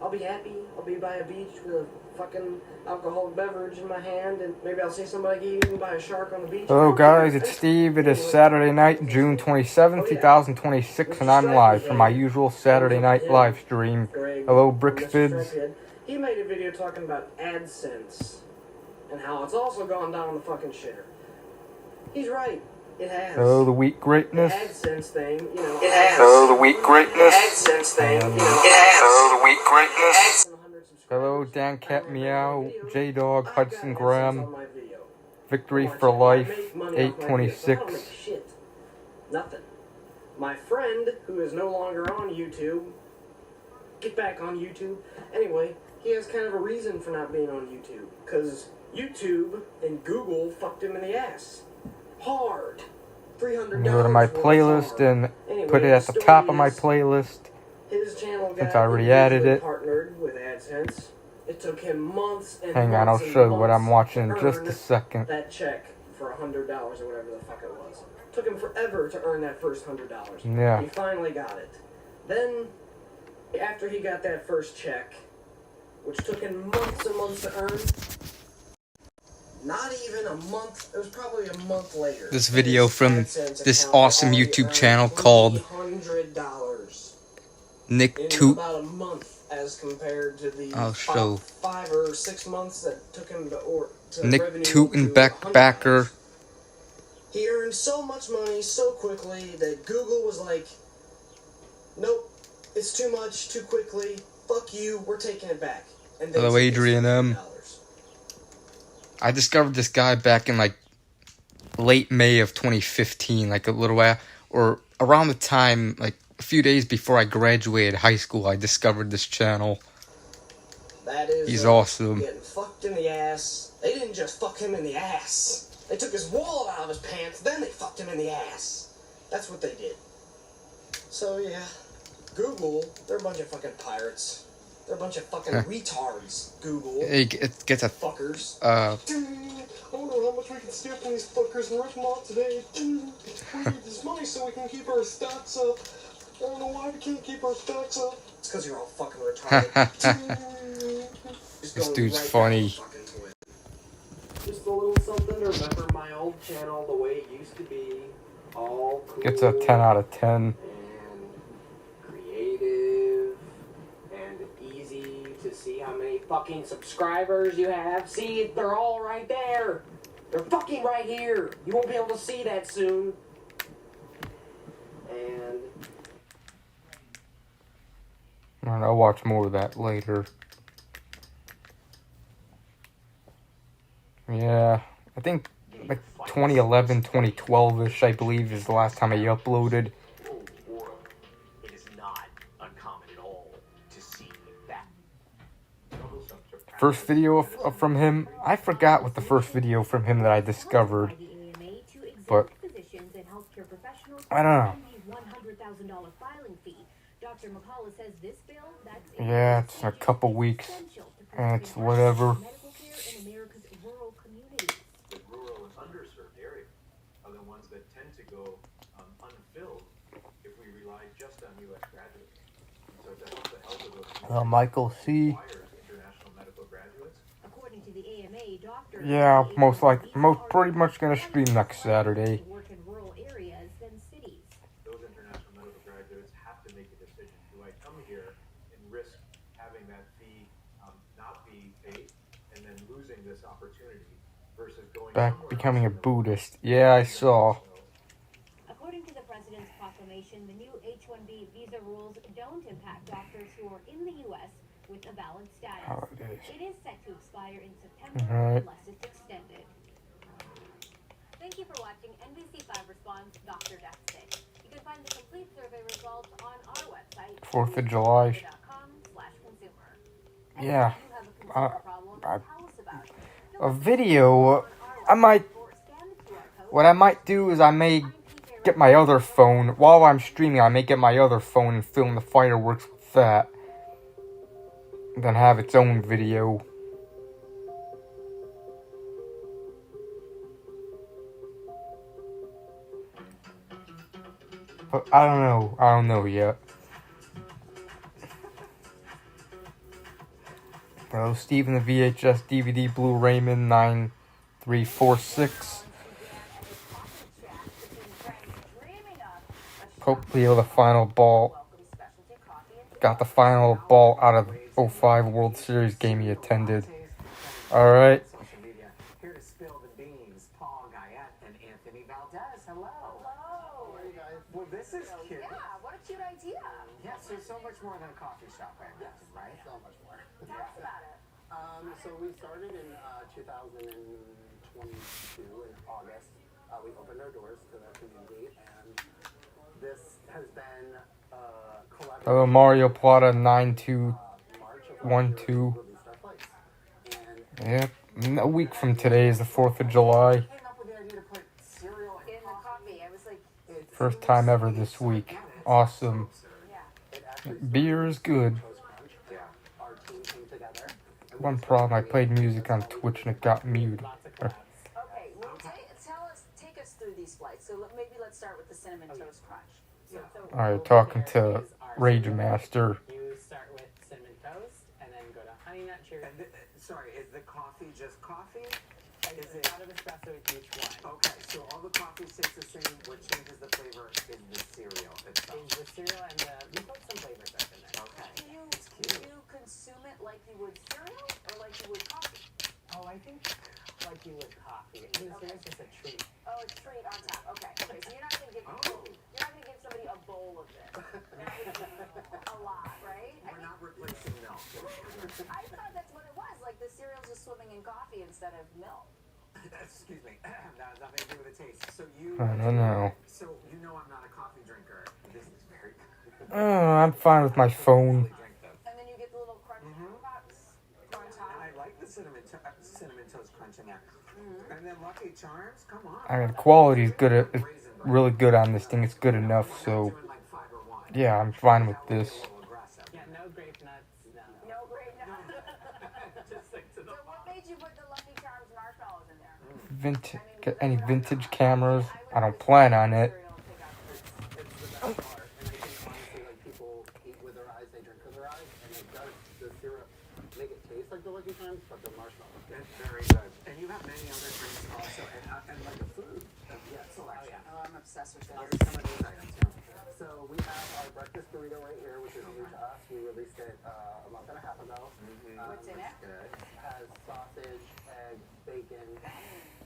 I'll be happy. I'll be by a beach with a fucking alcoholic beverage in my hand, and maybe I'll see somebody get eaten by a shark on the beach. Hello guys, it's Steve. It is Saturday night, June 27th, 2026, and I'm live from my usual Saturday night live stream. Hello, Brickfids. He made a video talking about AdSense and how it's also gone down the fucking shitter. He's right. It has. Hello, the weak greatness. The AdSense thing, you know. It has. Hello, the weak greatness. The AdSense thing, you know. It has. Hello, the weak greatness. Hello, Dan Cat Meow, J Dog, Hudson Graham, Victory for Life, 826. Nothing. My friend, who is no longer on YouTube, get back on YouTube. Anyway, he has kind of a reason for not being on YouTube. Because YouTube and Google fucked him in the ass. Hard. $300. Go to my playlist and put it at the top of my playlist. His channel since I already added it. Partnered with AdSense. It took him months and hang on, I'll show you what I'm watching in just a second. That check for $100 or whatever the fuck it was. It took him forever to earn that first $100. Yeah. He finally got it. Then, after he got that first check, which took him months and months to earn, not even a month, it was probably a month later. This video from this awesome YouTube channel called Nick Toot. About a month as compared to the I'll show 5 or 6 months that took him to Nick Toot and Backer. He earned so much money so quickly that Google was like, nope, it's too much, too quickly, fuck you, we're taking it back. And hello, Adrian M. I discovered this guy back in like late May of 2015, like a little while, or around the time, like a few days before I graduated high school. I discovered this channel. That is, he's awesome. Getting fucked in the ass. They didn't just fuck him in the ass. They took his wallet out of his pants, then they fucked him in the ass. That's what they did. So yeah, Google, they're a bunch of fucking pirates. They're a bunch of fucking retards, Google. It gets a... fuckers. I don't know how much we can steal from these fuckers and rip them off today. We need this money so we can keep our stocks up. I don't know why we can't keep our stocks up. It's because you're all fucking retarded. This dude's funny. Just a little something to remember my old channel the way it used to be. All cool. Gets a 10 out of 10. See how many fucking subscribers you have. See, they're all right there. They're fucking right here. You won't be able to see that soon. And I'll watch more of that later. Yeah, I think like 2011, 2012-ish, I believe, is the last time I uploaded. First video from him, I forgot what the first video from him that I discovered, but I don't know. Yeah, it's a couple weeks, and it's whatever. Michael C. Yeah, pretty much gonna stream next Saturday. Those international medical graduates have to make a decision. Do I come here and risk having that fee not be paid and then losing this opportunity versus going back becoming a Buddhist? Yeah, I saw. According to the president's proclamation, the new H-1B visa rules don't impact doctors who are in the U.S. with a valid status. It is set to expire in September unless it's extended. Thank you for watching NBC5 Response Dr. Deathstick. You can find the complete survey results on our website, 4th of July. Yeah. A video, what I might do is I may get my other phone, while I'm streaming, I may get my other phone and film the fireworks with that. Then have its own video. But I don't know yet. Hello, Steven the VHS DVD Blu-rayman 9346. Hopefully the final ball. Got the final ball out of 05 World Series game he attended. Alright. Here to spill the beans, Paul Guyette and Anthony Valdez. Hello. Hello. How are you guys? Well, this is cute. Yeah, what a cute idea. Yes, there's so much more than a coffee shop, I imagine, right? So much more. Tell us about it. So we started in 2022 in August. We opened our doors to the community, and this has been collaborative. Hello, Mario Plata March of 9212. released our place. Yep. A week from today is the 4th of July. Came up with the idea to put cereal In the coffee, I was like, First time ever this week. Awesome. yeah. Beer is good. Yeah. Our team came together. One problem, I played music on Twitch and it got muted. Okay, well, take us through these flights. So maybe let's start with the Cinnamon Toast Crunch. Alright, talking to Rage Master. You start with cinnamon toast and then go to honey nut cherry. And sorry, is the coffee just coffee? Is it out of espresso with each one? Okay, so all the coffee stays the same. What changes the flavor is the cereal itself. Is the cereal and we put some flavor stuff in there. Okay. Do you, It's cute. do you consume it like you would cereal or like you would coffee? Oh, I think like you would coffee. And the cereal's just a treat. Oh, it's treat on top. Okay, so you're not gonna give you're not gonna give somebody a bowl of this. That would be a lot, right? We're not replacing milk. I thought that's what it was. Like the cereal's just swimming in coffee instead of milk. Excuse me. That has nothing to do with the taste. So you. I don't know. So you know I'm not a coffee drinker. This is very. I'm fine with my phone. Drink this. And then you get the little crunch pops on top. And I like the cinnamon toast crunch in there. And then Lucky Charms. Come on. I mean, the quality is good. It's really good on this thing. It's good enough. So, Doing like 5 or 1. yeah, I'm fine with this. A little aggressive. Yeah, no grape nuts. No. No great nuts. Just stick to the So what made you put the Lucky Charms marshmallows in there? Get any vintage cameras? I don't plan on it. It's the best part, and I think honestly, like people eat with their eyes, they drink with their eyes, and it does the syrup make it taste like the Lucky Charms, but the marshmallows. It's very good. And you have many other drinks also, and like the food. Selection. Oh, I'm obsessed with What this. are some of these items? So we have our breakfast burrito right here, which is new to us. We released it a month and a half ago. What's in it? Good. It has sausage, egg, bacon,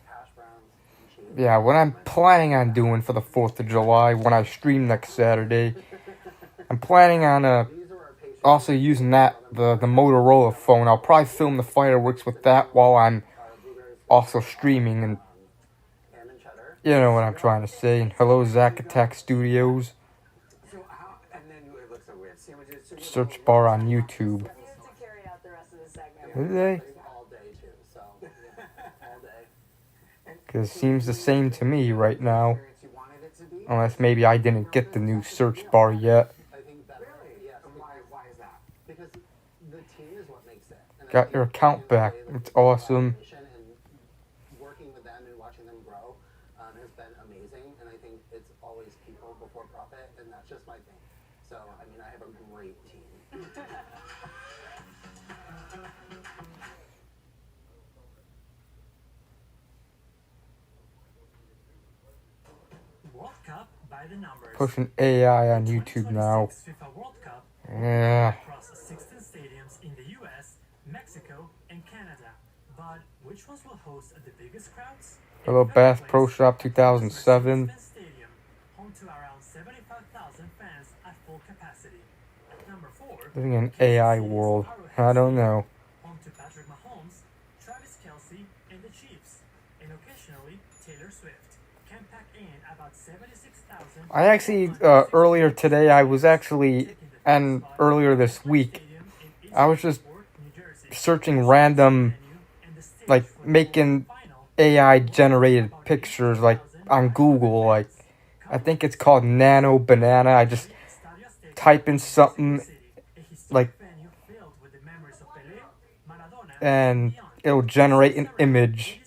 hash browns, and cheese. Yeah, what I'm planning on doing for the 4th of July when I stream next Saturday, I'm planning on These are our patients. also using the Motorola phone. I'll probably film the fireworks with that while I'm also streaming, and Ham and cheddar. you know what I'm trying to say. And hello, Zack Attack Studios. So how? And then it looks so weird. Sandwiches. So you Search bar on YouTube. You have to carry out the rest of the segment. Do they? All day too, so all day. Because it seems the same to me right now. experience you wanted it to be. Unless maybe I didn't get the new search bar yet. I think that's Really? yes, And why is that? because the team is what makes it. And I Got think your account back. It's awesome. And working with them and watching them grow has been amazing. And I think it's always people before profit, and that's just my thing. So I mean, I have a great team. World Cup by the numbers. Pushing AI on YouTube now. 2026 FIFA World Cup Yeah. across 16 stadiums in the US, Mexico, and Canada. But which ones will host the biggest crowds? Hello, Bath Pro Shop 2007. Mercedes-Benz Stadium, home to around 75,000 fans at full capacity. At number 4, Living in Kansas AI City's world. Arrowhead I don't Stadium, know. home to Patrick Mahomes, Travis Kelce, and the Chiefs, and occasionally Taylor Swift. Can pack in about 76,000. I actually, earlier today, and earlier this week, I was just searching random, like, making AI generated pictures, like, on Google, like, I think it's called Nano Banana. I just type in something, like, and it'll generate an image.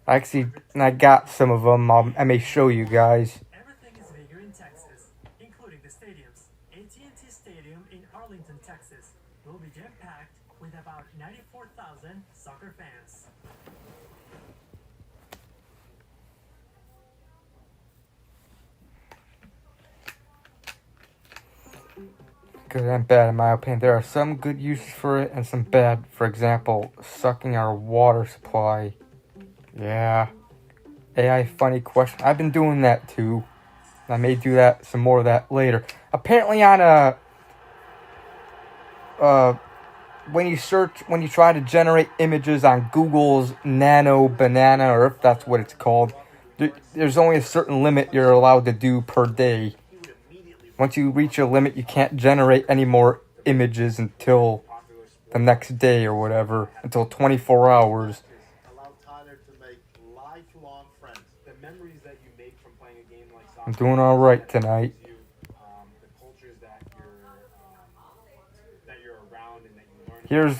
I got some of them. I may show you guys. Everything is bigger in Texas, including the stadiums. AT&T Stadium in Arlington, Texas, will be jam-packed with about 94,000 soccer fans. Good and bad, in my opinion. There are some good uses for it and some bad. For example, sucking our water supply. Yeah. AI funny question. I've been doing that too. I may do that, some more of that later. Apparently on when you try to generate images on Google's Nano Banana, or if that's what it's called, there's only a certain limit you're allowed to do per day. Once you reach a limit, you can't generate any more images until the next day or whatever, until 24 hours. Allow Tyler to make lifelong friends. The memories that you make from playing a game like soccer. I'm doing all right tonight. The cultures that you're around and that you learn.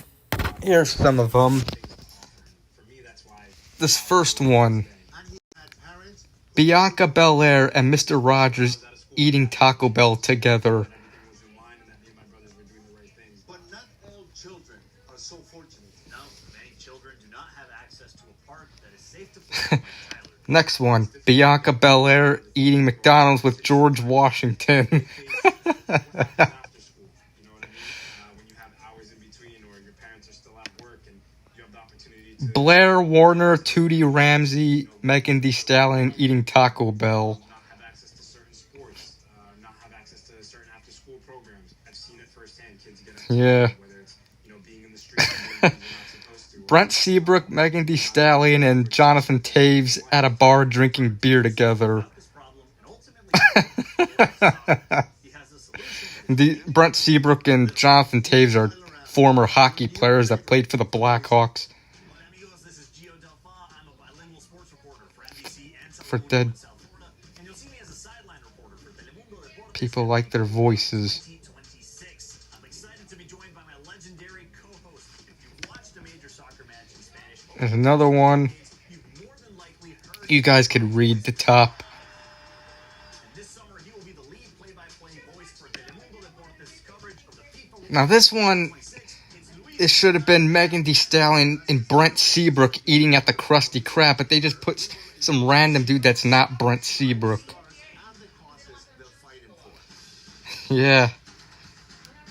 Here's some of them. For me, that's why. This first one. Bianca Belair and Mr. Rogers eating Taco Bell together. But not all children are so fortunate. No, many children do not have access to a park that is safe to play. Next one. Bianca Belair eating McDonald's with George Washington. After school, you know what I mean? When you have hours in between, or your parents are still at work, and you have the opportunity to. Blair Warner, Tootie Ramsey, Megan Thee Stallion eating Taco Bell. Not have access to certain sports, not have access to certain after-school programs. I've seen it firsthand. Kids get upset, Yeah. whether it's being in the street and doing things they're not supposed to. Brent Seabrook, Megan Thee Stallion, and Jonathan Taves at a bar drinking beer together. Brent Seabrook and Jonathan Taves are former hockey players that played for the Blackhawks. For dead people like their voices. There's another one. You guys could read the top. Now this one, it should have been Megan Thee Stallion and Brent Seabrook eating at the Krusty Krab, but they just put some random dude that's not Brent Seabrook. Yeah.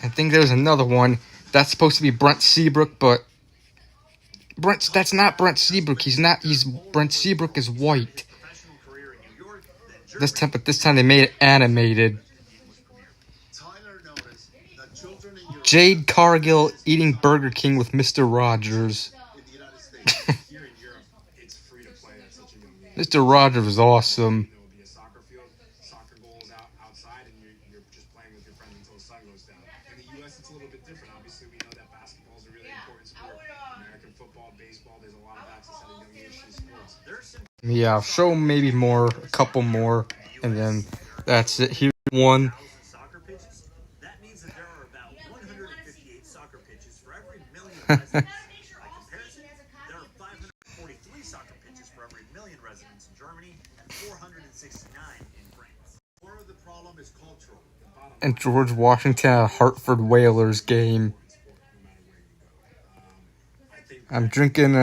I think there's another one that's supposed to be Brent Seabrook, but that's not Brent Seabrook. Brent Seabrook is white. This time they made it animated. Jade Cargill eating Burger King with Mr. Rogers. Mr. Rogers was awesome. Yeah, I'll show maybe a couple more, and then that's it. Here's one. Soccer pitches? That means that there are about 158 soccer pitches for every million residents. By comparison, there are 543 soccer pitches for every million residents in Germany and 469 in France. Part of the problem is cultural. And George Washington at a Hartford Whalers game. I'm drinking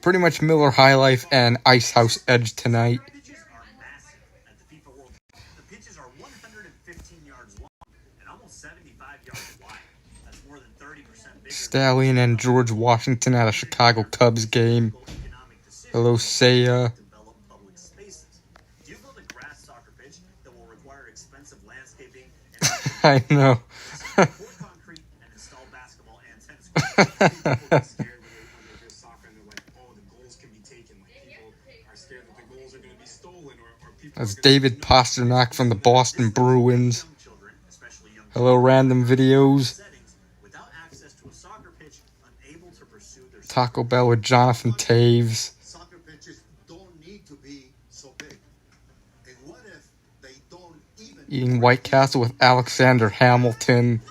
pretty much Miller High Life and Ice House Edge tonight. The pitches are massive at the FIFA World Cup. The pitches are 115 yards long and almost 75 yards wide. That's more than 30% bigger. Stallion and George Washington at a Chicago Cubs game. Hello, Saya. Develop public spaces. Do you build a grass soccer pitch that will require expensive landscaping and I know. pour concrete and install basketball and tennis courts? People get scared when they hear soccer and they're like, oh, the goals can be taken. Like, people are scared that the goals are going to be stolen or people. That's David Pasternak from the Boston Bruins. Young children, especially young Hello, random videos. settings, without access to a soccer pitch, unable to pursue their Taco Bell with Jonathan Taves. Soccer pitches don't need to be so big. And what if they don't even Eating White Castle with Alexander Hamilton.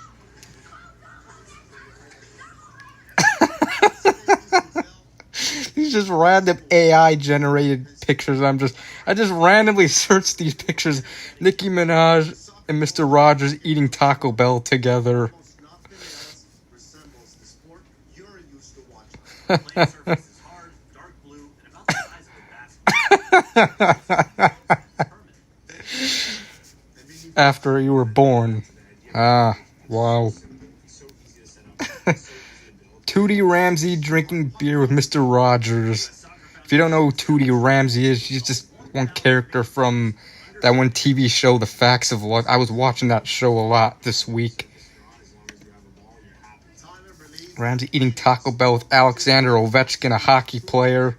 These just random AI generated pictures. I just randomly searched these pictures. Nicki Minaj and Mr. Rogers eating Taco Bell together. nothing else resembles the sport you're used to watching. The playing surface is hard, dark blue, and about the size of a basketball. After you were born. Ah, wow. Tootie Ramsey drinking beer with Mr. Rogers. If you don't know who Tootie Ramsey is, she's just one character from that one TV show, The Facts of Life. I was watching that show a lot this week. Ramsey eating Taco Bell with Alexander Ovechkin, a hockey player.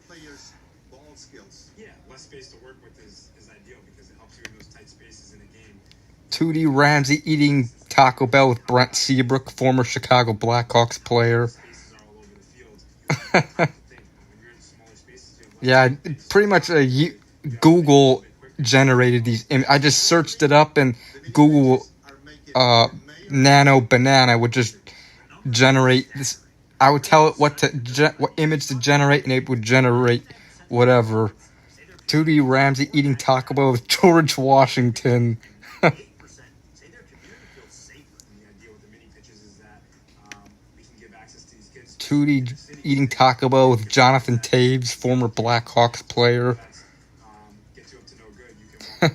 Tootie Ramsey eating Taco Bell with Brent Seabrook, former Chicago Blackhawks player. Yeah, pretty much Google generated these. I just searched it up, and Google Nano Banana would just generate this. I would tell it what image to generate, and it would generate whatever. Tootie Ramsey eating Taco Bell with George Washington. Tootie eating Taco Bell with Jonathan Taves, former Blackhawks player. I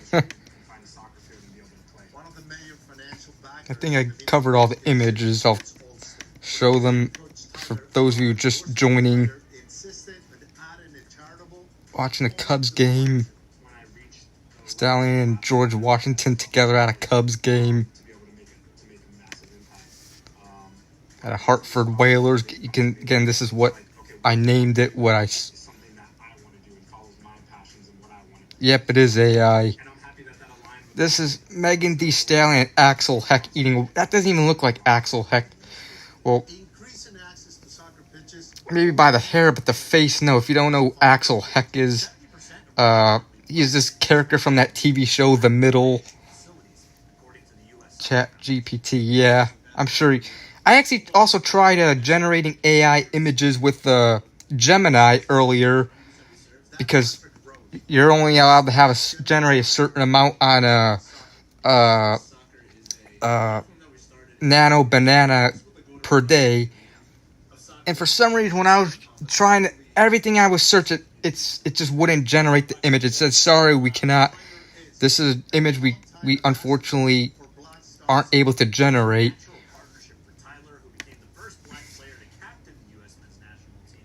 think I covered all the images. I'll show them for those of you just joining. Watching a Cubs game. Stallion and George Washington together at a Cubs game. At a Hartford Whalers. You can, again, this is what I named it. Yep, it is AI. This is Megan Thee Stallion and Axel Heck eating. That doesn't even look like Axel Heck. Well, maybe by the hair, but the face, no. If you don't know who Axel Heck is, he is this character from that TV show, The Middle. Chat GPT, yeah. I'm sure. I actually also tried generating AI images with Gemini earlier, because you're only allowed to have generate a certain amount on Nano Banana per day. And for some reason, when I was trying to, everything I was searching, it just wouldn't generate the image. It said, sorry, we cannot. This is an image we unfortunately aren't able to generate.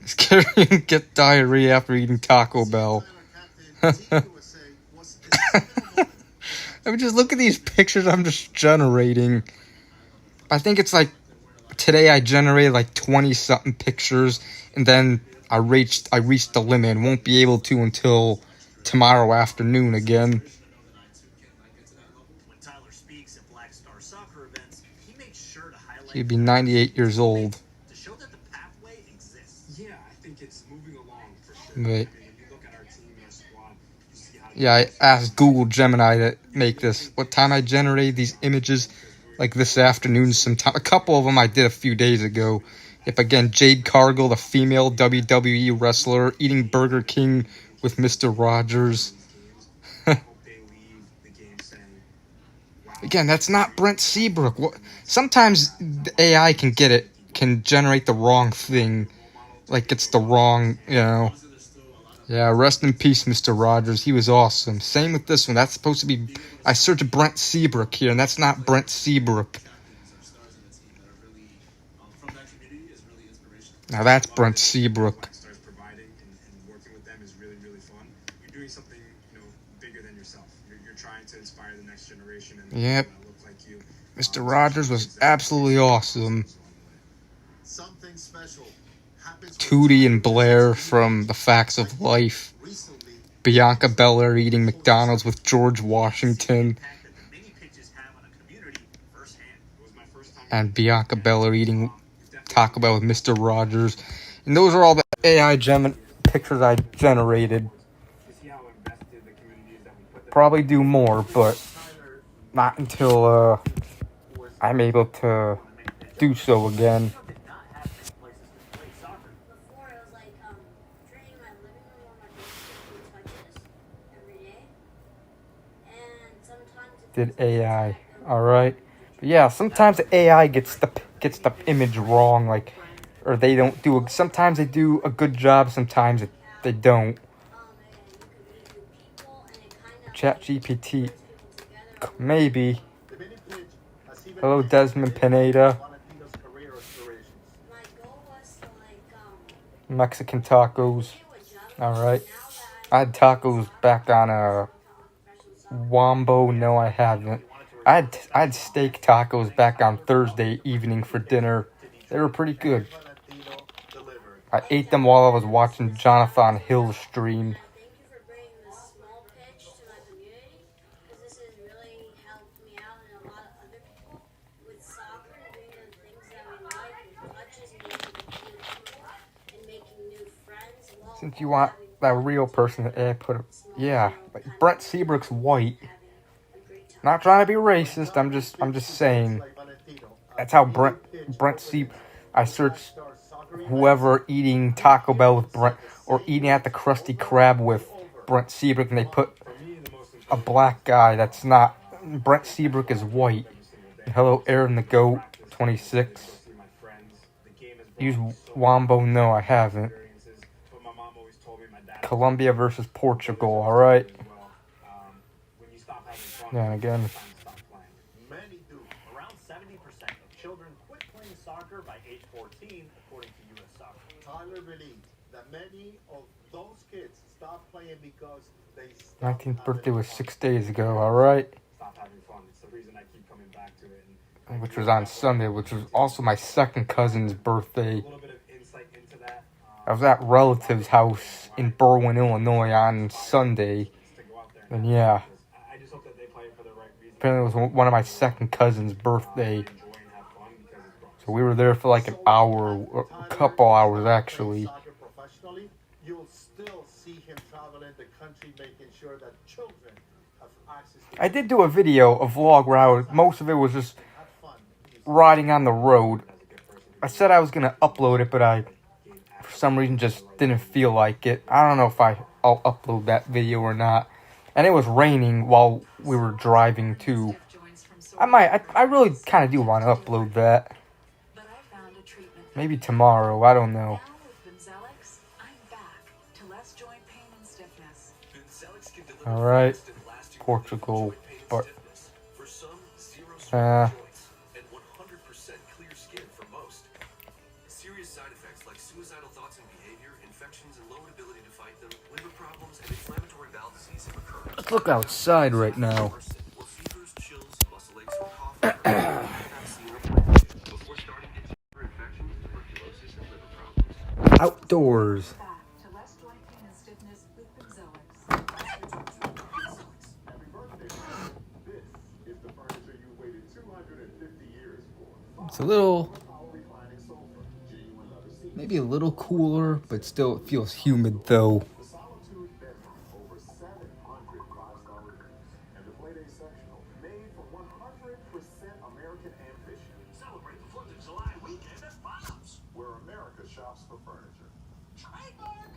Scary, get diarrhea after eating Taco Bell. I mean, just look at these pictures I'm just generating. I think it's like today I generated like 20-something pictures, and then I reached the limit and won't be able to until tomorrow afternoon again. He'd be 98 years old. But yeah, I asked Google Gemini to make this. What time I generated these images, like this afternoon sometime. A couple of them I did a few days ago. If again, Jade Cargill, the female WWE wrestler, eating Burger King with Mr. Rogers. Again, that's not Brent Seabrook. Sometimes the AI can generate the wrong thing. Like it's the wrong, Yeah, rest in peace, Mr. Rogers. He was awesome. Same with this one. That's supposed to be... I searched Brent Seabrook here, and that's not Brent Seabrook. Now that's Brent Seabrook. Yep. Mr. Rogers was absolutely awesome. Tootie and Blair from The Facts of Life. Bianca Belair eating McDonald's with George Washington. And Bianca Belair eating Taco Bell with Mr. Rogers. And those are all the AI pictures I generated. Probably do more, but not until I'm able to do so again. Did AI. Alright. But yeah, sometimes the AI gets the image wrong, like or they don't do. Sometimes they do a good job. Sometimes they don't. ChatGPT, maybe. The mini pitch has even Hello, Desmond Pineda. Valentino's career aspirations. Mexican tacos. All right. I had tacos back on Wombo. No, I haven't. I had steak tacos back on Thursday evening for dinner. They were pretty good. Valentino delivered. I ate them while I was watching Jonathan Hill's stream. Thank you for bringing this small pitch to my community, because this has really helped me out and a lot of other people with soccer and doing the things that we like, and touches me and making new friends. Since you want that real person, yeah. Like Brent Seabrook's white. Not trying to be racist. I'm just saying. That's how Brent Seabrook. I searched whoever eating Taco Bell with Brent, or eating at the Krusty Krab with Brent Seabrook, and they put a black guy that's not. Brent Seabrook is white. Hello, Aaron the Goat, 26. Use Wombo? No, I haven't. Colombia versus Portugal, alright. Yeah, again. Many do. Around 70% of children quit playing soccer by age 14, according to U.S. Soccer. Tyler believed that many of those kids stopped playing because they stopped 19th birthday having was fun. 6 days ago, alright. Stop having fun. It's the reason I keep coming back to it. And Which was on Sunday, which was also my second cousin's birthday. a little bit of insight into that. I was at relative's house in Berwyn, Illinois on Sunday. To go out there And yeah, I just hope that they play for the right reason. apparently it was one of my second cousin's birthday. Enjoy and have fun because it's grown. So we were there for like an hour, or a couple hours actually. Soccer professionally, you'll still see him traveling the country making sure that children have access to I did do a video, a vlog where most of it was just have fun. riding on the road. I said I was going to upload it, but I, for some reason, just didn't feel like it. I don't know if I'll upload that video or not. And it was raining while we were driving too. I really kind of do want to upload that. Maybe tomorrow, I don't know. Alright, Portugal, but and 100% clear skin for most. Serious side effects like suicidal thoughts and behavior, infections and low ability to fight them, liver problems, and inflammatory bowel disease have occurred. let's look outside right now. Well, fevers, chills, muscle aches, or cough before starting to deeper infections, tuberculosis, and liver problems. Outdoors. It's a little, maybe a little cooler, but still it feels humid though. Celebrate the 4th of July weekend at Bob's. Where America shops for furniture. Trademark.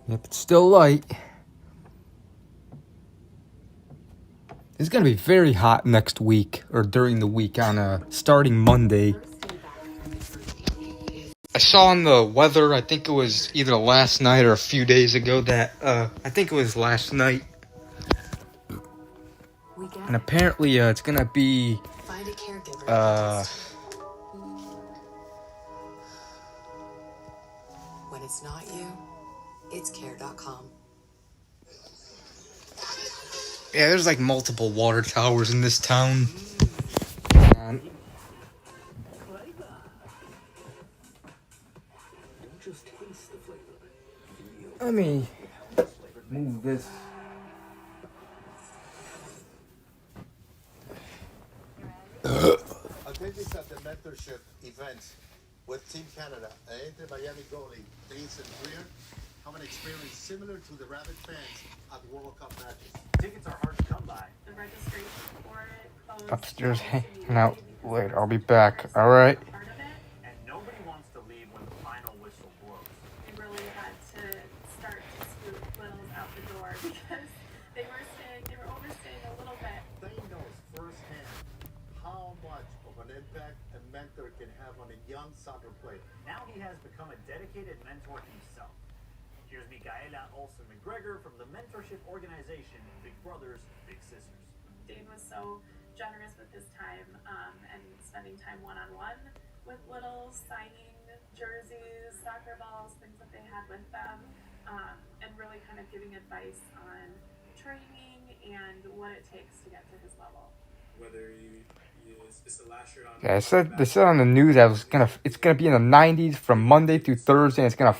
Yep, it's still light. It's gonna be very hot next week, or during the week on starting Monday. I saw on the weather, I think it was either last night or a few days ago that, I think it was last night. And apparently, it's gonna be, When it's not you, it's care.com. yeah, there's like multiple water towers in this town. Let me move this. Attendees at the mentorship event with Team Canada and Inter Miami goalie Jason Greer have an experience similar to the Rabbit fans at World Cup matches. Tickets are hard to come by. The registration for it closed Upstairs hanging out. Wait, I'll be back. Alright. part of it. And nobody wants to leave when the final whistle blows. We really had to start to scoot Littles out the door because they were overstaying a little bit. They knows firsthand how much of an impact a mentor can have on a young soccer player. Now he has become a dedicated mentor himself. Here's Michaela Olsen-McGregor from the mentorship organization Big Brothers, Big Sisters. Dane was so generous with his time and spending time one-on-one with littles, signing jerseys, soccer balls, things that they had with them, and really kind of giving advice on training and what it takes to get to his level. Whether it's the last year on. Yeah, they said on the news that it's gonna be in the 90s from Monday through Thursday, and it's gonna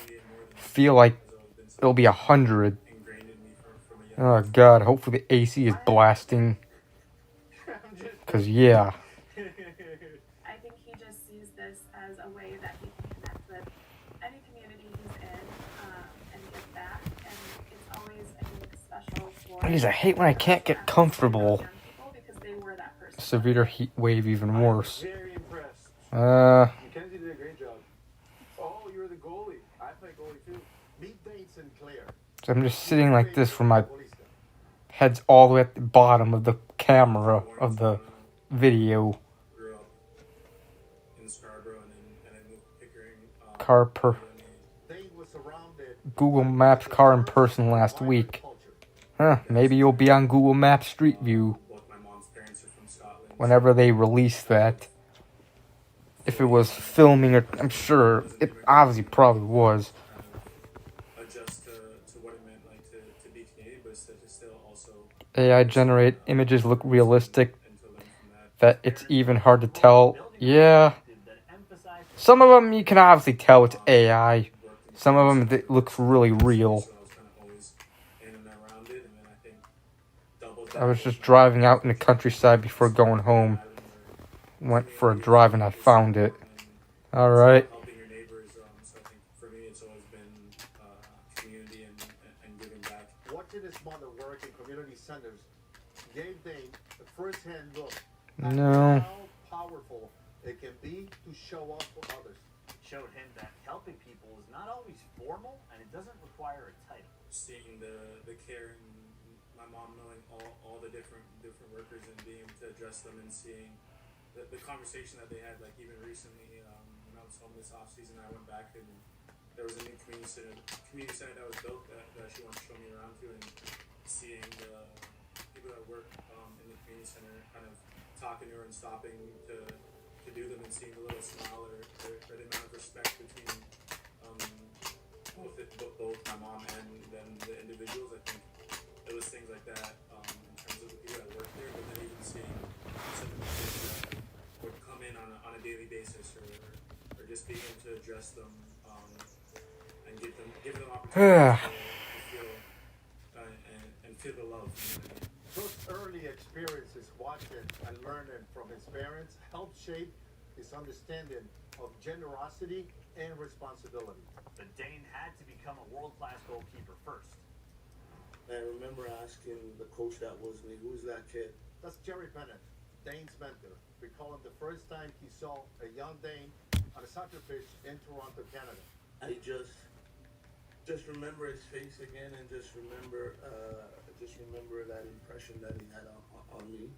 feel like it'll be 100. Oh God! Hopefully the AC is blasting. Cause yeah. I think he just sees this as a way that he can connect with any community he's in and give back, and it's always, I think, special for. I hate when I can't get comfortable. Because they were that person. Severe heat wave, even worse. Very impressed. Mackenzie did a great job. Oh, you're the goalie. I play goalie too. Meet Dane Sinclair. So I'm just sitting like this where my head's all the way at the bottom of the camera of the video. Grew up in Scarborough and I moved to Pickering. Car per Google Maps car in person last week. Huh, maybe you'll be on Google Maps Street View whenever they release that. If it was filming, or I'm sure it obviously probably was. Adjust to what it meant like to be Canadian, but to still also AI generate images look realistic. That it's even hard to tell. Yeah. Some of them you can obviously tell it's AI. Some of them it looks really real. I was just driving out in the countryside before going home. Went for a drive and I found it. Alright. helping your neighbors. So I think for me it's always been community and giving back. Watching his mother work in community centers gave Dane the first-hand look No. at how powerful it can be to show up for others. Showed him that helping people is not always formal and it doesn't require a title. Seeing the care and my mom knowing all the different workers and being able to address them and seeing the conversation that they had, like even recently when I was home this off season, I went back and there was a new community center that was built that she wanted to show me around to, and seeing the people that work in the community center kind of talking to her and stopping to do them and seeing the little smile or the amount of respect between both my mom and then the individuals. I think it was things like that in terms of the people that work there, but then even seeing some of the kids that would come in on a daily basis or just being able to address them and give them opportunities to feel and feel the love. Those early experiences watching and learning from his parents helped shape his understanding of generosity and responsibility. But Dane had to become a world-class goalkeeper first. I remember asking the coach that was me, who's that kid? That's Jerry Bennett, Dane's mentor. Recalling the first time he saw a young Dane on a soccer pitch in Toronto, Canada. I just remember his face again, and just remember that impression that he had on me.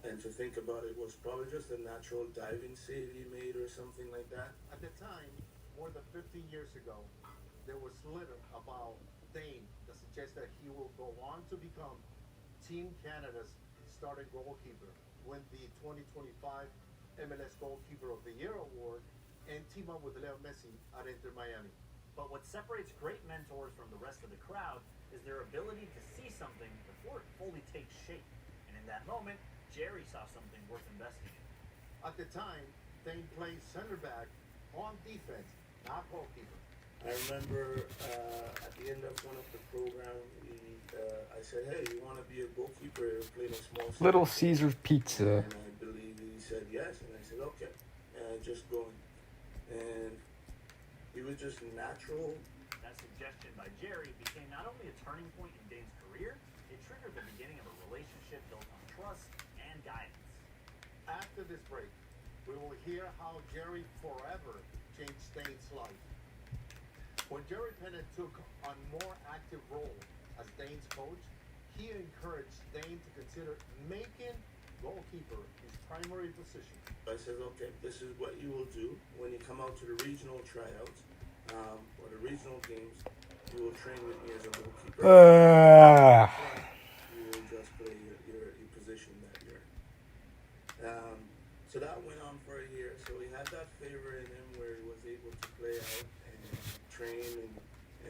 And to think about it was probably just a natural diving save he made or something like that. At the time, more than 15 years ago, there was little about Dane that suggests that he will go on to become Team Canada's starting goalkeeper, win the 2025 MLS Goalkeeper of the Year award, and team up with Leo Messi at Inter Miami. But what separates great mentors from the rest of the crowd is their ability to see something before it fully takes shape. And in that moment, Jerry saw something worth investing in. At the time, Dane played center back on defense, not goalkeeper. I remember at the end of one of the program, I said, "Hey, you want to be a goalkeeper? Playing a small." Little Caesar's Pizza. And I believe he said yes, and I said okay, and I just going, and it was just natural. That suggestion by Jerry became not only a turning point in Dane's career, it triggered the beginning of a relationship built on trust and guidance. After this break, we will hear how Jerry forever changed Dane's life. When Jerry Bennett took on more active role as Dane's coach, he encouraged Dane to consider making goalkeeper, his primary position. I said, okay, this is what you will do when you come out to the regional tryouts or the regional games. You will train with me as a goalkeeper. You will just play your position that year. So that went on for a year. So he had that favor in him where he was able to play out and train,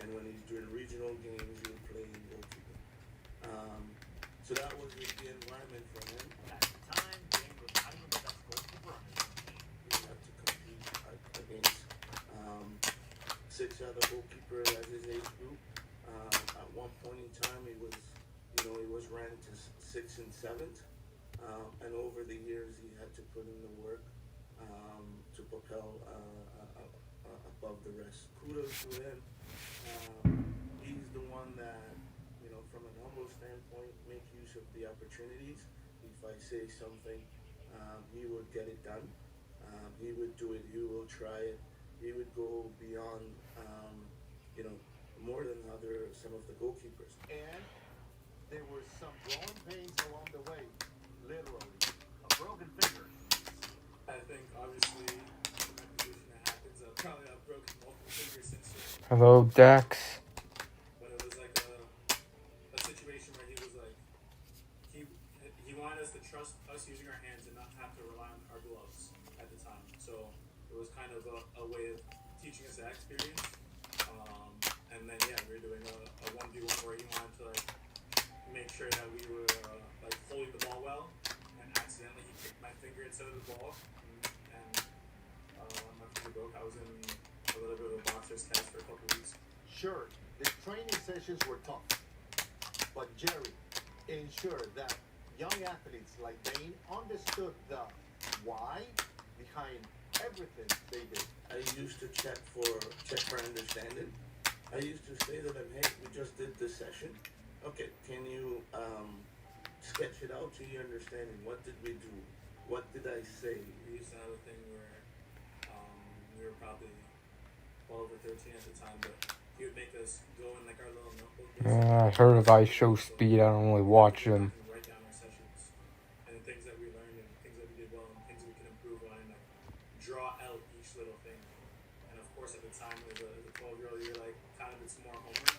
and when he's doing regional games, he would play in goalkeeper. So that was the environment for him. At the time, Dane was not even the best goalkeeper on his own team. He had to compete against 6 other goalkeepers at his age group. At one point in time, he was ranked as 6th and 7th. And over the years, he had to put in the work to propel above the rest. Kudos to him. He's the one that, from an humble standpoint, make use of the opportunities. If I say something, he would get it done. He would do it. He will try it. He would go beyond, more than some of the goalkeepers. And there were some growing pains along the way, literally. A broken finger. I think obviously in my position it happens. I've broken multiple fingers since then. Hello, Dax. But it was like a situation where he was like, he wanted us to trust us using our hands and not have to rely on our gloves at the time. So it was kind of a way of teaching us that experience. And then we were doing a 1v1 where he wanted to make sure that we were holding the ball well, and accidentally he kicked my finger instead of the ball, and my finger broke. I was in a little bit of a boxer's cast for a couple weeks. Sure, the training sessions were tough, but Jerry ensured that young athletes like Dane understood the why behind everything they did. I used to check for understanding. I used to say to them, hey, we just did this session. Okay, can you sketch it out to your understanding? What did we do? What did I say? We used to have a thing where we were probably 12 or 13 at the time, but he would make us go in our little notebook. I heard of I Show Speed. I don't really watch them. Write down our sessions and the things that we learned and things that we did well and things we can improve on, and draw out each little thing. And of course, at the time, as a 12-year-old, you're it's more homework,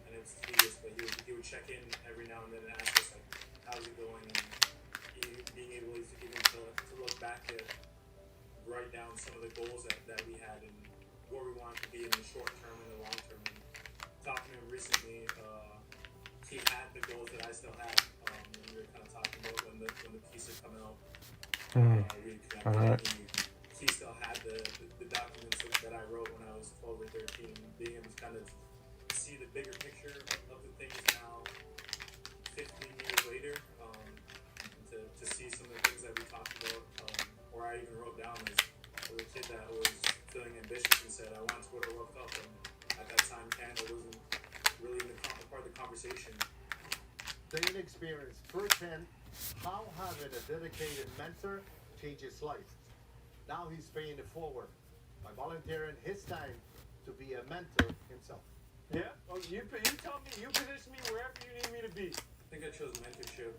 and it's tedious, but he would check in every now and then and ask us how's it going, and being able to even to look back at, write down some of the goals that we had and where we wanted to be in the short term and the long term. And talking to him recently, he had the goals that I still had. When we were kind of talking about when the piece had come out. All right. He still had the documents that I wrote when I was 12 or 13, being able to kind of see the bigger picture of the things now, 15 years later, to see some of the things that we talked about, or I even wrote down as a kid that was feeling ambitious and said, I wanted to go to a World Cup, and at that time, Canada wasn't really part of the conversation. Dane experienced firsthand how having a dedicated mentor changes life. Now he's paying it forward by volunteering his time to be a mentor himself. Yeah? Oh, you tell me, you position me wherever you need me to be. I think I chose mentorship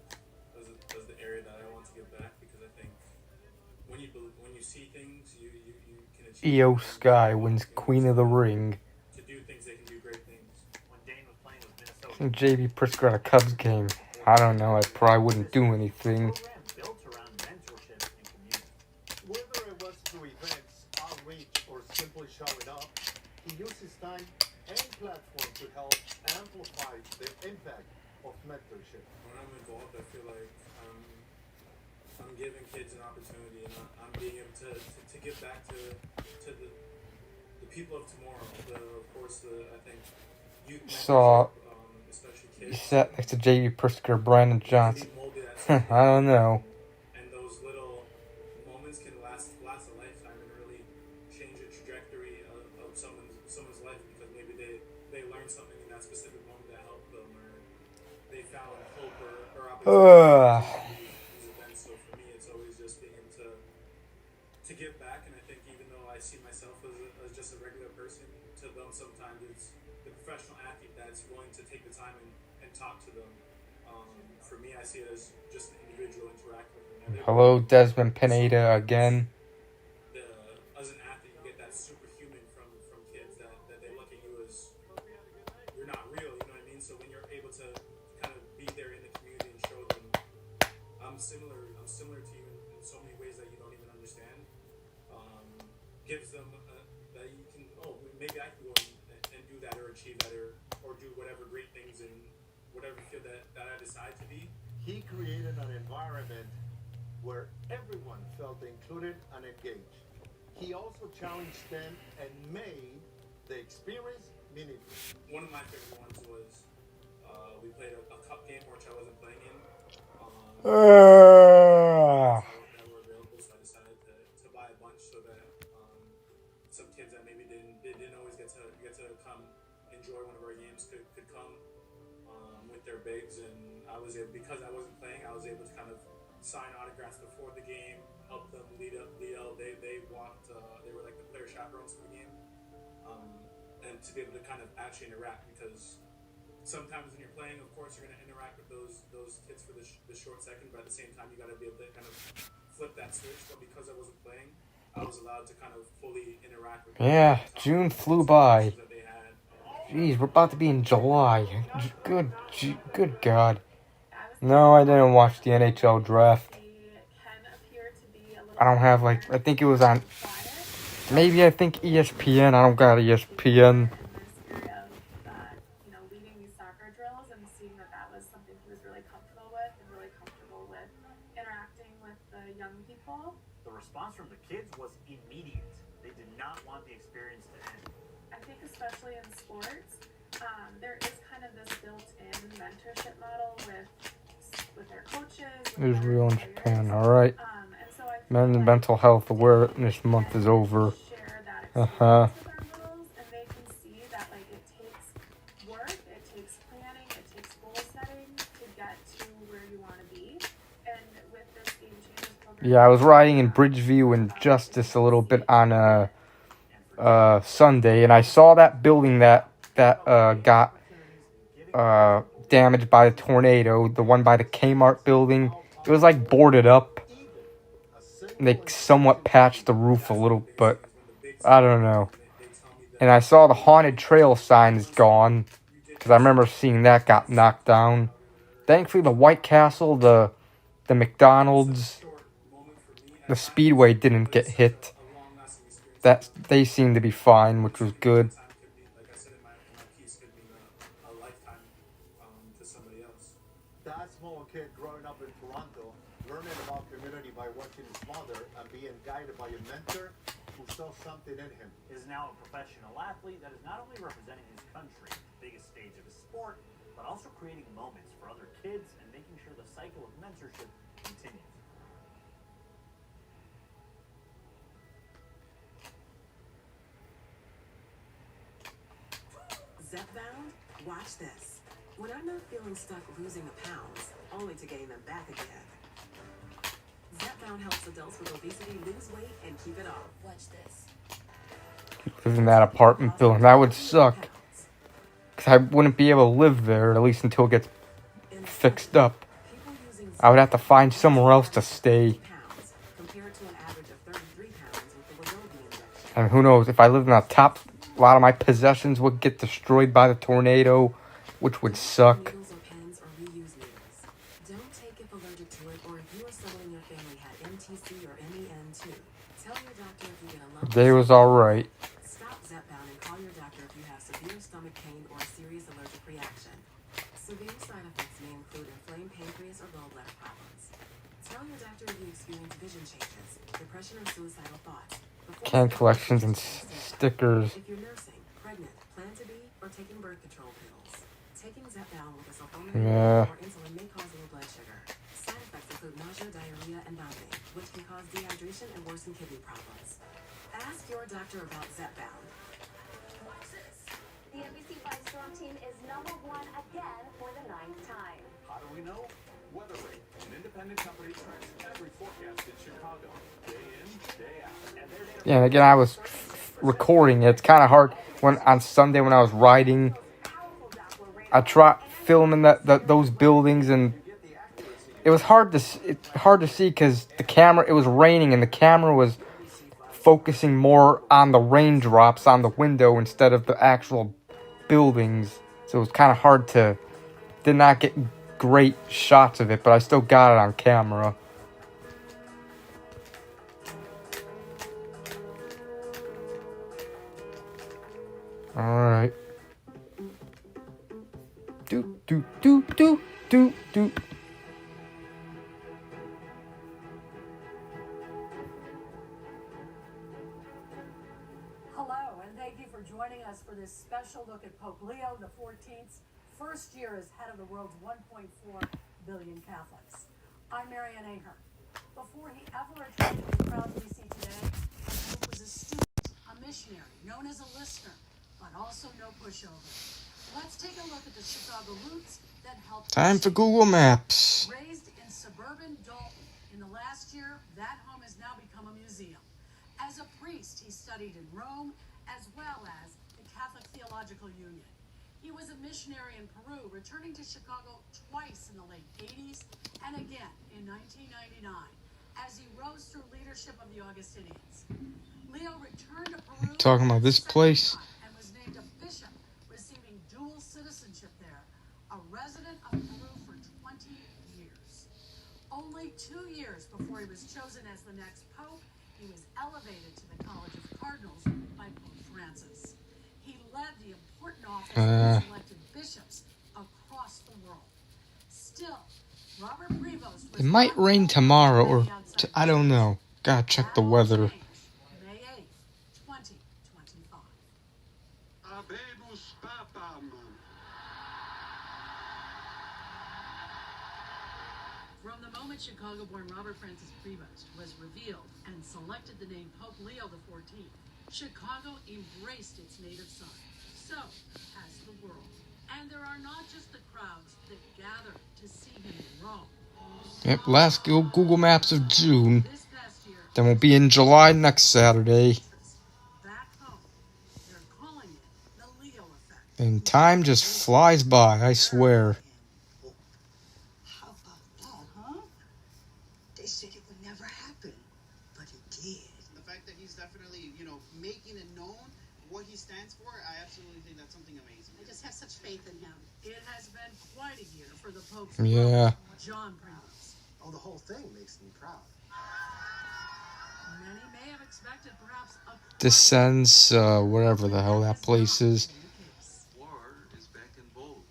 as the area that I want to give back, because I think when you see things, you can achieve. Io Sky wins Queen of the Ring. To do things, they can do great things. When Dane was playing with Minnesota, I think JB Pritzker at a Cubs game. I don't know. I probably wouldn't do anything. built around mentorship and community. Whether it was through events, outreach, or simply showing up, he used his time and platform to help amplify the impact of mentorship. When I'm involved, I feel like I'm giving kids an opportunity, and I'm being able to give back to the people of tomorrow. I think youth Saw especially he kids. sat next to JB Pritzker, Brandon Johnson. I don't know. And those little moments can last a lifetime and really change the trajectory of someone's life, because maybe they learned something in that specific moment that helped them, or they found hope or opportunity. These events. So for me, it's always just being able to give back. And I think even though I see myself as just a regular person, to them sometimes it's the professional athlete that's willing to take the time and talk to them For me, I see it as just an individual interacting with them. Hello, Desmond Pineda again. As an athlete, you get that superhuman from kids that they look at you as you're not real. You know what I mean? So when you're able to kind of be there in the community and show them, I'm similar to you in so many ways that you don't even understand. Gives them that you can, maybe I can go and do that or achieve that or do whatever great things in whatever field that I decide to be. He created an environment where everyone felt included and engaged. He also challenged them and made the experience meaningful. One of my favorite ones was we played a cup game which I wasn't playing in. That were available, so I decided to buy a bunch so that some kids that maybe didn't always get to come enjoy one of our games could come with their bigs, and I was able, because I wasn't playing, I was able to kind of sign autographs before the game, help them lead up. They walked. They were like the player chaperones for the game, and to be able to kind of actually interact, because sometimes when you're playing, of course, you're going to interact with those kids for the short second, but at the same time, you got to be able to kind of flip that switch. But because I wasn't playing, I was allowed to kind of fully interact with them. Yeah, June flew by. Jeez, we're about to be in July. Good God. No, I didn't watch the NHL draft. I don't have, I think it was on, maybe I think ESPN. I don't got ESPN. Leading these soccer drills and seeing that was something he was really comfortable with and really comfortable with interacting with the young people. The response from the kids was immediate. They did not want the experience to end. I think especially in sports, there is kind of this built-in mentorship model with their coaches. Israel and Japan, alright. Men's Mental Health Awareness Month is over. Uh-huh. And they can see that it takes work, it takes planning, it takes goal setting to get to where you want to be. And with this Game Changers program, Yeah, I was riding in Bridgeview and Justice a little bit on Sunday, and I saw that building that got damaged by the tornado, the one by the Kmart building. It was boarded up. They somewhat patched the roof a little, but I don't know. And I saw the haunted trail signs gone, because I remember seeing that got knocked down. Thankfully, the White Castle, the McDonald's, the Speedway didn't get hit. That they seemed to be fine, which was good. That small kid growing up in Toronto, learning about community by watching his mother and being guided by a mentor who saw something in him. Is now a professional athlete that is not only representing his country at the biggest stage of his sport, but also creating moments for other kids and making sure the cycle of mentorship continues. Zepbound? Watch this. When I'm not feeling stuck losing the pounds, only to gain them back again. Zepbound helps adults with obesity lose weight and keep it off. Watch this. Live in that apartment building. That would suck. Because I wouldn't be able to live there, at least until it gets fixed up. I would have to find somewhere else to stay. And who knows, if I lived on the top, a lot of my possessions would get destroyed by the tornado, which would suck. Don't take if allergic to it, or if you or someone in your family had MTC or MEN2. Tell your doctor if you get a lump. Day was alright. Stop Zepbound and call your doctor if you have severe stomach pain or a serious allergic reaction. Severe side effects may include inflamed pancreas or gallbladder problems. Tell your doctor if you experience vision changes, depression, or suicidal thoughts. Can collections and stickers. If you're nursing, pregnant, plan to be, or taking birth control pills, taking Zepbound with a sulfonylurea or insulin may cause low blood sugar. Side effects include nausea, diarrhea, and vomiting, which can cause dehydration and worsen kidney problems. Ask your doctor about Zepbound. Watch this. The NBC 5 Storm Team is #1 again for the 9th time. How do we know? Weather Rate, an independent company, tracks every forecast in Chicago, day in, day out. And their data. Yeah, again, I was recording. It's kind of hard on Sunday when I was riding. I filming those buildings, and it was hard to see because it was raining and the camera was focusing more on the raindrops on the window instead of the actual buildings. So it was kind of hard to, did not get great shots of it, but I still got it on camera. Alright. Do. Hello, and thank you for joining us for this special look at Pope Leo XIV's first year as head of the world's 1.4 billion Catholics. I'm Marianne Ahern. Before he ever attracted the crowd we see today, the Pope was a student, a missionary, known as a listener, but also no pushover. Let's take a look at the Chicago roots that helped. Time for Google Maps. Raised in suburban Dalton, in the last year, that home has now become a museum. As a priest, he studied in Rome, as well as the Catholic Theological Union. He was a missionary in Peru, returning to Chicago twice in the late 80s and again in 1999, as he rose through leadership of the Augustinians. Leo returned to Peru Talking about this place. and was named a bishop, receiving dual citizenship there, a resident of Peru for 20 years. Only 2 years before he was chosen as the next pope, he was elevated to the College of Cardinals by Pope Francis. He led the important office of elected bishops across the world. Still, Robert Prevost was It might rain tomorrow, or I don't know. Gotta check the weather. May 8th, 2025. Habemus Papam. From the moment Chicago-born Robert Francis Prevost was revealed and selected the name Pope Leo XIV, Chicago embraced its native son. So has the world. And there are not just the crowds that gather to see him in Rome. Yep, last Google Maps of June. Then we'll be in July next Saturday. Back home, they're calling it the Leo effect. And time just flies by, I swear. How about that, huh? They said it would never happen, but it did. The fact that he's definitely, making it known what he stands for, I absolutely think that's something amazing. I just have such faith in him. It has been quite a year for the Pope's Yeah. John Prevost. Oh, the whole thing makes me proud. Many may have expected perhaps a Descends, wherever the hell that place is. War is back in vogue,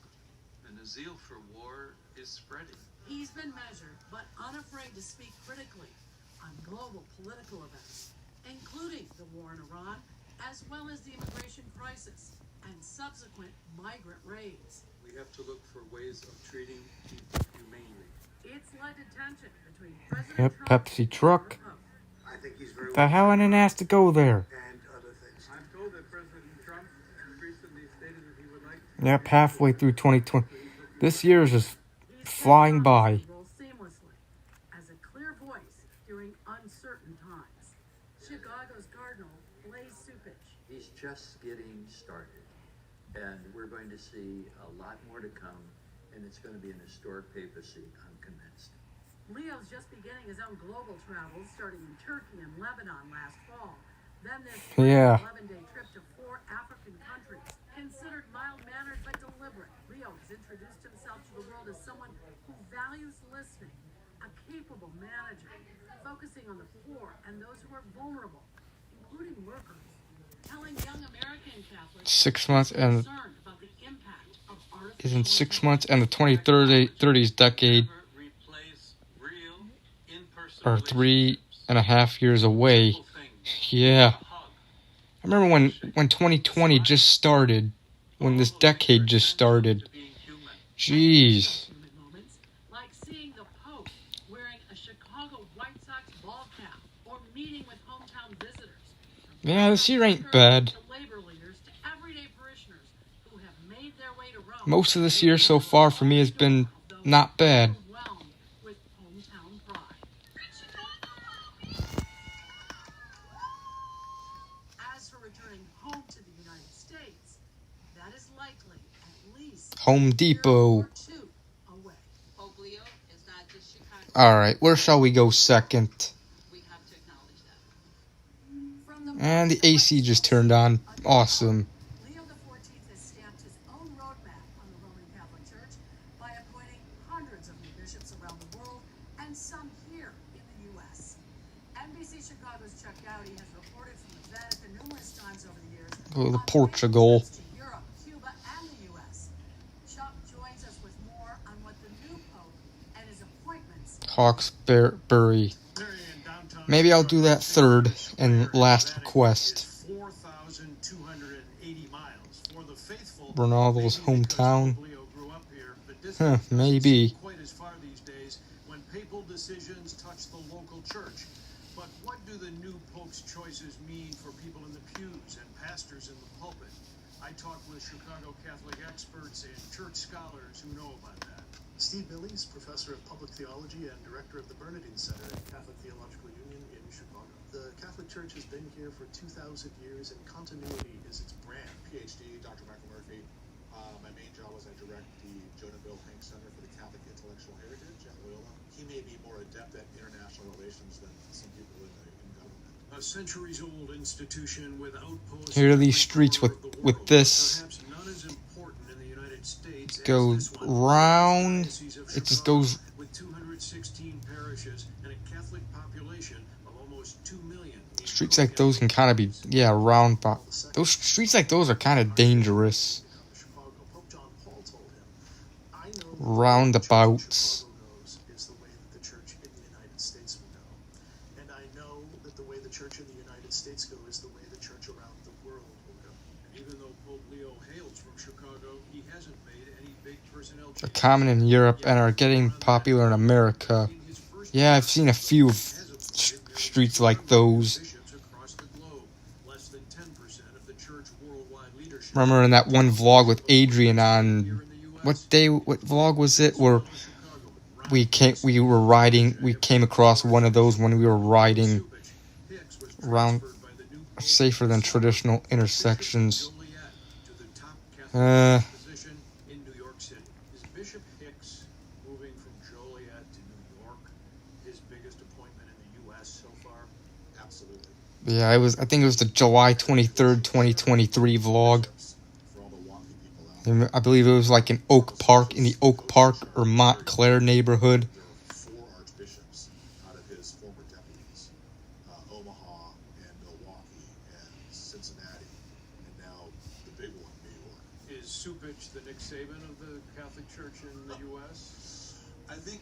and the zeal for war is spreading. He's been measured, but unafraid to speak critically on global political events, including the war in Iran, as well as the immigration crisis and subsequent migrant raids. We have to look for ways of treating people humanely. It's led to tension between President Yep, Trump Pepsi truck. I think he's very The hell I didn't ask to go there. and other things. I'm told that President Trump recently stated that he would like Yep, halfway through 2020. This year is just flying by. roll seamlessly as a clear voice during uncertain times. Chicago's Cardinal Blaise Supich. He's just getting started, and we're going to see a lot more to come, and it's going to be an historic papacy, I'm convinced. Leo's just beginning his own global travels, starting in Turkey and Lebanon last fall. Then this 11-day trip to 4 African countries. Considered mild-mannered but deliberate, Leo has introduced himself to the world as someone who values listening, a capable manager, focusing on the poor and those who are vulnerable, including workers, telling young American Catholics 6 months and concerned about the impact of isn't 6 months and the 2030s decade are 3.5 years away. Yeah. I remember when 2020 just started, when this decade just started. Jeez. like seeing the Pope wearing a Chicago White Sox ball cap or meeting with hometown visitors. Yeah, this year ain't bad. To labor leaders, to everyday parishioners who have made their way to Rome. Most of this year so far for me has been not bad. With hometown pride. As for returning home to the United States, that is likely at least Home Depot. or two away. Pope Leo is not just Chicago. All right, where shall we go second? We have to acknowledge that. From the And the AC just turned on. Awesome. Leo XIV has stamped his own roadmap on the Roman Catholic Church by appointing hundreds of new bishops around the world and some here in the U.S. NBC Chicago's Chuck Gowdy has reported from the Vatican numerous times over the years Go to on Portugal. trips to Europe, Cuba, and the U.S. Chuck joins us with more on what the new Pope and his appointments. Hawkesbury. Maybe I'll do that third and last request. 4,280 miles for the faithful. Ronaldo's hometown. Leo grew up here, but Huh, maybe. quite as far these days when papal decisions touch the local church. But what do the new pope's choices mean for people in the pews and pastors in the pulpit? I talked with Chicago Catholic experts and church scholars who know about that. Steve Billies, professor of public theology and director of the Bernardine Center at Catholic Theological Union in Chicago. The Catholic Church has been here for 2,000 years, and continuity is its brand. PhD, Dr. Michael Murphy. My main job was I direct the Jonah Bill Hanks Center for the Catholic Intellectual Heritage at Loyola. He may be more adept at international relations than some people in government. A centuries-old institution with outposts. Here are these streets with this. Perhaps none as important in the United States. It goes round. It just goes. With 216 parishes and a Catholic population of almost 2 million. Streets like those can kind of be, yeah, round. But those streets like those are kind of dangerous. Roundabouts. Is the way that the church in the United States will go. And I know that the way the church in the United States go is the way the church around the world will go. Even though Pope Leo hails from Chicago, he hasn't made any big personnel They're changes. common in Europe and are getting popular in America. Yeah, I've seen a few streets like those. Remember in that one vlog with Adrian on what vlog was it where we came across one of those when we were riding around safer than traditional intersections. Position in New York City. Is Bishop Hicks moving from Joliet to New York his biggest appointment in the U.S. so far? Absolutely. Yeah, I think it was the July 23rd, 2023 vlog. I believe it was like in the Oak Park or Montclair neighborhood. 4 archbishops out of his former deputies. Omaha and Milwaukee and Cincinnati. And now the big one, New York. Is Supich the Nick Saban of the Catholic Church in the U.S.? I think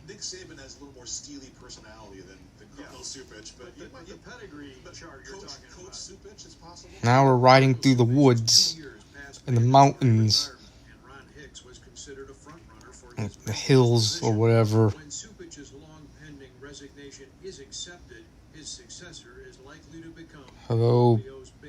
Nick Saban has a little more steely personality than Cardinal Supich, but the pedigree chart you're talking about. Coach Supich is possible. Now we're riding through the woods and the mountains, And Ron Hicks was considered a front runner for and the hills or whatever. When Supich's long pending resignation is accepted, his successor is likely to become Hello,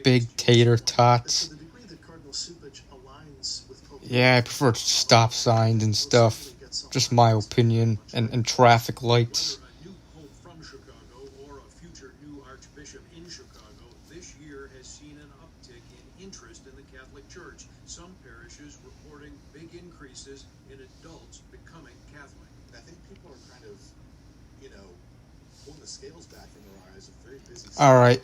big tater tots. To the degree that Cardinal Supich aligns with Pope Yeah, I prefer stop signs and stuff. Just my opinion. And traffic lights. a new pope from Chicago or a future new archbishop in Chicago, this year has seen an uptick in interest in the Catholic Church. Some parishes reporting big increases in adults becoming Catholic. I think people are kind of, pulling the scales back from their eyes. A very busy All right.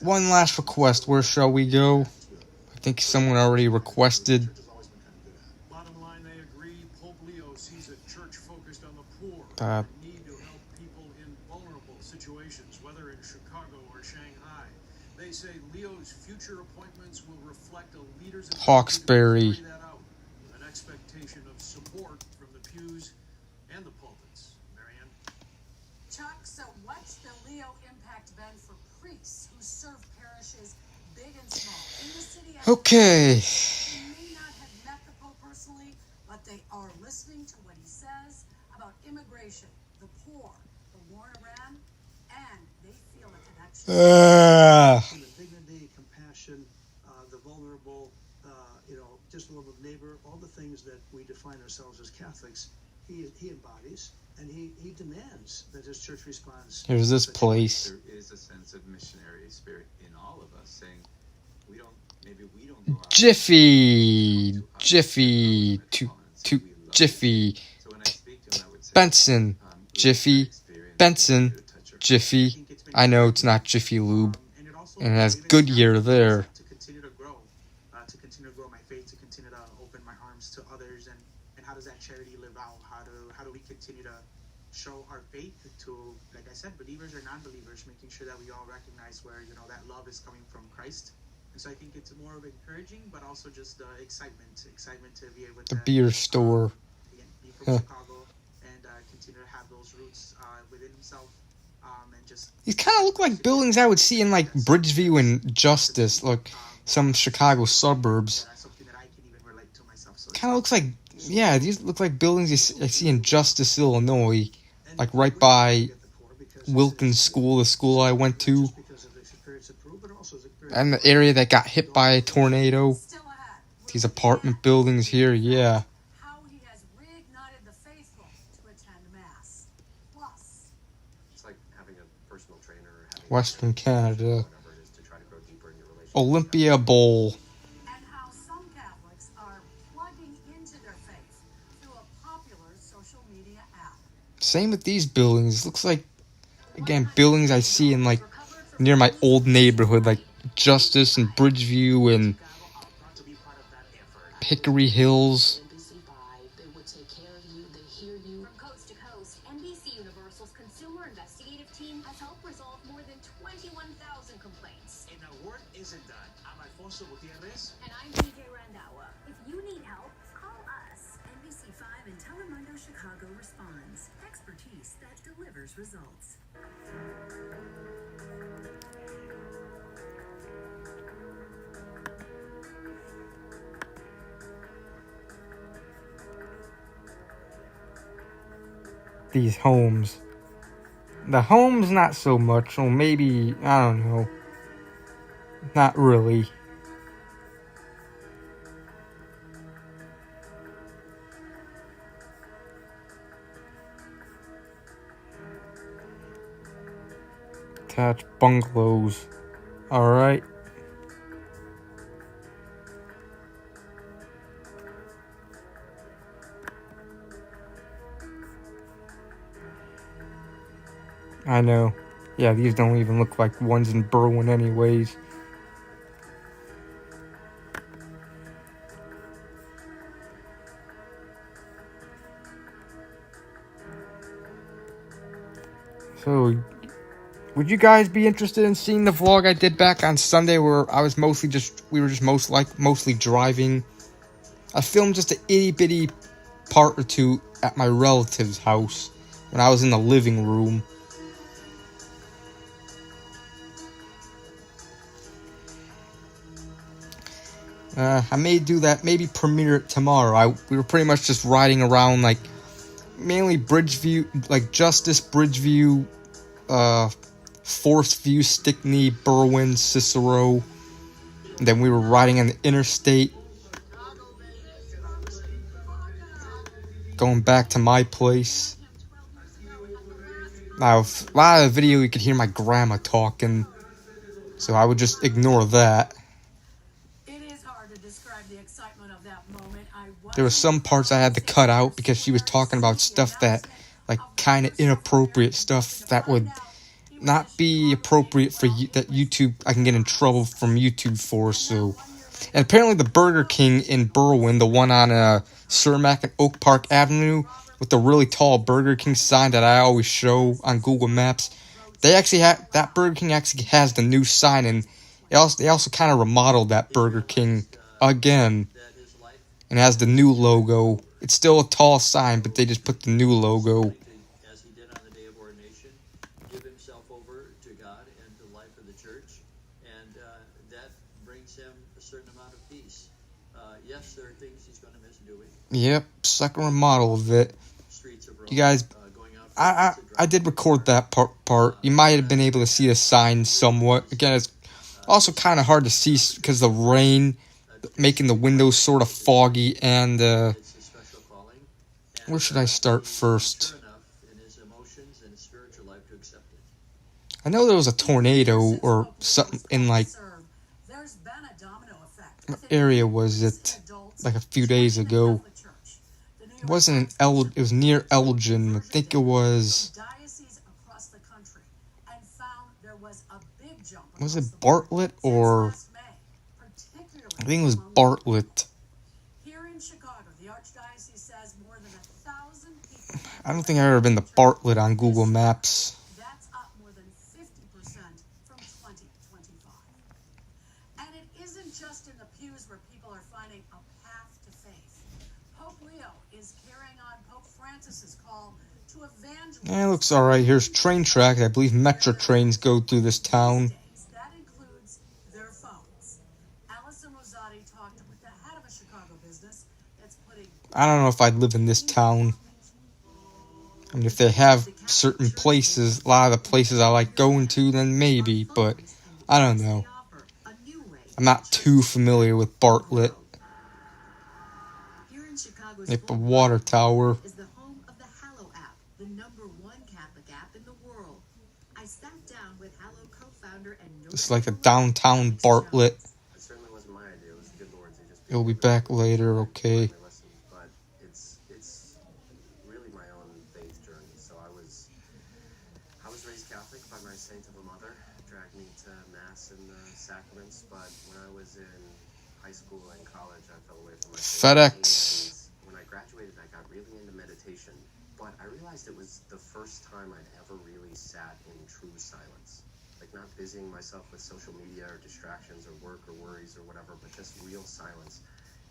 One last request. Where shall we go? I think someone already requested. Bottom line, they agree. Pope Leo sees a church focused on the poor, need to help people in vulnerable situations, whether in Chicago or Shanghai. They say Leo's future appointments will reflect a leader's Hawkesbury. ability to carry that out, with an expectation of support from the pews and the pulpits. Marianne? Chuck, so what's the Leo impact been for priests who serve parishes big and small in the city? Okay. They may not have met the Pope personally, but they are listening to what he says about immigration, the poor, the war in Iran, and they feel a connection. The dignity, compassion, the vulnerable, just love of neighbor, all the things that we define ourselves as Catholics, he embodies, and he demands that his church responds. Here's this place. There is a sense of missionary spirit in all of us, saying, Jiffy, Jiffy, Benson, Jiffy, Benson, Jiffy. I know it's not Jiffy Lube, and it has Goodyear there. To continue to grow my faith, to continue to open my arms to others, and how does that charity live out? How do we continue to show our faith to, like I said, believers or non-believers, making sure that we all recognize where that love is coming from Christ. And so I think it's more of encouraging, but also just excitement to be able to The beer store. Be from Chicago and continue to have those roots within himself. And just These kind of look like buildings I would see in like Bridgeview and Justice, like some Chicago suburbs. Kind of looks like, yeah, these look like buildings I see in Justice, Illinois, like right by Wilkins School, the school I went to, and the area that got hit by a tornado. These apartment buildings here, yeah. How he has reignited the faithful to attend mass. Plus, It's like having a personal trainer or having Western Canada. whatever it is to try to grow deeper in your relationship. Olympia Bowl. and how some Catholics are plugging into their faith through a popular social media app. Same with these buildings. Looks like, again, buildings I see in like near my old neighborhood, like Justice and Bridgeview and Hickory Hills. They would take care of you, they hear you. From coast to coast, NBC Universal's consumer investigative team has helped resolve more than 21,000 complaints. And our work isn't done. I'm Alfonso Gutierrez. And I'm DJ Randawa. If you need help, call us. NBC5 and Telemundo Chicago responds. Expertise that delivers results. These homes. The homes, not so much. Or maybe, I don't know. Not really. Attached bungalows. Alright. I know. Yeah, these don't even look like ones in Berwyn anyways. So, would you guys be interested in seeing the vlog I did back on Sunday where I was mostly mostly driving? I filmed just an itty bitty part or two at my relative's house when I was in the living room. I may do that, maybe premiere it tomorrow. We were pretty much just riding around, like, mainly Bridgeview, like Justice, Bridgeview, Forest View, Stickney, Berwyn, Cicero. And then we were riding on the interstate, going back to my place. Now, a lot of the video you could hear my grandma talking, so I would just ignore that. There were some parts I had to cut out because she was talking about stuff that, like, kind of inappropriate stuff that would not be appropriate for that YouTube. I can get in trouble from YouTube for. So, and apparently the Burger King in Berwyn, the one on Cermak and Oak Park Avenue with the really tall Burger King sign that I always show on Google Maps, they actually have that Burger King actually has the new sign, and they also kind of remodeled that Burger King again. And has the new logo. It's still a tall sign, but they just put the new logo. As he did on the day of ordination, give himself over to God and the life of the church, and that brings him a certain amount of peace. Yes, there are things he's going to miss doing. Yep, second remodel of it. You guys, I did record that part. You might have been able to see the sign somewhat. Again, it's also kind of hard to see because of the rain, making the windows sort of foggy, and where should I start first? I know there was a tornado or something in like What area was it? Like a few days ago. It wasn't it was near Elgin. I think it was. Was it Bartlett or? I think it was Bartlett. Here in Chicago, the Archdiocese says more than 1,000 people. I don't think I've ever been to Bartlett on Google Maps. That's up more than 50% from 2025. And it isn't just in the pews where people are finding a path to faith. Pope Leo is carrying on Pope Francis's call to evangelize. Yeah, it looks alright. Here's train track. I believe metro trains go through this town. That includes their phones. Allison Rosati talked with the head of a Chicago business that's putting. I don't know if I'd live in this town. I mean, if they have certain places, a lot of the places I like going to, then maybe, but I don't know. I'm not too familiar with Bartlett. Like the water tower. Is the home of the Hallow app, the #1 Catholic app in the world. I sat down with Hallow co-founder and It's like a downtown Bartlett. It certainly wasn't my idea. It was the good Lord's. He just It'll be back later, okay. But it's really my own faith journey. So I was raised Catholic by my saint of a mother, dragged me to mass and the sacraments. But when I was in high school and college, I fell away from my faith. FedEx. And when I graduated, I got really into meditation. But I realized it was the first time I'd ever really sat in true silence. Like not busying myself with social media or distractions or work or worries or whatever, but just real silence.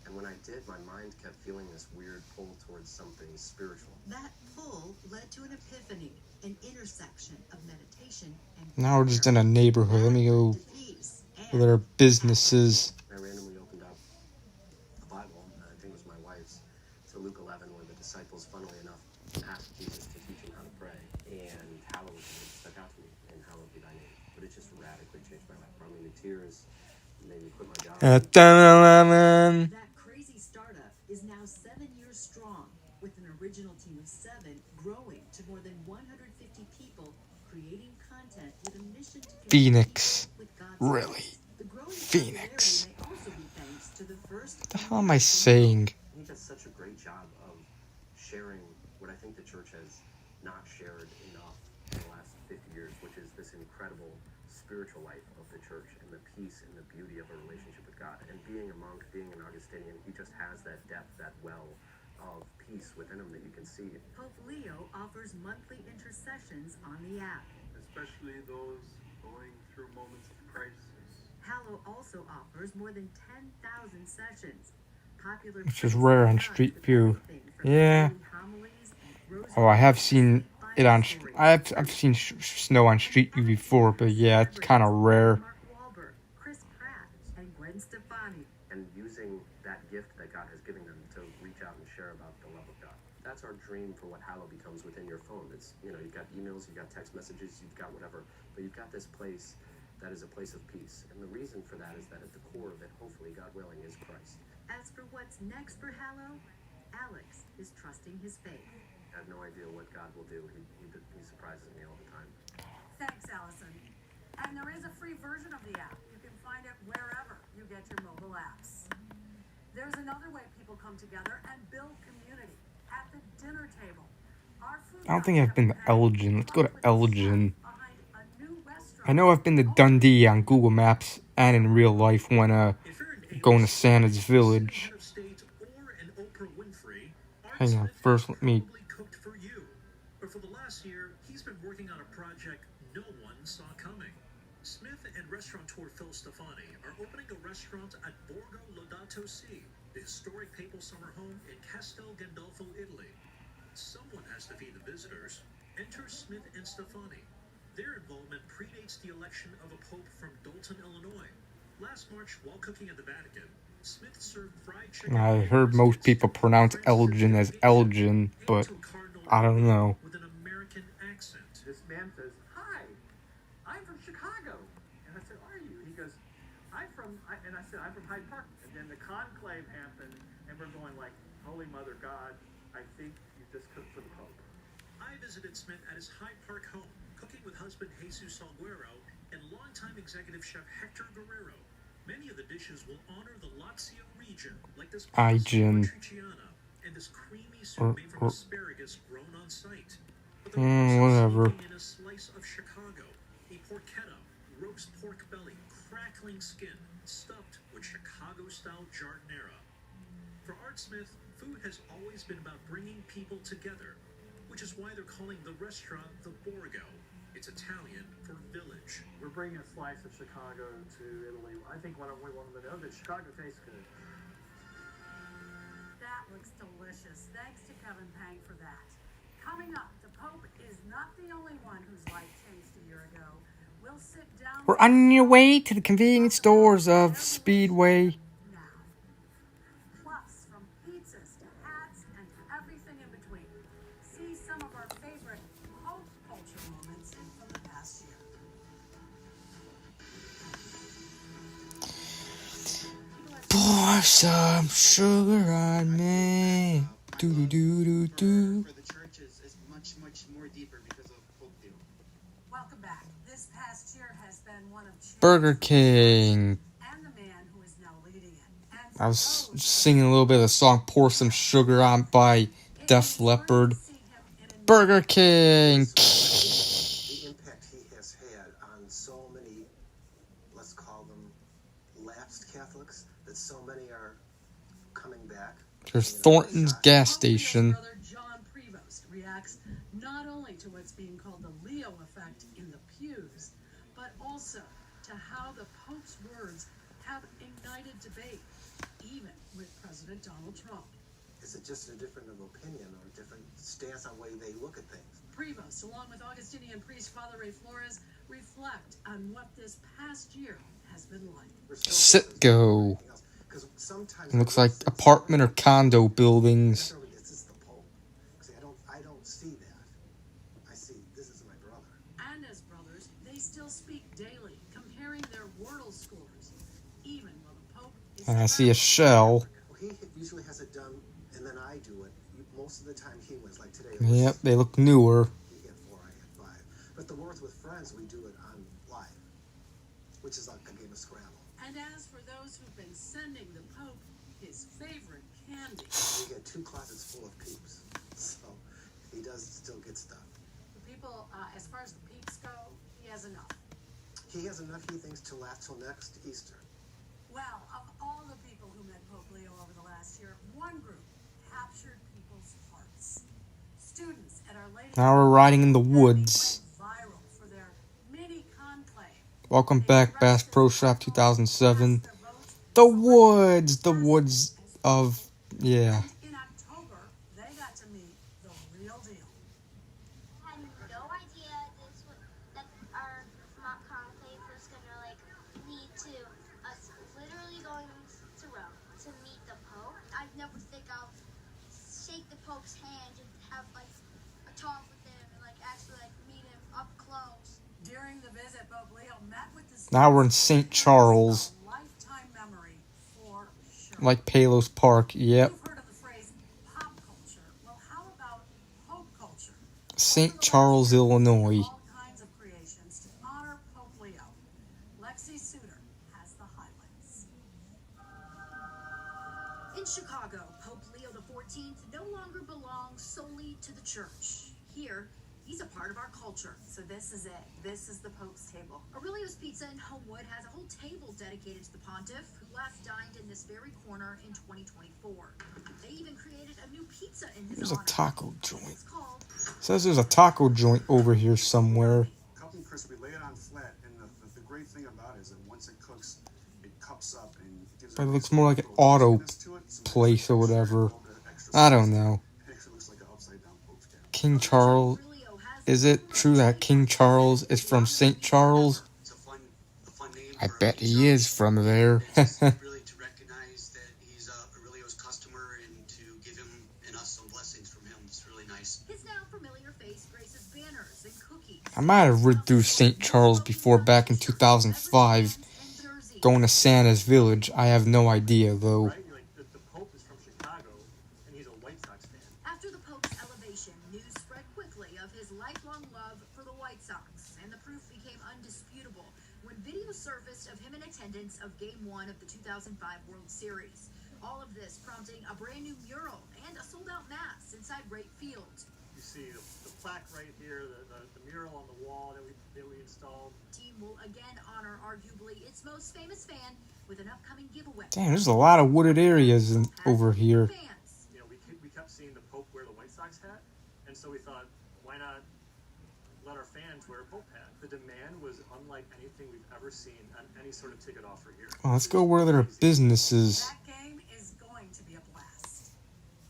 And when I did, my mind kept feeling this weird pull towards something spiritual. That pull led to an epiphany, an intersection of meditation and Now we're just in a neighborhood. Let me go where there are businesses. I randomly opened up a Bible, I think it was my wife's, to Luke 11, where the disciples, funnily enough, asked Jesus to teach them how to pray. And hallowed stuck out to me, and hallowed be thy name. But it just radically changed my life. Brought me to tears, made me quit my job. At 11. That crazy startup is now 7 years strong, with an original team of 7 growing to more than 150 people, creating content with a mission to Phoenix. Really? Phoenix. What the hell am I saying? He does such a great job of sharing what I think the church has not shared enough in the last 50 years, which is this incredible spiritual life of the church and the peace and the beauty of a relationship with God. And being a monk, being an Augustinian, he just has that depth, that well of peace within him that you can see. Pope Leo offers monthly intercessions on the app. Especially those going through moments of crisis. Hallow also offers more than 10,000 sessions. Popular Which is rare on Street View. Yeah. Oh, I have seen it on. I've seen snow on Street View before, but yeah, it's kind of rare. And using that gift that God has given them to reach out and share about the love of God. That's our dream for what Hallow becomes within your phone. It's, you've got emails, you've got text messages, you've got whatever, but you've got this place that is a place of peace. And the reason for that is that at the core of it, hopefully, God willing, is Christ. As for what's next for Hallow, Alex is trusting his faith. I have no idea what God will do. He surprises me all the time. Thanks, Allison. And there is a free version of the app. You can find it wherever you get your mobile apps. There's another way people come together and build community at the dinner table. I don't think I've been to Elgin. Let's go to Elgin. I know I've been to Dundee on Google Maps and in real life when going to Santa's Village. Hang on, first let me. But for the last year, he's been working on a project no one saw coming. Smith and restaurateur Phil Stefani are opening a restaurant at Borgo Lodato Si, the historic papal summer home in Castel Gandolfo, Italy. Someone has to feed the visitors. Enter Smith and Stefani. Their involvement predates the election of a pope from Dalton, Illinois. Last March, while cooking at the Vatican, Smith served fried chicken. I heard most people pronounce Elgin as Elgin, but I don't know. With an American accent. This man says, "Hi, I'm from Chicago." And I said, "Are you?" He goes, I said, "I'm from Hyde Park." And then the conclave happened, and we're going like, "Holy Mother God, I think you just cooked for the Pope." I visited Smith at his Hyde Park home, cooking with husband Jesus Salguero and longtime executive chef Hector Guerrero. Many of the dishes will honor the Lazio region, like this Igen. matriciana and this creamy soup made from asparagus grown on site. But they're whatever. sneaking in a slice of Chicago, a porchetta, roast pork belly, crackling skin, stuffed with Chicago-style giardiniera. For Art Smith, food has always been about bringing people together, which is why they're calling the restaurant the Borgo. It's Italian for village. We're bringing a slice of Chicago to Italy. I think we want them to know that Chicago tastes good. That looks delicious. Thanks to Kevin Pang for that. Coming up, the Pope is not the only one whose life changed a year ago. We'll sit down. We're on your way to the convenience stores of Speedway. Plus, from pizzas to hats and everything in between. See some of our favorite Pope culture moments from the past year. Pour some sugar on me. Do do do do do. For the church is much more deeper because of Pope Leo. Welcome back. This past year has been one of Burger King. and the man who is now leading it. And I was singing a little bit of the song Pour Some Sugar On by Def Leppard. Burger King. The impact he has had on so many, let's call them lapsed Catholics, that so many are coming back. There's Thornton's gas station. brother John Prevost reacts not only to what's being called the Leo effect in the pews, but also to how the Pope's words have ignited debate, even with President Donald Trump. Is it just a difference of opinion or a different stance on the way they look at things? Prevost, along with Augustinian priest Father Ray Flores, reflect on what this past year has been like. Citgo. It looks like apartment or condo buildings. Is this the Pope? I don't see that. I see this is my brother. And as brothers, they still speak daily, comparing their Wordle scores, even while the Pope is... And I see a shell. Well, he usually has it done, and then I do it. Most of the time he wins, like today. Yep, they look newer. He had 4, I had 5. But the Words with Friends, we do it on live, which is like a game of Scrabble. And as for those who've been sending the Pope his favorite candy... We get 2 closets full of peeps, so he does still get stuff. The people, as far as the peeps go, he has enough. He has enough, he thinks, to last till next Easter. Well, of all the people who met Pope Leo over the last year, one group captured people's hearts. Students at Our Lady... Now we're riding in the woods. ...viral for their mini conclave. Welcome back, Bass Pro Shop 2007. The woods of, yeah. In October, they got to meet the real deal. I had no idea that our mock conclave was gonna lead to us literally going to Rome to meet the Pope. I'd never think I'll shake the Pope's hand and have a talk with him and actually meet him up close. During the visit, Pope Leo met with the... Now we're in St. Charles. Lifetime memory for sure. Like Palos Park, yep. You've heard of the phrase pop culture. Well, how about Pope culture? St. Charles, Illinois. All kinds of creations to honor Pope Leo. Lexi Suter has the highlights. In Chicago, Pope Leo XIV no longer belongs solely to the church. Here, he's a part of our culture. So this is it. This is the Pope's table. Aurelio's Pizza in Homewood has a whole table dedicated to the pontiff, who last dined in this very corner in 2024. They even created a new pizza in his There's a honor. taco joint. It's called... Says there's a taco joint over here somewhere. Cup and crispy, lay it on flat, and the great thing about it is that once it cooks, it cups up and it gives But it looks more like an auto place or whatever. I don't know. King Charles. Is it true that King Charles is from St. Charles? I bet he is from there. Really to recognize that he's Aurelio's customer and to give him and us some blessings from him. It's really nice. His now familiar face graces banners and cookies. I might have ridden through St. Charles before back in 2005. Going to Santa's Village. I have no idea though. The Pope is from Chicago, and he's a White Sox fan. After the Pope's elevation, news spread quickly of his lifelong love for the White Sox, and the proof became undisputable when video surfaced surfaced of him in attendance of Game 1 of the 2005 World Series. All of this prompting a brand new mural and a sold-out mass inside Wright Field. You see the plaque right here, the mural on the wall that we installed. Team will again honor arguably its most famous fan with an upcoming giveaway. Damn, there's a lot of wooded areas over here. You know, we kept seeing the Pope wear the White Sox hat, and so we thought, why not let our fans wear a Pope hat? The demand was unlike anything we've ever seen on any sort of ticket offer here. Well, let's go where there are businesses. That game is going to be a blast.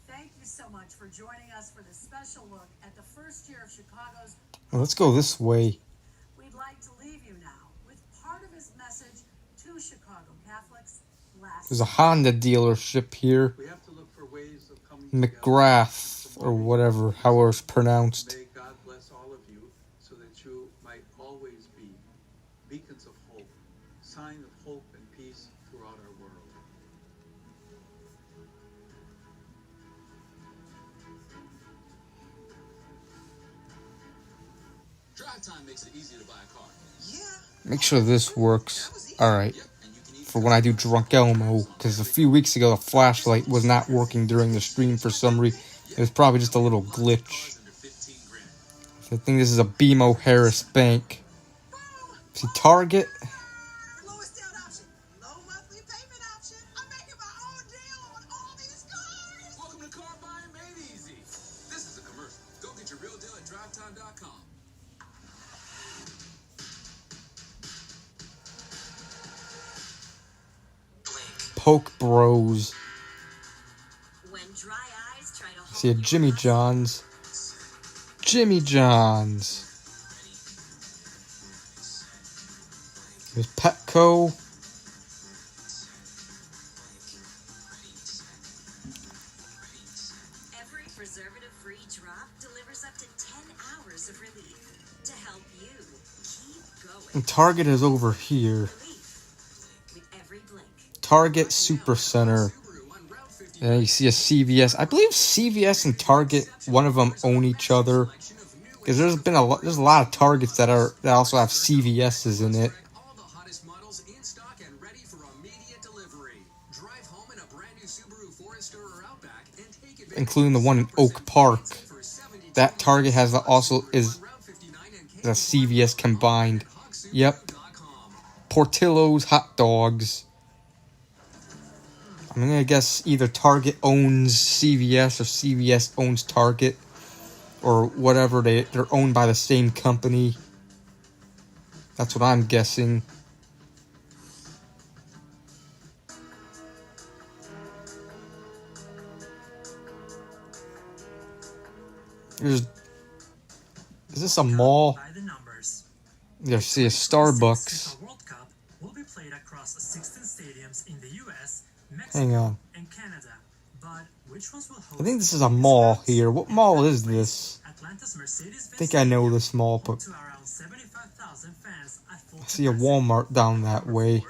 Thank you so much for joining us for this special look at the first year of Chicago's. Well, let's go this way. We'd like to leave you now with part of his message to Chicago Catholics last. There's a Honda dealership here. We have to look for ways of coming McGrath, or whatever, however it's pronounced. May God bless all of you so that you might always be beacons of hope, sign of hope and peace throughout our world. Drive Time makes it easy to buy a car. Yeah. Make sure this works. Alright. For when I do Drunk Elmo, because a few weeks ago the flashlight was not working during the stream for some reason. It was probably just a little glitch. I think this is a BMO Harris Bank. See, Target. Lowest down option, low monthly payment option. I'm making my own deal on all these cars. Welcome to Car Buying Made Easy. This is a commercial. Go get your real deal at drivetime.com. Poke Bros. When dry eyes try to See a Jimmy John's. Jimmy John's. There's Petco. Every preservative-free drop delivers up to 10 hours of relief to help you keep going. And Target is over here. With every blink. Target Super Center. And you see a CVS. I believe CVS and Target, one of them own each other. Because there's a lot of Targets that also have CVS's in it. All the hottest models in stock and ready for immediate delivery. Drive home in a brand new Subaru Forester or Outback and take advantage Including the one in Oak Park. That Target has is a CVS combined. Yep. Portillo's hot dogs. I'm gonna guess either Target owns CVS or CVS owns Target. Or whatever, they're owned by the same company. That's what I'm guessing. Is this a mall? Yeah, see a Starbucks. Will be played across 16 stadiums in the US, Mexico, Hang on. and Canada. But which ones will host I think this is a mall here. What mall is this? Atlanta's Mercedes-Benz I think I know this mall, but to around 75,000 fans at full I see a Walmart down that way.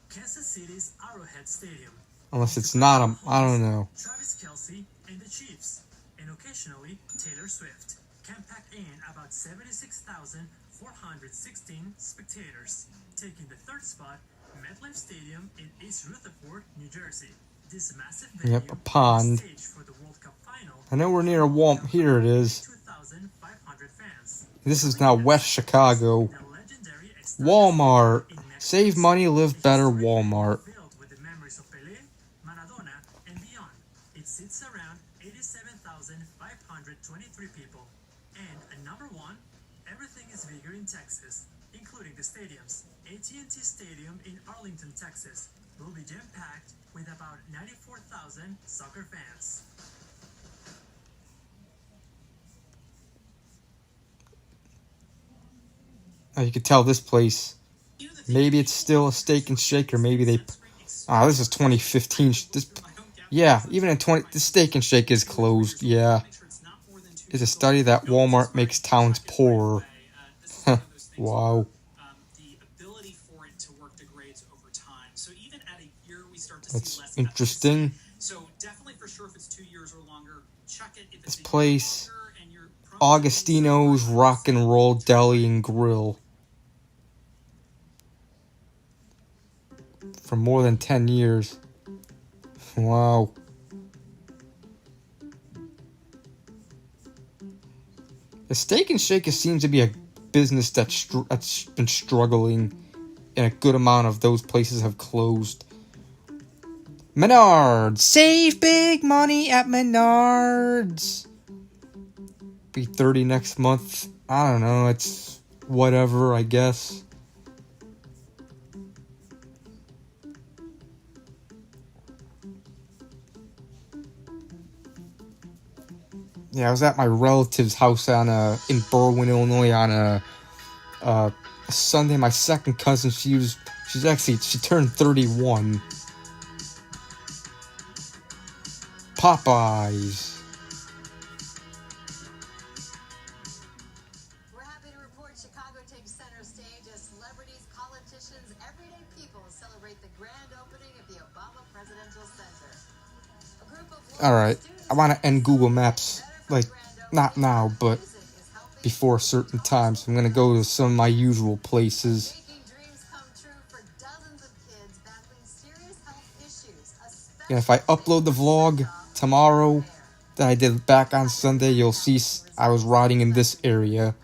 Kansas City's Arrowhead Stadium. Unless it's not a, I don't know. Travis Kelce and the Chiefs, and occasionally Taylor Swift, can pack in about 76,416 spectators, taking the third spot, MetLife Stadium in East Rutherford, New Jersey. This massive venue Yep, a pond. stage for the World Cup final. I know we're near a Walmart. Here it is. 2,500 fans. This is now West Chicago. Walmart. Save money, live better, Walmart. Filled with the memories of Pelé, Maradona, and beyond. It sits around 87,523 people. And at number one, everything is bigger in Texas, including the stadiums. AT&T Stadium in Arlington, Texas, will be jam-packed with about 94,000 soccer fans. Oh, you can tell this place. Maybe it's still a Steak and Shake, or maybe they. Ah, this is 2015. Yeah, even in this Steak and Shake is closed. Yeah, it's a study that Walmart makes towns poorer. Wow. That's interesting. So definitely for sure if it's 2 years or longer, check it. If This place, Augustino's Rock and Roll Deli and Grill. for more than 10 years. Wow. The Steak and Shake seems to be a business that's been struggling, and a good amount of those places have closed. Menards! Save big money at Menards! Be 30 next month. I don't know, it's whatever, I guess. Yeah, I was at my relative's house in Berwyn, Illinois on a Sunday. My second cousin, she turned 31. Popeyes. We're happy to report Chicago takes center stage as celebrities, politicians, everyday people celebrate the grand opening of the Obama Presidential Center. A group of Alright, I want to end Google Maps, like, not now, but before a certain time. So I'm going to go to some of my usual places. And if I upload the vlog tomorrow that I did back on Sunday, you'll see I was riding in this area.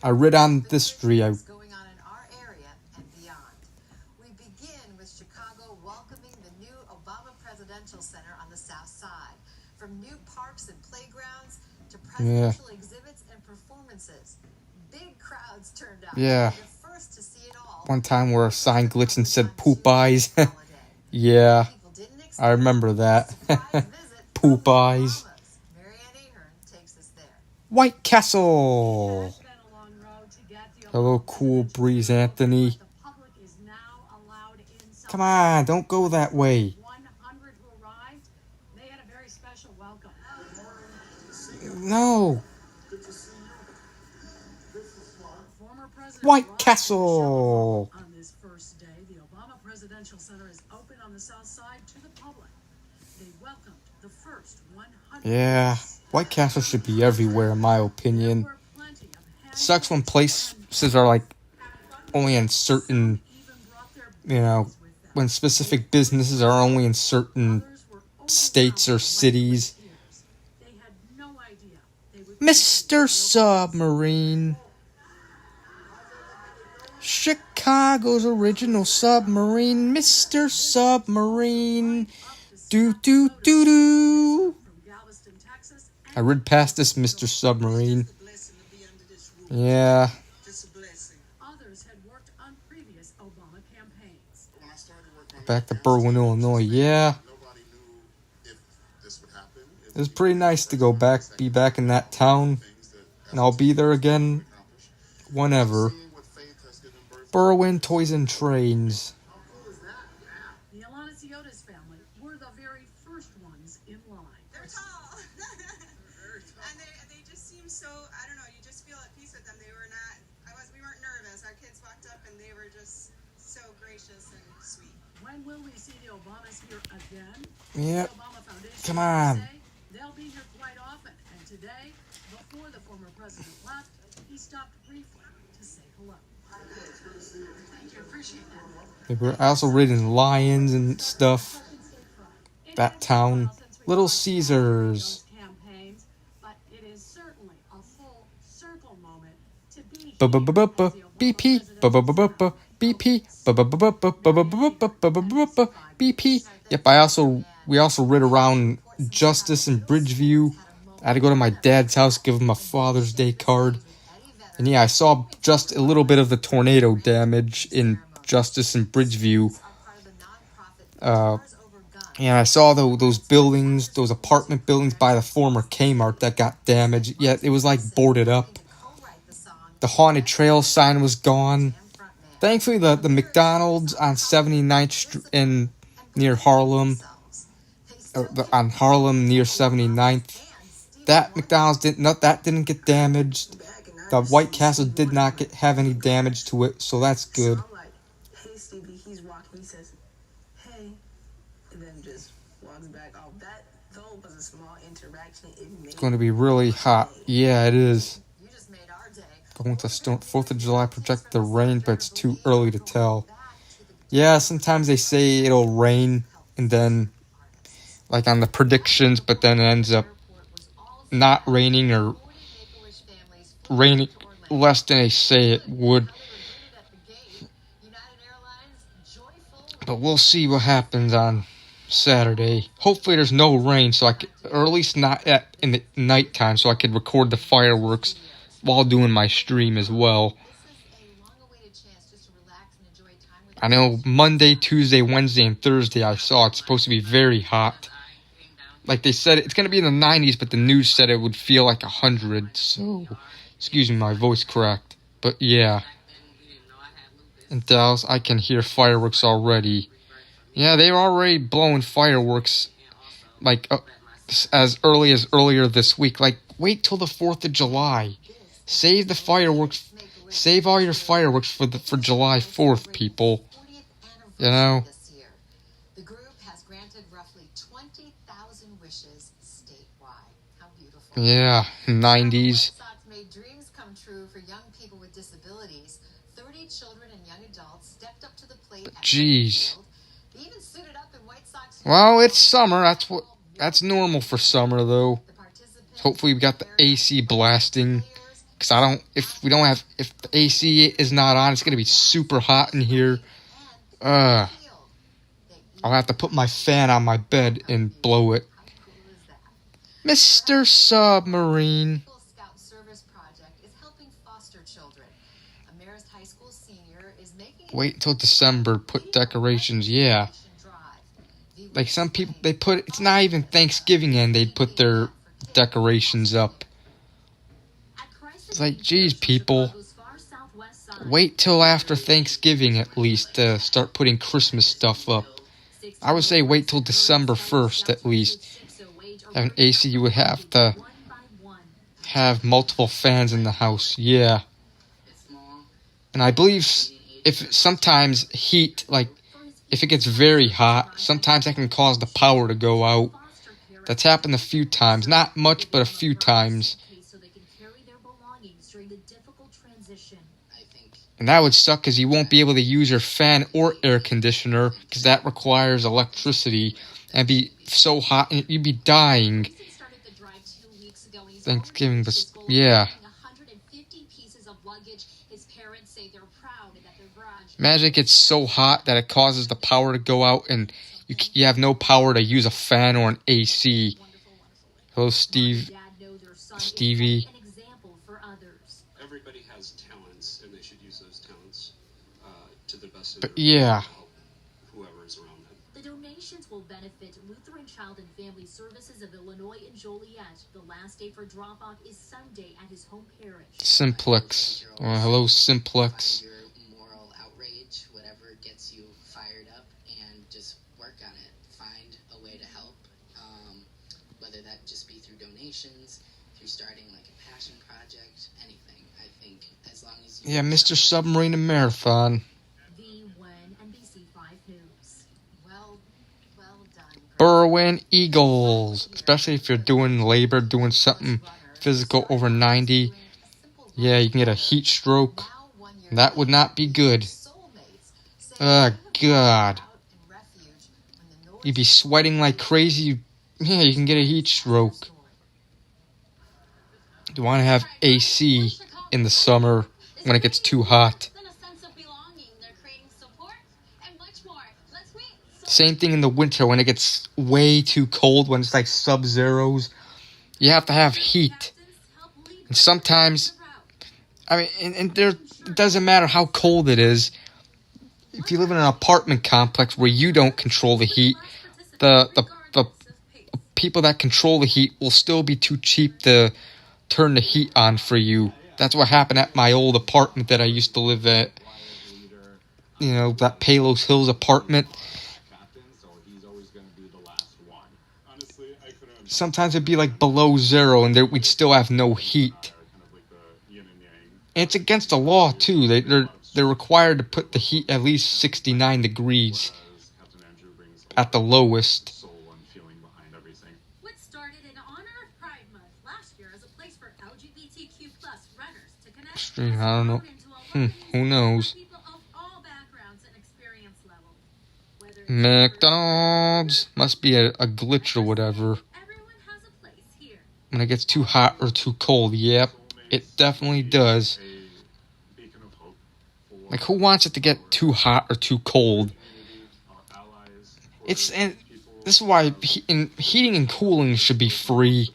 I rid on this street. Going on in our area and beyond. We begin with Chicago welcoming the new Obama Presidential Center on the South Side. From new parks and playgrounds to presidential exhibits and performances. Big crowds turned out. Yeah. The first to see it all. One time where a sign glitched and said poop eyes. Yeah. I remember that. Poop eyes. White Castle. Hello, Cool Breeze Anthony. Come on, don't go that way. No. White Castle. On this first day, the Obama Presidential Center is open on the South Side to the public. They welcomed the first 100. Yeah, White Castle should be everywhere, in my opinion. Sucks when places are like only in certain, when specific businesses are only in certain states or cities. Mr. Submarine. Chicago's original submarine, Mr. Submarine. Do do do do. I read past this Mr. Submarine. Yeah. Back to Berwyn, Illinois. Yeah. It was pretty nice to be back in that town, and I'll be there again whenever. Berwyn Toys and Trains. The Alanis family were the very first ones in line. They're tall. And they just seem so, I don't know, you just feel at peace with them. We weren't nervous. Our kids walked up and they were just so gracious and sweet. When will we see the Obamas here again? Yep. Come on. They'll be here quite often. And today, before the former president left, he stopped briefly to say hello. Thank you, appreciate that. I also read in Lions and stuff. That town. Little Caesars. BP. BP. BP. Yep, we also read around Justice and Bridgeview. I had to go to my dad's house, give him a Father's Day card. And yeah, I saw just a little bit of the tornado damage in Justice and Bridgeview. And I saw those buildings, those apartment buildings by the former Kmart that got damaged. Yeah, it was like boarded up. The Haunted Trail sign was gone. Thankfully, the McDonald's on 79th Street near Harlem, on Harlem near 79th, that McDonald's didn't get damaged. The White Castle did not have any damage to it, so that's good. Hey, Stevie, he's walking, he says, hey, and then just walks back off. That, though, was a small interaction. It's going to be really hot. Yeah, it is. Going to 4th of July, project the rain, but it's too early to tell. Yeah, sometimes they say it'll rain, and then, like on the predictions, but then it ends up not raining or raining less than they say it would. But we'll see what happens on Saturday. Hopefully there's no rain, so I could, or at least not in the nighttime, so I could record the fireworks while doing my stream as well. I know Monday, Tuesday, Wednesday, and Thursday I saw it's supposed to be very hot. Like they said, it's going to be in the 90s, but the news said it would feel like 100, so excuse me, my voice cracked. But yeah. In Dallas, I can hear fireworks already. Yeah, they were already blowing fireworks, like, as early as earlier this week. Like, wait till the 4th of July. Save the fireworks. Save all your fireworks for July 4th, people. You know? The group has granted roughly 20,000 wishes statewide. How beautiful. Yeah, 90s. Made dreams come true for young people with disabilities. 30 children and young adults stepped up to the plate. Jeez. Well, it's summer. That's normal for summer, though. Hopefully, we got the AC blasting. Because if the AC is not on, it's gonna be super hot in here. I'll have to put my fan on my bed and blow it. Mr. Submarine. Wait until December, put decorations, yeah. Like some people, it's not even Thanksgiving and they'd put their decorations up. It's like, geez, people. Wait till after Thanksgiving at least to start putting Christmas stuff up. I would say wait till December 1st at least. Have an AC, you would have to have multiple fans in the house, yeah. And I believe if sometimes heat, like, if it gets very hot, sometimes that can cause the power to go out. That's happened a few times. Not much, but a few times. And that would suck because you won't be able to use your fan or air conditioner because that requires electricity. And be so hot, and you'd be dying. Thanksgiving, but yeah. Imagine it gets so hot that it causes the power to go out and you have no power to use a fan or an AC. Hello, Stevie. Everybody has talents, and they should use those talents to the best of but their yeah. whoever is around them. The donations will benefit Lutheran Child and Family Services of Illinois and Joliet. The last day for drop-off is Sunday at his home parish. Simplex. Hello, Simplex. Yeah, Mr. Submarine and Marathon. Berwyn Eagles. Especially if you're doing labor, doing something physical over 90. Yeah, you can get a heat stroke. That would not be good. Oh, God. You'd be sweating like crazy. Yeah, you can get a heat stroke. You want to have AC in the summer when it gets too hot. Same thing in the winter when it gets way too cold, when it's like sub-zeros. You have to have heat. And sometimes, I mean, and there, it doesn't matter how cold it is. If you live in an apartment complex where you don't control the heat, the people that control the heat will still be too cheap to turn the heat on for you. That's what happened at my old apartment that I used to live at. You know, that Palos Hills apartment. Sometimes it'd be like below zero and we'd still have no heat. And it's against the law too. They're required to put the heat at least 69 degrees at the lowest. I don't know. Who knows? McDonald's must be a glitch or whatever. When it gets too hot or too cold, yep, it definitely does. Like, who wants it to get too hot or too cold? And this is why heating and cooling should be free.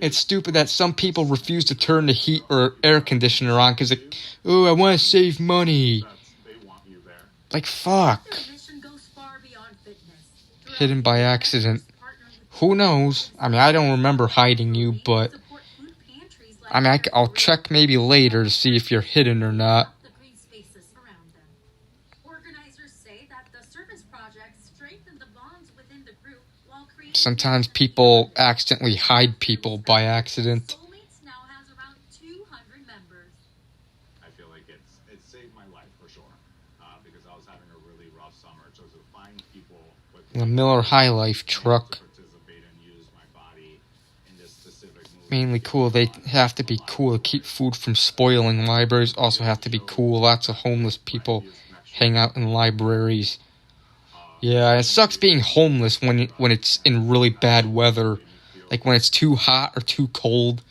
It's stupid that some people refuse to turn the heat or air conditioner on because, I want to save money. Like, fuck. Hidden by accident. Who knows? I mean, I don't remember hiding you, but I mean, I'll check maybe later to see if you're hidden or not. Sometimes people accidentally hide people by accident. I feel like it saved my life for sure, because I was having a really rough summer. So to find people with The Miller High Life truck. participate and use my body in this specific movie. Mainly cool. They have to be cool to keep food from spoiling. Libraries also have to be cool. Lots of homeless people hang out in libraries. Yeah, it sucks being homeless when it's in really bad weather. Like when it's too hot or too cold.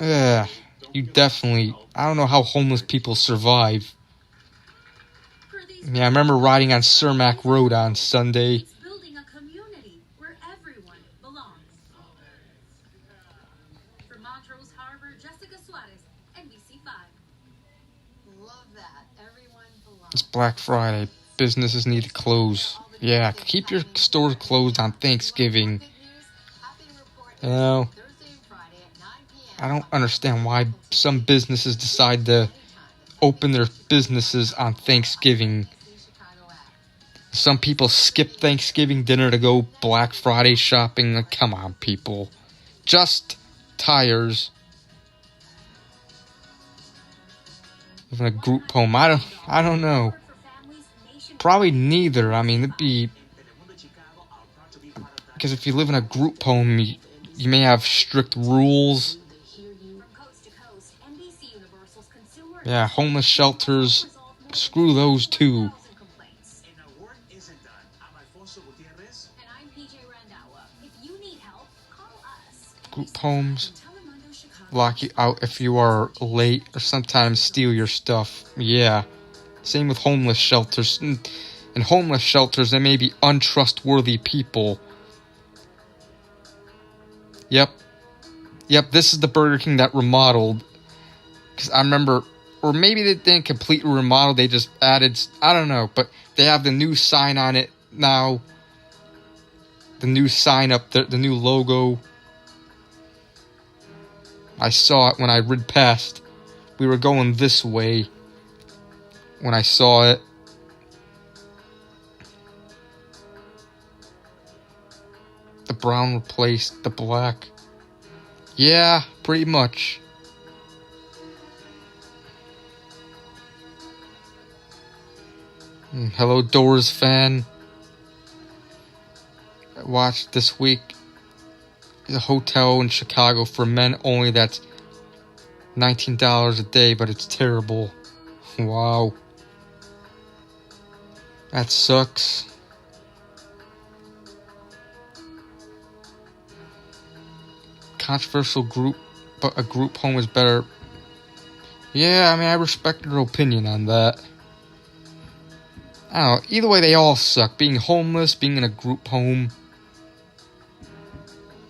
You definitely... I don't know how homeless people survive. Yeah, I remember riding on Cermak Road on Sunday. It's Black Friday. Businesses need to close. Yeah, keep your stores closed on Thanksgiving. You know, I don't understand why some businesses decide to open their businesses on Thanksgiving. Some people skip Thanksgiving dinner to go Black Friday shopping. Like, come on, people. Just tires. Even a group home. I don't know. Probably neither. I mean, it'd be... Because if you live in a group home, you may have strict rules. Yeah, homeless shelters. Screw those too. Group homes lock you out if you are late or sometimes steal your stuff. Yeah. Same with homeless shelters. In homeless shelters, there may be untrustworthy people. Yep, this is the Burger King that remodeled. Because I remember... Or maybe they didn't completely remodel, they just added... I don't know, but they have the new sign on it now. The new sign up there, the new logo. I saw it when I rid past. We were going this way when I saw it. The brown replaced the black. Yeah, pretty much. Hello, Doors fan. I watched this week a hotel in Chicago for men only that's $19 a day, but it's terrible. Wow. That sucks. Controversial group, but a group home is better. Yeah, I mean, I respect your opinion on that. I don't know. Either way, they all suck. Being homeless, being in a group home.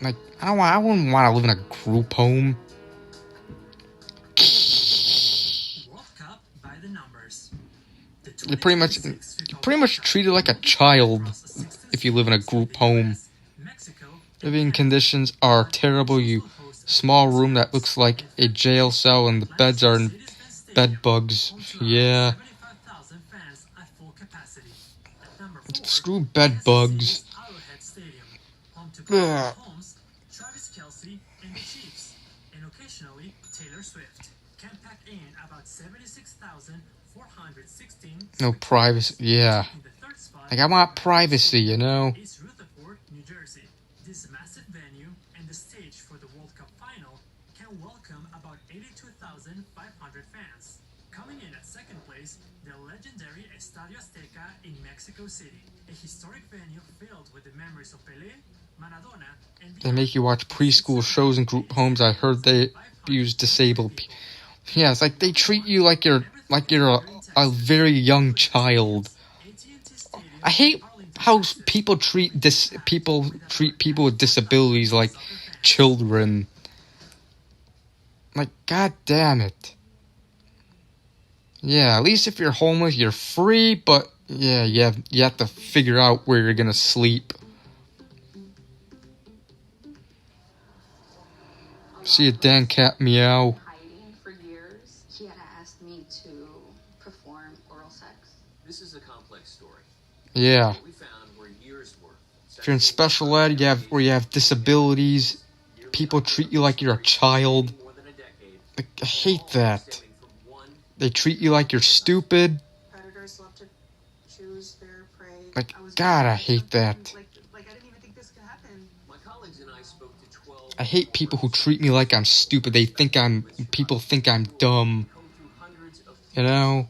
Like, I wouldn't want to live in a group home. You're pretty much treated like a child if you live in a group home. Living conditions are terrible. Small room that looks like a jail cell, and the beds are in bed bugs. Yeah. Screw bed bugs. Ugh. No privacy. Yeah. Like, I want privacy, you know? This massive venue and the stage for the World Cup final can welcome about 82,500 fans. Coming in at second place, the legendary sharing Estadio Azteca in Mexico City, a historic venue filled with the memories of Pelé, Maradona, and They make you watch preschool shows in group homes. I heard they abuse disabled people. Yeah, it's like they treat you like you're a very young child. I hate how people treat people with disabilities like children. Like, god damn it. Yeah, at least if you're homeless, you're free, but yeah, you have to figure out where you're gonna sleep. See a Dan cat meow. Hiding for years. He had asked me to perform oral sex. This is a complex story. Yeah. What we found were years worth. If you're in special ed, you have disabilities, people treat you like you're a child. I hate that. They treat you like you're stupid. Predators love to choose their prey. Like, God, I hate that. Like I didn't even think this could happen. My colleagues and I spoke to 12. I hate people who treat me like I'm stupid. People think I'm dumb. You know?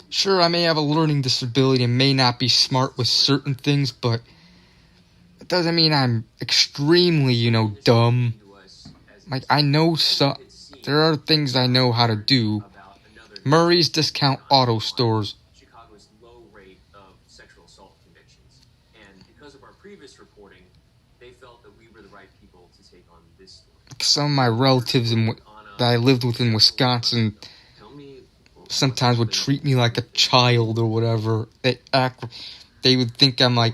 Sure, I may have a learning disability and may not be smart with certain things, but it doesn't mean I'm extremely, dumb. Like, there are things I know how to do. Murray's Discount Auto Stores. Chicago's low rate of sexual assault convictions. And because of our previous reporting, they felt that we were the right people to take on this story. Some of my relatives that I lived with in Wisconsin sometimes would treat me like a child or whatever. They would think I'm like,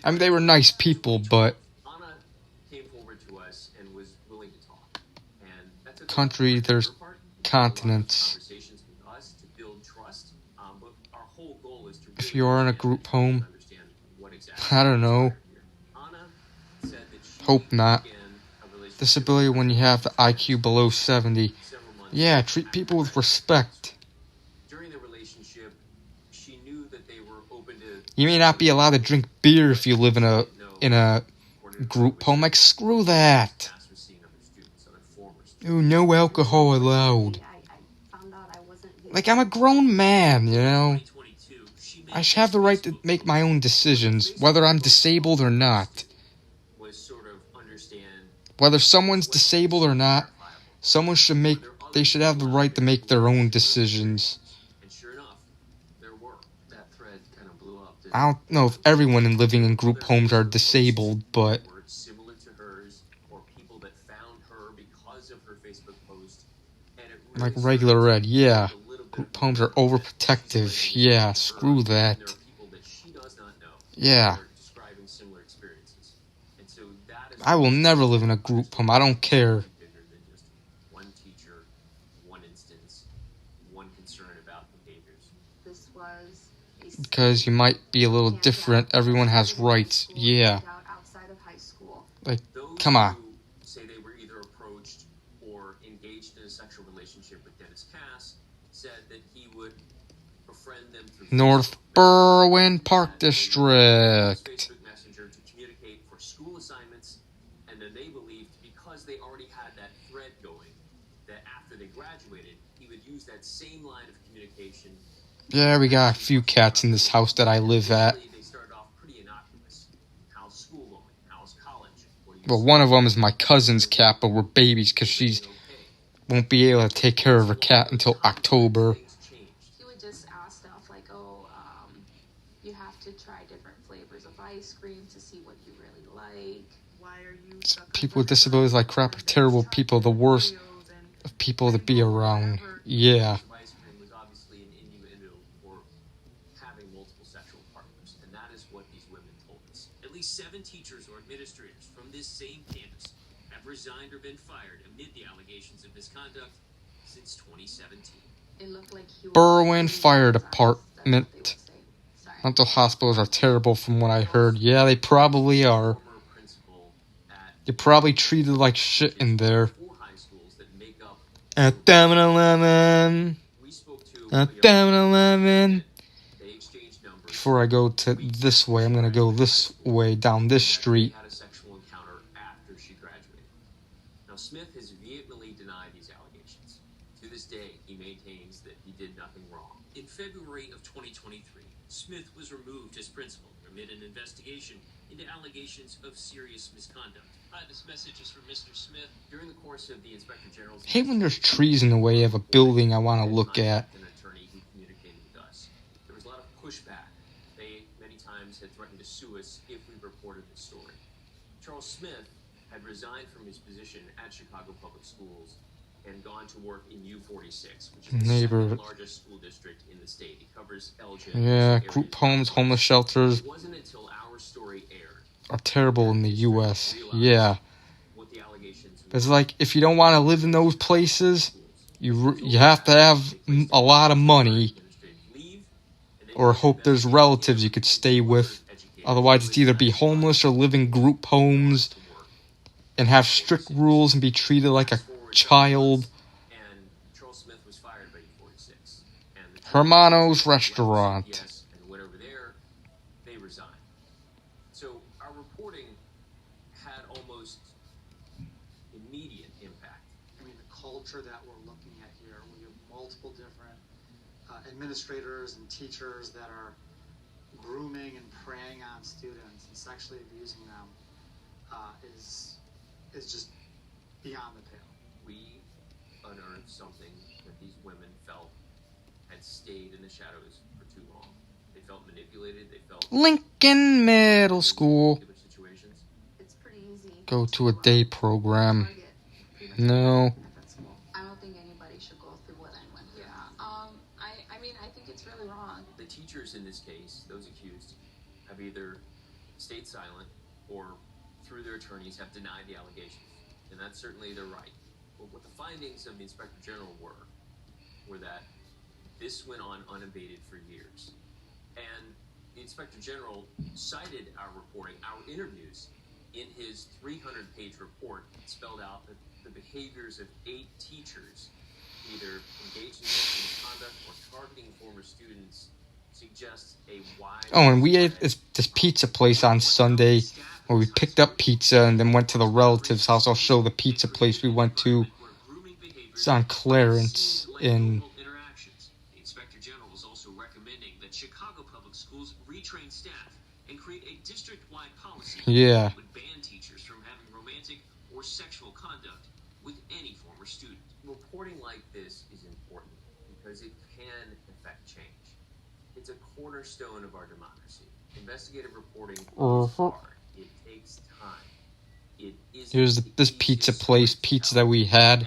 they were nice people, but Anna came forward to us and was willing to talk. And that's a country, there's continents. Conversations with us to build trust. But our whole goal is to If you are in a group home, understand what exactly. I don't know. Anna said that she Hope not. Disability when you have the IQ below 70. Yeah, treat people with respect. During the relationship, she knew that they were open to. You may not be allowed to drink beer if you live in a group home. Like, screw that. Ooh, no alcohol allowed. Like, I'm a grown man, I should have the right to make my own decisions, whether I'm disabled or not. Whether someone's disabled or not, they should have the right to make their own decisions. And sure enough, there were. That thread kind of blew up. I don't know if everyone living in group homes are disabled, but Similar to hers, or people that found her because of her Facebook post, and it really like regular red, yeah. Group homes are overprotective, yeah, screw that. there are people that she does not know. Yeah. That are describing similar experiences. And so that is I will never live in a group home, I don't care. bigger than just one teacher, one instance, one concern about behaviors. This was Because you might be a little different, everyone has rights, yeah. outside of high school. Like, come on. Say they were either approached or engaged in a sexual relationship with Dennis Cass, said that he would befriend them through North Berwyn Park District. Facebook Messenger to communicate for school assignments, and then they believed because they already had that thread going, that after they graduated, he would use that same line of communication. Yeah, we got a few cats in this house that I live at. They started off pretty innocuous. How's school going? How's college? Well, one of them is my cousin's cat, but we're babies because she won't be able to take care of her cat until October. He would just ask stuff like, you have to try different flavors of ice cream to see what you really like. Why are you People with disabilities like crap are terrible people, the worst of people to be around. Yeah. Ice cream was obviously an innuendo for having multiple sexual partners, and that is what these women told us. At least 7 teachers or administrators from this same campus have resigned or been fired amid the allegations of misconduct since 2017. It looked like he was Berwyn Fire Department. Mental hospitals are terrible from what I heard. Yeah, they probably are. You're probably treated like shit in there. At 7-Eleven. At 7-Eleven. Before I go to this way, I'm gonna go this way down this street. Had a sexual encounter after she graduated. Now, Smith has vehemently denied these allegations. To this day, he maintains that he did nothing wrong. In February of of 2023, Smith was removed as principal amid an investigation into allegations of serious misconduct. This message is from Mr. Smith. During the course of the Inspector General's... I hate when there's trees in the way of a building I want to look at. An attorney who communicated with us. There was a lot of pushback. They many times had threatened to sue us if we reported the story. Charles Smith had resigned from his position at Chicago Public Schools and gone to work in U46, which is the second largest school district in the state. It covers Elgin. Yeah, group homes, homeless shelters. It wasn't until our story aired Are terrible in the U.S. Yeah. It's like, if you don't want to live in those places, you have to have a lot of money or hope there's relatives you could stay with. Otherwise, it's either be homeless or live in group homes and have strict rules and be treated like a child. Hermano's Restaurant. So our reporting had almost immediate impact. I mean, the culture that we're looking at here, we have multiple different administrators and teachers that are grooming and preying on students and sexually abusing them is just beyond the pale. We unearthed something that these women felt had stayed in the shadows for too long. They felt manipulated. They felt Lincoln Middle School. It's pretty easy. Go to a day program. No. I don't think anybody should go through what I went through. I mean, I think it's really wrong. The teachers in this case, those accused, have either stayed silent or, through their attorneys, have denied the allegations. And that's certainly their right. But what the findings of the Inspector General were that this went on unabated for years. And the Inspector General cited our reporting, our interviews, in his 300-page report. It spelled out that the behaviors of 8 teachers, either engaged in sexual misconduct or targeting former students, suggests a wide... Oh, and we ate this pizza place on Sunday where we picked up pizza and then went to the relative's house. I'll show the pizza place we went to. It's on Clarence in... The Inspector General is also recommending that Chicago Public Schools retrain staff and create a district-wide policy that would ban teachers from having romantic or sexual conduct with any former student. Reporting like this is important because it can affect change. It's a cornerstone of our democracy. Investigative reporting is hard. It takes time. Here's this pizza place, pizza that we had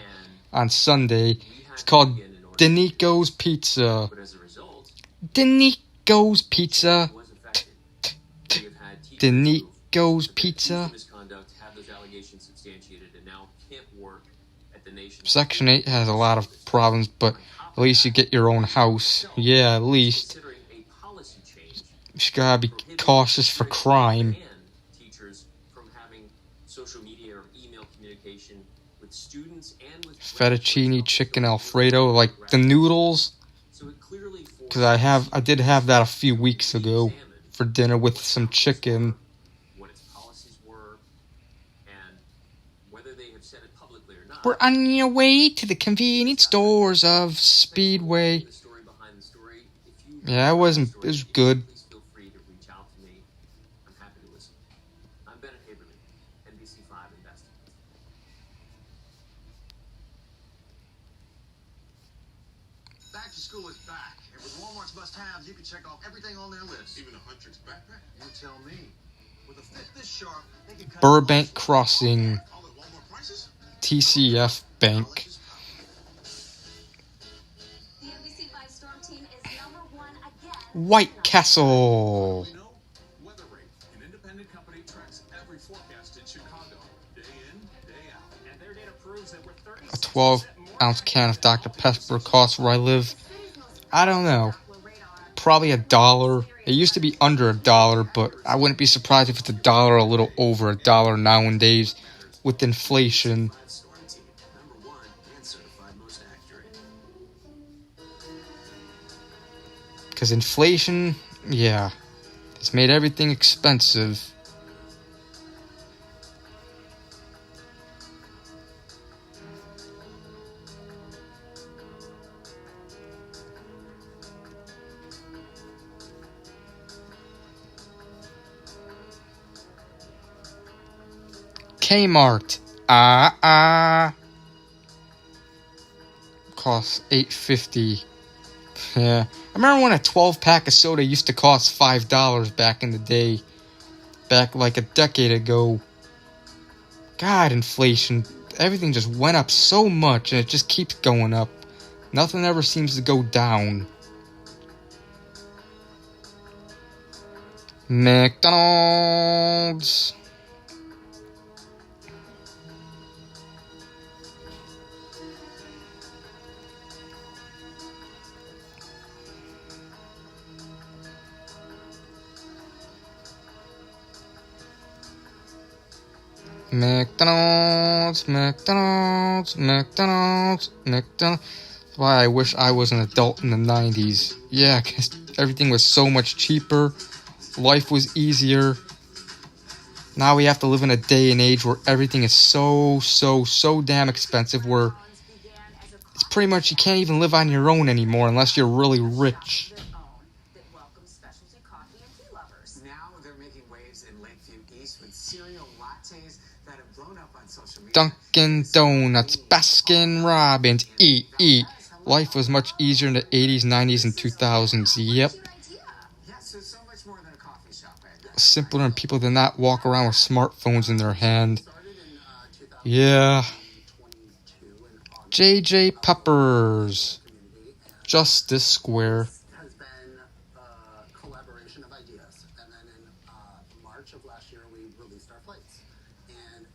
on Sunday. It's called Danico's Pizza. Danico's Pizza. Danico's Pizza. Section 8 has a lot of problems, but at least you get your own house. Yeah, at least. You just gotta be cautious for crime. Fettuccine chicken Alfredo, like the noodles, because I did have that a few weeks ago for dinner with some chicken. We're on your way to the convenience stores of Speedway. Yeah, it was good. Back to school is back. And with Walmart's must-haves, you can check off everything on their list. Even a Huntrix backpack? You tell me. With a fit this sharp, they can cut Burbank Crossing. TCF Bank. The NBC5 Storm team is #1 again. White Castle. An independent company tracks every forecast in Chicago, day in, day out. And their data proves that we're 30. A 12-ounce can of Dr. Pepper costs where I live, I don't know, probably $1. It used to be under $1, but I wouldn't be surprised if it's $1, a little over $1 nowadays with inflation. Because inflation, yeah, it's made everything expensive. Kmart. Costs $8.50. Yeah. I remember when a 12-pack of soda used to cost $5 back in the day. Back like a decade ago. God, inflation. Everything just went up so much and it just keeps going up. Nothing ever seems to go down. McDonald's. McDonald's, McDonald's, McDonald's, McDonald's. That's why I wish I was an adult in the 90s. Yeah, because everything was so much cheaper. Life was easier. Now we have to live in a day and age where everything is so damn expensive, where it's pretty much you can't even live on your own anymore unless you're really rich. Now they're making waves in Lakeview East with cereal lattes that have blown up on social media. Dunkin' Donuts, Baskin Robbins, eat. Life was much easier in the 80s, 90s, and 2000s. Yep. Yeah, so much more than a coffee shop. Simpler, and people did not walk around with smartphones in their hand. Yeah. J.J. Peppers. Justice Square. Has been a collaboration of ideas, and then in March of last year we released our flights. And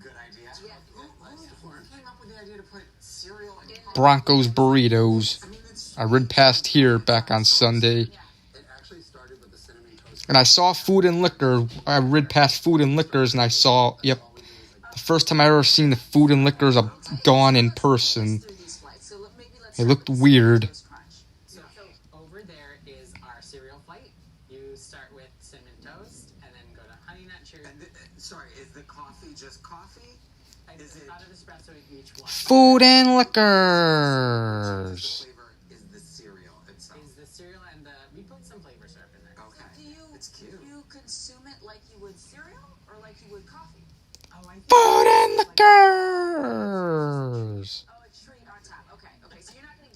good idea. Yeah. Who came up with the idea to put cereal in Broncos burritos. I read past here back on Sunday. And I saw Food and Liquor. I read past Food and Liquors and I saw, yep, the first time I ever seen the Food and Liquors gone in person. It looked weird. So over there is our cereal flight. You start with cinnamon toast and then go to honey nut cherry. Sorry, is the coffee just coffee? Is it out of espresso each one? Food and Liquors. Is the cereal itself? Is the cereal and we put some flavor syrup in there. Okay. It's cute. Do you consume it like you would cereal or like you would coffee? Food and Liquors. Oh, a treat on top. Okay. So you're not gonna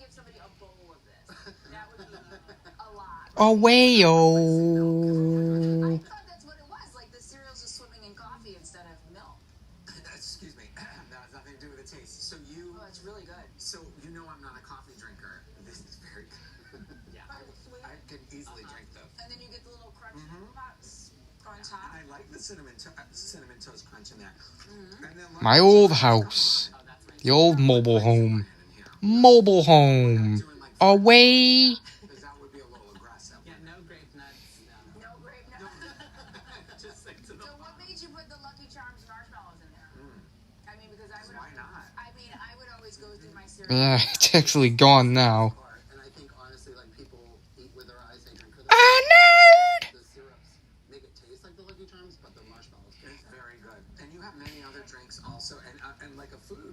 give somebody a bowl of this. That would be a lot. Away-o. I thought that's what it was. Like the cereal's just swimming in coffee instead of milk. Excuse me. That has nothing to do with the taste. So you. Oh, it's really good. So you know I'm not a coffee drinker. This is very good. Yeah. I can easily drink those. And then you get the little crunch pops on top. I like the cinnamon toast crunch in there. And then My old house. The old mobile home. Mobile home. Away. Because that would be a little aggressive. Yeah, no grape nuts. No grape nuts. Just stick to the So what made you put the Lucky Charms marshmallows in there? I mean, because I would. Why not? I mean, I would always go through my cereal. Yeah, it's actually gone now. And I think honestly, like people eat with their eyes, they drink with A their eyes. nerd. The syrups make it taste like the Lucky Charms, but the marshmallows taste very good. And you have many other drinks also, and like a food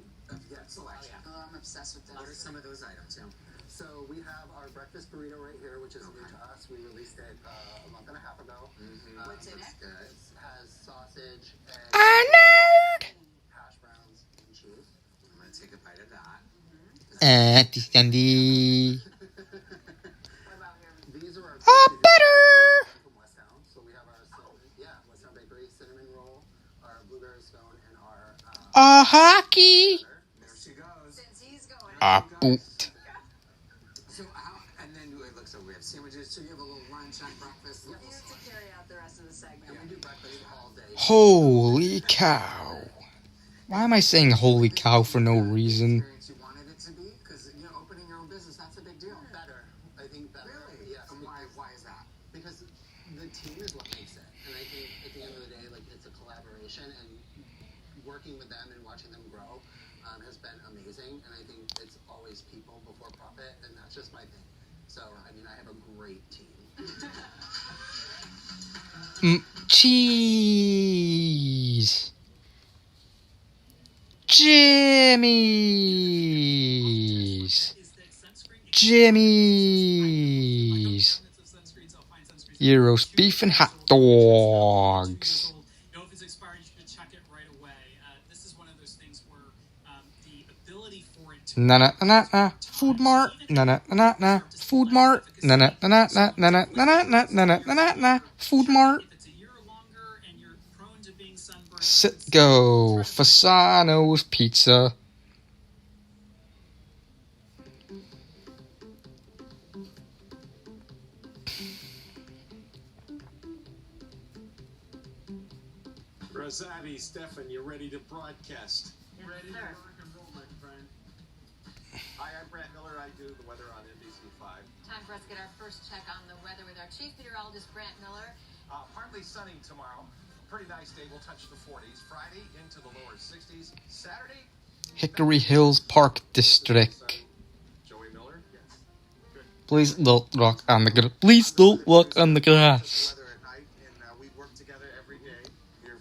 selection. Oh, I'm obsessed with What are those. some of those items? Yeah. So we have our breakfast burrito right here, which is new to us. We released it a month and a half ago. What's in it? It has sausage, eggs, hash browns, and cheese. I'm gonna take a bite of that. Auntie Sandy. These are our butter. from West Town. So we have our West Town Bakery cinnamon roll, our blueberry scone, and our Hockey. There she goes. Since he's going. Boot. So and then it looks like we have sandwiches. So you have a little lunch and breakfast. You have to carry out the rest of the segment. And we do breakfast all day. Holy cow. Why am I saying holy cow for no reason? You wanted it to be? Because opening your own business, that's a big deal. Better. I think better. Really? Yes. And why is that? Because the team is what makes it. And I think at the end of the day, like it's a collaboration, and working with them and watching them grow has been amazing. And I think it's always people before profit, and that's just my thing. So, I mean, I have a great team. Cheese. Jimmy's. Gyros, beef, and hot dogs. Na na na na. Food Mart. Na na na na. Food Mart. Na na na na na na na na na na na na na. Food Mart. Go. Fasano's Pizza. Rosati, Stefan, you ready to broadcast? Yes, Ready sir. to rock and roll, my friend. Hi, I'm Brant Miller. I do the weather on NBC5. Time for us to get our first check on the weather with our chief meteorologist, Brant Miller. Partly sunny tomorrow. Pretty nice day. We'll touch the 40s. Friday into the lower 60s. Saturday. Hickory Hills Park District. Joey Miller? Yes. Good. Please don't walk on the grass. Please don't walk on the grass. Weather at night, and we work together every day. Here,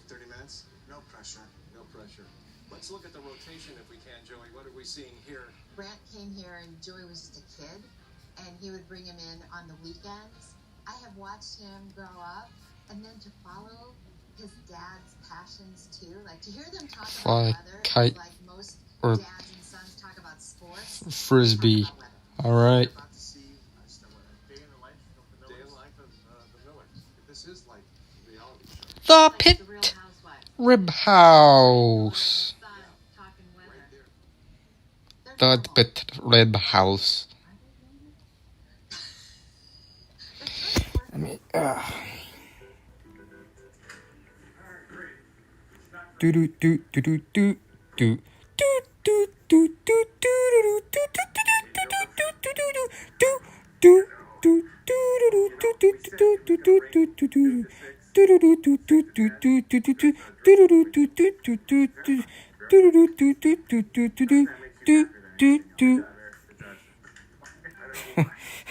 30 minutes. No pressure. No pressure. Let's look at the rotation if we can, Joey. What are we seeing here? Brant came here and Joey was just a kid, and he would bring him in on the weekends. I have watched him grow up, and then to follow his dad's passions too, like to hear them talk Fly, about weather, kite, like most or dads and sons talk about sports. frisbee. All right. About to see day in the life of the Millers. This is like a reality show. The Pit Rib House. The Pit Rib House. I mean, do do do do do do do do do do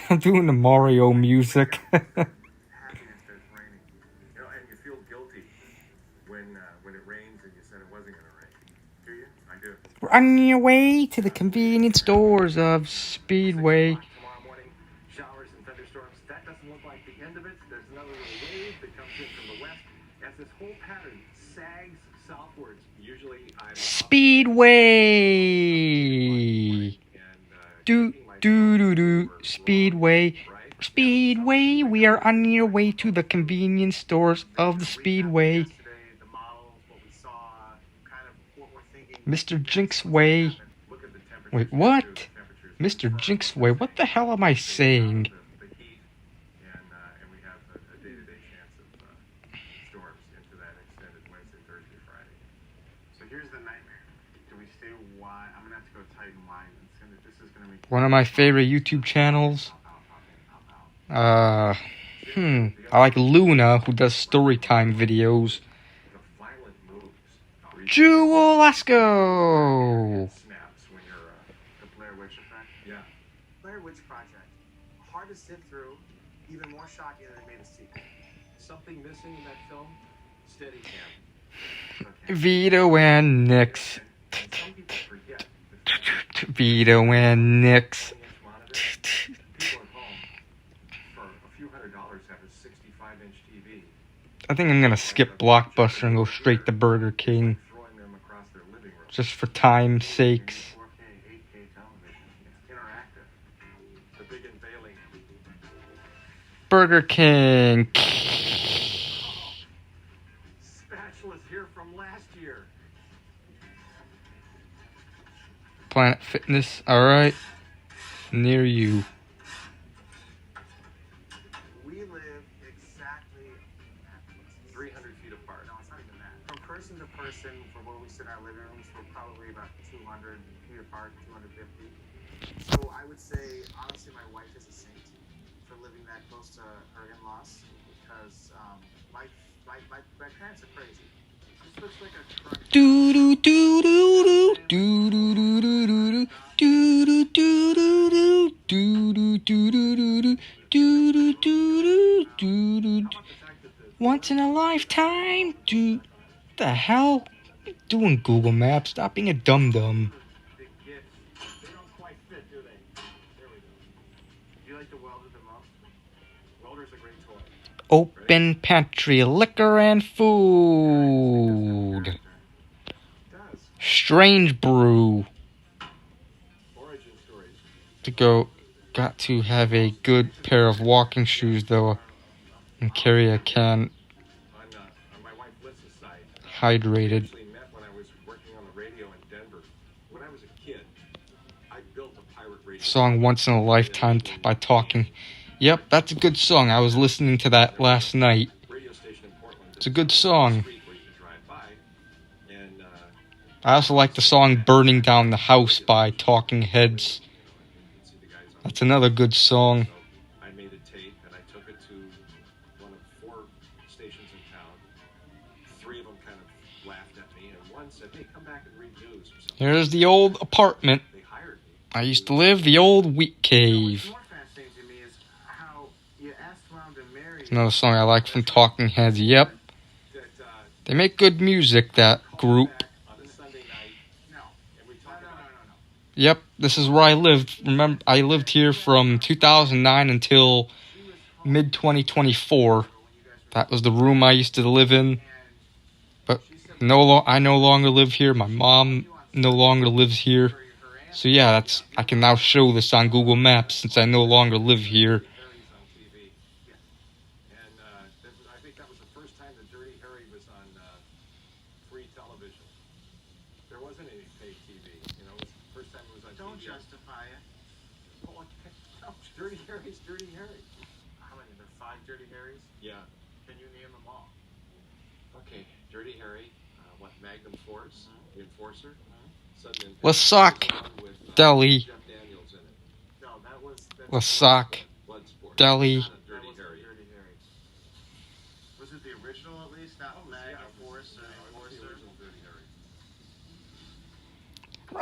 I'm doing the Mario music. Happiness that it's raining. You know, and you feel guilty when it rains and you said it wasn't going to rain. Do you? I do. We're on your way to the convenience stores of Speedway. Tomorrow morning, showers and thunderstorms. That doesn't look like the end of it. There's another little wave that comes in from the west. As this whole pattern sags southwards, usually I'm Speedway. Do do do do. Speedway. Speedway. We are on your way to the convenience stores of the Speedway. Mr. Jinx Way. Wait, what? Mr. Jinx Way. What the hell am I saying? and we have a day-to-day chance of storms into that extended Wednesday, Thursday, Friday. So here's the nightmare. Do we stay wide? I'm gonna have to go tight and wide. This is gonna make One of my favorite YouTube channels. I like Luna, who does storytime videos. Jewel, let's go. Snaps when you're the Blair Witch effect. Yeah. Blair Witch Project. Hard to sit through. Even more shocking than they made a sequel. Something missing in that film? Steadicam. Vito and Nix. Vito and Nix. People at home for a few $100s have a 65-inch TV. I think I'm gonna skip Blockbuster and go straight to Burger King. Throwing them across their living room. Just for time's sakes. 4K, 8K television. It's interactive. The big unveiling. Burger King. Spatula's here from last year. Planet Fitness, alright. Near you. We live exactly 300 feet apart. No, it's not even that. From person to person, from where we sit in our living rooms, we're probably about 200 feet apart, 250. So I would say, honestly, my wife is a saint for living that close to her in-laws because my parents are crazy. This looks like a crunch. Do do do do do do do do do do do do do do do do do do do. Once in a lifetime, dude. The hell? Doing Google Maps. Stop being a dum dum. They don't quite fit, do they? There we go. Do you like the welder the most? Welder's a great toy. Open pantry, liquor and food. Strange brew. Got to have a good pair of walking shoes though, and carry a can On my wife Liz's side. hydrated. We actually met when I was working on the radio in Denver. When I was a kid, I built a pirate radio. Song Once in a Lifetime by Talking. Yep, that's a good song. I was listening to that last night. It's a good song. I also like the song Burning Down the House by Talking Heads. That's another good song. I made a tape and I took it to one of 4 stations in town. 3 of them kind of laughed at me, and one said, "Hey, come back and read news or something." There's the old apartment. I used to live, the old wheat cave. What's more fascinating to me is how you asked Mom to marry. It's another song I like from Talking Heads. Yep. They make good music, that group. Yep, this is where I lived. Remember, I lived here from 2009 until mid-2024. That was the room I used to live in. But I no longer live here. My mom no longer lives here. So yeah, I can now show this on Google Maps since I no longer live here. And I think that was the first time that Dirty Harry was on free television. There wasn't any paid TV. You know, it was the first time it was on Don't TV. justify it. Oh, okay. No, Dirty Harry's Dirty Harry. How many? There are 5 Dirty Harrys? Yeah. Can you name them all? Okay, Dirty Harry, Magnum Force, the Enforcer, Sudden Impact. Lasac Deli. Jeff Daniels in it. No, that's Lasac Bloodsport. Deli. Dirty Harry. Dirty Harry. Was it the original at least? Not Magnum Force or Enforcer?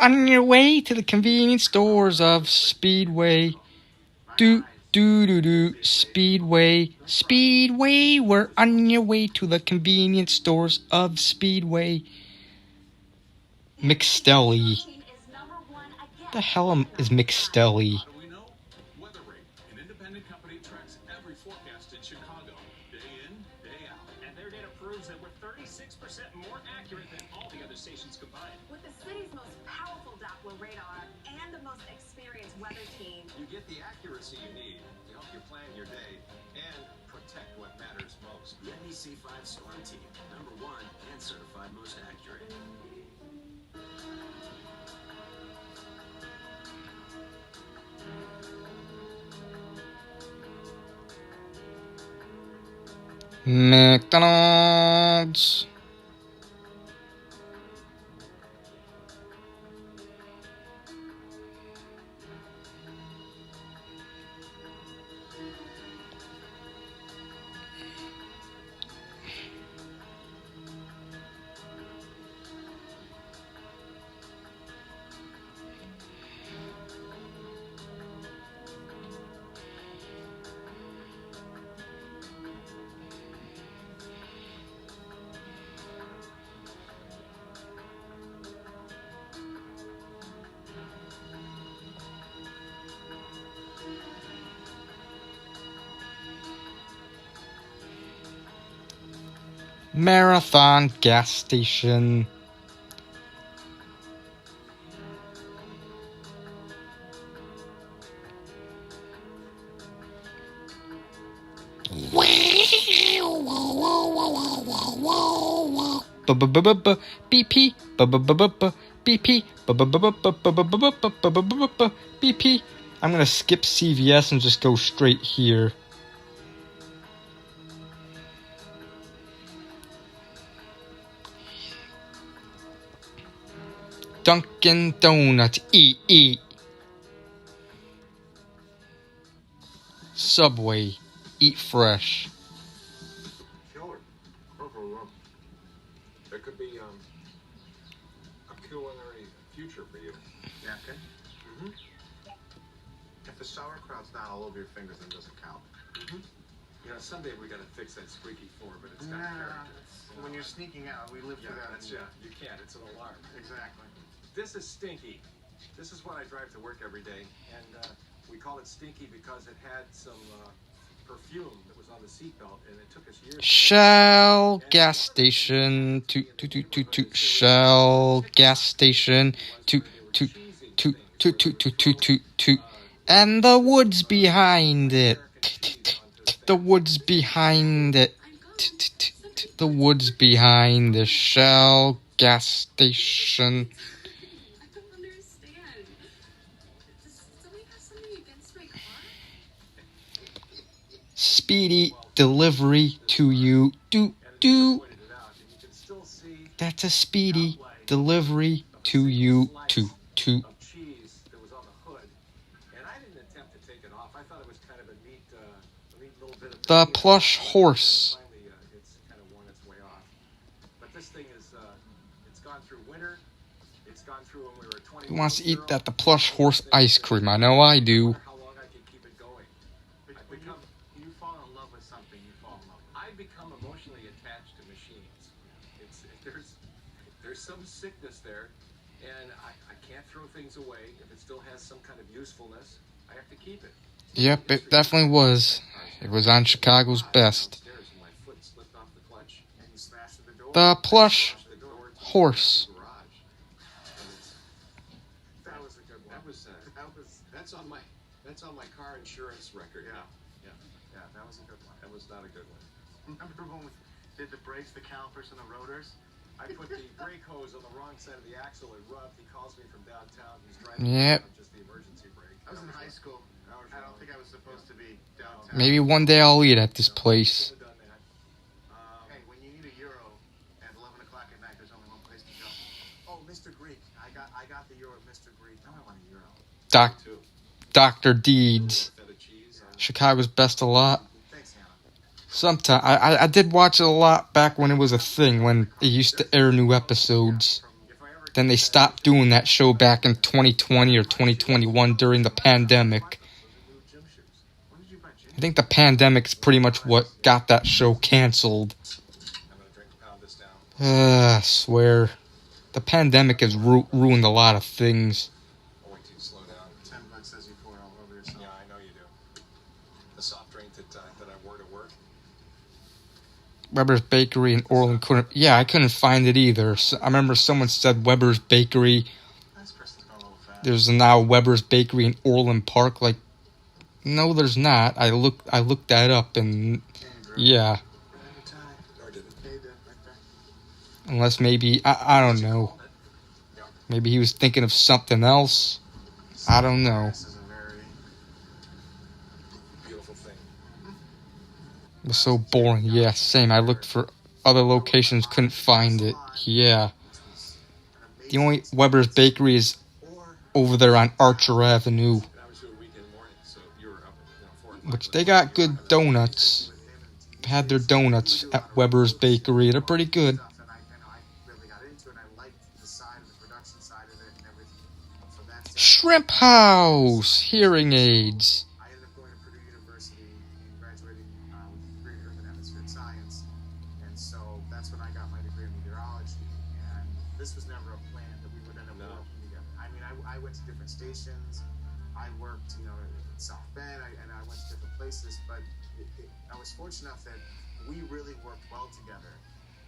On your way to the convenience stores of Speedway. Do, Speedway. Speedway, we're on your way to the convenience stores of Speedway. McStelly. The hell is McStelly? Weather Rate, an independent company, tracks every forecast in Chicago, day in, day out. And their data proves that we're 36% more accurate than all the other stations combined. With the city's most powerful Doppler radar and the most experienced weather team, You get the accuracy you need to help you plan your day and protect what matters most. The NBC 5 Storm Team, #1 and certified most accurate. McDonald's. Marathon gas station. BP BP BP. I'm gonna skip CVS and just go straight here. Dunkin' Donuts, eat. Subway, eat fresh. Killer. There could be a culinary future for you. Napkin? Mm-hmm. If the sauerkraut's not all over your fingers, then it doesn't count. Mm-hmm. You know, someday we gotta fix that squeaky floor, but it's got character. When you're sneaking out, we live through that. You can't. It's an alarm. Exactly. This is Stinky. This is what I drive to work every day, and we call it Stinky because it had some perfume that was on the seatbelt, and it took us years. Shell gas station. Toot. Shell gas station. Toot. And the woods behind it. The woods behind it. The woods behind the Shell gas station. I don't understand. Does somebody have something against my car? Speedy delivery to you. Do. That's a speedy delivery to you. To. Of cheese that was on the hood, and I didn't attempt to take it off. I thought it was kind of a neat little bit of The plush horse. Finally, it's kind of worn its way off. But this thing is, it's gone through winter. It's gone through when we were 20. Who wants to eat that? The plush horse ice cream. I know I do. How long I can keep it going? When you fall in love with something, you fall in love. I become emotionally attached to machines. There's some sickness there, and I can't throw things away. If it still has some kind of usefulness, I have to keep it. Yep, it definitely was. It was on Chicago's best. The plush horse. That's on my car insurance record. Yeah, that was a good one. That was not a good one. Remember when we did the brakes, the calipers, and the rotors? I put the brake hose on the wrong side of the axle. It rubbed. He calls me from downtown. He's driving Yep. on just the emergency brake. I was in high school. I don't think I was supposed to be downtown. Maybe one day I'll eat at this place. Hey, when you need a euro at 11 o'clock at night, there's only one place to go. Oh, Mr. Greek. I got the euro at Mr. Greek. Now I want a euro. Dr. Deeds. Chicago's best a lot. Sometime I did watch it a lot back when it was a thing, when it used to air new episodes. Then they stopped doing that show back in 2020 or 2021 during the pandemic. I think the pandemic's pretty much what got that show canceled. I swear. The pandemic has ruined a lot of things. I'll wait till you slow down. $10 says you pour it all over yourself. Yeah, I know you do. The soft drink that I wore to work. Weber's Bakery in Orland couldn't... Yeah, I couldn't find it either. So, I remember someone said Weber's Bakery. There's now Weber's Bakery in Orland Park. Like, no, there's not. I looked that up, and yeah. Unless maybe I don't know. Maybe he was thinking of something else. I don't know. It was so boring. Yeah, same. I looked for other locations, couldn't find it. Yeah. The only Weber's Bakery is over there on Archer Avenue. Which they got good donuts. Had their donuts at Weber's Bakery. They're pretty good. Shrimp House! Hearing aids. I ended up going to Purdue University and graduating with a degree in urban atmospheric science. And so that's when I got my degree in meteorology. And this was never a plan that we would end up working together. I mean, I went to different stations. I worked, in South Bend, and I went to different places. But I was fortunate enough that we really worked well together.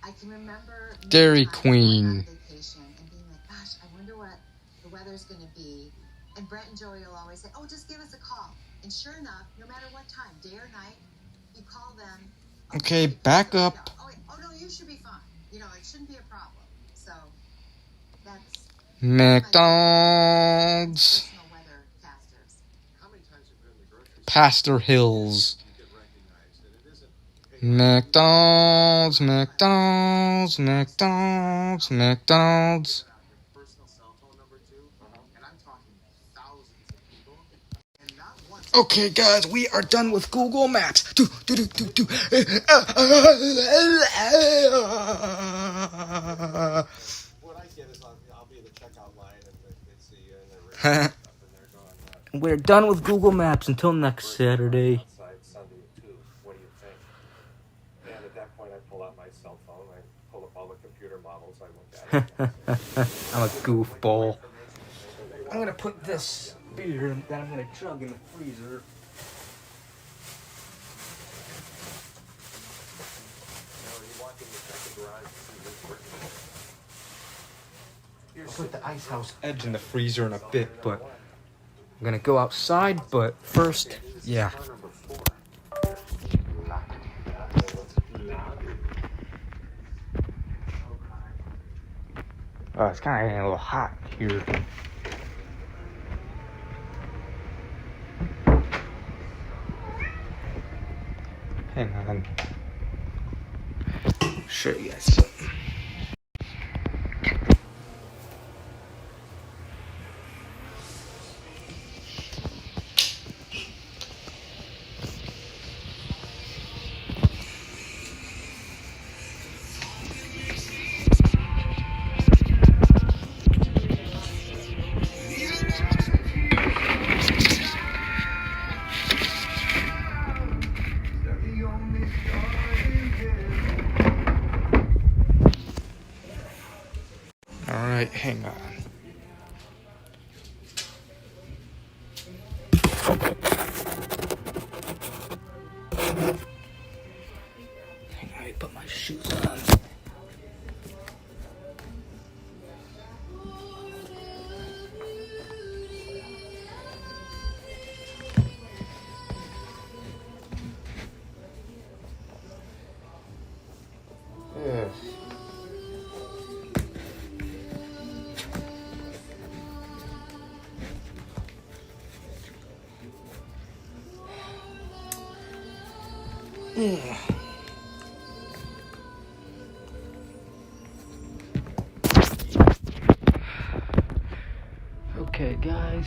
I can remember Dairy Queen. vacation and being like, gosh, I wonder what the weather's going to be. And Brett and Joey will always say, oh, just give us a call. And sure enough, no matter what time, day or night, you call them. Okay, back up. Oh, no, you should be fine. It shouldn't be a problem. So that's McDonald's. Pastor Hills. McDonald's. Okay, guys, we are done with Google Maps. What I get is I'll be in the checkout line and it's the We're done with Google Maps until next Saturday. Sunday too. What do you think? And at that point, I pull out my cell phone. I pull up all the computer models. I look at it. I'm a goofball. I'm gonna put this beer that I'm gonna chug in the freezer. I'll put the Ice House Edge in the freezer in a bit, but I'm gonna go outside, but first, yeah. It's kind of getting a little hot here. Hang on. Show you guys something. Alright, hang on. Hang on, I put my shoes on. Yeah. Okay, guys.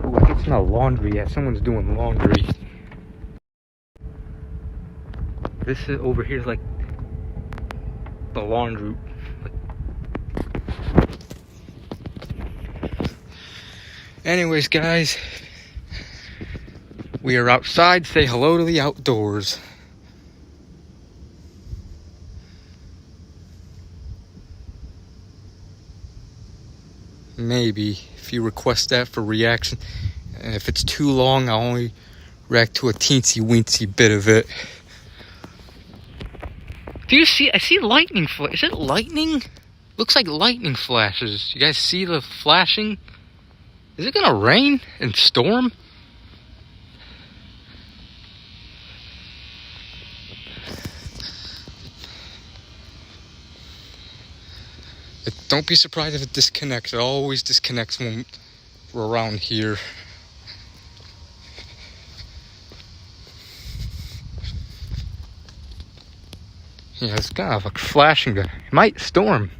Ooh, I can smell laundry. Yeah, someone's doing laundry. This is over here is like the laundry. Anyways, guys, we are outside. Say hello to the outdoors. Maybe if you request that for reaction, and if it's too long, I'll only react to a teensy weensy bit of it. Do you see? I see lightning. Is it lightning? Looks like lightning flashes. You guys see the flashing? Is it gonna rain and storm? Don't be surprised if it disconnects. It always disconnects when we're around here. Yeah, it's kind of like flashing there. It might storm.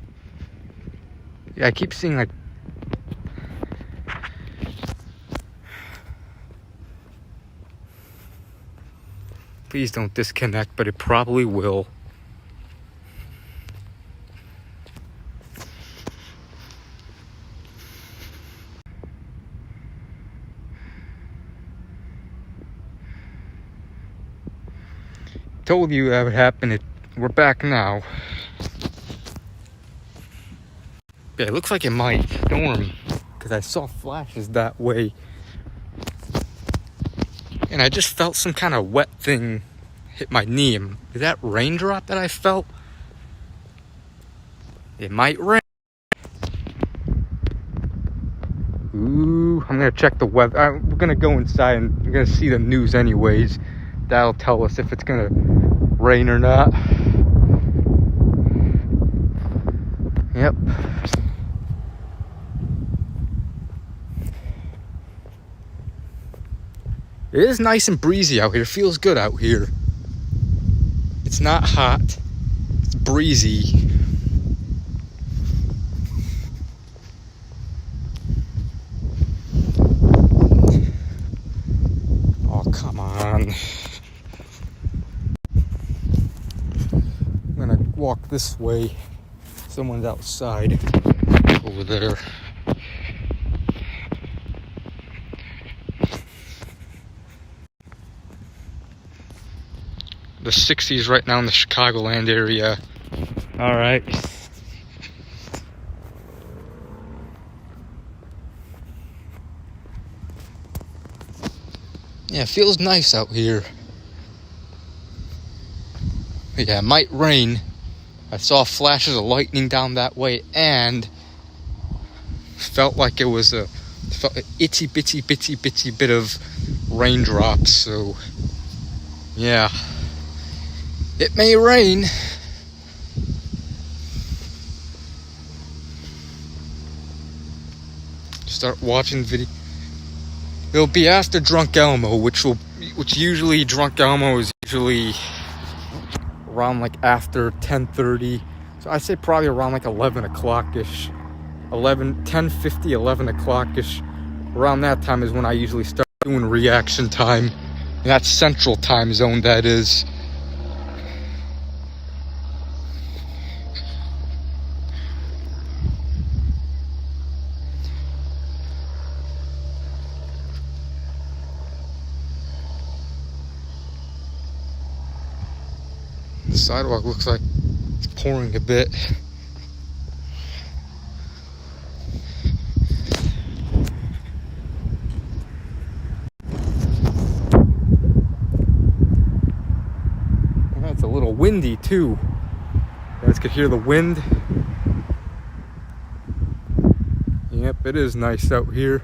Yeah, I keep seeing like... Please don't disconnect, but it probably will. Told you that would happen. We're back now. Yeah, it looks like it might storm because I saw flashes that way. And I just felt some kind of wet thing hit my knee. Is that raindrop that I felt? It might rain. Ooh, I'm gonna check the weather. We're gonna go inside and we're gonna see the news anyways. That'll tell us if it's gonna rain or not. Yep. It is nice and breezy out here. Feels good out here. It's not hot. It's breezy. Oh, come on. I'm gonna walk this way. Someone's outside over there. The 60s right now in the Chicagoland area. All right. Yeah, it feels nice out here. Yeah, it might rain. I saw flashes of lightning down that way and felt like it was a itsy bitsy bit of raindrops. So, yeah, it may rain. Start watching video. It'll be after Drunk Elmo, which usually Drunk Elmo is usually around like after 10:30. So I say probably around like 11 o'clock-ish. 10:50, 11 o'clock-ish. Around that time is when I usually start doing reaction time. And that's Central Time Zone, that is. The sidewalk looks like it's pouring a bit. It's a little windy too. You guys could hear the wind. Yep, it is nice out here.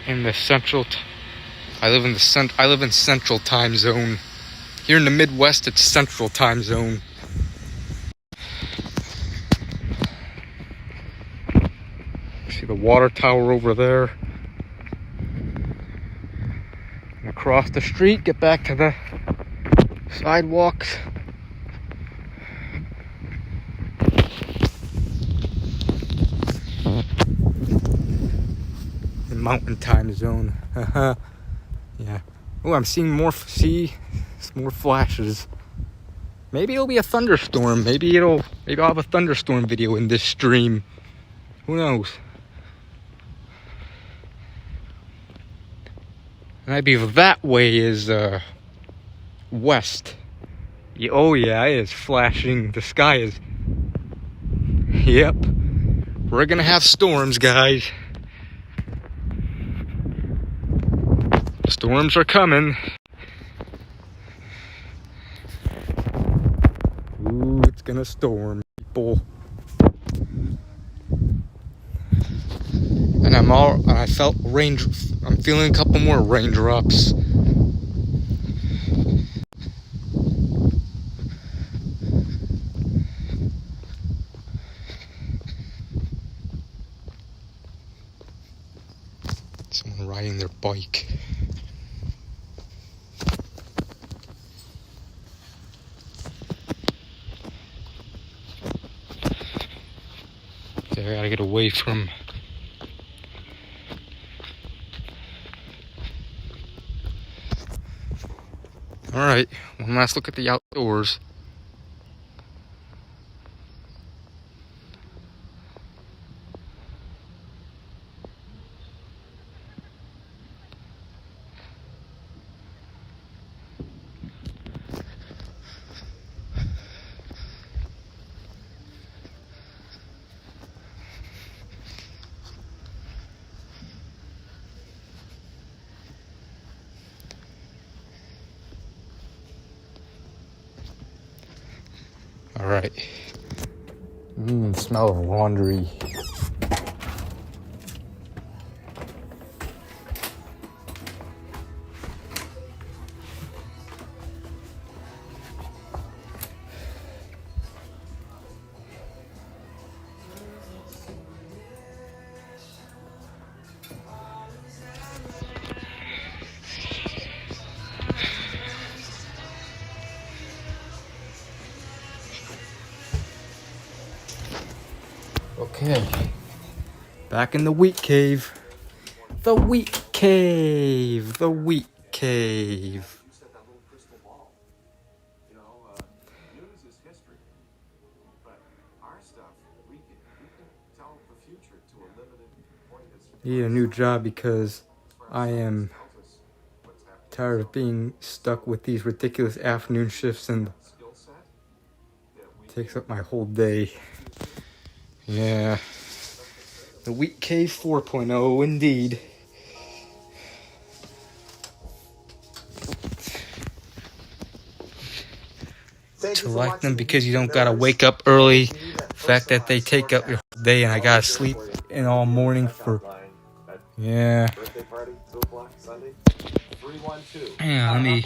In the I live in Central Time Zone. Here in the Midwest, it's Central Time Zone. See the water tower over there. And across the street, get back to the sidewalks. The Mountain Time Zone. Yeah. Oh, I'm seeing more flashes. Maybe it'll be a thunderstorm. Maybe I'll have a thunderstorm video in this stream. Who knows? Maybe that way is west. Yeah, oh yeah, it is flashing. The sky is. Yep. We're gonna have storms, guys. Storms are coming. Ooh, it's gonna storm, people. And I felt I'm feeling a couple more raindrops. Someone riding their bike. Okay, I gotta get away from. Alright, one last look at the outdoors. Alright. Smell of laundry. Okay, back in the wheat cave. The wheat cave. The wheat cave. You said that little crystal ball. News is history. But our stuff, we can tell the future to a limited point. Need a new job because I am tired of being stuck with these ridiculous afternoon shifts, and it takes up my whole day. Yeah. The Wheat Cave 4.0, indeed. To like them because you don't gotta wake up early. The fact that they take up your whole day and I gotta sleep in all morning for. Yeah. Birthday party, 2 o'clock Sunday. 312. Yeah, let me.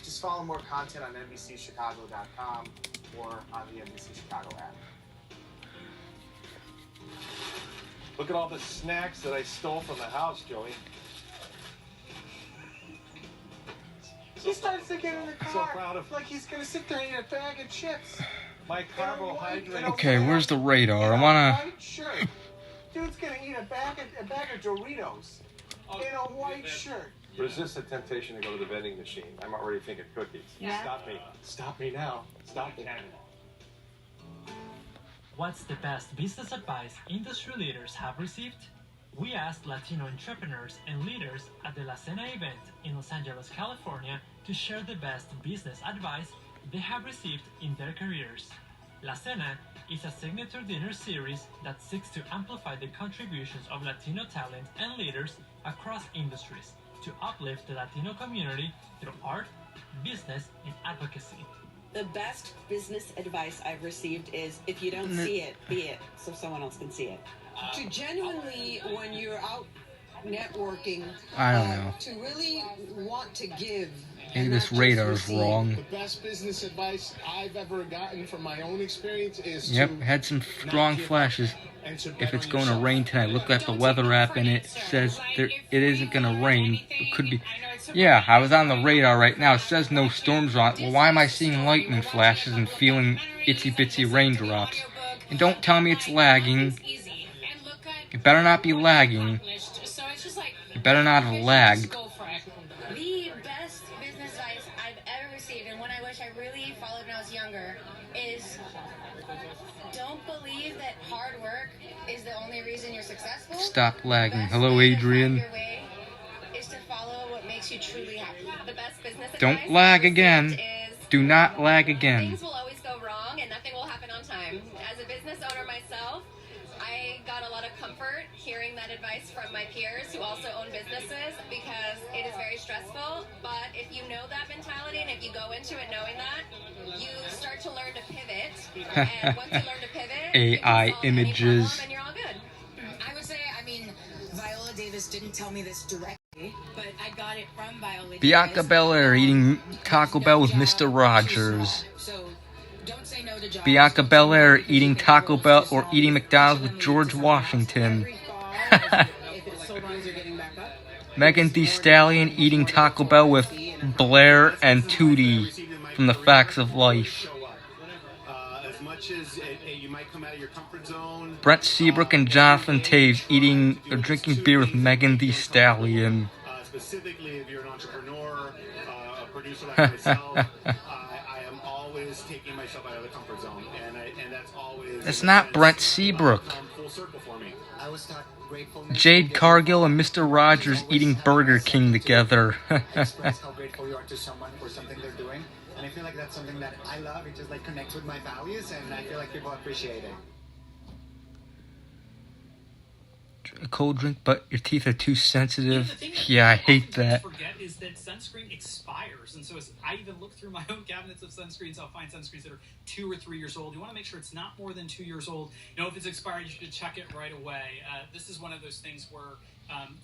Just follow more content on NBCChicago.com or on the NBC Chicago app. Look at all the snacks that I stole from the house, Joey. He starts to get in the car. So proud of like he's gonna sit there and eat a bag of chips. my carbohydrates. Okay, where's the radar? I wanna. White shirt. Dude's gonna eat a bag of Doritos in a white shirt. Resist the temptation to go to the vending machine. I'm already thinking cookies. Yeah. Stop me. Stop me now. Stop me. What's the best business advice industry leaders have received? We asked Latino entrepreneurs and leaders at the La Cena event in Los Angeles, California, to share the best business advice they have received in their careers. La Cena is a signature dinner series that seeks to amplify the contributions of Latino talent and leaders across industries to uplift the Latino community through art, business, and advocacy. The best business advice I've received is if you don't see it, be it, so someone else can see it. To genuinely, when you're out networking, I don't know. to really want to give. Maybe this radar is wrong. The best business advice I've ever gotten from my own experience is Yep, had some strong flashes. If it's going to rain tonight, look at the weather app and it says it isn't going to rain. It could be. Yeah, I was on the radar right now. It says no storms on it. Well, why am I seeing lightning flashes and feeling itsy bitsy raindrops? And don't tell me it's lagging. It better not be lagging. It better not have lagged. The best business advice I've ever received, and one I wish I really followed when I was younger, is don't believe that hard work is the only reason you're successful. Stop lagging. Hello, Adrian. Is to follow what makes you truly happy. The best business advice Don't lag again. Do not lag again. Things will always go wrong and nothing will happen on time. As a business owner myself, I got a lot of comfort hearing that advice from my peers who also own businesses because it is very stressful. But if you know that mentality and if you go into it knowing that, you start to learn to pivot. And once you learn to pivot, AI images. and you're all good. I would say, Viola Davis didn't tell me this directly, but I got it from Viola Davis. Bianca Belair eating Taco Bell with Mr. Rogers. Bianca Belair eating Taco Bell or eating McDonald's with George Washington. Megan Thee Stallion eating Taco Bell with Blair and Tootie from The Facts of Life. as much as you might come out of your comfort zone. Brent Seabrook and Jonathan Taves eating or drinking beer with Megan Thee Stallion. Specifically, if you're an entrepreneur, a producer like myself, I am always taking myself out of the comfort zone, and that's always. It's not Brent Seabrook. Full circle for me. I was grateful. Jade Cargill and Mr. Rogers eating Burger King together. Express how grateful you are to someone for something they're doing, and I feel like that's something that I love. It just connects with my values, and I feel like people appreciate it. A cold drink, but your teeth are too sensitive. Yeah, I hate that. Forget is that sunscreen expires, and so as I even look through my own cabinets of sunscreens, I'll find sunscreens that are 2 or 3 years old. You want to make sure it's not more than 2 years old. If it's expired, you should check it right away. This is one of those things where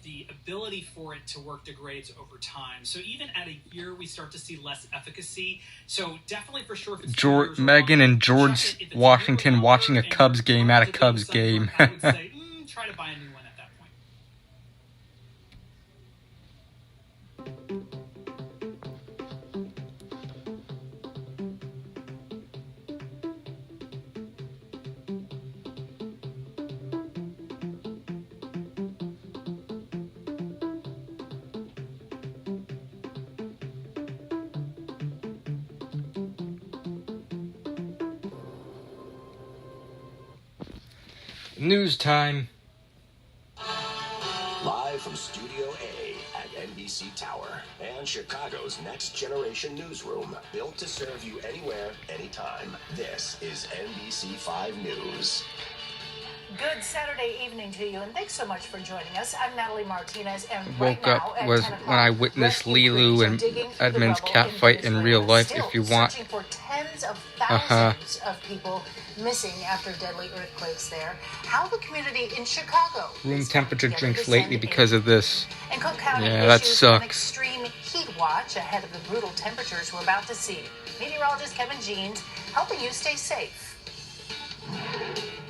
the ability for it to work degrades over time. So even at a year, we start to see less efficacy. So definitely for sure, if it's Megan and George Washington watching a Cubs game at a Cubs game. I would say try to buy a new one at that point. News time. Live from Studio A at NBC Tower and Chicago's next generation newsroom, built to serve you anywhere, anytime. This is NBC5 News. Good Saturday evening to you, and thanks so much for joining us. I'm Natalie Martinez, and Woke up was when I witnessed Lilu and Edmund's catfight in real life. If you want, searching for tens of thousands of people missing after deadly earthquakes there. How the community in Chicago room temperature drinks lately because of this. and Cook County Yeah, that issues an sucks. extreme heat watch ahead of the brutal temperatures we're about to see. Meteorologist Kevin Jeans helping you stay safe.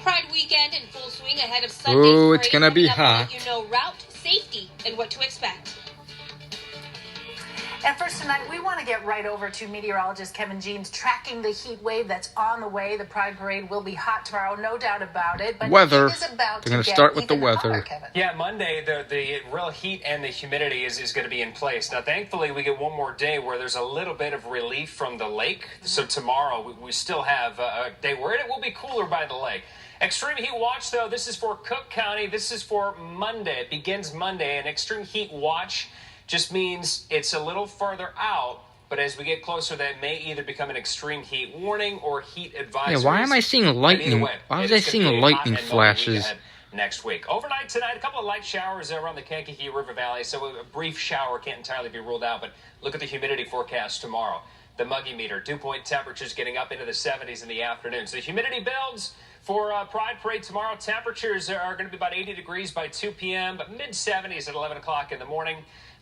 Pride weekend in full swing ahead of Sunday's Ooh, it's parade. gonna be Coming up, hot. You know, route, safety, and what to expect. And first tonight, we want to get right over to meteorologist Kevin Jeans tracking the heat wave that's on the way. The Pride Parade will be hot tomorrow, no doubt about it. But Weather. it is about They're going to to start with get the even hotter, weather. Kevin. Yeah, Monday, the real heat and the humidity is going to be in place. Now, thankfully, we get one more day where there's a little bit of relief from the lake. So tomorrow, we still have a day where it will be cooler by the lake. Extreme heat watch, though, this is for Cook County. This is for Monday. It begins Monday. An extreme heat watch just means it's a little further out. But as we get closer, that may either become an extreme heat warning or heat advisory. Yeah, why am I seeing lightning? Why was I seeing lightning flashes? Next week. Overnight tonight, a couple of light showers around the Kankakee River Valley. So a brief shower can't entirely be ruled out. But look at the humidity forecast tomorrow. The muggy meter, dew point temperatures getting up into the 70s in the afternoon. So humidity builds for Pride Parade tomorrow. Temperatures are going to be about 80 degrees by 2 p.m., but mid-70s at 11 o'clock in the morning.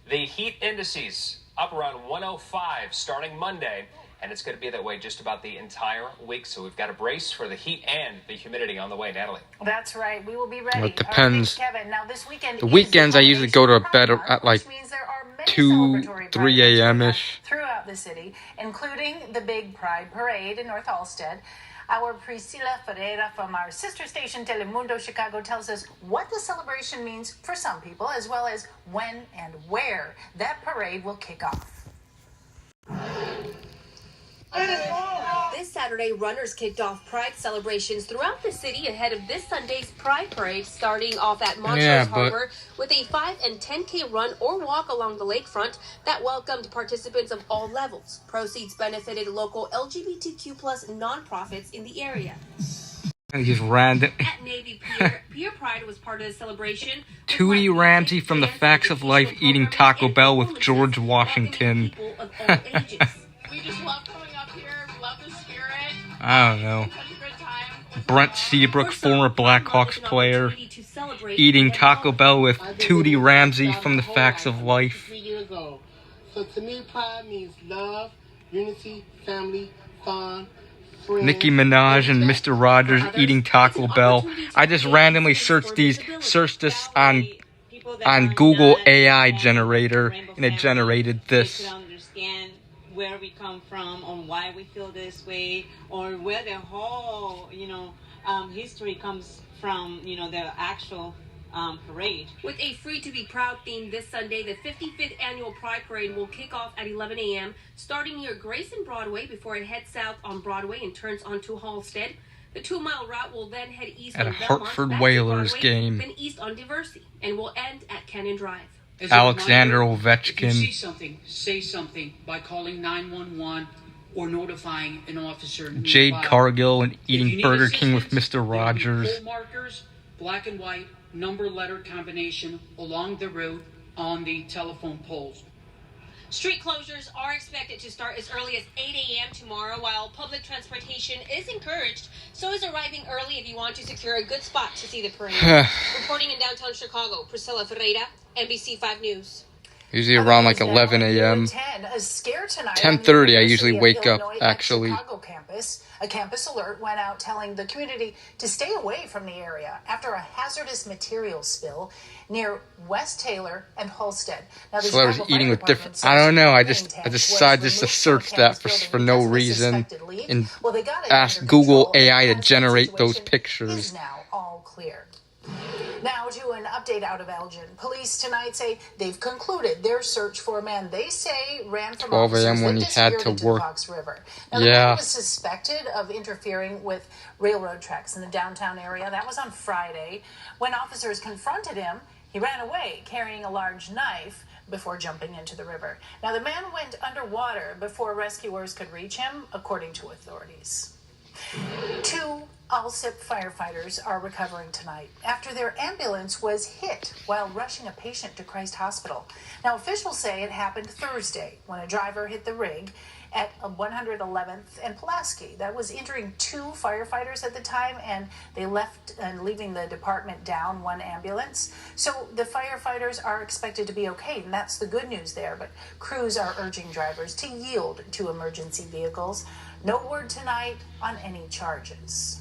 The heat indices up around 105 starting Monday, and it's going to be that way just about the entire week. So we've got to brace for the heat and the humidity on the way, Natalie. That's right. We will be ready. Well, it depends. All right, Kevin. Now, this weekend The weekends I usually go to bed at like 2, 3 a.m.-ish. throughout the city, including the big Pride Parade in North Halsted. Our Priscilla Ferreira from our sister station Telemundo Chicago tells us what the celebration means for some people, as well as when and where that parade will kick off. This Saturday, runners kicked off Pride celebrations throughout the city ahead of this Sunday's Pride Parade, starting off at Montrose Harbor with a 5 and 10K run or walk along the lakefront that welcomed participants of all levels. Proceeds benefited local LGBTQ+ nonprofits in the area. And just random. At Navy Pier, Pier Pride was part of the celebration. Tootie Ramsey from The Facts of Life eating Taco Bell with George Washington. We just love coming up here. We love the spirit. I don't know. Such a good time. Brent Seabrook, former Blackhawks player, eating Taco Bell with Tootie Ramsey from The Facts of Life. 3 years ago. So to me, Pride means love, unity, family, fun, friends. Nicki Minaj and Mr. Rogers eating Taco Bell. I just randomly searched this on Google AI generator, and it generated this. Where we come from, on why we feel this way, or where the whole, history comes from, the actual parade. With a Free to Be Proud theme this Sunday, the 55th annual Pride Parade will kick off at 11 a.m., starting near Grace and Broadway before it heads south on Broadway and turns onto Halsted. The 2-mile route will then head east At a on Belmont, Hartford back to Whalers Broadway, game. then east on Diversey, and will end at Cannon Drive. Alexander If you Ovechkin. see something, say something by calling 911 or notifying an officer. Jade nearby. Cargill and If you eating need Burger King with assistance, Mr. there will be Rogers. pole markers, black and white, number letter combination along the route on the telephone poles. Street closures are expected to start as early as 8 a.m. tomorrow, while public transportation is encouraged. So is arriving early if you want to secure a good spot to see the parade. Reporting in downtown Chicago, Priscilla Ferreira, NBC5 News. Usually around like 11 a.m. 10:30 I usually wake up, actually. Chicago campus. A campus alert went out telling the community to stay away from the area after a hazardous materials spill near West Taylor and Halsted. Now, the So I was Chicago eating Fire with Department different. says I don't know. I the decided just to search that for no reason and ask Google AI to generate those pictures. now all clear. Now to an update out of Elgin. Police tonight say they've concluded their search for a man they say ran from 12 officers a.m. when that he had disappeared to into work. the Fox River. Now, the man Yeah. was suspected of interfering with railroad tracks in the downtown area. That was on Friday. When officers confronted him, He ran away carrying a large knife before jumping into the river. Now, the man went underwater before rescuers could reach him, according to authorities. 2 Alsip firefighters are recovering tonight after their ambulance was hit while rushing a patient to Christ Hospital. Now, officials say it happened Thursday when a driver hit the rig at 111th and Pulaski. That was injuring 2 firefighters at the time, and they left and leaving the department down 1 ambulance. So the firefighters are expected to be okay, and that's the good news there. But crews are urging drivers to yield to emergency vehicles. No word tonight on any charges.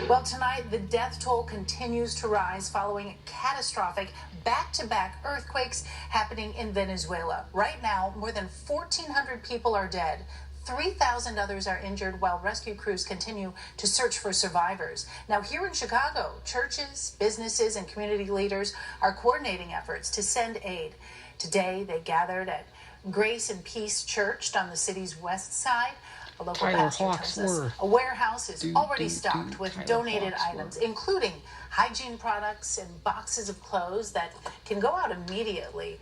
Well, tonight, the death toll continues to rise following catastrophic back-to-back earthquakes happening in Venezuela. Right now, more than 1,400 people are dead. 3,000 others are injured while rescue crews continue to search for survivors. Now, here in Chicago, churches, businesses, and community leaders are coordinating efforts to send aid. Today, they gathered at Grace and Peace Church on the city's west side. A local pastor tells us a warehouse is already stocked with donated items, including hygiene products and boxes of clothes that can go out immediately.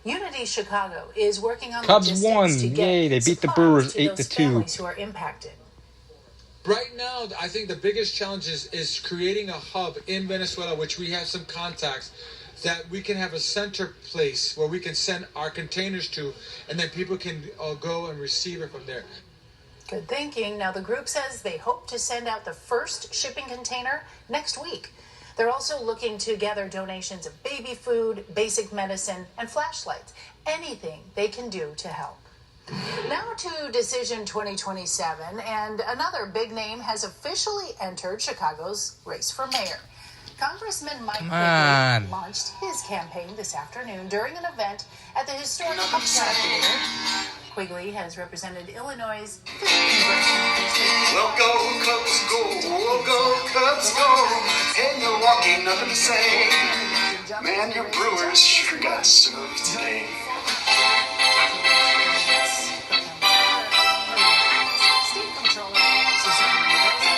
Unity Chicago is working on Cubs won. logistics to get Yay, they beat the supplies Brewers to 8-2. those families who are impacted. Right now, I think the biggest challenge is creating a hub in Venezuela, which we have some contacts, that we can have a center place where we can send our containers to, and then people can go and receive it from there. Good thinking. Now, the group says they hope to send out the first shipping container next week. They're also looking to gather donations of baby food, basic medicine, and flashlights. Anything they can do to help. Now to Decision 2027, and another big name has officially entered Chicago's race for mayor. Congressman Mike Quigley launched his campaign this afternoon during an event at the historic Uptown Theater. Quigley has represented Illinois' 5th congressional district. Well, go Cubs, go Cubs, go. Hey, Milwaukee, nothing to say. Man, your Brewers sure got served today. State Comptroller Susan Mendoza,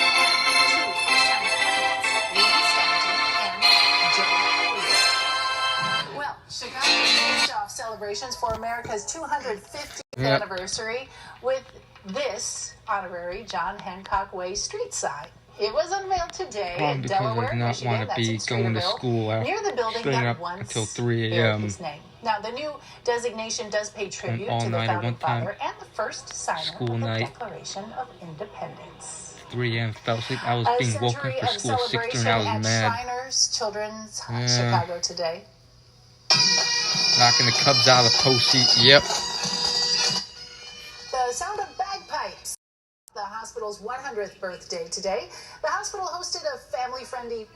2 first-time candidates, Lee Stanton and Joe Cleveland. Well, Chicago kicked off celebrations for America's 250th anniversary with this honorary John Hancock Way street sign. It was unveiled today in Delaware, Michigan. That's in Streeterville, near the building that once until 3 bear a.m. his name. Now, the new designation does pay tribute to the founding father and the first signer of the Declaration of Independence. 3 a.m. fell asleep. I was being woken for school 6 and I was mad. Shriners Children's Chicago today. Knocking the Cubs out of the postseason. Yep. The sound of bagpipes. The hospital's 100th birthday today. The hospital hosted a family-friendly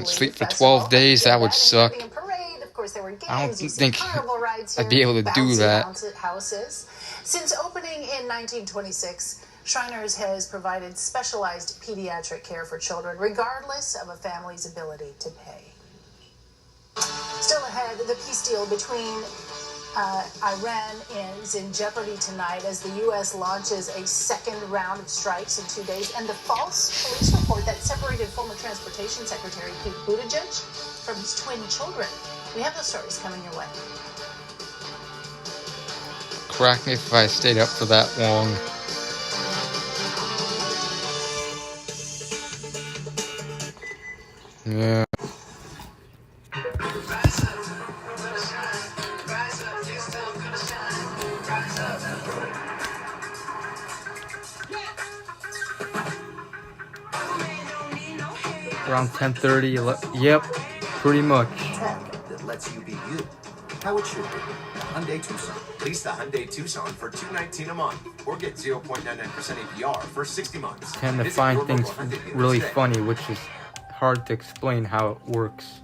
sleep for 12 days. That would suck. A parade. Of course, there were games. I don't think carnival rides here, I'd be able to do that. Houses. Since opening in 1926, Shriners has provided specialized pediatric care for children, regardless of a family's ability to pay. Still ahead, the peace deal between Iran is in jeopardy tonight as the U.S. launches a second round of strikes in 2 days, and the false police report that separated former Transportation Secretary Pete Buttigieg from his twin children. We have those stories coming your way. Crack me if I stayed up for that long. Yeah. Around 10:30. Yep, pretty much. That lets you be you. How it should be. Hyundai Tucson. Lease the Hyundai Tucson for $219 a month, or get 0.99% APR for 60 months. Tend to find things really funny, which is hard to explain how it works.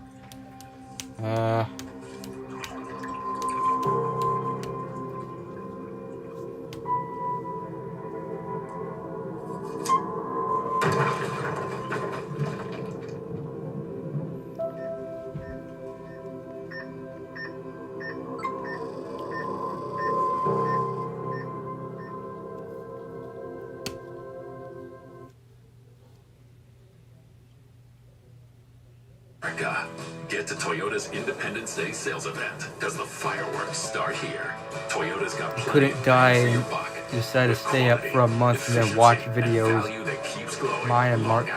America, Get to Toyota's Independence Day sales event, because the fireworks start here. Toyota's got plenty Couldn't of die bang for your and buck. decided to stay up for a month and then watch videos. Mine and Mark.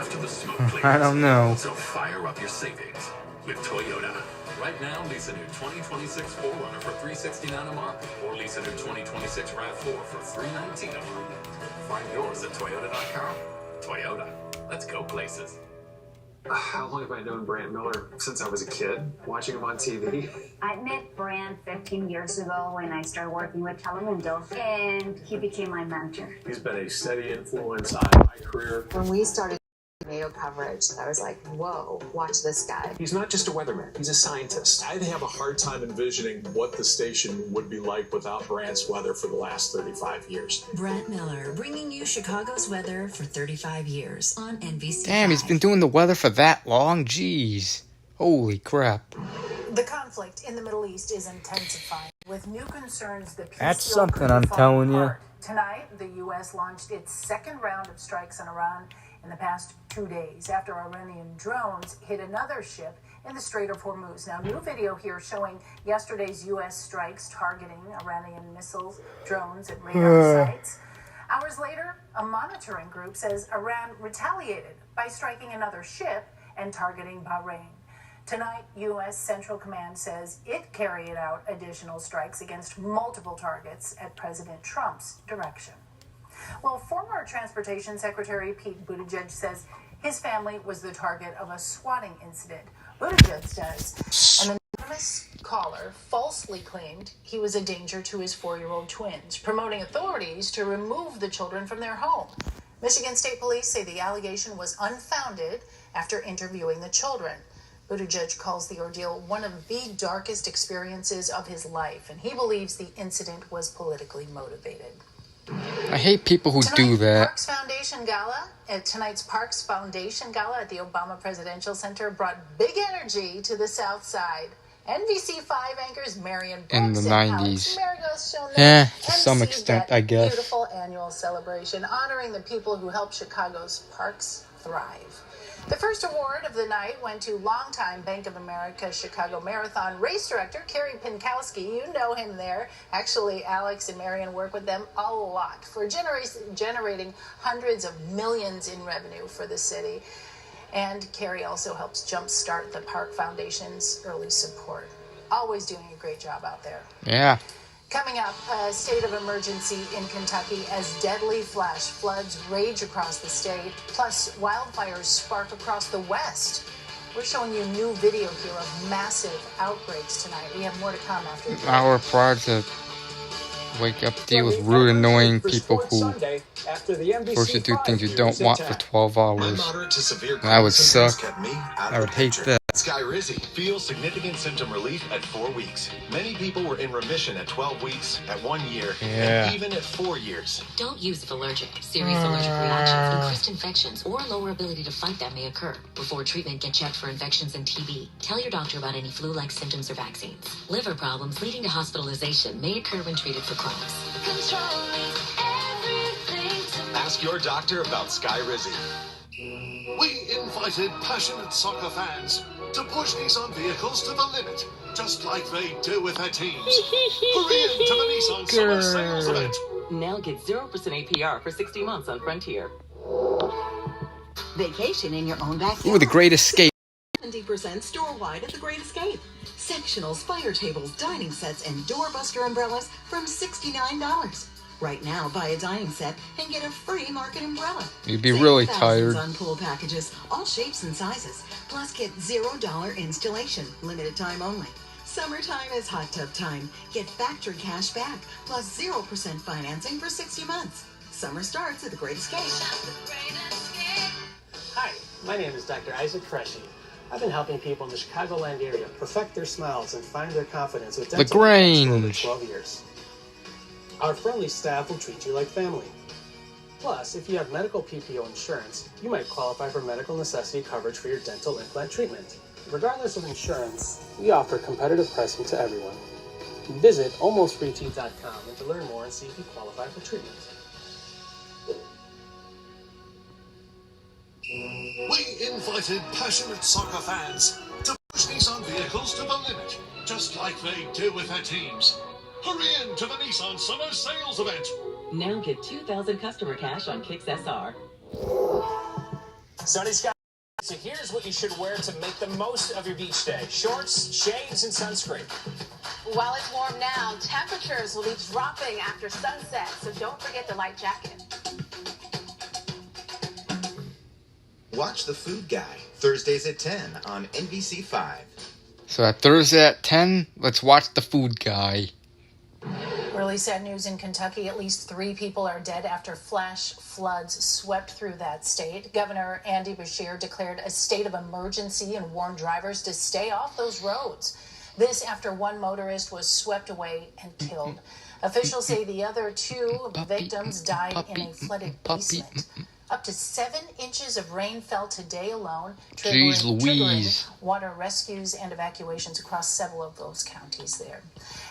I don't know. So fire up your savings with Toyota. Right now, lease a new 2026 4Runner for $369 a month, or lease a new 2026 RAV4 for $319 a month. Find yours at Toyota.com. Toyota. Let's go places. How long have I known Brant Miller? Since I was a kid, watching him on TV. I met Brant 15 years ago when I started working with Telemundo, and he became my mentor. He's been a steady influence on my career. When we started tornado coverage, I was like, whoa, watch this guy. He's not just a weatherman, he's a scientist. I'd have a hard time envisioning what the station would be like without Brant's weather for the last 35 years. Brant Miller, bringing you Chicago's weather for 35 years on NBC. Damn, he's been doing the weather for that long? Jeez. Holy crap. The conflict in the Middle East is intensifying, with new concerns that peace That's deal something could be I'm falling telling you. apart. Tonight, the U.S. launched its second round of strikes on Iran in the past 2 days after Iranian drones hit another ship in the Strait of Hormuz. Now, new video here showing yesterday's U.S. strikes targeting Iranian missiles, drones, and radar sites. Hours later, a monitoring group says Iran retaliated by striking another ship and targeting Bahrain. Tonight, U.S. Central Command says it carried out additional strikes against multiple targets at President Trump's direction. Well, former Transportation Secretary Pete Buttigieg says his family was the target of a swatting incident. Buttigieg says an anonymous caller falsely claimed he was a danger to his 4-year-old twins, promoting authorities to remove the children from their home. Michigan State Police say the allegation was unfounded after interviewing the children. Buttigieg calls the ordeal one of the darkest experiences of his life, and he believes the incident was politically motivated. I hate people who do that. Tonight's Parks Foundation Gala at the Obama Presidential Center brought big energy to the South Side. NBC5 anchors Marion Brooks In the and 90s. Alex Mergo's Yeah, to some extent, I guess. Beautiful annual celebration honoring the people who helped Chicago's parks thrive. The first award of the night went to longtime Bank of America Chicago Marathon race director Kerry Pinkowski. You know him there. Actually, Alex and Marion work with them a lot for generating hundreds of millions in revenue for the city. And Kerry also helps jumpstart the Park Foundation's early support. Always doing a great job out there. Yeah. Coming up, a state of emergency in Kentucky as deadly flash floods rage across the state, plus wildfires spark across the West. We're showing you new video here of massive outbreaks tonight. We have more to come after this. Our prior to wake up, deal with rude, annoying people who force you to do things you don't want for 12 hours. That would suck. I would hate that. Sky Rizzy. Feel significant symptom relief at 4 weeks. Many people were in remission at 12 weeks, at 1 year, and even at 4 years. Don't use if allergic. Serious allergic reactions, increased infections, or lower ability to fight them may occur. Before treatment, get checked for infections and TB. Tell your doctor about any flu-like symptoms or vaccines. Liver problems leading to hospitalization may occur when treated for chronics. Ask your doctor about Sky Rizzy. We invited passionate soccer fans to push Nissan vehicles to the limit, just like they do with their teams. Hurry into the Nissan Summer Sales Event. Now get 0% APR for 60 months on Frontier. Vacation in your own backyard. Ooh, The Great Escape. 70% store-wide at The Great Escape. Sectionals, fire tables, dining sets, and doorbuster umbrellas from $69. Right now, buy a dining set and get a free market umbrella. You'd be really tired. On pool packages, all shapes and sizes. Plus, get $0 installation, limited time only. Summertime is hot tub time. Get factory cash back, plus 0% financing for 60 months. Summer starts at The Great Escape. Hi, my name is Dr. Isaac Freshy. I've been helping people in the Chicagoland area perfect their smiles and find their confidence with dental LaGrange. for over 12 years. Our friendly staff will treat you like family. Plus, if you have medical PPO insurance, you might qualify for medical necessity coverage for your dental implant treatment. Regardless of insurance, we offer competitive pricing to everyone. Visit almostfreeteeth.com and to learn more and see if you qualify for treatment. We invited passionate soccer fans to push push Nissan vehicles to the limit, just like they do with their teams. Hurry in to the Nissan Summer Sales Event. Now get 2,000 customer cash on Kicks SR. Sunny Sky. So here's what you should wear to make the most of your beach day. Shorts, shades, and sunscreen. While it's warm now, temperatures will be dropping after sunset, so don't forget the light jacket. Watch The Food Guy, Thursdays at 10 on NBC5. So at Thursday at 10, let's watch The Food Guy. Really sad news in Kentucky. At least 3 people are dead after flash floods swept through that state. Governor Andy Beshear declared a state of emergency and warned drivers to stay off those roads. This after one motorist was swept away and killed. Officials say the other 2 victims died in a flooded basement. Up to 7 inches of rain fell today alone, triggering water rescues and evacuations across several of those counties there.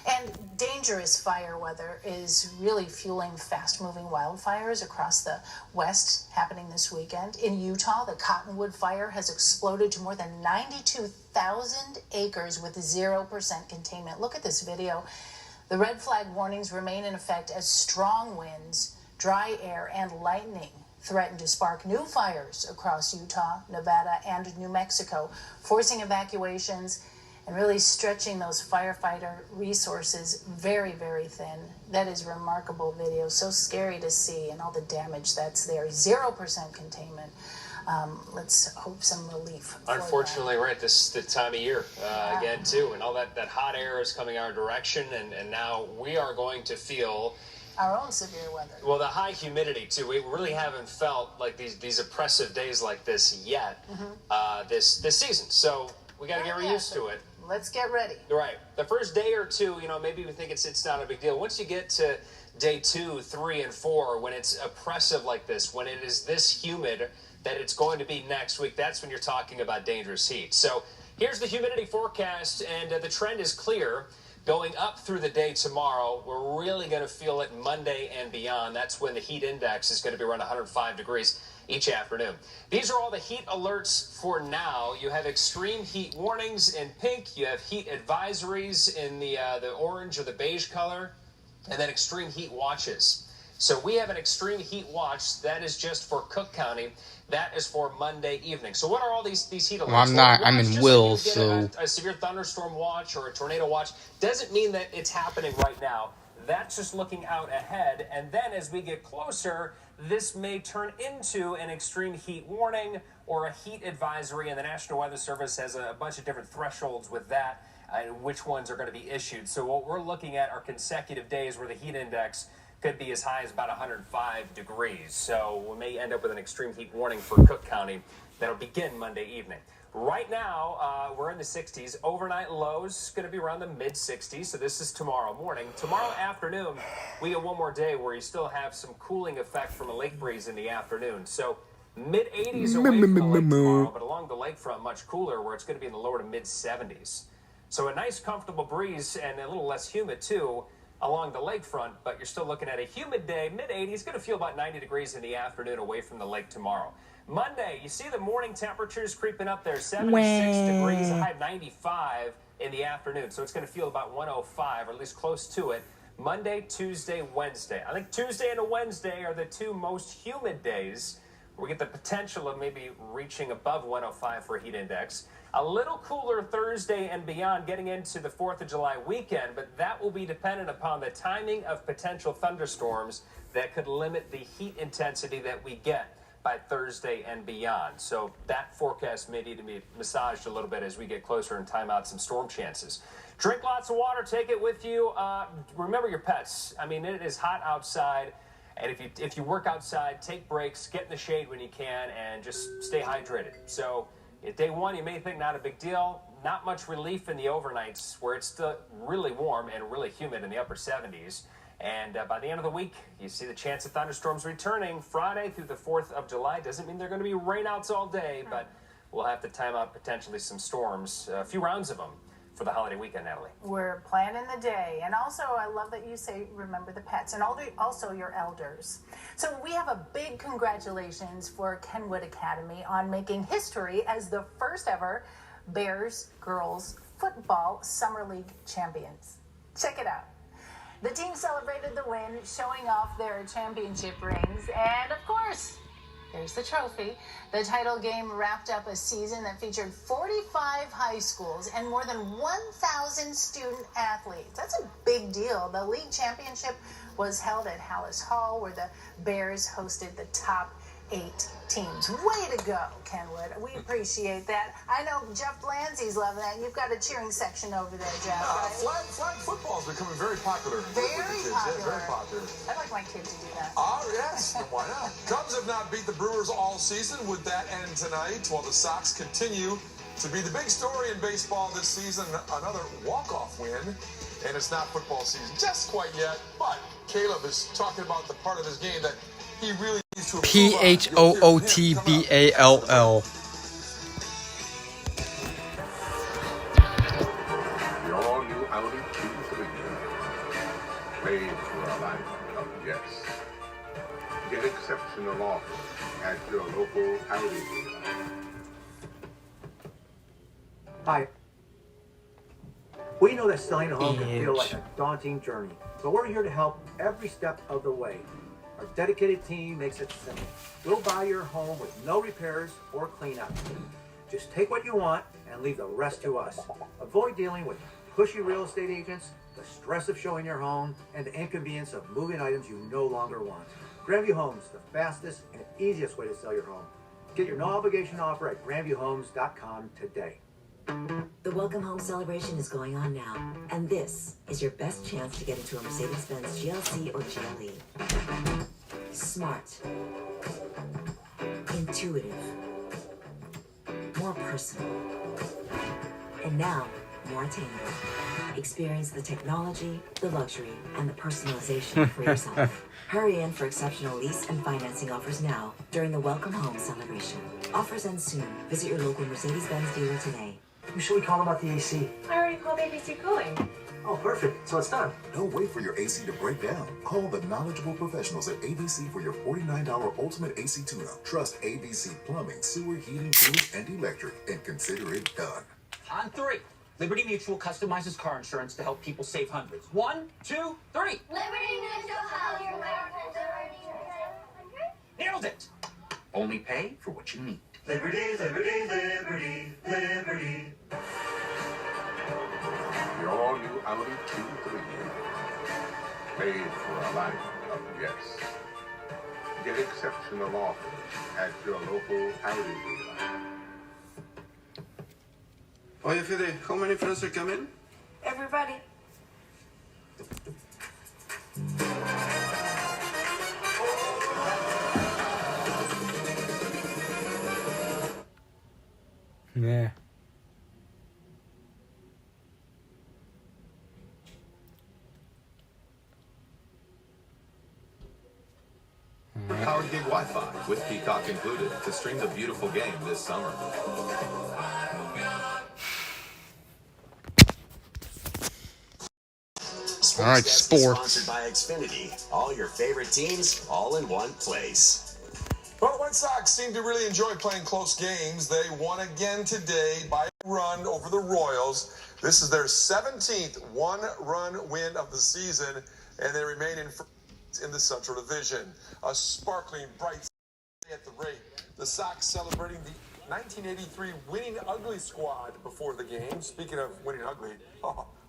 And dangerous fire weather is really fueling fast-moving wildfires across the west happening this weekend. In Utah, the Cottonwood fire has exploded to more than 92,000 acres with 0% containment. Look at this video. The red flag warnings remain in effect as strong winds, dry air, and lightning threaten to spark new fires across Utah, Nevada, and New Mexico, forcing evacuations and really stretching those firefighter resources very, very thin. That is remarkable video. So scary to see, and all the damage that's there. 0% containment. Let's hope some relief. Unfortunately, right, this the time of year again, too. And all that hot air is coming our direction, and now we are going to feel our own severe weather. Well, the high humidity, too. We really haven't felt like these oppressive days like this yet this season. So we got to get used to it. Let's get ready. Right. The first day or two, maybe we think it's not a big deal. Once you get to day 2, 3, and 4, when it's oppressive like this, when it is this humid that it's going to be next week, that's when you're talking about dangerous heat. So here's the humidity forecast, and the trend is clear. Going up through the day tomorrow, we're really going to feel it Monday and beyond. That's when the heat index is going to be around 105 degrees each afternoon. These are all the heat alerts for now. You have extreme heat warnings in pink. You have heat advisories in the orange or the beige color, and then extreme heat watches. So we have an extreme heat watch that is just for Cook County. That is for Monday evening. So what are all these heat alerts? Well, I'm not. I'm in Will, so a severe thunderstorm watch or a tornado watch doesn't mean that it's happening right now. That's just looking out ahead. And then as we get closer, this may turn into an extreme heat warning or a heat advisory. And the National Weather Service has a bunch of different thresholds with that and which ones are going to be issued. So what we're looking at are consecutive days where the heat index could be as high as about 105 degrees. So we may end up with an extreme heat warning for Cook County that'll begin Monday evening. Right now, we're in the 60s. Overnight lows going to be around the mid-60s, so this is tomorrow morning. Tomorrow afternoon, we get one more day where you still have some cooling effect from a lake breeze in the afternoon. So mid-80s away from the lake tomorrow, but along the lakefront, much cooler, where it's going to be in the lower to mid-70s. So a nice, comfortable breeze and a little less humid, too, along the lakefront, but you're still looking at a humid day, mid-80s, going to feel about 90 degrees in the afternoon away from the lake tomorrow. Monday, you see the morning temperatures creeping up there, 76 degrees, a high of 95 in the afternoon, so it's going to feel about 105, or at least close to it. Monday, Tuesday, Wednesday. I think Tuesday and Wednesday are the 2 most humid days. We get the potential of maybe reaching above 105 for heat index. A little cooler Thursday and beyond, getting into the 4th of July weekend, but that will be dependent upon the timing of potential thunderstorms that could limit the heat intensity that we get by Thursday and beyond. So that forecast may need to be massaged a little bit as we get closer and time out some storm chances. Drink lots of water, take it with you. Remember your pets. I mean, it is hot outside. And if you work outside, take breaks, get in the shade when you can, and just stay hydrated. So day 1, you may think not a big deal. Not much relief in the overnights where it's still really warm and really humid in the upper 70s. And by the end of the week, you see the chance of thunderstorms returning Friday through the 4th of July. Doesn't mean they're going to be rainouts all day, but we'll have to time out potentially some storms, a few rounds of them for the holiday weekend, Natalie. We're planning the day. And also, I love that you say remember the pets and also your elders. So we have a big congratulations for Kenwood Academy on making history as the first ever Bears Girls Football Summer League champions. Check it out. The team celebrated the win, showing off their championship rings, and of course, there's the trophy. The title game wrapped up a season that featured 45 high schools and more than 1,000 student athletes. That's a big deal. The league championship was held at Hallis Hall, where the Bears hosted the top 8 teams. Way to go, Kenwood. We appreciate that. I know Jeff Blanzy's loving that. You've got a cheering section over there, Jeff, right? Flag football is becoming very popular. Very popular. Yeah, very popular. I'd like my kid to do that. Yes, why not? Cubs have not beat the Brewers all season. Would that end tonight? While the Sox continue to be the big story in baseball this season, another walk-off win. And it's not football season just quite yet, but Caleb is talking about the part of his game that he really needs to improve on. PHOOTBALL. The all-new Audi Q3, made for a life of yes. Get exceptional offers at your local Audi dealer. Hi. We know that selling a home can feel like a daunting journey, but we're here to help every step of the way. Our dedicated team makes it simple. We'll buy your home with no repairs or cleanup. Just take what you want and leave the rest to us. Avoid dealing with pushy real estate agents, the stress of showing your home, and the inconvenience of moving items you no longer want. Grandview Homes, the fastest and easiest way to sell your home. Get your no-obligation offer at grandviewhomes.com today. The Welcome Home celebration is going on now, and this is your best chance to get into a Mercedes-Benz GLC or GLE. Smart, intuitive, more personal, and now more attainable. Experience the technology, the luxury, and the personalization for yourself. Hurry in for exceptional lease and financing offers now during the Welcome Home celebration. Offers end soon. Visit your local Mercedes-Benz dealer today. Who should we call about the AC? I already called ABC Cooling. Oh, perfect. So it's done. Don't wait for your AC to break down. Call the knowledgeable professionals at ABC for your $49 ultimate AC tune-up. Trust ABC Plumbing, Sewer, Heating, Cooling, and Electric, and consider it done. On 3. Liberty Mutual customizes car insurance to help people save hundreds. 1, 2, 3. Liberty Mutual, how your Americans are Nailed it. Only pay for what you need. Liberty, liberty, liberty, liberty. The all-new Audi Q3, made for a life of yes. Get exceptional offers at your local Audi dealer. Oye, Fede, how many friends are coming? Everybody. Yeah. Powered gig Wi-Fi with Peacock included to stream the beautiful game this summer. All right, sports. Sponsored by Xfinity. All your favorite teams, all in one place. Well, the White Sox seem to really enjoy playing close games. They won again today by a run over the Royals. This is their 17th one-run win of the season, and they remain in the Central Division. A sparkling, bright day at the rate. The Sox celebrating the 1983 winning ugly squad before the game. Speaking of winning ugly,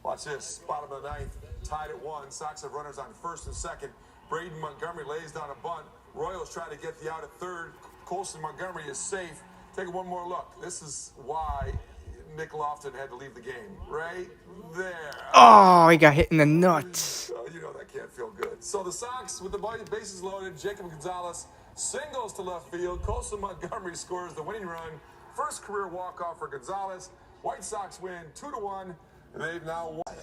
watch this. Bottom of the ninth, tied at 1. Sox have runners on first and second. Braden Montgomery lays down a bunt. Royals try to get the out at third. Colson Montgomery is safe. Take one more look. This is why Nick Lofton had to leave the game. Right there. Oh, he got hit in the nuts. You know that can't feel good. So the Sox, with the bases loaded, Jacob Gonzalez singles to left field. Colson Montgomery scores the winning run. First career walk-off for Gonzalez. White Sox win 2-1. They've now won.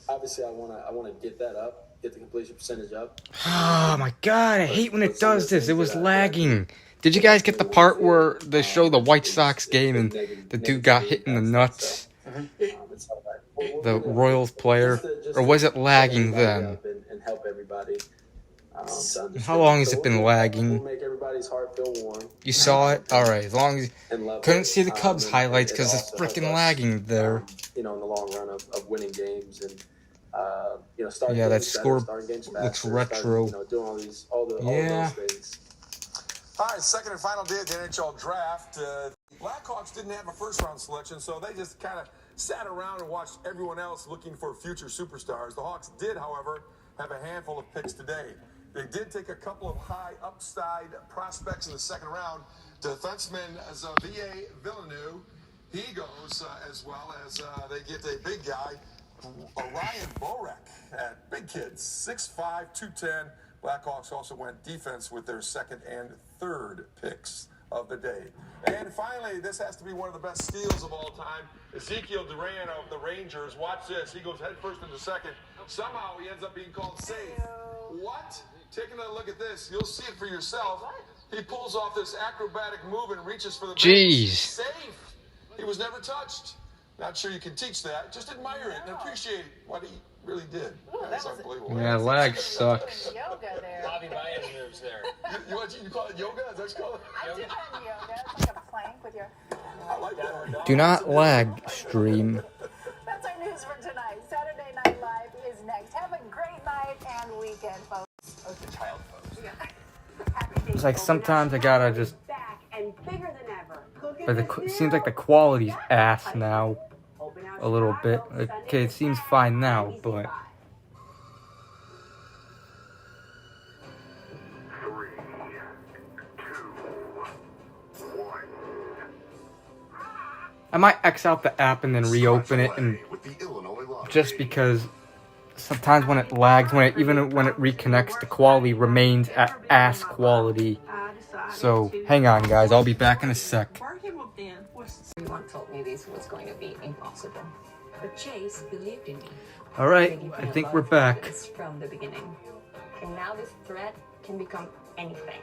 Obviously, I want to get that up, get the completion percentage up. Oh my god, I hate when it does this. It was lagging. Did you guys get the part where they show the White Sox game and the dude got hit in the nuts? The Royals player? Or was it lagging then? And help everybody. So just How long has it been we'll lagging? make everybody's heart feel warm. You saw it? Alright, as long as And love couldn't it. see the Cubs And highlights it because it's also helps freaking us, lagging there. in the long run of winning games and starting Yeah, that games score better, starting games looks faster, retro. doing all those things. All right, second and final day of the NHL draft. The Blackhawks didn't have a first-round selection, so they just kind of sat around and watched everyone else looking for future superstars. The Hawks did, however, have a handful of picks today. They did take a couple of high upside prospects in the second round. Defenseman Xavier Villeneuve, he goes as well as they get a big guy, Ryan Borek, at big kids, 6'5", 210. Blackhawks also went defense with their second and third picks of the day. And finally, this has to be one of the best steals of all time. Ezekiel Duran of the Rangers. Watch this. He goes head first into second. Somehow he ends up being called safe. What? Take another look at this. You'll see it for yourself. He pulls off this acrobatic move and reaches for the Jeez. base. Safe. He was never touched. Not sure you can teach that. Just admire it and appreciate what he really did. That's unbelievable. Yeah, lag sucks. Yoga there. Bobby Baez moves there. You call it yoga? Is that what you call it? I do kind of yoga. It's like a plank with your... I like that. Do not lag, stream. That's our news for tonight. Saturday Night Live is next. Have a great night and weekend, folks. That was the child pose. It's like sometimes I gotta just... Back and bigger than ever. But it seems like the quality's ass now. A little bit. Okay, it seems fine now, but... I might X out the app and then reopen it, and just because sometimes when it lags, even when it reconnects, the quality remains at ass quality. So hang on, guys, I'll be back in a sec. Everyone told me this was going to be impossible. But Chase believed in me. All right, I think we're back. From the beginning. And now this threat can become anything.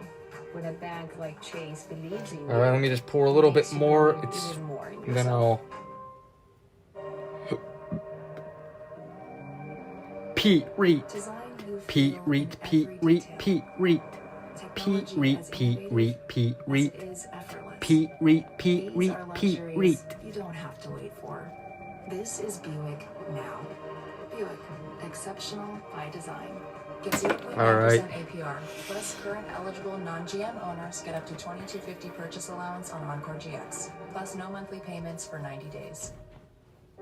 When a bank like Chase believes in you. All right, let me just pour a little bit more. And then I'll. Pete Reet. Pete Reet. Pete Reet. Pete Reet. Pete Reet. Pete Reet. Pete Reet. Pete Reet. Pete Reet. Pete Reet. You don't have to wait for. This is Buick now. Buick, exceptional by design. Gets 8.9% APR. Plus, current eligible non-GM owners get up to $2,250 purchase allowance on Encore GX. Plus, no monthly payments for 90 days.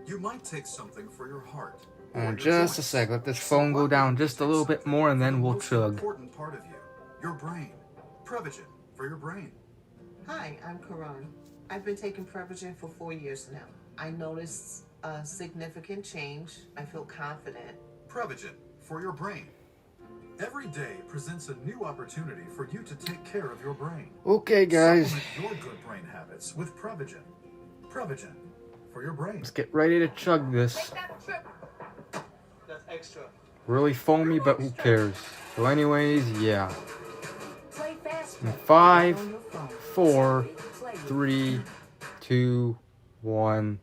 You might take something for your heart. Just a sec. Let this phone go down just a little bit more, and then we'll chug. Important part of you, your brain. Prevagen for your brain. Hi, I'm Karan. I've been taking Prevagen for 4 years now. I noticed a significant change. I feel confident. Prevagen for your brain. Every day presents a new opportunity for you to take care of your brain. Okay, guys. Supplement your good brain habits with Prevagen. Prevagen for your brain. Let's get ready to chug this. That's extra. Really foamy, but who cares? So anyways, yeah. 5, 4, 3, 2, 1.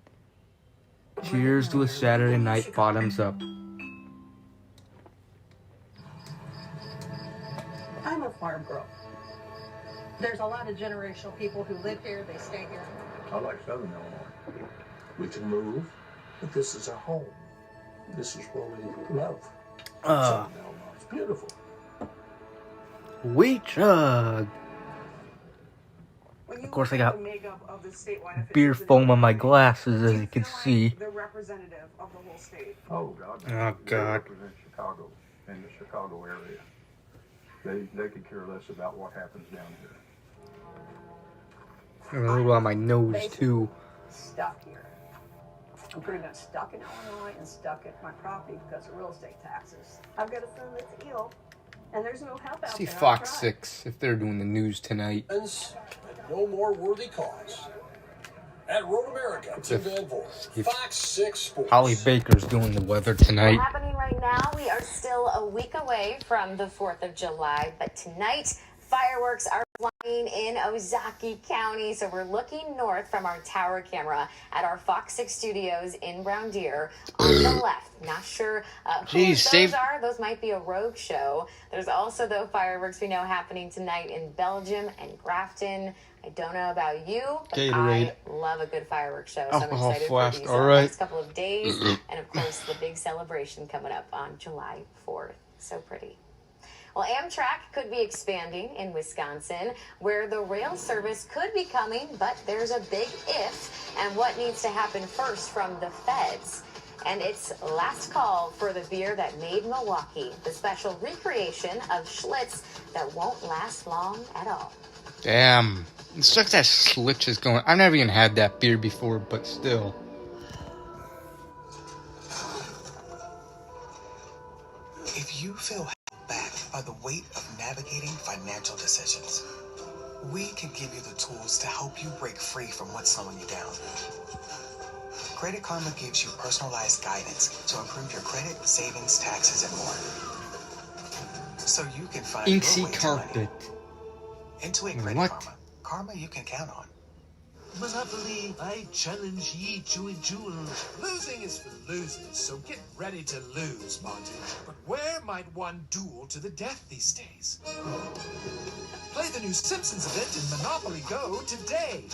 Cheers to a Saturday night. Bottoms up. I'm a farm girl. There's a lot of generational people who live here, they stay here. I like Southern Illinois. We can move, but this is our home. This is where we love. Southern Illinois. It's beautiful. We chug. Of course, I got beer foam on my glasses, as you can see. The representative of the whole state. Oh, God. Oh, God. They represent Chicago and the Chicago area. They could care less about what happens down here. A little on my nose, too. Stuck here. I'm pretty much stuck in Illinois and stuck at my property because of real estate taxes. I've got a son that's ill, and there's no help out See there. Fox 6 if they're doing the news tonight. No more worthy cause. At Road America, Tim Van Voort, Fox 6 Sports. Holly Baker's doing the weather tonight. Happening right now, we are still a week away from the 4th of July, but tonight, fireworks are flying in Ozaki County, so we're looking north from our tower camera at our Fox 6 studios in Brown Deer on the left. Not sure who those are. Those might be a rogue show. There's also, though, fireworks we know happening tonight in Belgium and Grafton. I don't know about you, but Gatorade. I love a good fireworks show, so I'm Alcohol excited flask, for these all right. next couple of days. And, of course, the big celebration coming up on July 4th. So pretty. Well, Amtrak could be expanding in Wisconsin, where the rail service could be coming, but there's a big if, and what needs to happen first from the feds. And it's last call for the beer that made Milwaukee, the special recreation of Schlitz that won't last long at all. Damn. It sucks that Schlitz is going. I've never even had that beer before, but still. If you feel held back by the weight of navigating financial decisions, we can give you the tools to help you break free from what's slowing you down. Credit Karma gives you personalized guidance to improve your credit, savings, taxes, and more. So you can find Inksy your way to money. carpet. Intuit Credit Karma. Karma you can count on. Monopoly, I challenge ye to a duel. Losing is for losers, so get ready to lose, Monty. But where might one duel to the death these days? Play the new Simpsons event in Monopoly Go today.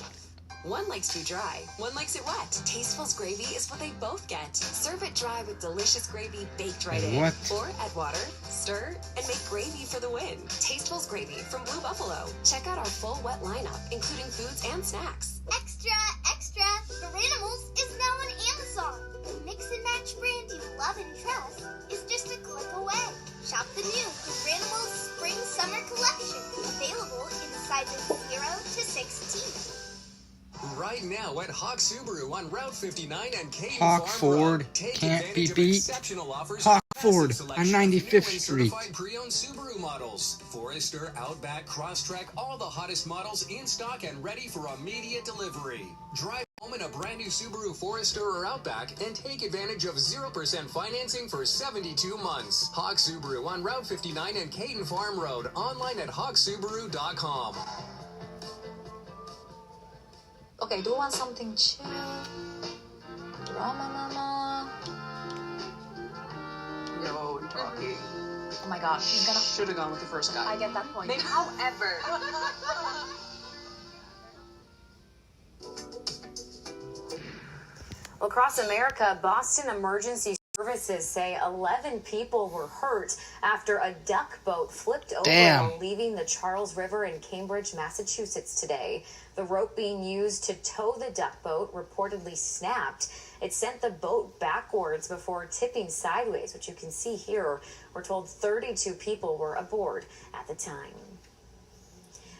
One likes to be dry, one likes it wet. Tasteful's gravy is what they both get. Serve it dry with delicious gravy baked right in. What? Or add water, stir, and make gravy for the win. Tasteful's gravy from Blue Buffalo. Check out our full wet lineup, including foods and snacks. Extra, extra! Garanimals is now on Amazon. The mix and match brand you love and trust is just a click away. Shop the new Garanimals Spring Summer Collection, available in sizes 0 to 16. Right now at Hawk Subaru on Route 59 and Caden Hawk Farm Ford Road. Take can't be advantage of beat. exceptional offers Hawk on Ford massive on selection of new 95th and Street. certified pre-owned Subaru models. Forester, Outback, Crosstrek, all the hottest models in stock and ready for immediate delivery. Drive home in a brand new Subaru Forester or Outback and take advantage of 0% financing for 72 months. Hawk Subaru on Route 59 and Caden Farm Road. Online at hawksubaru.com. Okay, do you want something chill? Drama, mama? No talking. Oh my gosh, she's gonna... Should have gone with the first guy. I get that point. Maybe- However... Across America, Boston Emergency Services say 11 people were hurt after a duck boat flipped over while leaving the Charles River in Cambridge, Massachusetts today. The rope being used to tow the duck boat reportedly snapped. It sent the boat backwards before tipping sideways, which you can see here. We're told 32 people were aboard at the time.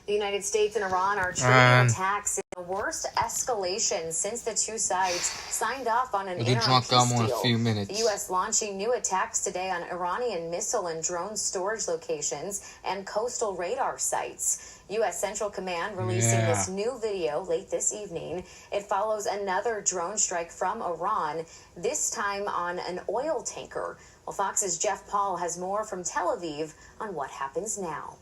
The United States and Iran are trading attacks in the worst escalation since the two sides signed off on an interim peace deal. A few minutes. The U.S. launching new attacks today on Iranian missile and drone storage locations and coastal radar sites. U.S. Central Command releasing this new video late this evening. It follows another drone strike from Iran, this time on an oil tanker. Well, Fox's Jeff Paul has more from Tel Aviv on what happens now.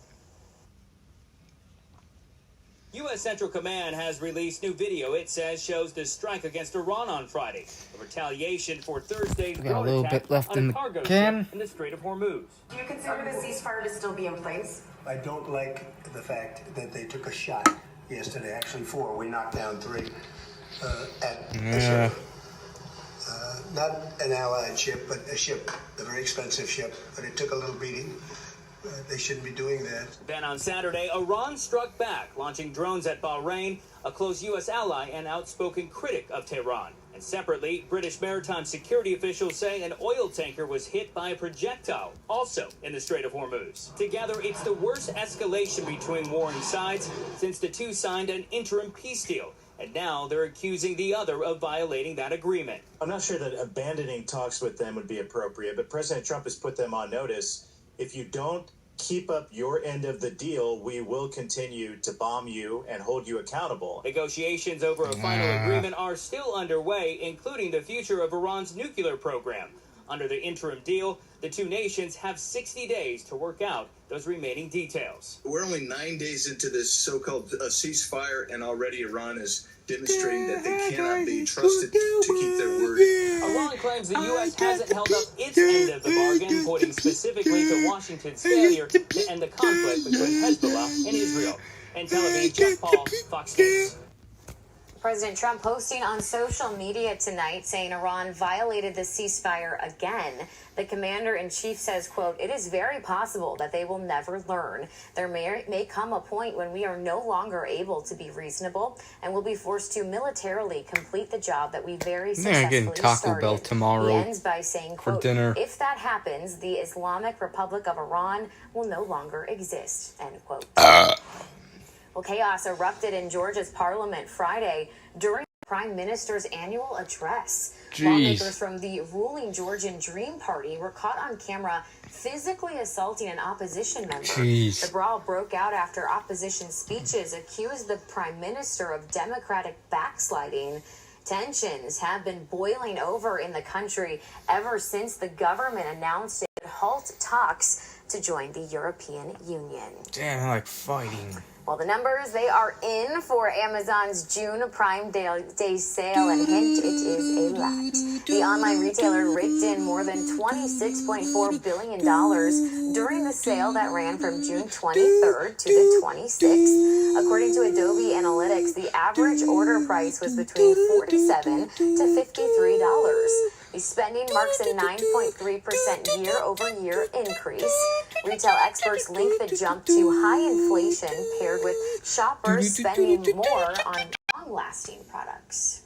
U.S. Central Command has released new video, it says, shows the strike against Iran on Friday, a retaliation for Thursday's We got a drone little attack bit left on in a the cargo can. ship in the Strait of Hormuz. Do you consider the ceasefire to still be in place? I don't like the fact that they took a shot yesterday, actually 4. We knocked down 3 at a ship. Not an allied ship, but a ship, a very expensive ship, but it took a little beating. They shouldn't be doing that. Then on Saturday, Iran struck back, launching drones at Bahrain, a close U.S. ally and outspoken critic of Tehran. And separately, British maritime security officials say an oil tanker was hit by a projectile, also in the Strait of Hormuz. Together, it's the worst escalation between warring sides since the two signed an interim peace deal. And now they're accusing the other of violating that agreement. I'm not sure that abandoning talks with them would be appropriate, but President Trump has put them on notice. If you don't keep up your end of the deal, we will continue to bomb you and hold you accountable. Negotiations over a final agreement are still underway, including the future of Iran's nuclear program. Under the interim deal, the two nations have 60 days to work out those remaining details. We're only 9 days into this so-called ceasefire, and already Iran is demonstrating that they cannot be trusted to keep their word. Iran claims the U.S. hasn't held up its end of the bargain, pointing specifically to Washington's failure to end the conflict between Hezbollah and Israel. In Tel Aviv, Jeff Paul, Fox News. President Trump posting on social media tonight saying Iran violated the ceasefire again. The commander-in-chief says, quote, "It is very possible that they will never learn. There may come a point when we are no longer able to be reasonable and will be forced to militarily complete the job that we very successfully getting Taco started." Bell tomorrow He ends by saying, for quote, dinner. "If that happens, the Islamic Republic of Iran will no longer exist," end quote. Well, chaos erupted in Georgia's parliament Friday during the prime minister's annual address. Jeez. Lawmakers from the ruling Georgian Dream Party were caught on camera physically assaulting an opposition member. Jeez. The brawl broke out after opposition speeches accused the prime minister of democratic backsliding. Tensions have been boiling over in the country ever since the government announced it would halt talks to join the European Union. Damn, I like fighting. Well, the numbers, they are in for Amazon's June Prime Day sale, and hint, it is a lot. The online retailer raked in more than $26.4 billion during the sale that ran from June 23rd to the 26th. According to Adobe Analytics, the average order price was between $47 to $53. The spending marks a 9.3% year-over-year increase. Retail experts link the jump to high inflation paired with shoppers spending more on long-lasting products.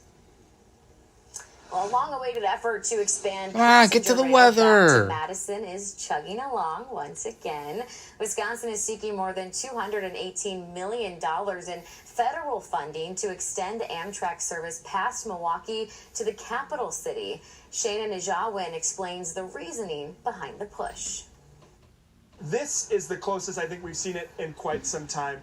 Well, a long-awaited effort to expand get to the rail weather. back to Madison is chugging along once again. Wisconsin is seeking more than $218 million in federal funding to extend Amtrak service past Milwaukee to the capital city. Shana Najawin explains the reasoning behind the push. This is the closest I think we've seen it in quite some time.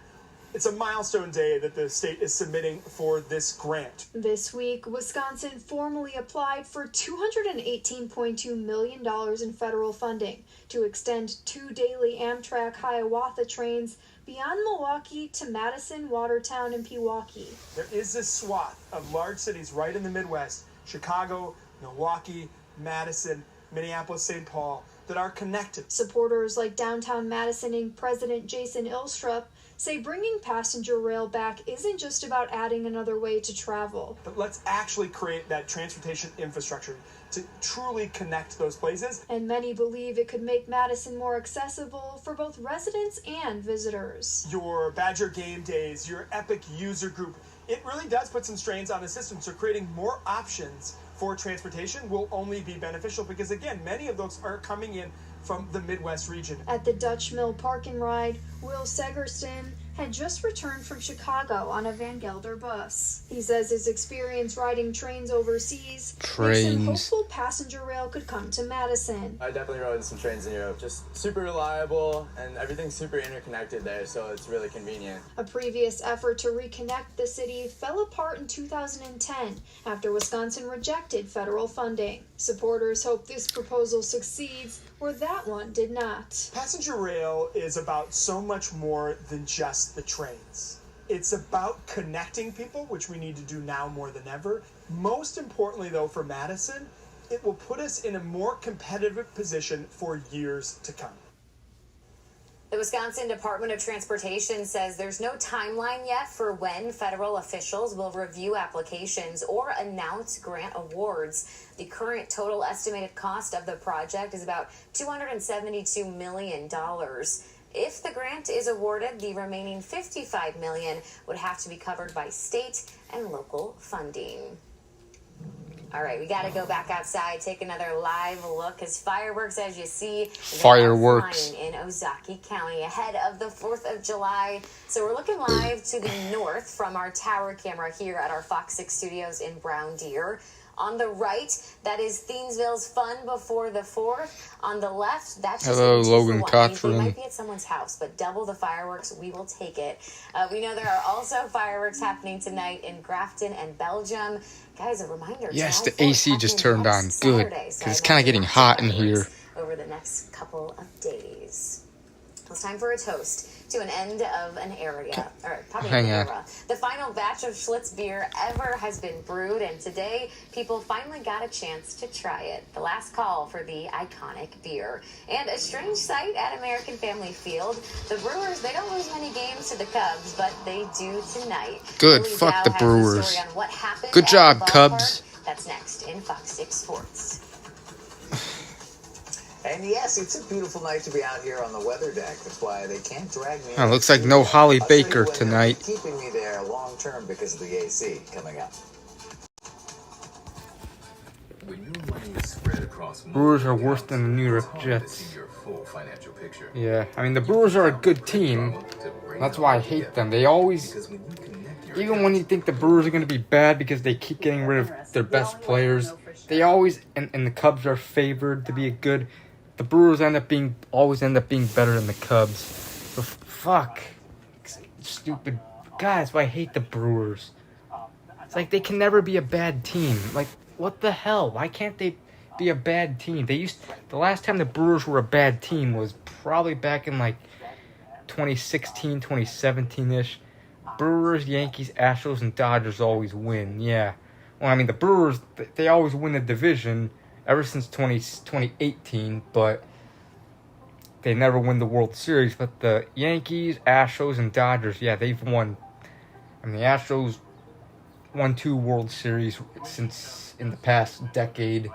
It's a milestone day that the state is submitting for this grant. This week, Wisconsin formally applied for $218.2 million in federal funding to extend 2 daily Amtrak Hiawatha trains beyond Milwaukee to Madison, Watertown, and Pewaukee. There is this swath of large cities right in the Midwest, Chicago, Milwaukee, Madison, Minneapolis, St. Paul, that are connected. Supporters like downtown Madison and President Jason Ilstrup say bringing passenger rail back isn't just about adding another way to travel. But let's actually create that transportation infrastructure to truly connect those places. And many believe it could make Madison more accessible for both residents and visitors. Your Badger game days, your Epic user group, it really does put some strains on the system. So creating more options for transportation will only be beneficial because, again, many of those are coming in from the Midwest region. At the Dutch Mill Park and Ride, Will Segerston had just returned from Chicago on a Van Gelder bus. He says his experience riding trains overseas makes him hopeful passenger rail could come to Madison. I definitely rode some trains in Europe. Just super reliable and everything's super interconnected there, so it's really convenient. A previous effort to reconnect the city fell apart in 2010 after Wisconsin rejected federal funding. Supporters hope this proposal succeeds, where that one did not. Passenger rail is about so much more than just the trains. It's about connecting people, which we need to do now more than ever. Most importantly, though, for Madison, it will put us in a more competitive position for years to come. The Wisconsin Department of Transportation says there's no timeline yet for when federal officials will review applications or announce grant awards. The current total estimated cost of the project is about $272 million. If the grant is awarded, the remaining $55 million would have to be covered by state and local funding. All right, we got to go back outside, take another live look as fireworks, as you see, fireworks in Ozaukee County ahead of the 4th of July. So we're looking live to the north from our tower camera here at our Fox 6 studios in Brown Deer. On the right, that is Thiensville's Fun Before the 4th. On the left, that's just Hello, a 2 Logan for 1. They Cottrell. might be at someone's house, but double the fireworks, we will take it. We know there are also fireworks happening tonight in Grafton and Belgium. Guys, a reminder. Yes, July the 4th AC just happening turned on. next Good. Saturday, so Because it's I kind of imagine getting lots hot in here. fireworks over the next couple of days. It's time for a toast to an end of an era, or probably an Hang on. era. The final batch of Schlitz beer ever has been brewed, and today people finally got a chance to try it. The last call for the iconic beer. And a strange sight at American Family Field. The Brewers, they don't lose many games to the Cubs, but they do tonight. Good. Billy Fuck Dow the has Brewers. story on what happened Good at job, the Cubs. ballpark. That's next in Fox 6 Sports. And yes, it's a beautiful night to be out here on the weather deck. That's why they can't drag me. Oh, looks like no Holly Baker tonight. Keeping me there long term because of the AC coming up. When your money is spread across Brewers are worse than the New York Jets. your full financial picture. Yeah, I mean, the Brewers are a good team. That's why I hate them. They always, even when you think the Brewers are going to be bad because they keep getting rid of their best players, they always, and the Cubs are favored to be a good, the Brewers always end up being better than the Cubs. So fuck. Stupid. Guys, why I hate the Brewers. It's like they can never be a bad team. Like, what the hell? Why can't they be a bad team? The last time the Brewers were a bad team was probably back in like 2016, 2017-ish. Brewers, Yankees, Astros, and Dodgers always win. Yeah. Well, I mean, the Brewers, they always win the division ever since 2018, but they never win the World Series. But the Yankees, Astros, and Dodgers, yeah, they've won. I mean, the Astros won 2 World Series since in the past decade.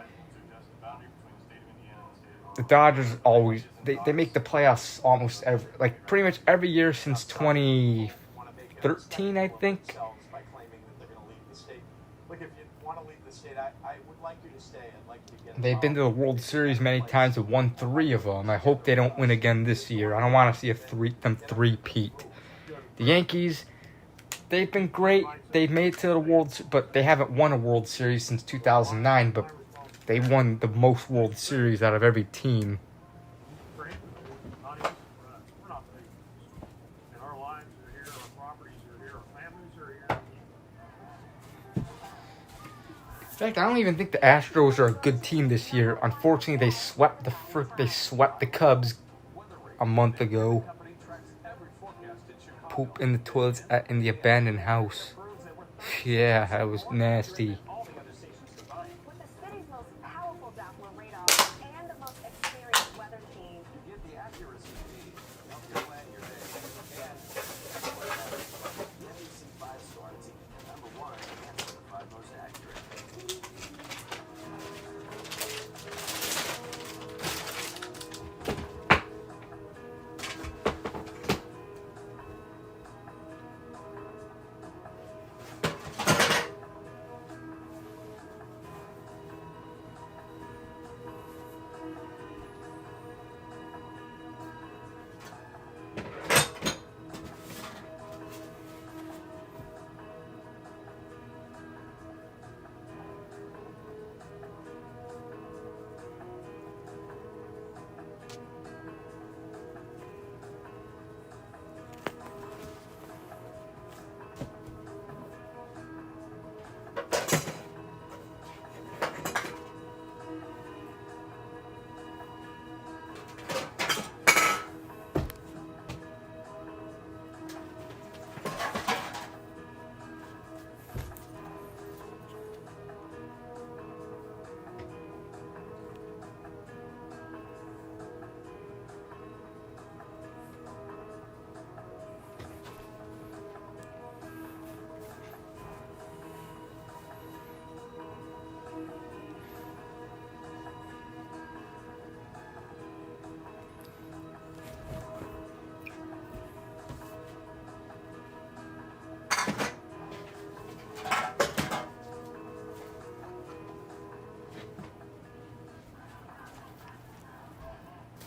The Dodgers always, they make the playoffs almost pretty much every year since 2013, I think. They've been to the World Series many times and won 3 of them. I hope they don't win again this year. I don't want to see them three-peat. The Yankees, they've been great. They've made it to the but they haven't won a World Series since 2009, but they won the most World Series out of every team. In fact, I don't even think the Astros are a good team this year. Unfortunately, they swept the Cubs a month ago. Poop in the toilets in the abandoned house. Yeah, that was nasty.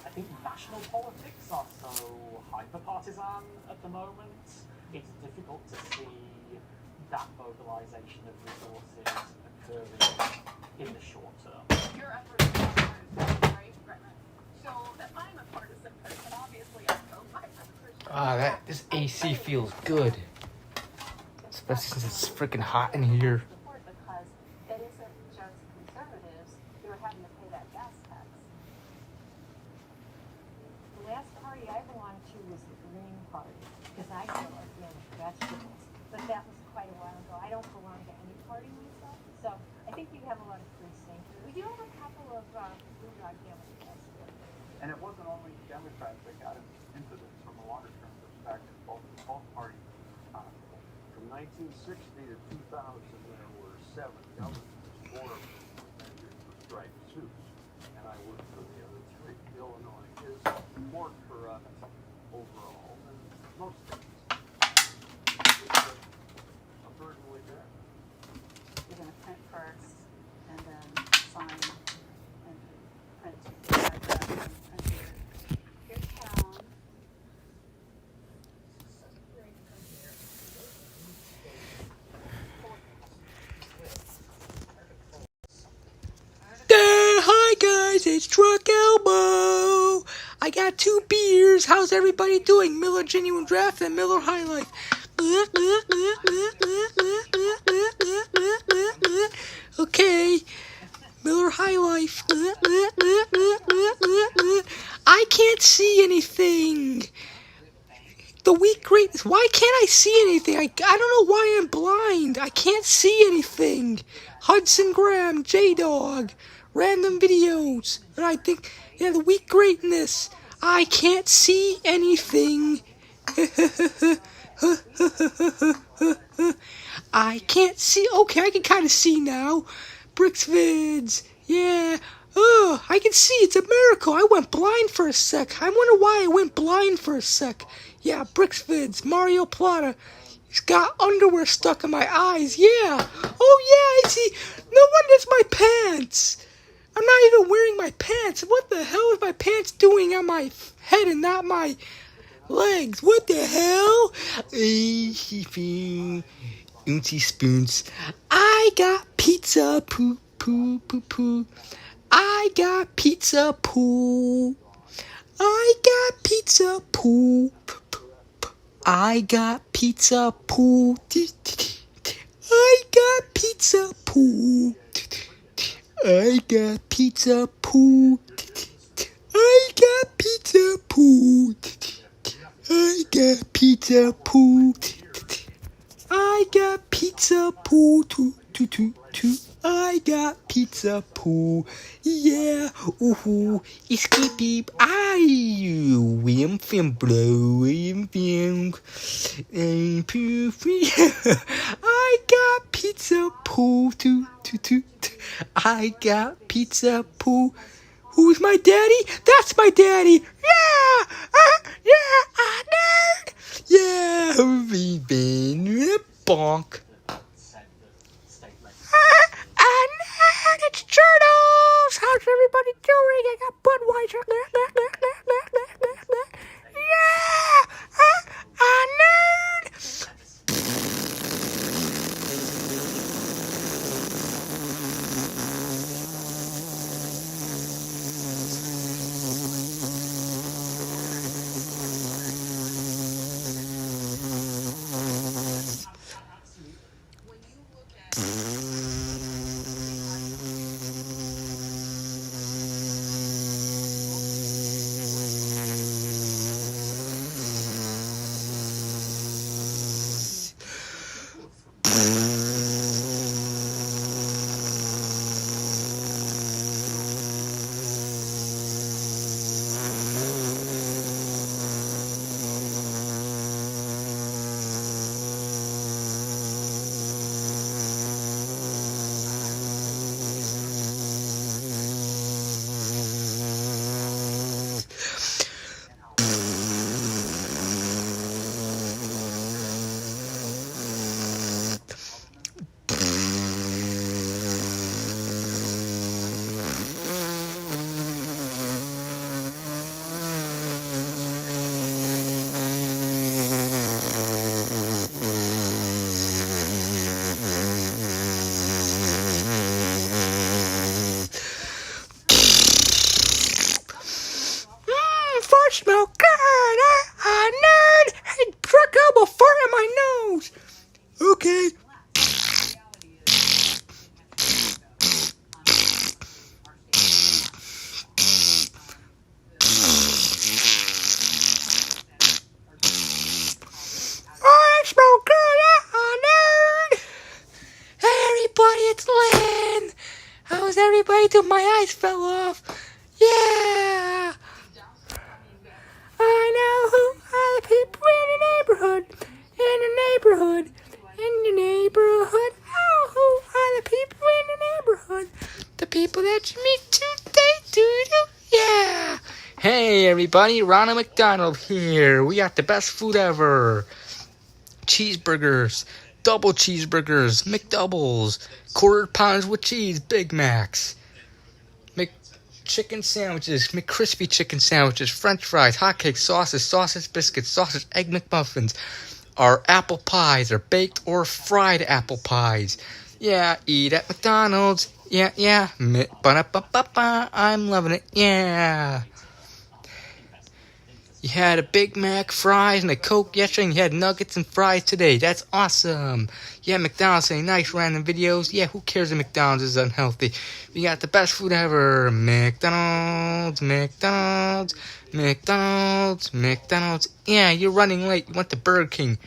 I think national politics are so hyper-partisan at the moment, it's difficult to see that mobilization of resources occurring in the short term. Your efforts are partisan, right? Right. So I'm a partisan person. Obviously, I go by This AC feels good. Especially since it's freaking hot in here. because it isn't just conservatives who are having to pay that gas tax. The last party I belonged to was the Green Party because I grow organic vegetables, but that was quite a while ago. I don't belong to any party myself, so I think you have a lot of free thinkers. We do have a couple of blue dog Democrats. And it wasn't only Democrats that got into this from a longer-term perspective. Both parties. From 1960 to 2000, there were 7 governors. 4 of them were measured for striped suits, and I worked for the other 3. Illinois is more corrupt overall than most states. It's a burden we bear. You're going to print first, and then sign, and print your town. Hi guys, it's Truck Elbow. I got 2 beers. How's everybody doing? Miller Genuine Draft and Miller High Life. Okay, Miller High Life. I can't see anything. The week greatness. Why can't I see anything? I don't know why I'm blind. I can't see anything. Hudson Graham, J-Dog, random videos. And I think, yeah, the week greatness. I can't see anything. I can't see. Okay, I can kind of see now. Bricks vids. Yeah. Oh, I can see. It's a miracle. I went blind for a sec. I wonder why I went blind for a sec. Yeah, Bricks vids. Mario Plata. He's got underwear stuck in my eyes. Yeah. Oh, yeah, I see. No wonder it's my pants. I'm not even wearing my pants. What the hell is my pants doing on my head and not my legs? What the hell? Oonty spoons. I got pizza poo poo poo poo. I got pizza poo. I got pizza poo. I got pizza poo. I got pizza poo. I got pizza poo. I got pizza poo. I got pizza poo. I got pizza poo. I got pizza poo. Yeah. Ooh. Escape. I am from blow. I got pizza poo. I got pizza poo. Who's my daddy? That's my daddy. Yeah. Nerd. Yeah. We've been bonk. And it's Turtles! How's everybody doing? I got Budweiser. Yeah! Nerd! okay? Oh, that smell good, nerd! Hey, everybody, it's Lynn! How's everybody doing? My eyes fell off. Yeah! I know who are the people in the neighborhood. In the neighborhood. In the neighborhood. Oh, who are the people in the neighborhood? The people that you meet today, do-do. Yeah! Hey, everybody, Ronald McDonald here. We got the best food ever. Cheeseburgers, double cheeseburgers, McDoubles, quarter pounders with cheese, Big Macs, McChicken sandwiches, McCrispy chicken sandwiches, French fries, hotcakes, sausage biscuits, sausage egg McMuffins. Our apple pies are baked or fried apple pies. Yeah, eat at McDonald's. Yeah. Ba-da-ba-ba-ba. I'm loving it. Yeah. You had a Big Mac, fries, and a Coke yesterday, and you had nuggets and fries today. That's awesome. Yeah, McDonald's saying nice random videos. Yeah, who cares if McDonald's is unhealthy? We got the best food ever. McDonald's. Yeah, you're running late. You went to Burger King.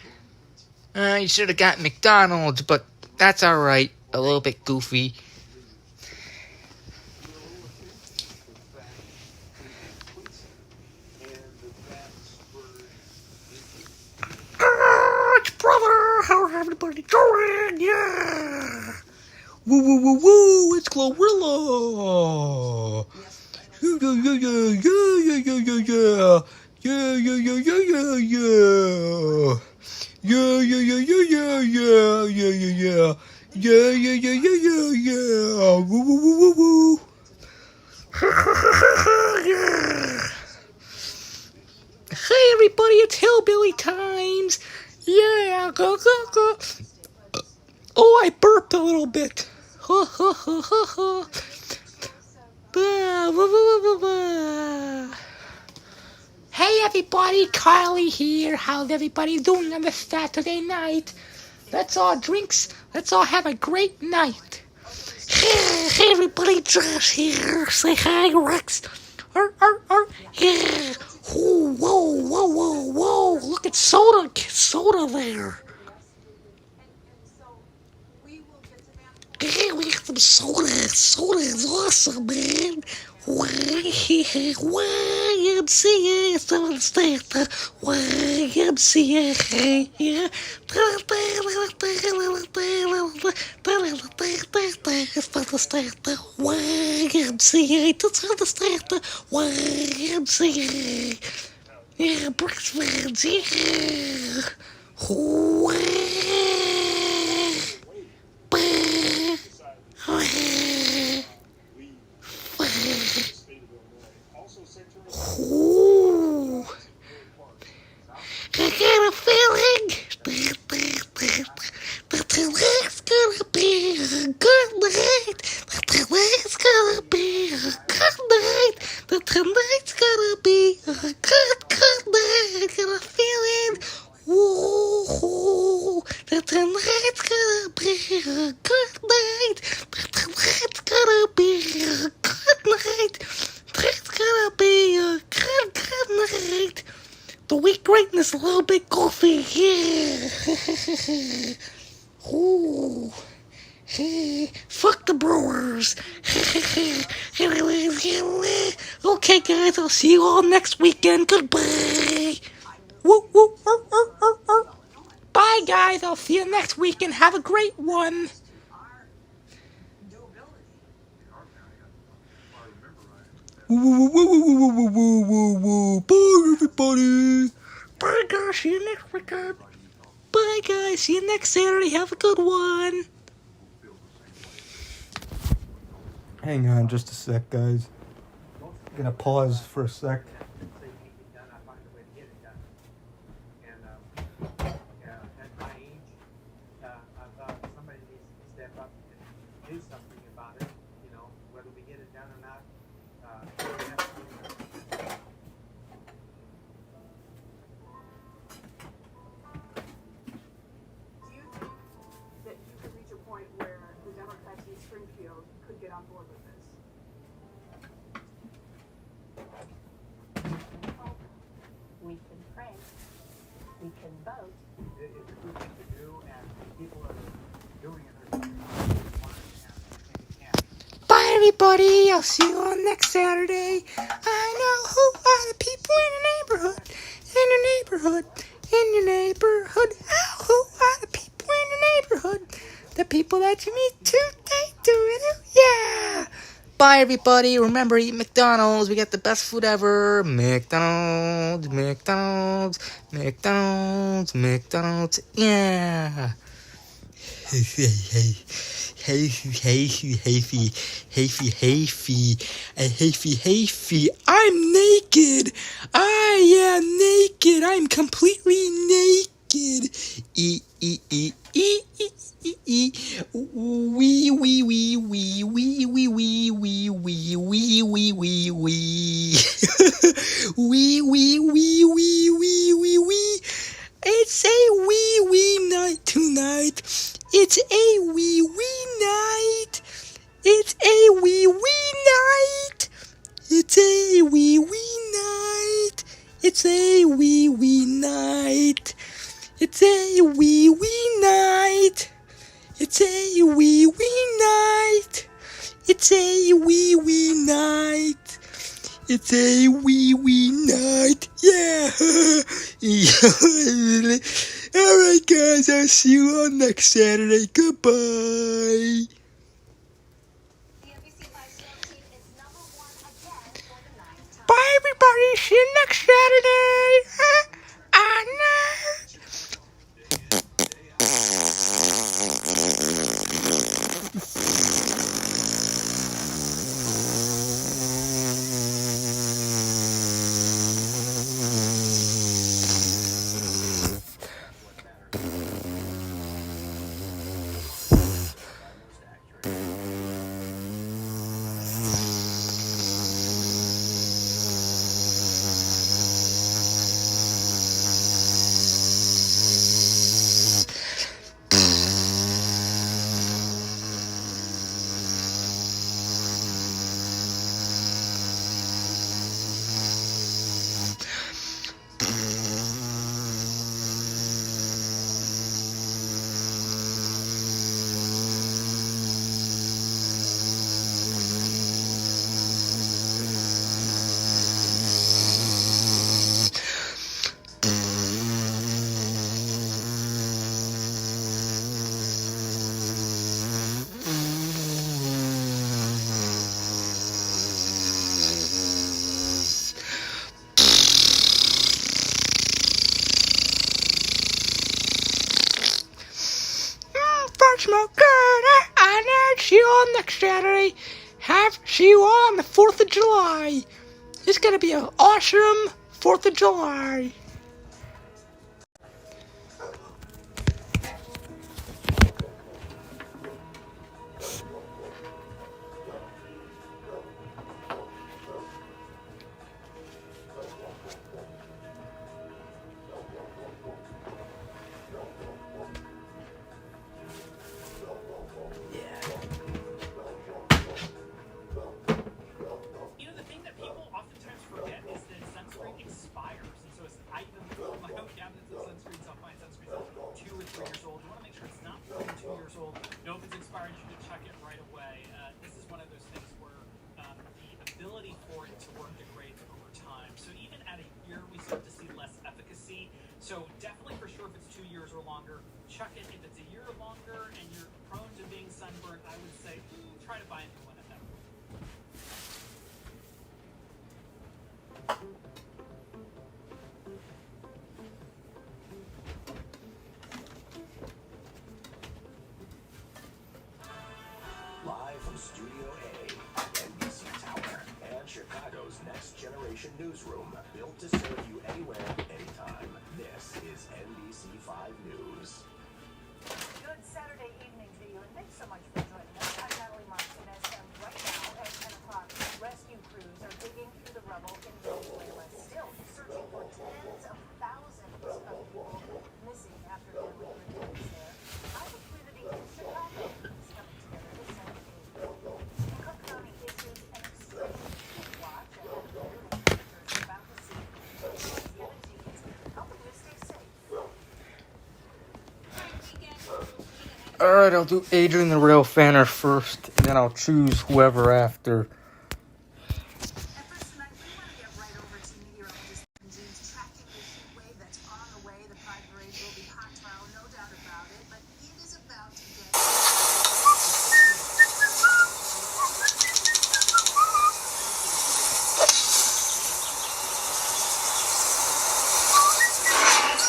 You should have got McDonald's, but that's alright. A little bit goofy. Brother, how's everybody doing? Yeah! Woo, it's Glorilla! Yeah! Woo! Yeah! Hey everybody, it's Hillbilly Times! Yeah, go. Oh, I burped a little bit. Hey everybody, Kylie here. How's everybody doing on this Saturday night? Let's all drinks. Let's all have a great night. Hey everybody, Josh here. Say hi, Rex. Yeah. Whoa. Look at soda there. Yeah, we got some soda. Soda is awesome, man. YMCA, yeah. YMCA. Yeah, Brooks fans, yeah. Ooh. I got a feeling that tonight's gonna be a good night. That tonight's gonna be a good night. That tonight's gonna be a good night. I got a feeling. Ooh, that tonight's gonna be a good night. That tonight's gonna be a good night. That's gonna be a good night. The week greatness a little bit goofy. Yeah. Ooh. Fuck the Brewers. Okay, guys, I'll see you all next weekend. Goodbye. Woo. Bye, guys. I'll see you next weekend. Have a great one. Woo. Bye, everybody. Bye, guys. See you next weekend. Bye, guys. See you next Saturday. Have a good one. Hang on just a sec, guys. I'm gonna pause for a sec. get on board with this. We can pray. We can vote. It's a good thing to do, and people are doing it. Bye, everybody. I'll see you all next Saturday. I know who are the people in the neighborhood. In your neighborhood. In your neighborhood. Oh, who are the people in the neighborhood? The people that you meet today. Yeah. Bye, everybody. Remember, eat McDonald's. We got the best food ever. McDonald's. McDonald's. McDonald's. McDonald's. Yeah. Hey. I'm naked. I am naked. I'm completely naked. Wee. It's a wee night tonight. It's a wee night. It's a wee night. It's a wee night. It's a wee night. It's a wee night. It's a wee night. It's a wee night. It's a wee night. Yeah. Alright, guys. I'll see you all next Saturday. Goodbye. Bye, everybody. See you next Saturday. Smoke good. I see you all next Saturday. See you all on the 4th of July. It's gonna be an awesome 4th of July. So definitely for sure if it's 2 years or longer, chuck it. If it's a year or longer and you're prone to being sunburned, I would say try to buy a new one at that point. Live from Studio A at NBC Tower and Chicago's next generation newsroom, built to serve you anywhere, anytime. This is NBC5 News. Good Saturday evening to you, and thanks so much for joining us. I'm Natalie Martinez, and right now at 10 o'clock, rescue crews are digging through the rubble in Venezuela, still searching for tens of thousands of people missing after deadly hurricanes there. Our community in Chicago is coming together to send aid. Alright, I'll do Adrian the Rail Fanner first, and then I'll choose whoever after.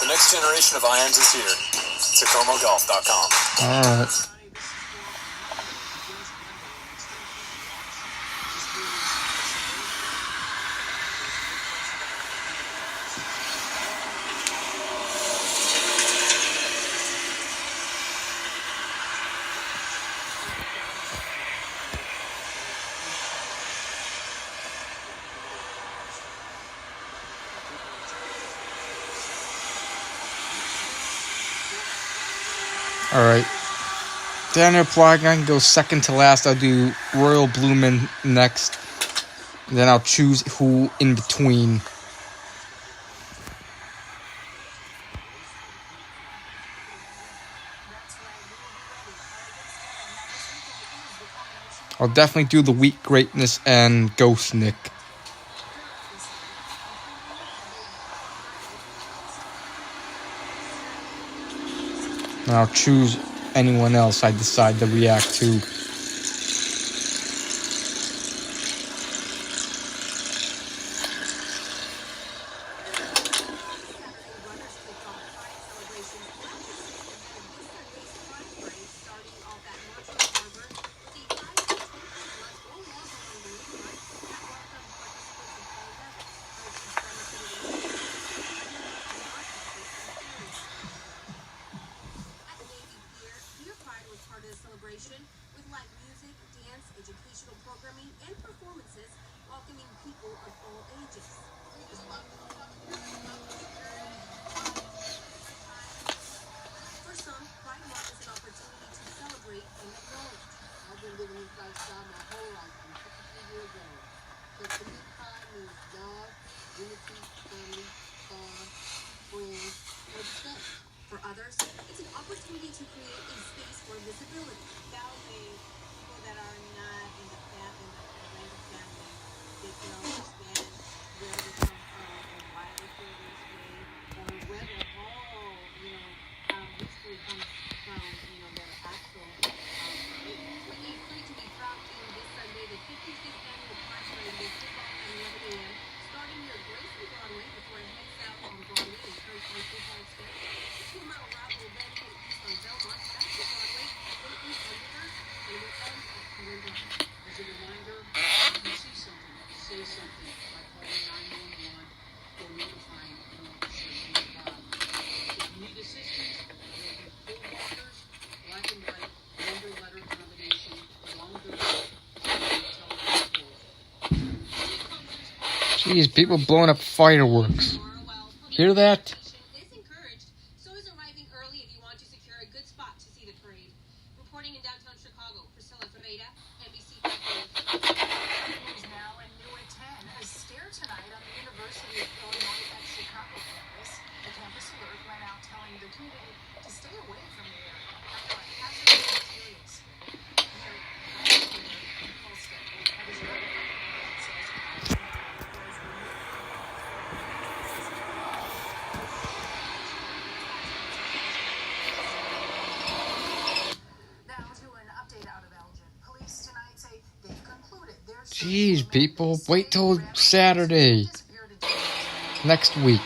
The next generation of irons is here. TacomaGolf.com. Alright. Alright. Daniel Plagan goes second to last. I'll do Royal Bloomin' next. And then I'll choose who in between. I'll definitely do the Weak Greatness and Ghost Nick. And I'll choose anyone else I decide to react to. With live music, dance, educational programming, and performances welcoming people of all ages. We just love to come together and love the security. For some, Pride Month is an opportunity to celebrate and acknowledge. I've been living this lifestyle my whole life from 53 years old. So to me, Pride means love, unity, family, fun, friends, and respect. For others, it's an opportunity to create a space for visibility. People that are not in the family, they can understand where they come from and why they feel this way, or where their whole, history comes from, their actual faith. We're eagerly to be proud to you this Sunday, the 55th annual Pride Parade will kick off at 11 a.m. starting near Grace and Broadway before it heads south on Broadway and turns on Football Square. The 2-mile route will then head east on Belmont, back to Broadway, then east on Rivers, and will end at Penn Drive. As a reminder, if you see something, say something by calling 911 or notifying an officer in your car. If you need assistance, there will be full markers, black and white, number-letter combination, long division, Jeez, people blowing up fireworks. Hear that? is encouraged. So is arriving early if you want to secure a good spot to see the parade. Reporting in downtown Chicago, Priscilla Ferreira, NBC 5 News now and new at 10. A stare tonight on the University of Illinois at Chicago campus. The campus alert went out telling the community to stay away from the area after a hazardous materials spill. Jeez, people, wait till Saturday. Next week.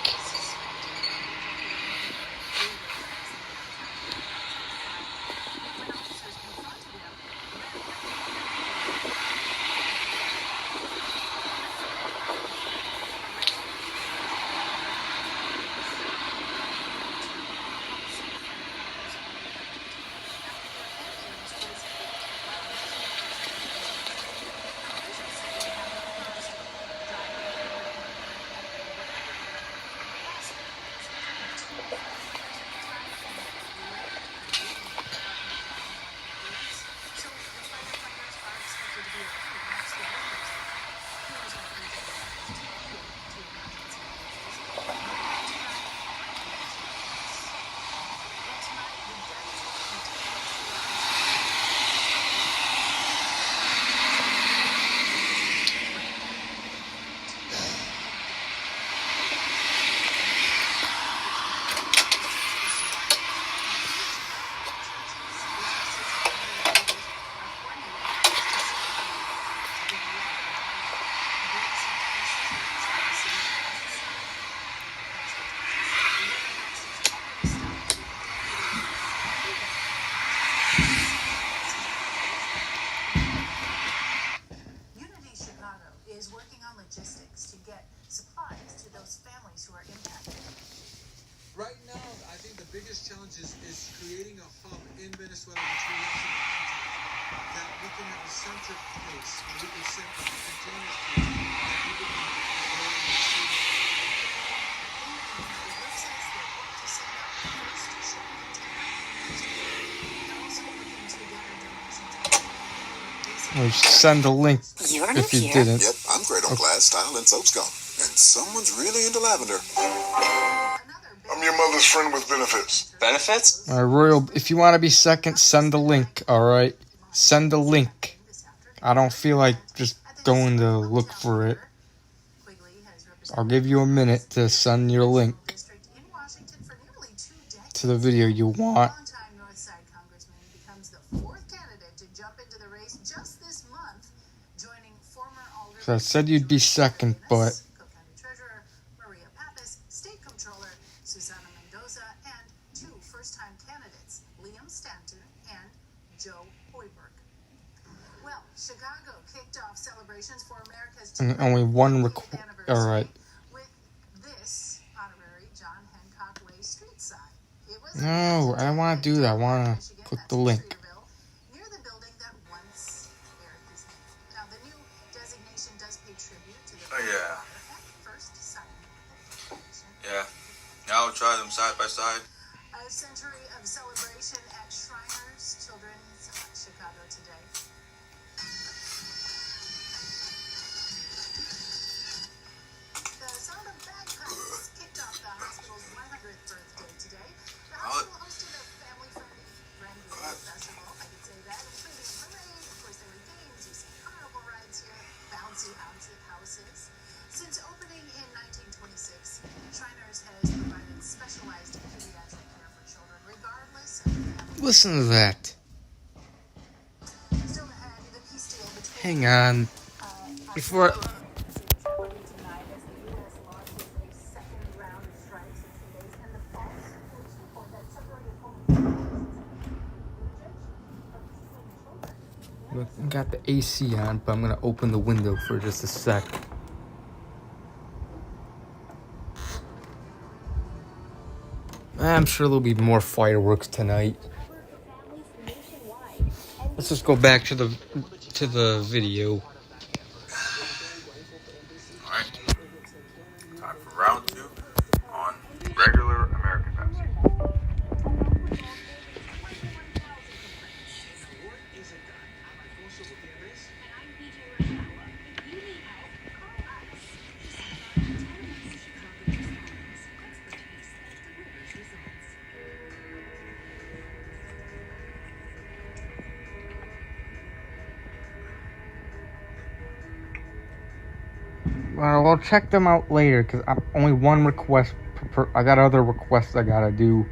can have a centric case where we can set up continuously that people can go and see. Or send a link if you didn't. Yep, I'm great on glass, style, and soap scum. And someone's really into lavender. I'm your mother's friend with benefits. Benefits? Alright, Royal, if you want to be second, send a link, alright? Send a link. I don't feel like just going to look for it. I'll give you a minute to send your link to the video you want. So I said you'd be second, but and only one request. All right. No, I don't want to do that. I want to click the link. Oh, yeah. Yeah. Now I'll try them side by side. A century of celebration at Shriners Children's Chicago today. The sound of bagpipes kicked off the hospital's 100th birthday today. The hospital hosted a family-friendly festival, I could say that, including a parade. Of course, there were games, you see carnival rides here, bouncy houses. Since opening in 1926, Shriners has provided specialized pediatric care for children, regardless of family. Listen to that. Still ahead, the peace deal between Hang on. Before. Look, I got the AC on, but I'm gonna open the window for just a sec. I'm sure there'll be more fireworks tonight. Let's just go back to the video. Alright. Time for round 2 on regular American Pepsi. Well, check them out later, because I'm only one request per. I got other requests I gotta do.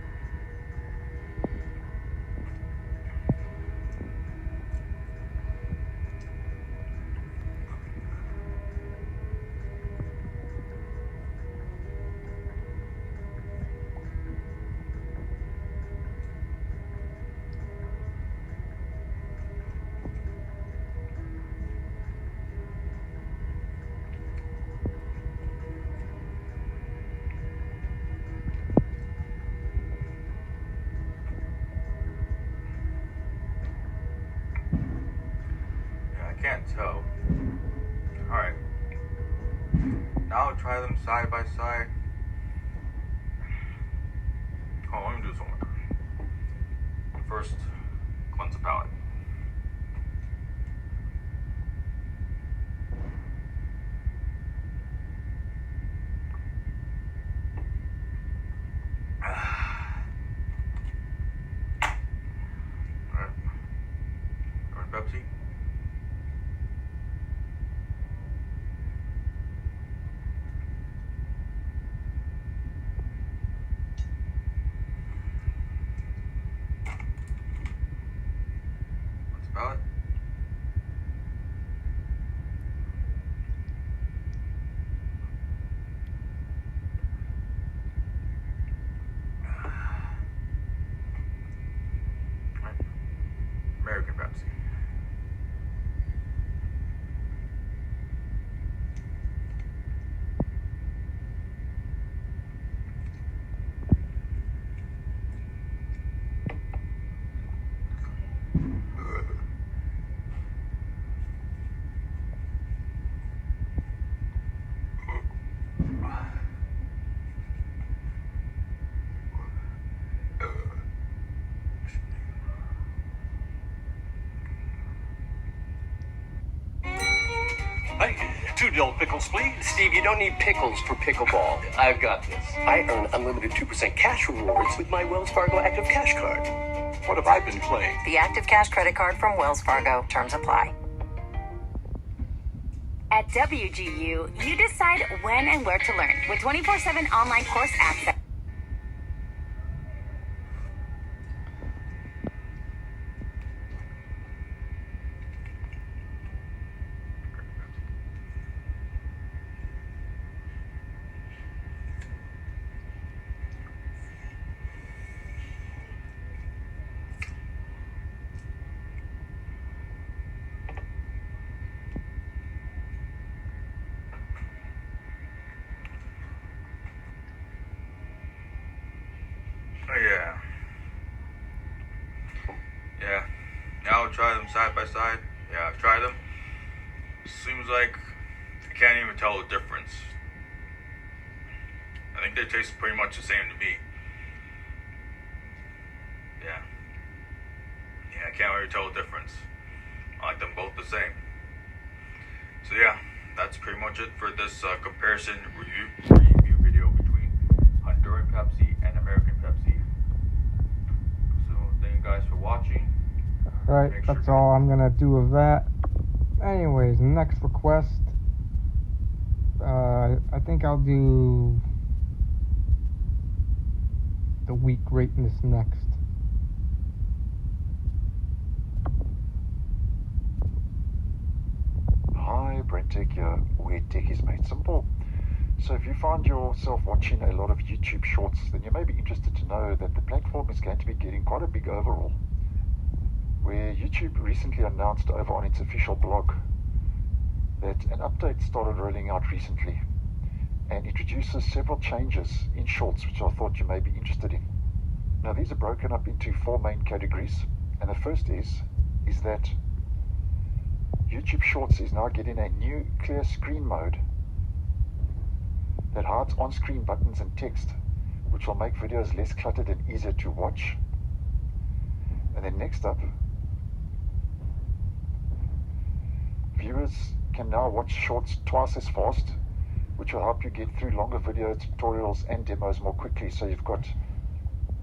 Can't tell. Alright. Now I'll try them side by side. Oh, let me do this one more time. First, cleanse the palate. Alright. Pepsi. Palate. American Pepsi. 2 dill pickles, please. Steve, you don't need pickles for pickleball. I've got this. I earn unlimited 2% cash rewards with my Wells Fargo Active Cash card. What have I been playing? The Active Cash credit card from Wells Fargo. Terms apply. At WGU, you decide when and where to learn with 24/7 online course access. Oh, yeah. Yeah. Now I'll try them side by side. Yeah, I've tried them. Seems like I can't even tell the difference. I think they taste pretty much the same to me. Yeah. Yeah, I can't really tell the difference. I like them both the same. So yeah, that's pretty much it for this comparison review video between Honduran Pepsi and American Pepsi. So thank you guys for watching. Alright, that's all I'm gonna do with that. Anyways, next request. I think I'll do the week greatness next. Hi, Brent Tech here, where tech is made simple. So if you find yourself watching a lot of YouTube shorts, then you may be interested to know that the platform is going to be getting quite a big overhaul, where YouTube recently announced over on its official blog that an update started rolling out recently and introduces several changes in shorts which I thought you may be interested in. Now these are broken up into 4 main categories, and the first is that YouTube Shorts is now getting a new clear screen mode that hides on-screen buttons and text, which will make videos less cluttered and easier to watch. And then next up, viewers can now watch shorts twice as fast, which will help you get through longer video tutorials and demos more quickly. So you've got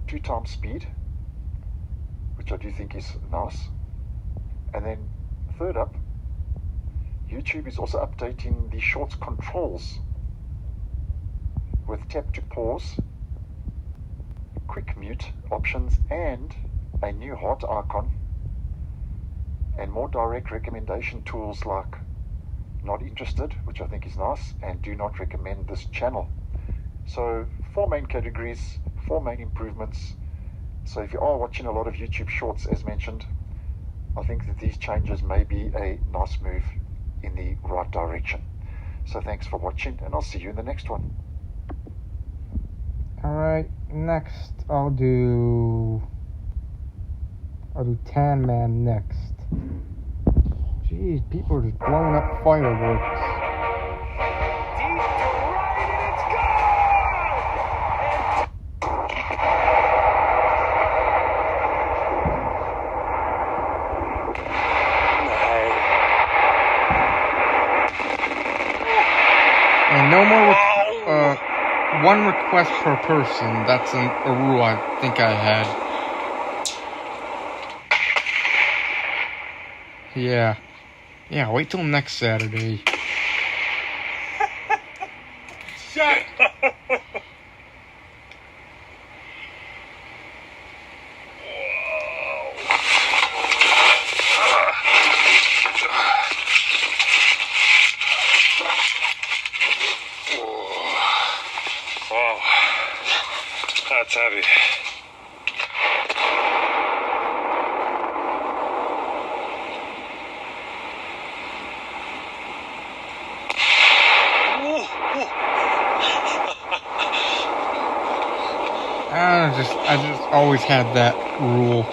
2 times speed, which I do think is nice. And then third up, YouTube is also updating the shorts controls with tap to pause, quick mute options, and a new heart icon, and more direct recommendation tools like not interested, which I think is nice, and do not recommend this channel. So 4 main categories, 4 main improvements. So if you are watching a lot of YouTube shorts, as mentioned, I think that these changes may be a nice move in the right direction. So thanks for watching, and I'll see you in the next one. Alright, next I'll do Tan Man next. Jeez, people are just blowing up fireworks. And no more, 1 request per person. That's a rule I think I had. Yeah. Yeah, wait till next Saturday. Shut up! Wow, that's heavy. I just always had that rule.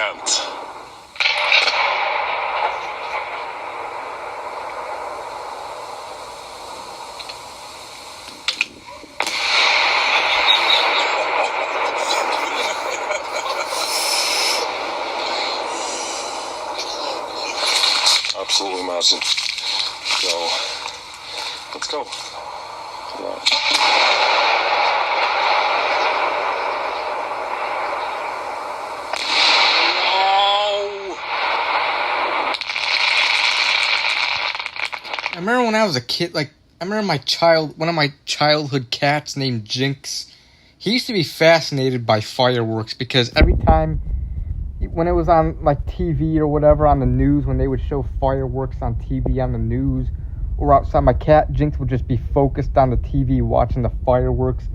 can't. Absolutely massive. So, let's go. Come on. I remember when I was a kid, like, I remember one of my childhood cats named Jinx, he used to be fascinated by fireworks because every time, when it was on, like, TV or whatever, on the news, when they would show fireworks on TV on the news or outside, my cat Jinx would just be focused on the TV watching the fireworks.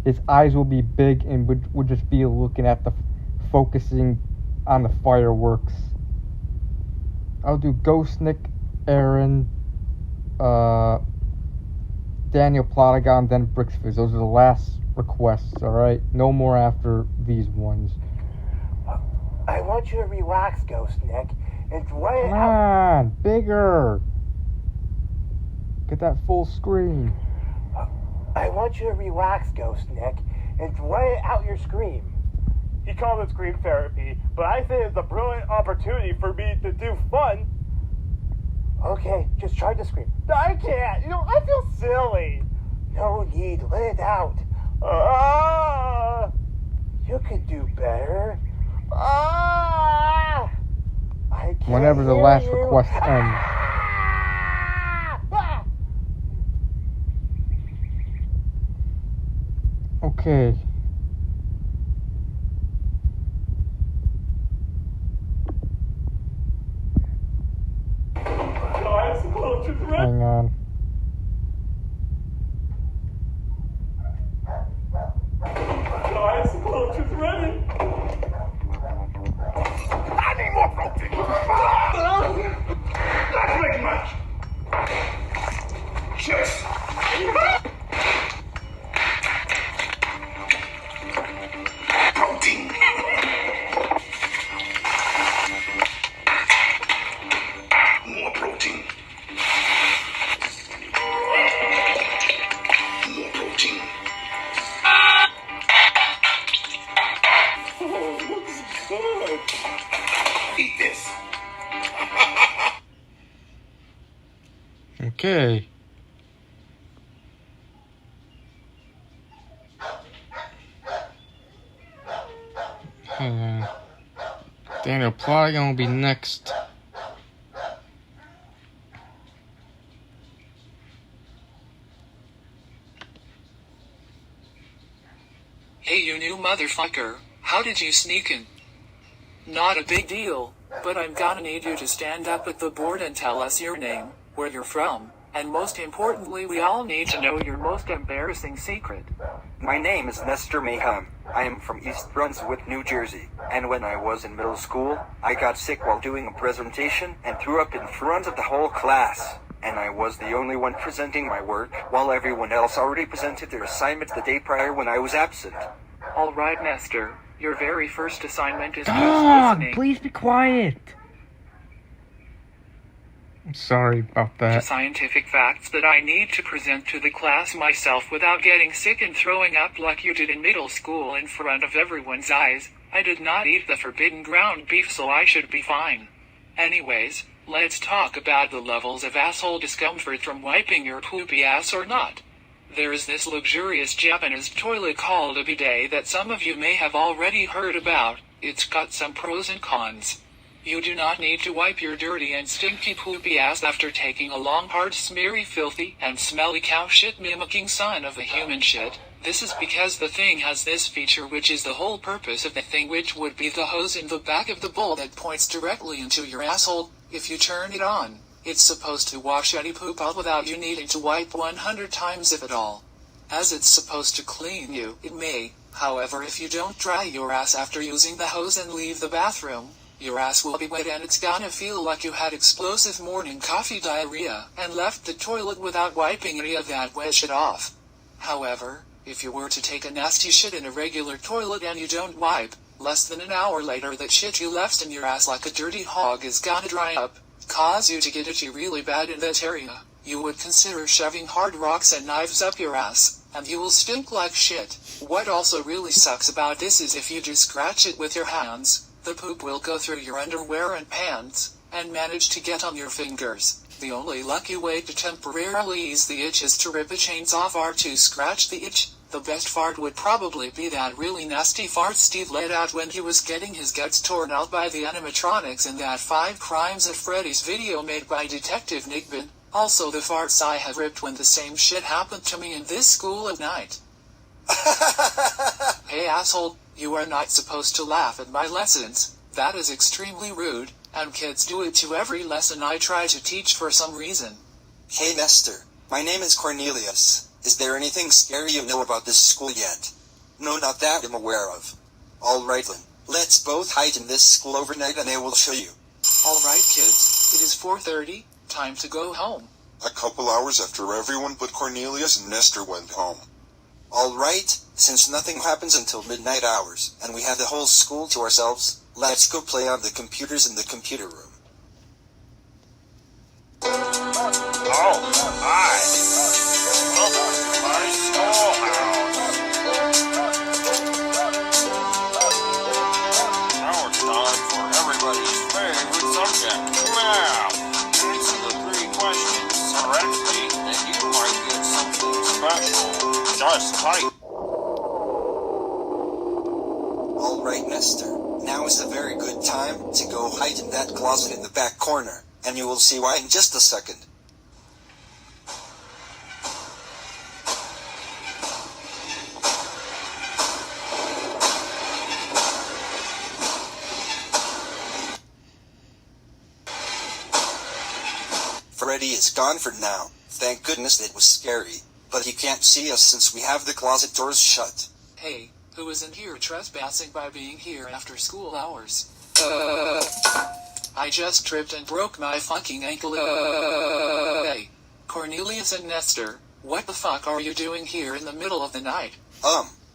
His eyes would be big and would just be looking at focusing on the fireworks. I'll do Ghost Nick, Aaron, Daniel Plotagon, then Brixfizz. Those are the last requests, alright? No more after these ones. I want you to relax, Ghost Nick, and dry it Come out. on, bigger. Get that full screen. I want you to relax, Ghost Nick, and dry it out your scream. He called it scream therapy, but I think it's a brilliant opportunity for me to do fun. Okay, just try to scream. I can't. I feel silly. No need. Let it out. You could do better. I can't Whenever the hear last you. request ends. Okay. Hang on. I need more protein. Not very much. Yes. Protein. More protein. More protein. Oh, looks good. Eat this. Okay. Daniel Plotagon will be next. Hey, you new motherfucker, how did you sneak in? Not a big deal, but I'm gonna need you to stand up at the board and tell us your name, where you're from, and most importantly, we all need to know your most embarrassing secret. My name is Nestor Mayhem. I am from East Brunswick, New Jersey, and when I was in middle school, I got sick while doing a presentation and threw up in front of the whole class. And I was the only one presenting my work, while everyone else already presented their assignment the day prior when I was absent. Alright, Nestor, your very first assignment is just Dog, listening please be quiet. I'm sorry about to that. scientific facts that I need to present to the class myself without getting sick and throwing up like you did in middle school in front of everyone's eyes. I did not eat the forbidden ground beef, so I should be fine. Anyways, let's talk about the levels of asshole discomfort from wiping your poopy ass or not. There is this luxurious Japanese toilet called a bidet that some of you may have already heard about. It's got some pros and cons. You do not need to wipe your dirty and stinky poopy ass after taking a long, hard, smeary, filthy, and smelly cow shit mimicking son of a human shit. This is because the thing has this feature, which is the whole purpose of the thing, which would be the hose in the back of the bowl that points directly into your asshole. If you turn it on, it's supposed to wash any poop out without you needing to wipe 100 times if at all. As it's supposed to clean you, it may. However, if you don't dry your ass after using the hose and leave the bathroom, your ass will be wet and it's gonna feel like you had explosive morning coffee diarrhea and left the toilet without wiping any of that wet shit off. However, if you were to take a nasty shit in a regular toilet and you don't wipe, Less than an hour later, that shit you left in your ass like a dirty hog is gonna dry up, cause you to get itchy really bad in that area. You would consider shoving hard rocks and knives up your ass, and you will stink like shit. What also really sucks about this is if you just scratch it with your hands, the poop will go through your underwear and pants, and manage to get on your fingers. The only lucky way to temporarily ease the itch is to rip a chainsaw or to scratch the itch. The best fart would probably be that really nasty fart Steve let out when he was getting his guts torn out by the animatronics in that 5 Crimes at Freddy's video made by Detective Nick Bin. Also the farts I have ripped when the same shit happened to me in this school at night. Hey asshole, you are not supposed to laugh at my lessons. That is extremely rude, and kids do it to every lesson I try to teach for some reason. Hey Nestor, my name is Cornelius. Is there anything scary you know about this school yet? No, not that I'm aware of. Alright then, let's both hide in this school overnight and I will show you. Alright kids, it is 4:30, time to go home. A couple hours after everyone but Cornelius and Nestor went home. Alright, since nothing happens until midnight hours, and we have the whole school to ourselves, let's go play on the computers in the computer room. Oh, hi. Welcome to my schoolhouse. Now it's time for everybody's favorite subject, math. Answer the 3 questions correctly, and you might get something special. Just type. Alright, Nestor. Now is a very good time to go hide in that closet in the back corner, and you will see why in just a second. Freddy is gone for now. Thank goodness it was scary. But he can't see us since we have the closet doors shut. Hey, who isn't here trespassing by being here after school hours? I just tripped and broke my fucking ankle. Hey, Cornelius and Nestor, what the fuck are you doing here in the middle of the night?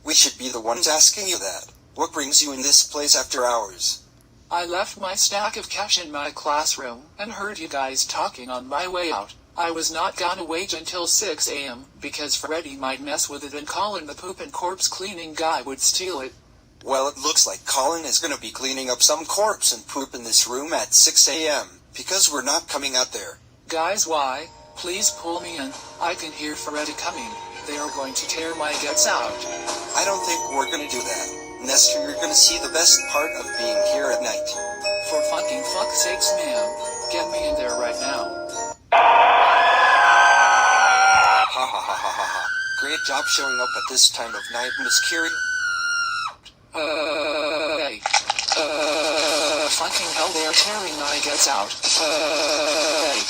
We should be the ones asking you that. What brings you in this place after hours? I left my stack of cash in my classroom, and heard you guys talking on my way out. I was not gonna wait until 6 a.m., because Freddy might mess with it and Colin the poop and corpse cleaning guy would steal it. Well, it looks like Colin is gonna be cleaning up some corpse and poop in this room at 6 a.m., because we're not coming out there. Guys, why? Please pull me in. I can hear Freddy coming. They are going to tear my guts out. I don't think we're gonna do that. Nestor, you're gonna see the best part of being here at night. For fucking fuck's sakes, ma'am. Get me in there right now. Ha ha ha ha ha ha. Great job showing up at this time of night, Miss Curie. Hey. Fucking hell, they're tearing my guts out. Hey.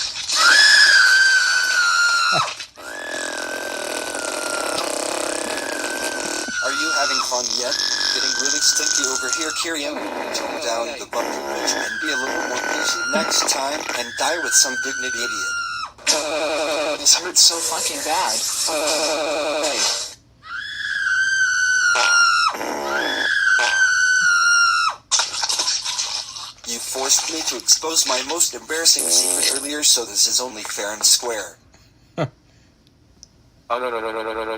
Are you having fun yet? Getting really stinky over here, Kyrian. Tone down the bumpy bridge and be a little more patient next time and die with some dignity, idiot. This hurts so fucking bad. Hey. You forced me to expose my most embarrassing secret earlier, so this is only fair and square.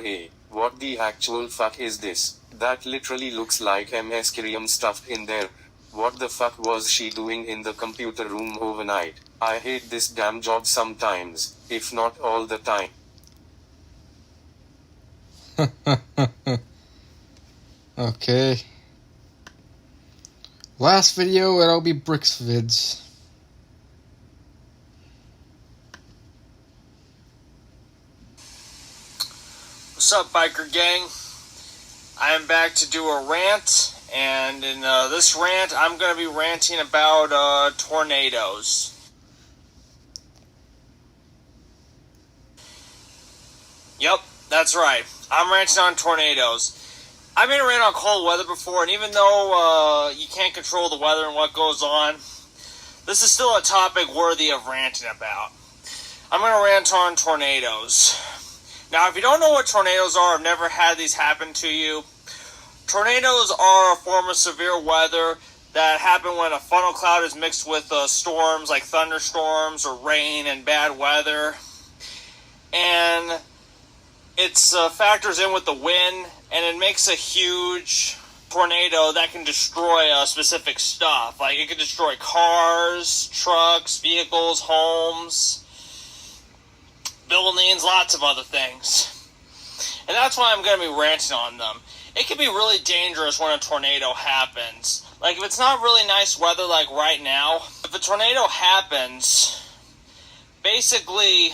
Hey, what the actual fuck is this? That literally looks like MS Kyrium stuffed in there. What the fuck was she doing in the computer room overnight? I hate this damn job sometimes, if not all the time. Okay. Last video, it'll be Bricks vids. What's up, biker gang? I am back to do a rant, and in this rant, I'm going to be ranting about tornadoes. Yep, that's right. I'm ranting on tornadoes. I've been ranting on cold weather before, and even though you can't control the weather and what goes on, this is still a topic worthy of ranting about. I'm going to rant on tornadoes. Now, if you don't know what tornadoes are, I've never had these happen to you, Tornadoes are a form of severe weather that happen when a funnel cloud is mixed with storms like thunderstorms or rain and bad weather. And it factors in with the wind, and it makes a huge tornado that can destroy specific stuff. Like, it can destroy cars, trucks, vehicles, homes, buildings, lots of other things. And that's why I'm going to be ranting on them. It can be really dangerous when a tornado happens. Like, if it's not really nice weather like right now, if a tornado happens, basically,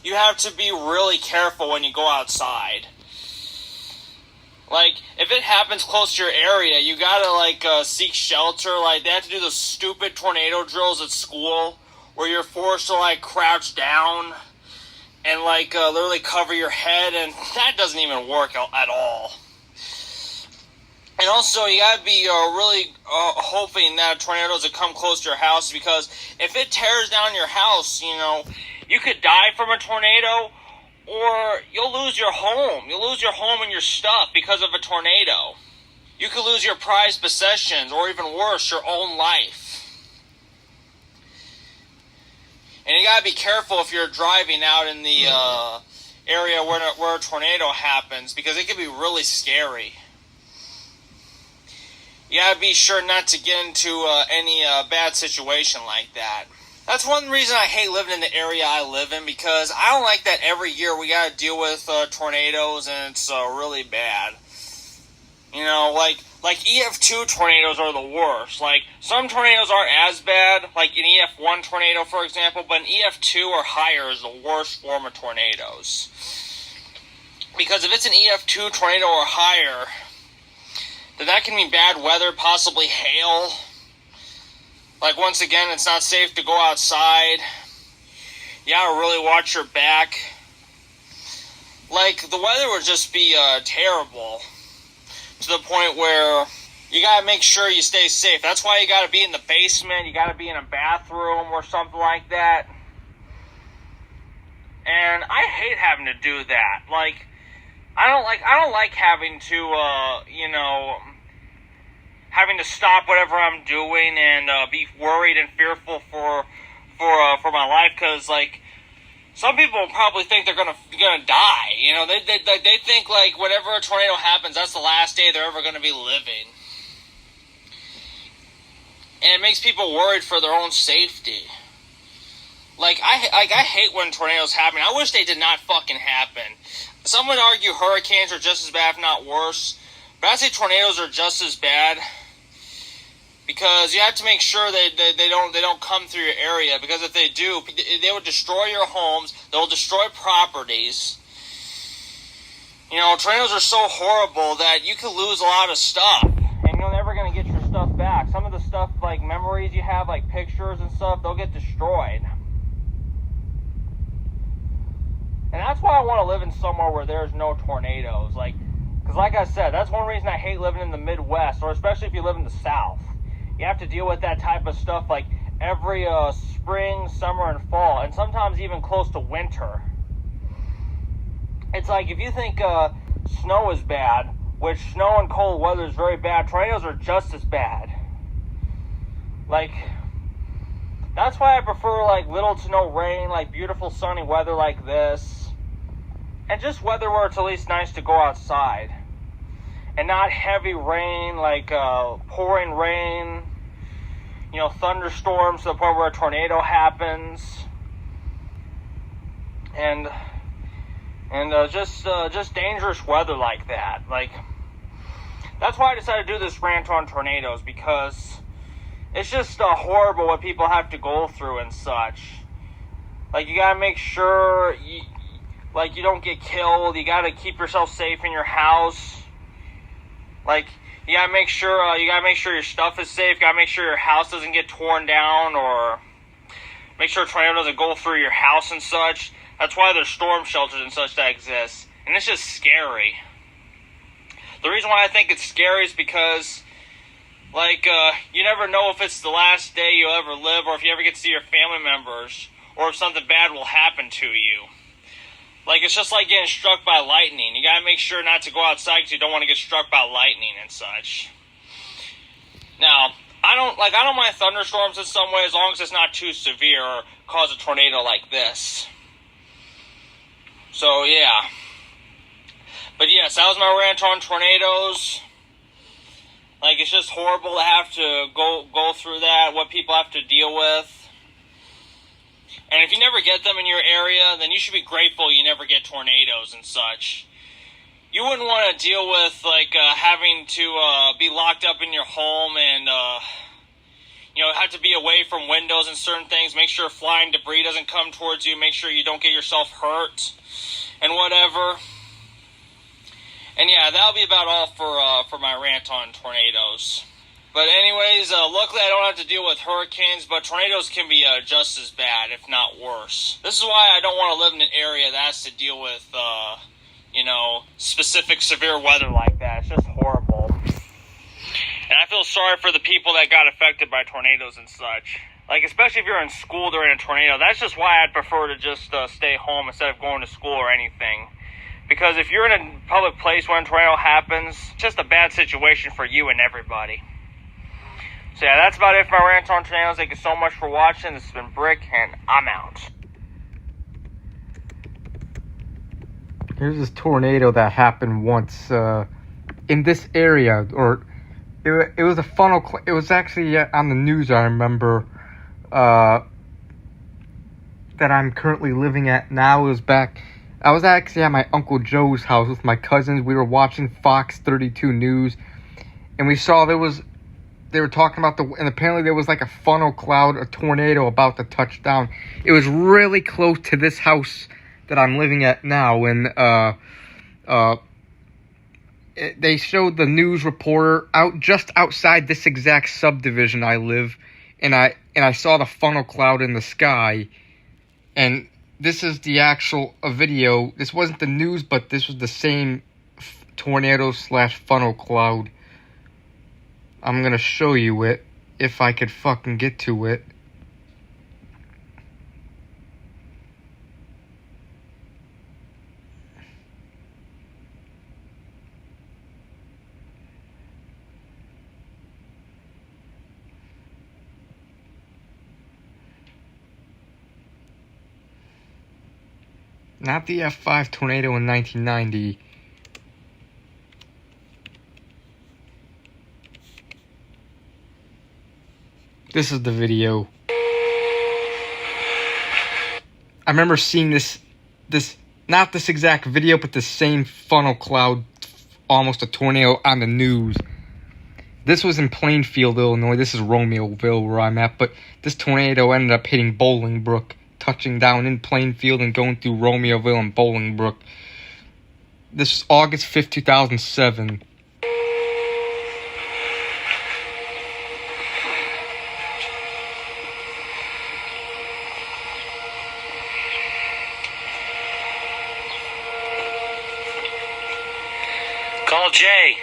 you have to be really careful when you go outside. Like, if it happens close to your area, you gotta, seek shelter. Like, they have to do those stupid tornado drills at school where you're forced to, crouch down and, literally cover your head, and that doesn't even work at all. And also, you gotta be really hoping that a tornado doesn't come close to your house, because if it tears down your house, you could die from a tornado, or you'll lose your home. You'll lose your home and your stuff because of a tornado. You could lose your prized possessions, or even worse, your own life. And you gotta be careful if you're driving out in the area where a tornado happens, because it can be really scary. You gotta be sure not to get into any bad situation like that. That's one reason I hate living in the area I live in, because I don't like that every year we gotta deal with tornadoes, and it's really bad. Like EF2 tornadoes are the worst. Like, some tornadoes aren't as bad, like an EF1 tornado, for example, but an EF2 or higher is the worst form of tornadoes. Because if it's an EF2 tornado or higher, then that can mean bad weather, possibly hail. Like, once again, it's not safe to go outside. You gotta really watch your back. Like, the weather would just be terrible. To the point where you gotta make sure you stay safe. That's why you gotta be in the basement. You gotta be in a bathroom or something like that. And I hate having to do that. Like, I don't like having to, having to stop whatever I'm doing and be worried and fearful for my life, because some people probably think they're gonna die. They think whenever a tornado happens, that's the last day they're ever gonna be living, and it makes people worried for their own safety. I hate when tornadoes happen. I wish they did not fucking happen. Some would argue hurricanes are just as bad, if not worse, but I say tornadoes are just as bad. Because you have to make sure they don't come through your area, because if they do, they will destroy your homes, they'll destroy properties. Tornadoes are so horrible that you could lose a lot of stuff, and you're never going to get your stuff back. Some of the stuff, like memories you have, like pictures and stuff, they'll get destroyed. And that's why I want to live in somewhere where there's no tornadoes. Because like I said, that's one reason I hate living in the Midwest, or especially if you live in the South. You have to deal with that type of stuff every spring, summer, and fall, and sometimes even close to winter. It's if you think snow is bad, which snow and cold weather is very bad, tornadoes are just as bad. That's why I prefer little to no rain, beautiful sunny weather like this, and just weather where it's at least nice to go outside. And not heavy rain, pouring rain, thunderstorms to the point where a tornado happens, and just dangerous weather like that. That's why I decided to do this rant on tornadoes, because it's just horrible what people have to go through and such. You gotta make sure you don't get killed. You gotta keep yourself safe in your house. You gotta make sure your stuff is safe. You gotta make sure your house doesn't get torn down, or make sure a tornado doesn't go through your house and such. That's why there's storm shelters and such that exist. And it's just scary. The reason why I think it's scary is because, you never know if it's the last day you'll ever live, or if you ever get to see your family members, or if something bad will happen to you. Like, it's just like getting struck by lightning. You gotta make sure not to go outside because you don't want to get struck by lightning and such. Now, I don't mind thunderstorms in some way as long as it's not too severe or cause a tornado like this. So, yeah. But yes, that was my rant on tornadoes. Like, it's just horrible to have to go through that, what people have to deal with. And if you never get them in your area, then you should be grateful you never get tornadoes and such. You wouldn't want to deal with, like, having to be locked up in your home and, have to be away from windows and certain things. Make sure flying debris doesn't come towards you. Make sure you don't get yourself hurt and whatever. And yeah, that'll be about all for my rant on tornadoes. But anyways, luckily I don't have to deal with hurricanes, but tornadoes can be just as bad, if not worse. This is why I don't want to live in an area that has to deal with, specific severe weather like that. It's just horrible. And I feel sorry for the people that got affected by tornadoes and such. Like, especially if you're in school during a tornado. That's just why I'd prefer to just stay home instead of going to school or anything. Because if you're in a public place when a tornado happens, it's just a bad situation for you and everybody. So yeah, that's about it for my rant on tornadoes. Thank you so much for watching. This has been Brick, and I'm out. Here's this tornado that happened once in this area, or it was a funnel. It was actually on the news. I remember that I'm currently living at now. It was back. I was actually at my Uncle Joe's house with my cousins. We were watching Fox 32 News, and we saw they were talking about and apparently there was like a funnel cloud, a tornado about to touch down. It was really close to this house that I'm living at now, and they showed the news reporter just outside this exact subdivision I live, and I saw the funnel cloud in the sky, and this is the actual video. This wasn't the news, but this was the same tornado / funnel cloud. I'm gonna show you it if I could fucking get to it. Not the F5 tornado in 1990. This is the video. I remember seeing this not this exact video, but the same funnel cloud, almost a tornado, on the news. This was in Plainfield, Illinois. This is Romeoville where I'm at, but this tornado ended up hitting Bolingbrook, touching down in Plainfield and going through Romeoville and Bolingbrook. This is August 5th, 2007. Call Jay.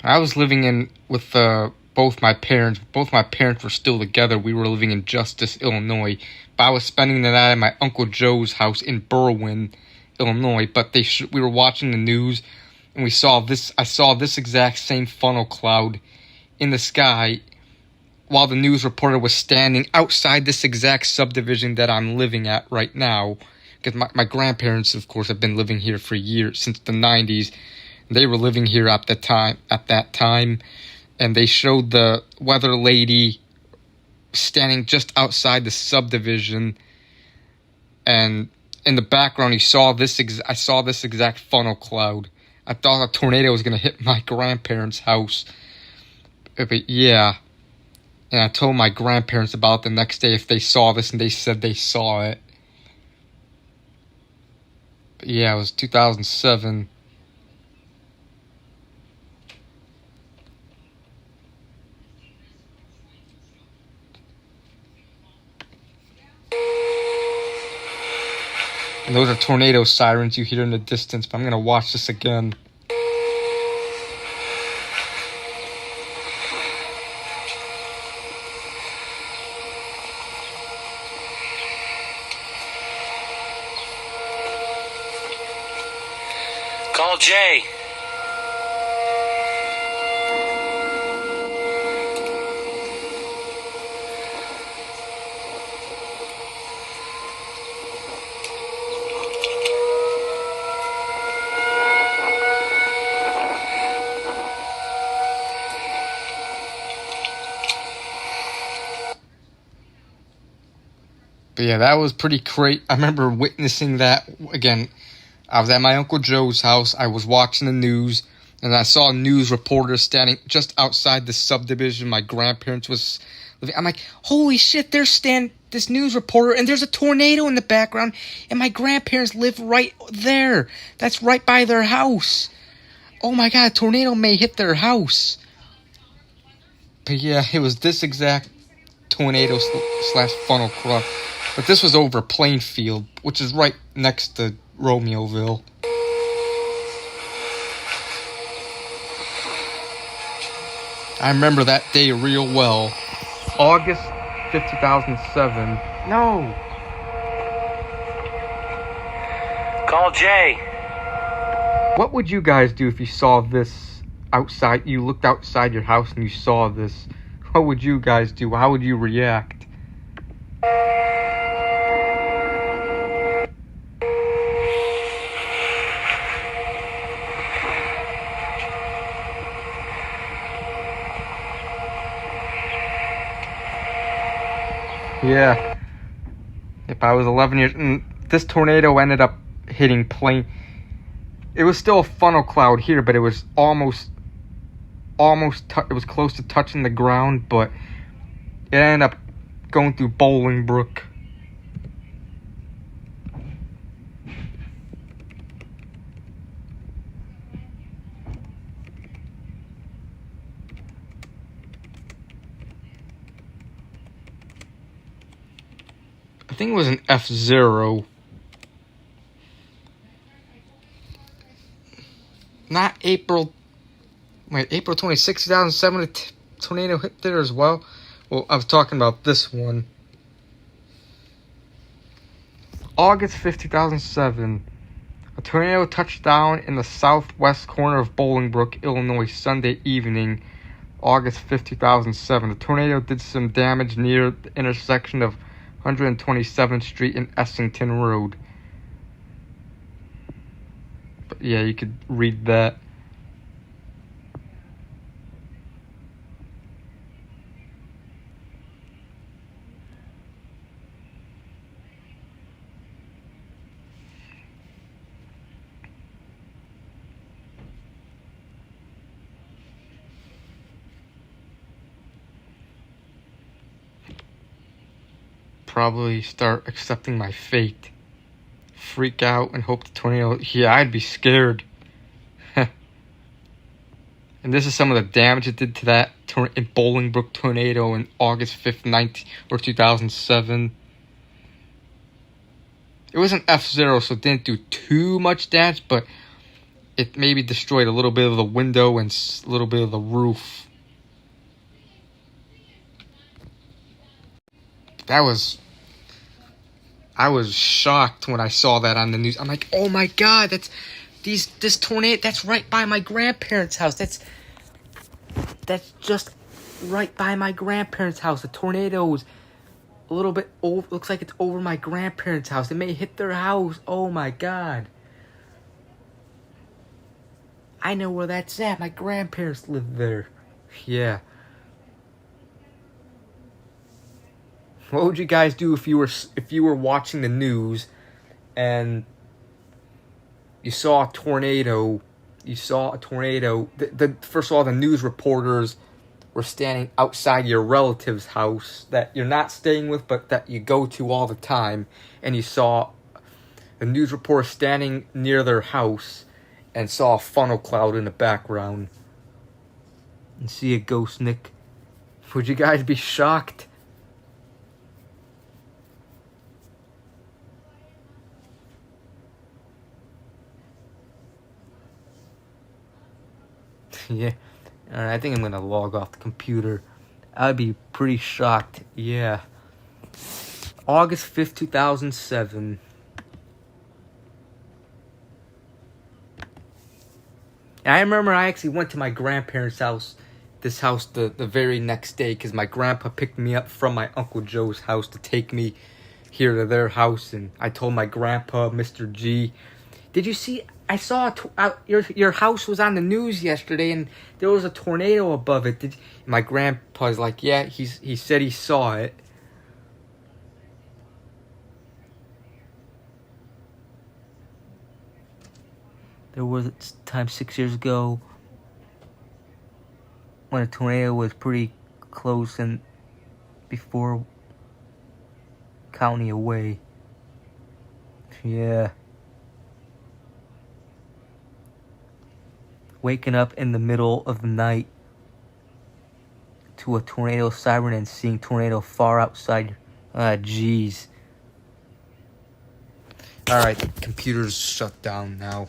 I was living with both my parents. Both my parents were still together. We were living in Justice, Illinois. But I was spending the night at my Uncle Joe's house in Berwyn, Illinois. But we were watching the news, and we saw this. I saw this exact same funnel cloud in the sky while the news reporter was standing outside this exact subdivision that I'm living at right now. Because my grandparents, of course, have been living here for years, since the 90s. They were living here at that time, and they showed the weather lady standing just outside the subdivision, and in the background I saw this exact funnel cloud. I thought a tornado was going to hit my grandparents' house. But yeah, and I told my grandparents about it the next day if they saw this, and they said they saw it. But yeah, it was 2007. And those are tornado sirens you hear in the distance, but I'm going to watch this again. Call Jay. But yeah, that was pretty great. I remember witnessing that again. I was at my Uncle Joe's house. I was watching the news, and I saw a news reporter standing just outside the subdivision my grandparents was living. I'm like, holy shit, there's this news reporter, and there's a tornado in the background, and my grandparents live right there. That's right by their house. Oh my god, a tornado may hit their house. But yeah, it was this exact tornado slash funnel cloud. But this was over Plainfield, which is right next to Romeoville. I remember that day real well. August 5th, 2007. No! Call Jay. What would you guys do if you saw this outside? You looked outside your house and you saw this. What would you guys do? How would you react? Yeah. If I was 11 years... And this tornado ended up hitting Plain... It was still a funnel cloud here, but it was almost... it was close to touching the ground, but... It ended up going through Bolingbrook. I think it was an F0. Not April... Wait, April 26, 2007, a tornado hit there as well? Well, I was talking about this one. August 5th, 2007. A tornado touched down in the southwest corner of Bolingbrook, Illinois, Sunday evening, August 5th, 2007. The tornado did some damage near the intersection of 127th Street and Essington Road. But yeah, you could read that. Probably start accepting my fate. Freak out and hope the tornado... Yeah, I'd be scared. And this is some of the damage it did to that Bolingbrook tornado in August 5th, 2007. It was an F0, so it didn't do too much damage, but it maybe destroyed a little bit of the window and a little bit of the roof. I was shocked when I saw that on the news. I'm like, oh my god, this tornado, that's right by my grandparents' house. That's just right by my grandparents' house. The tornado is a little bit over, looks like it's over my grandparents' house. It may hit their house. Oh my god. I know where that's at. My grandparents live there. Yeah. What would you guys do if you were watching the news and you saw a tornado? First of all, the news reporters were standing outside your relative's house that you're not staying with, but that you go to all the time, and you saw the news reporter standing near their house and saw a funnel cloud in the background and see a ghost, Nick. Would you guys be shocked? Yeah. Alright, I think I'm gonna log off the computer. I'd be pretty shocked. Yeah. August 5th, 2007. And I remember I actually went to my grandparents' house, this house, the very next day, because my grandpa picked me up from my Uncle Joe's house to take me here to their house. And I told my grandpa, Mr. G, did you see, I saw your house was on the news yesterday and there was a tornado above it. My grandpa's like, yeah, he said he saw it. There was a time 6 years ago when a tornado was pretty close and before county away. Yeah. Waking up in the middle of the night to a tornado siren and seeing tornado far outside. Jeez. Alright, the computer's shut down now.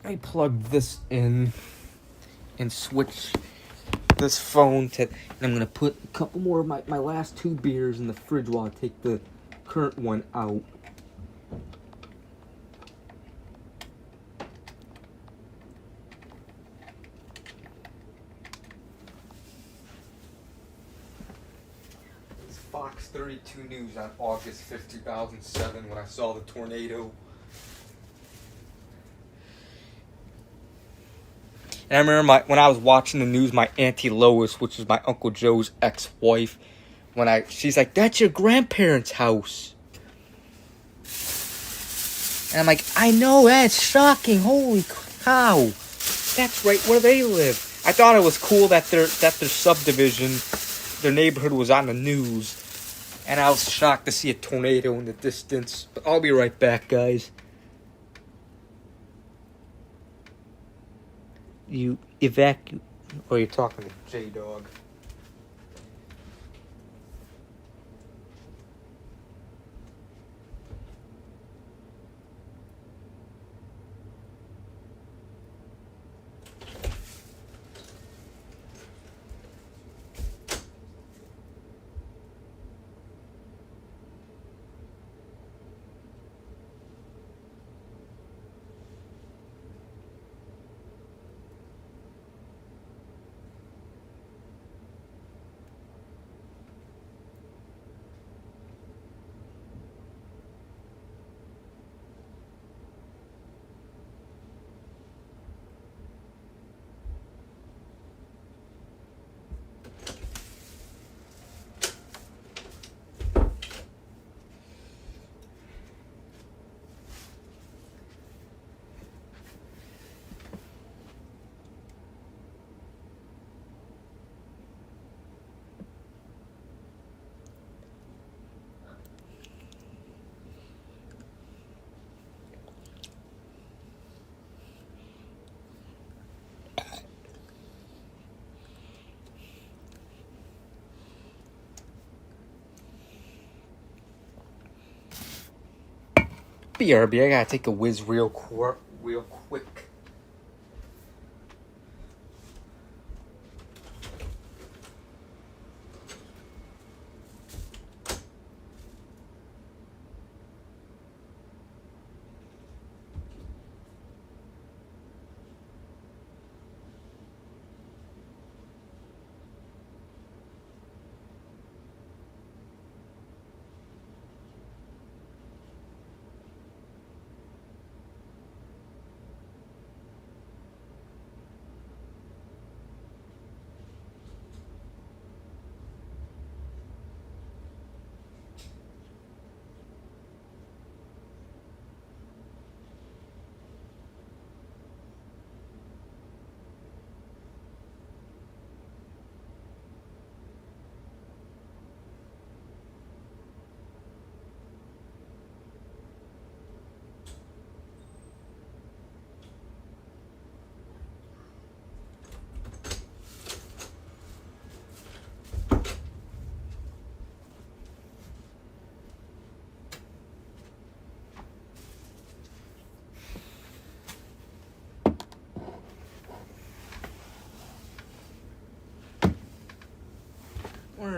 Let me plug this in and switch this phone to, and I'm gonna put a couple more of my last 2 beers in the fridge while I take the current one out. It's Fox 32 News on August 5th, 2007 when I saw the tornado. And I remember when I was watching the news, my Auntie Lois, which is my Uncle Joe's ex-wife, she's like, that's your grandparents' house. And I'm like, I know, that's shocking, holy cow. That's right where they live. I thought it was cool that their subdivision, their neighborhood was on the news. And I was shocked to see a tornado in the distance. But I'll be right back, guys. You evacuate, or you're talking to J-Dog. BRB, I gotta take a whiz real quick.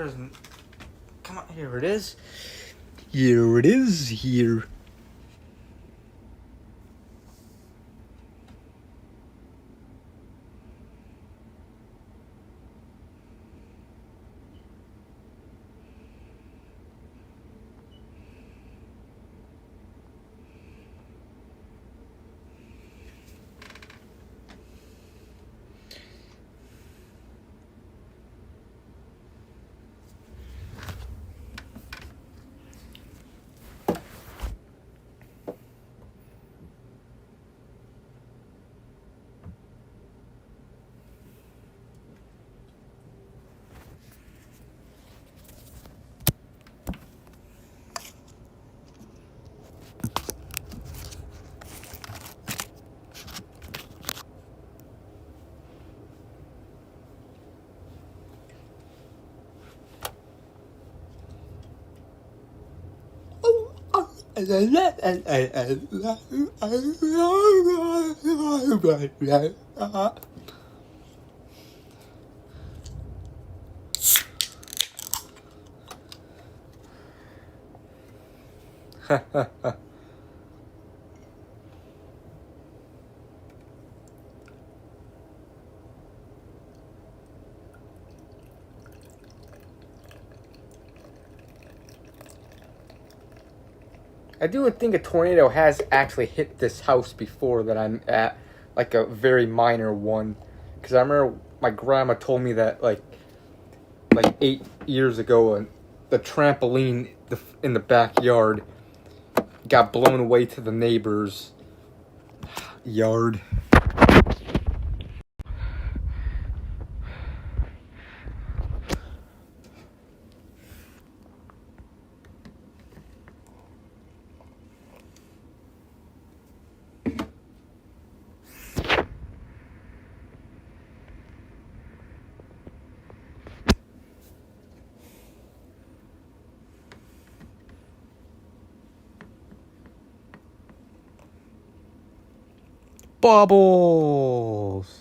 Where is it? Come on, here it is. Here it is, here. I do think a tornado has actually hit this house before that I'm at, like a very minor one. Because I remember my grandma told me that like 8 years ago, the trampoline in the backyard got blown away to the neighbor's yard. Bubbles.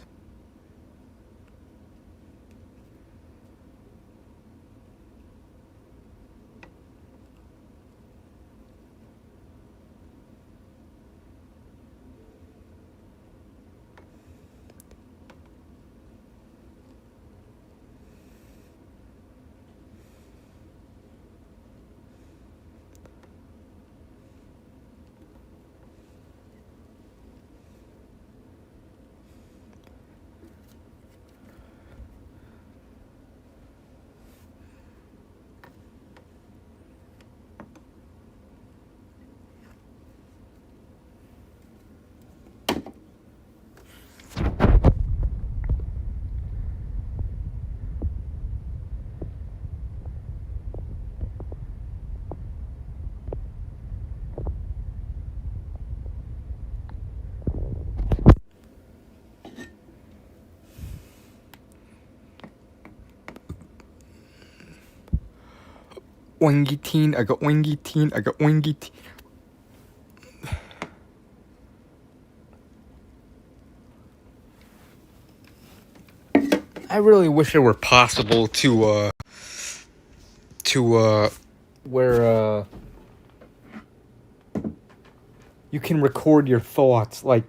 Oingy teen, I got oingy teen, I got oingy teen. I really wish it were possible to where you can record your thoughts, like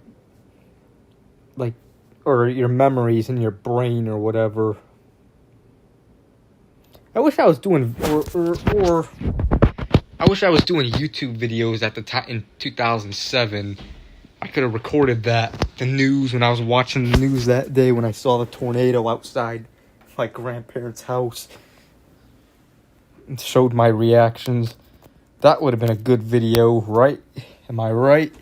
or your memories in your brain or whatever. I wish I was doing or I wish I was doing YouTube videos at the time in 2007. I could have recorded the news when I was watching the news that day when I saw the tornado outside my grandparents' house and showed my reactions. That would have been a good video, right? Am I right?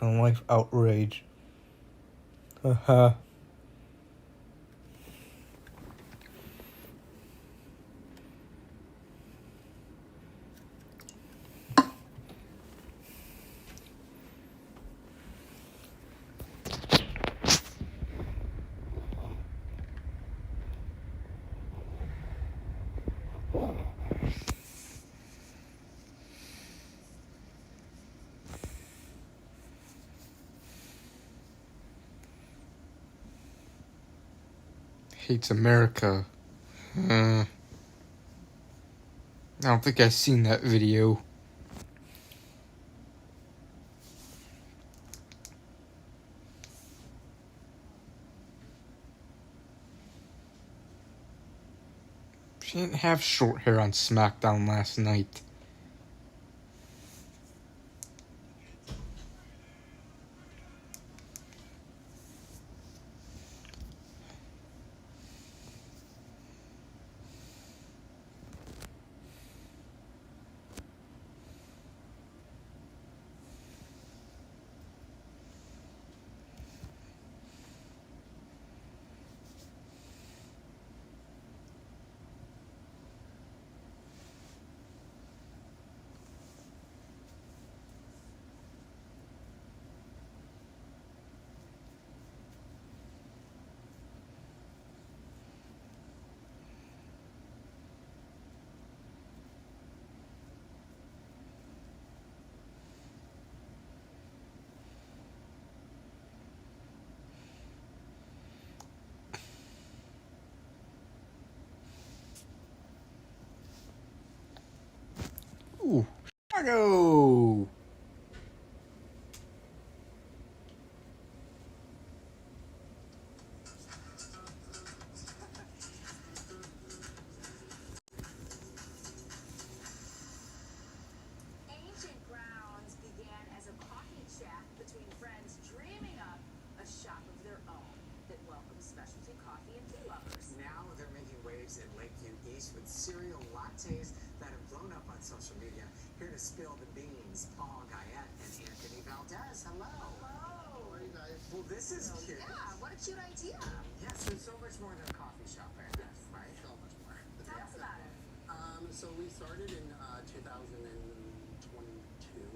A life outrage. Uh-huh. Hates America. I don't think I've seen that video. She didn't have short hair on SmackDown last night. Ooh, Chicago! Ancient Grounds began as a coffee chat between friends dreaming up a shop of their own that welcomes specialty coffee and tea lovers. Now they're making waves in Lakeview East with cereal lattes that have blown up on social media. Here to spill the beans, Paul Guyette and Anthony Valdez. Hello. Hello. How are you guys? Well, this is cute. Yeah, what a cute idea. Yes, it's so much more than a coffee shop, right? Yes, right? So much more. Tell us about it. So we started in 2022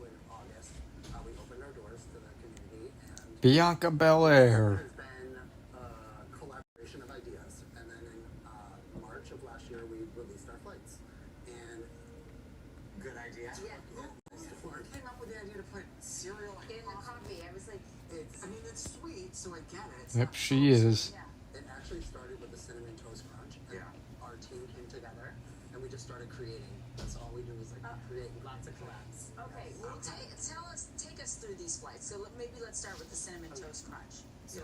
in August. We opened our doors to the community, and Bianca Belair. there's been a collaboration of ideas. And then in March of last year, we released our flights. And good idea. Yeah. Who came up with the idea to put cereal In the coffee, I was like, I mean, it's sweet, so I get it. It's Yep, not she is. it actually started with the Cinnamon Toast Crunch. And our team came together, and we just started creating. That's all we do is like create lots of collabs. okay, well, take us through these flights. So maybe let's start with the Cinnamon Toast Crunch. So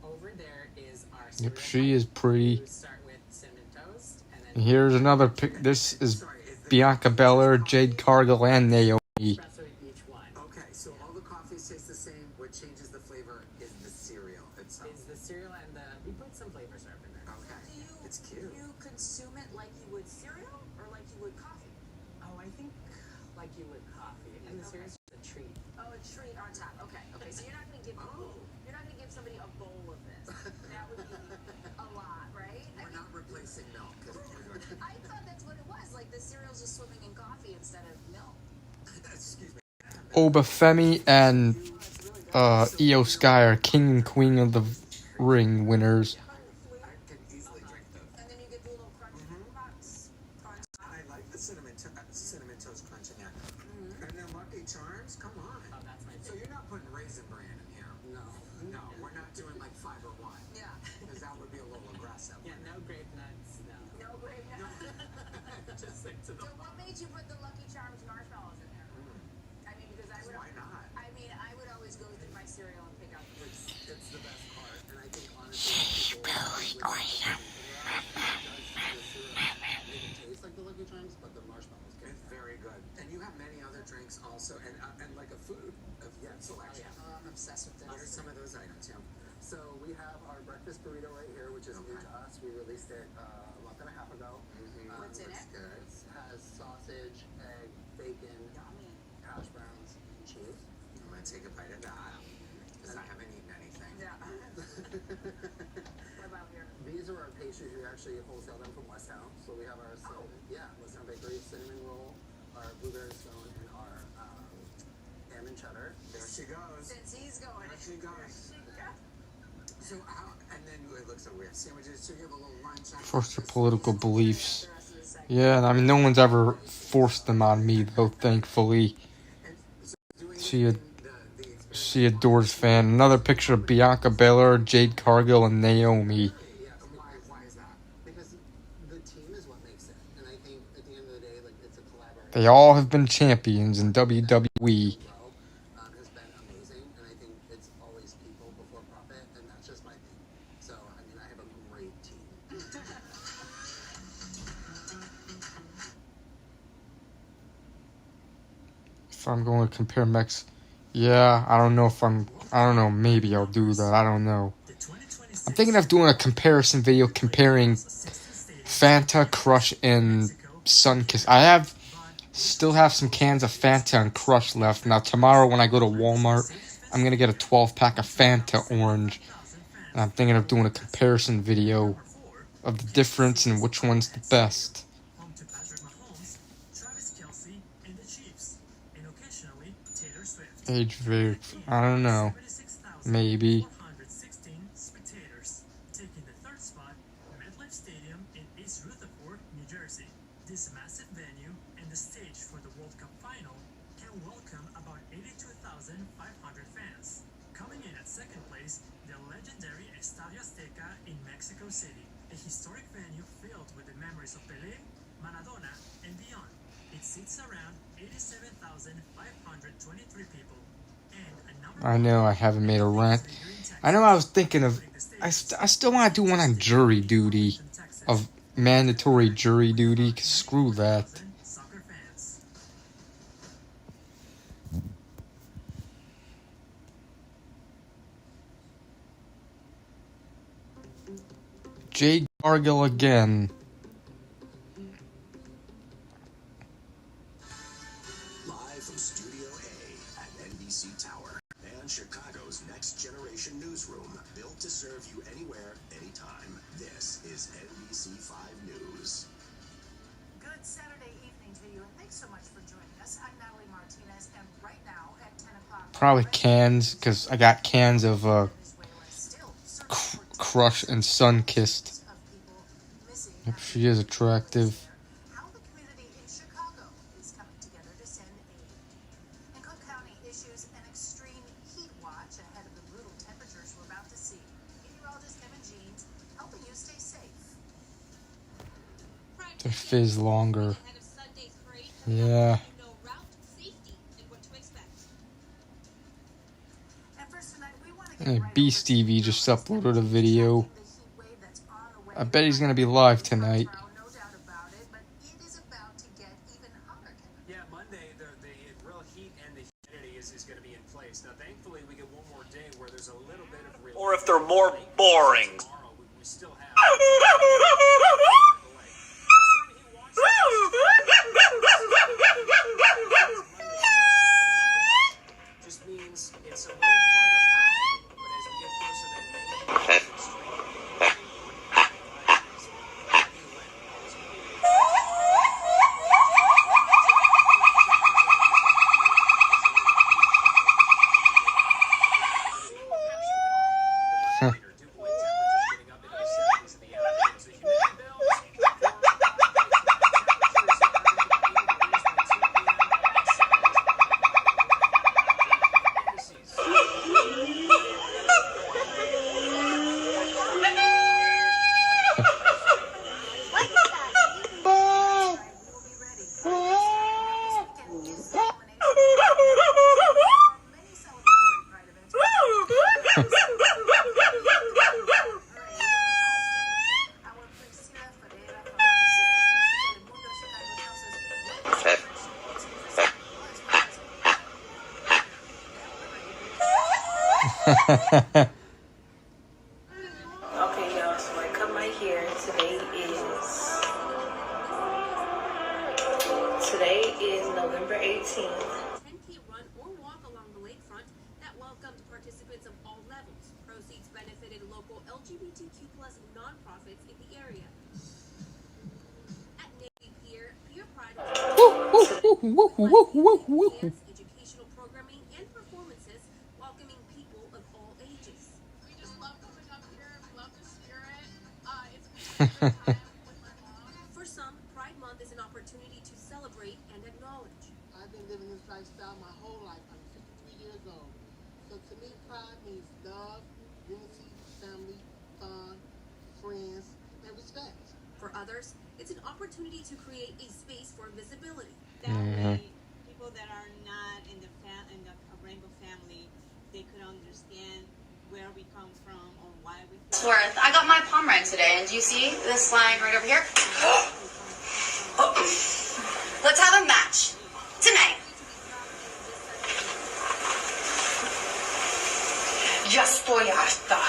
over there is our Yep, she is pretty. We start with cinnamon toast, and then And here's another pic. This is Bianca Belair, Jade Cargill, and Naomi. espresso in each one. Okay, so all the coffees taste the same. What changes the flavor is the cereal itself. Is the cereal and we put some flavor syrup in there. Okay, it's cute. Do you consume it like you would cereal or like you would coffee? Oh, I think like you would coffee, and the cereal's just a treat. Oh, a treat on top. Okay, so you're not gonna give somebody a bowl of this. That would be a lot, right? We're not replacing milk. I thought that's what it was. Like the cereal's just swimming in coffee instead of milk. Excuse me. Obafemi and Io Sky are King and Queen of the Ring winners. I can easily drink them. And then you get the little crunch box. I like the cinnamon toast crunch in there. And then Lucky Charms, come on. Oh, that's my favorite. So you're not putting Raisin Bran in here? No, we're not doing like Fiber One. Yeah. Because that would be a little aggressive. Yeah, no grape nuts. No grape nuts. Just stick to the. So what made you put the Lucky Charms marshmallows in there? I mean, because I would. Why not? I mean, I would always go through my cereal and pick out the It's the best part, and I think honestly, people awesome. It tastes like the Lucky Charms, but the marshmallows get It's very good. And you have many other drinks also, and like a food selection. I'm obsessed with this. What are some of those items? Yeah. So we have our breakfast burrito right here, which is new to us. We released it a month and a half ago. What's in it? It has sausage, egg, bacon, hash browns, and cheese. I'm gonna take a bite of that because I haven't eaten anything. Yeah. What about here? These are our pastries. We actually wholesale them from Westtown. So we have our Westtown Bakery cinnamon roll, our blueberry stone, and our ham and cheddar. There she goes. Since he's going. There she goes. So how? And then it looks like we have sandwiches. So you have a little lunch. Forced their political beliefs. Yeah, I mean, no one's ever forced them on me, though, thankfully. She adores fan. Another picture of Bianca Belair, Jade Cargill, and Naomi. Why is that? They all have been champions in WWE. Has been amazing, and I think it's always people before profit, and that's just my thing. So, I mean, I have a great team. If I'm going to compare mechs, yeah, I don't know, maybe I'll do that, I don't know. I'm thinking of doing a comparison video comparing Fanta, Crush, and Sunkiss. Still have some cans of Fanta and Crush left. Now tomorrow when I go to Walmart, I'm going to get a 12-pack of Fanta Orange. And I'm thinking of doing a comparison video of the difference and which one's the best. Age very, I don't know. Maybe. This massive venue and the stage for the World Cup final can welcome about 82,500 fans. Coming in at second place, the legendary Estadio Azteca in Mexico City, a historic venue filled with the memories of Pelé, Maradona, and beyond. It seats around 87,523 people. I know I haven't made a rant. I know I was thinking of, I still want to do one on jury duty, of mandatory jury duty, 'cause screw that. Jay Gargill again. Live from Studio A at NBC Tower and Chicago's next generation newsroom, built to serve you anywhere, anytime. This is NBC5 News. Good Saturday evening to you, and thanks so much for joining us. I'm Natalie Martinez, and right now at 10 o'clock... Probably cans, because I got cans of Crush and Sunkissed. Yep, she is attractive. How the community in Chicago is coming together to send aid. And Cook County issues an extreme heat watch ahead of the brutal temperatures we're about to see. Meteorologist Kevin Jeans helping you stay safe. To fizz longer. Yeah. And Beast TV just uploaded a video. I bet he's gonna be live tonight. Yeah, Monday the real heat and the humidity is going to be in place. Now, thankfully, we get one more day where there's a little bit of real. Or if they're more boring. We still have. Just means it's a little farther out, but as we get closer to that Okay, y'all, so I cut my hair. Today is November 18th. 10K run or walk along the lakefront that welcomed participants of all levels. Proceeds benefited local LGBTQ+ nonprofits in the area. At Navy Pier, Pier Pride was educational programming and performances, welcoming people of all ages. We just love coming up here. We love the spirit. It's been a great time with my mom. For some, Pride Month is an opportunity to celebrate and acknowledge. I've been living this lifestyle my whole life. I'm 53 years old. So to me, pride means love, unity, family, fun, friends, and respect. For others, it's an opportunity to create a space for visibility. Mhm. people that are not in the rainbow family, they could understand where we come from or why we. Worth. I got my Pomeranian today, and do you see this line right over here? Let's have a match tonight. Ya estoy harta.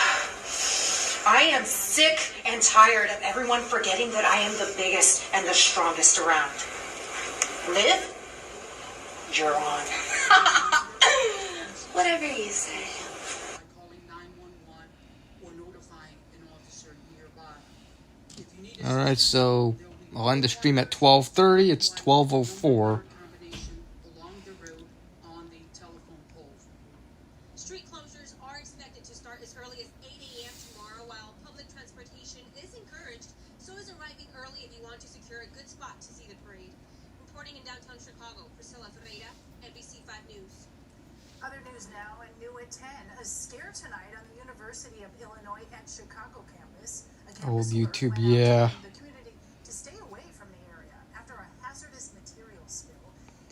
I am sick and tired of everyone forgetting that I am the biggest and the strongest around. Liv, you're on. Whatever you say. Alright, so I'll end the stream at 12:30. It's 12:04. Street closures are expected to start as early as 8 a.m. tomorrow, while public transportation is encouraged. So is arriving early if you want to secure a good spot to see the parade. Reporting in downtown Chicago, Priscilla Ferreira, NBC 5 News. Other news now, and new at 10. A scare tonight on the University of Illinois at Chicago campus. Old YouTube, yeah. The community to stay away from the area after a hazardous material spill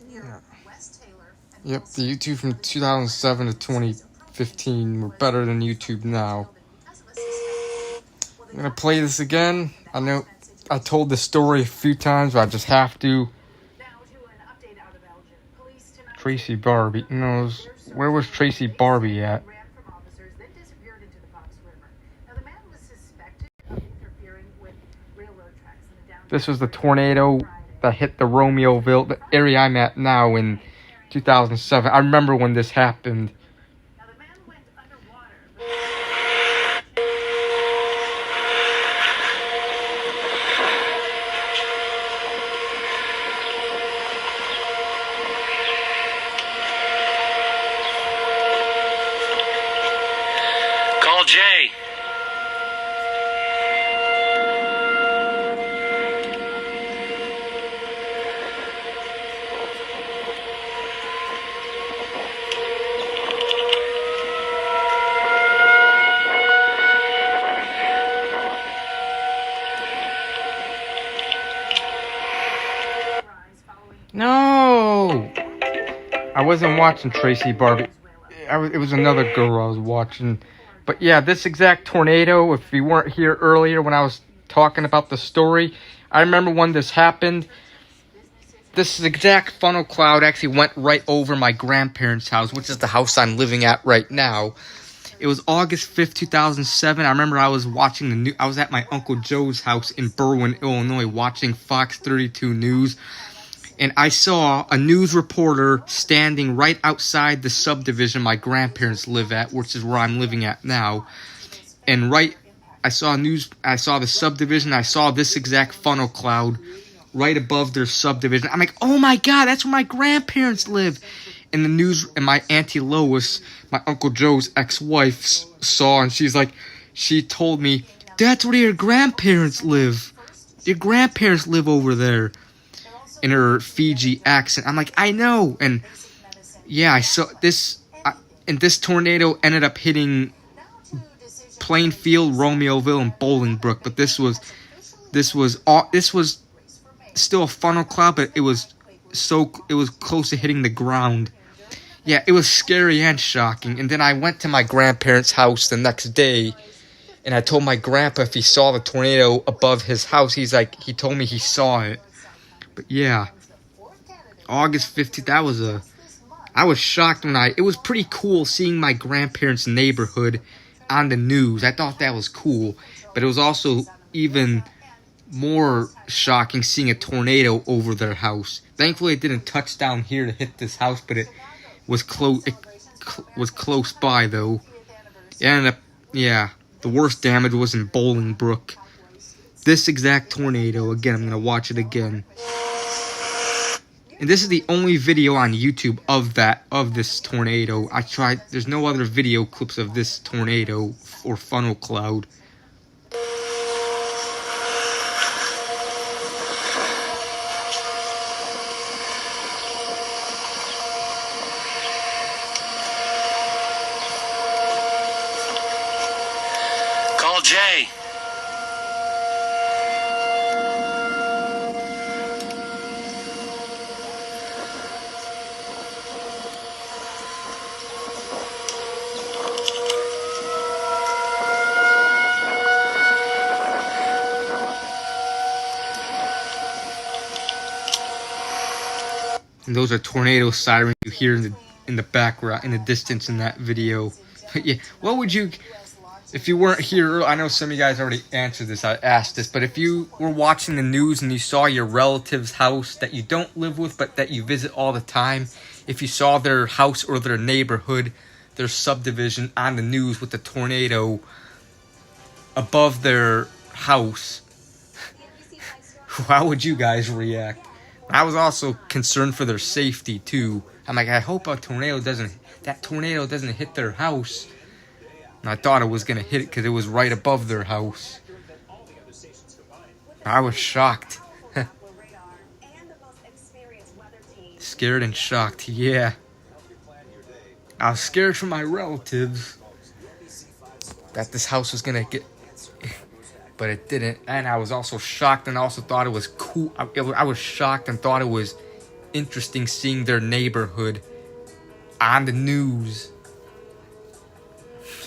near West Taylor. Yep, the YouTube from 2007 to 2015 were better than YouTube now. I'm gonna play this again. I know I told the story a few times, but I just have to. Tracy Barbie knows. Where was Tracy Barbie at? This was the tornado that hit the Romeoville, the area I'm at now, in 2007. I remember when this happened. Call Jay. No! I wasn't watching Tracy Barbie. It was another girl I was watching. But yeah, this exact tornado, if you weren't here earlier when I was talking about the story, I remember when this happened. This exact funnel cloud actually went right over my grandparents' house, which is the house I'm living at right now. It was August 5th, 2007. I remember I was watching I was at my Uncle Joe's house in Berwyn, Illinois, watching Fox 32 News. And I saw a news reporter standing right outside the subdivision my grandparents live at, which is where I'm living at now. And I saw the subdivision. I saw this exact funnel cloud right above their subdivision. I'm like, oh my God, that's where my grandparents live. And the news, and my Auntie Lois, my Uncle Joe's ex-wife, saw, and she told me, that's where your grandparents live. Your grandparents live over there. In her Fiji accent. I'm like, I know. And yeah, I saw this, and this tornado ended up hitting Plainfield, Romeoville, and Bolingbrook. But this was still a funnel cloud, but it was close to hitting the ground. Yeah, it was scary and shocking. And then I went to my grandparents' house the next day, and I told my grandpa if he saw the tornado above his house. He told me he saw it. But yeah, August 15th, I was shocked it was pretty cool seeing my grandparents' neighborhood on the news. I thought that was cool, but it was also even more shocking seeing a tornado over their house. Thankfully, it didn't touch down here to hit this house, but it was close by, though. It ended up, yeah, the worst damage was in Bolingbrook. This exact tornado, again, I'm going to watch it again. And this is the only video on YouTube of this tornado. There's no other video clips of this tornado or funnel cloud. Call Jay. And those are tornado sirens you hear in the background, in the distance in that video. Yeah, what would you, if you weren't here, I know some of you guys already answered this, I asked this, but if you were watching the news and you saw your relative's house that you don't live with but that you visit all the time, if you saw their house or their neighborhood, their subdivision on the news with the tornado above their house, how would you guys react? I was also concerned for their safety too. I'm like, I hope that tornado doesn't hit their house. And I thought it was gonna hit it because it was right above their house. I was shocked. Scared and shocked, yeah. I was scared for my relatives that this house was gonna get, but it didn't. And I was also shocked and also thought it was cool. I was shocked and thought it was interesting seeing their neighborhood on the news.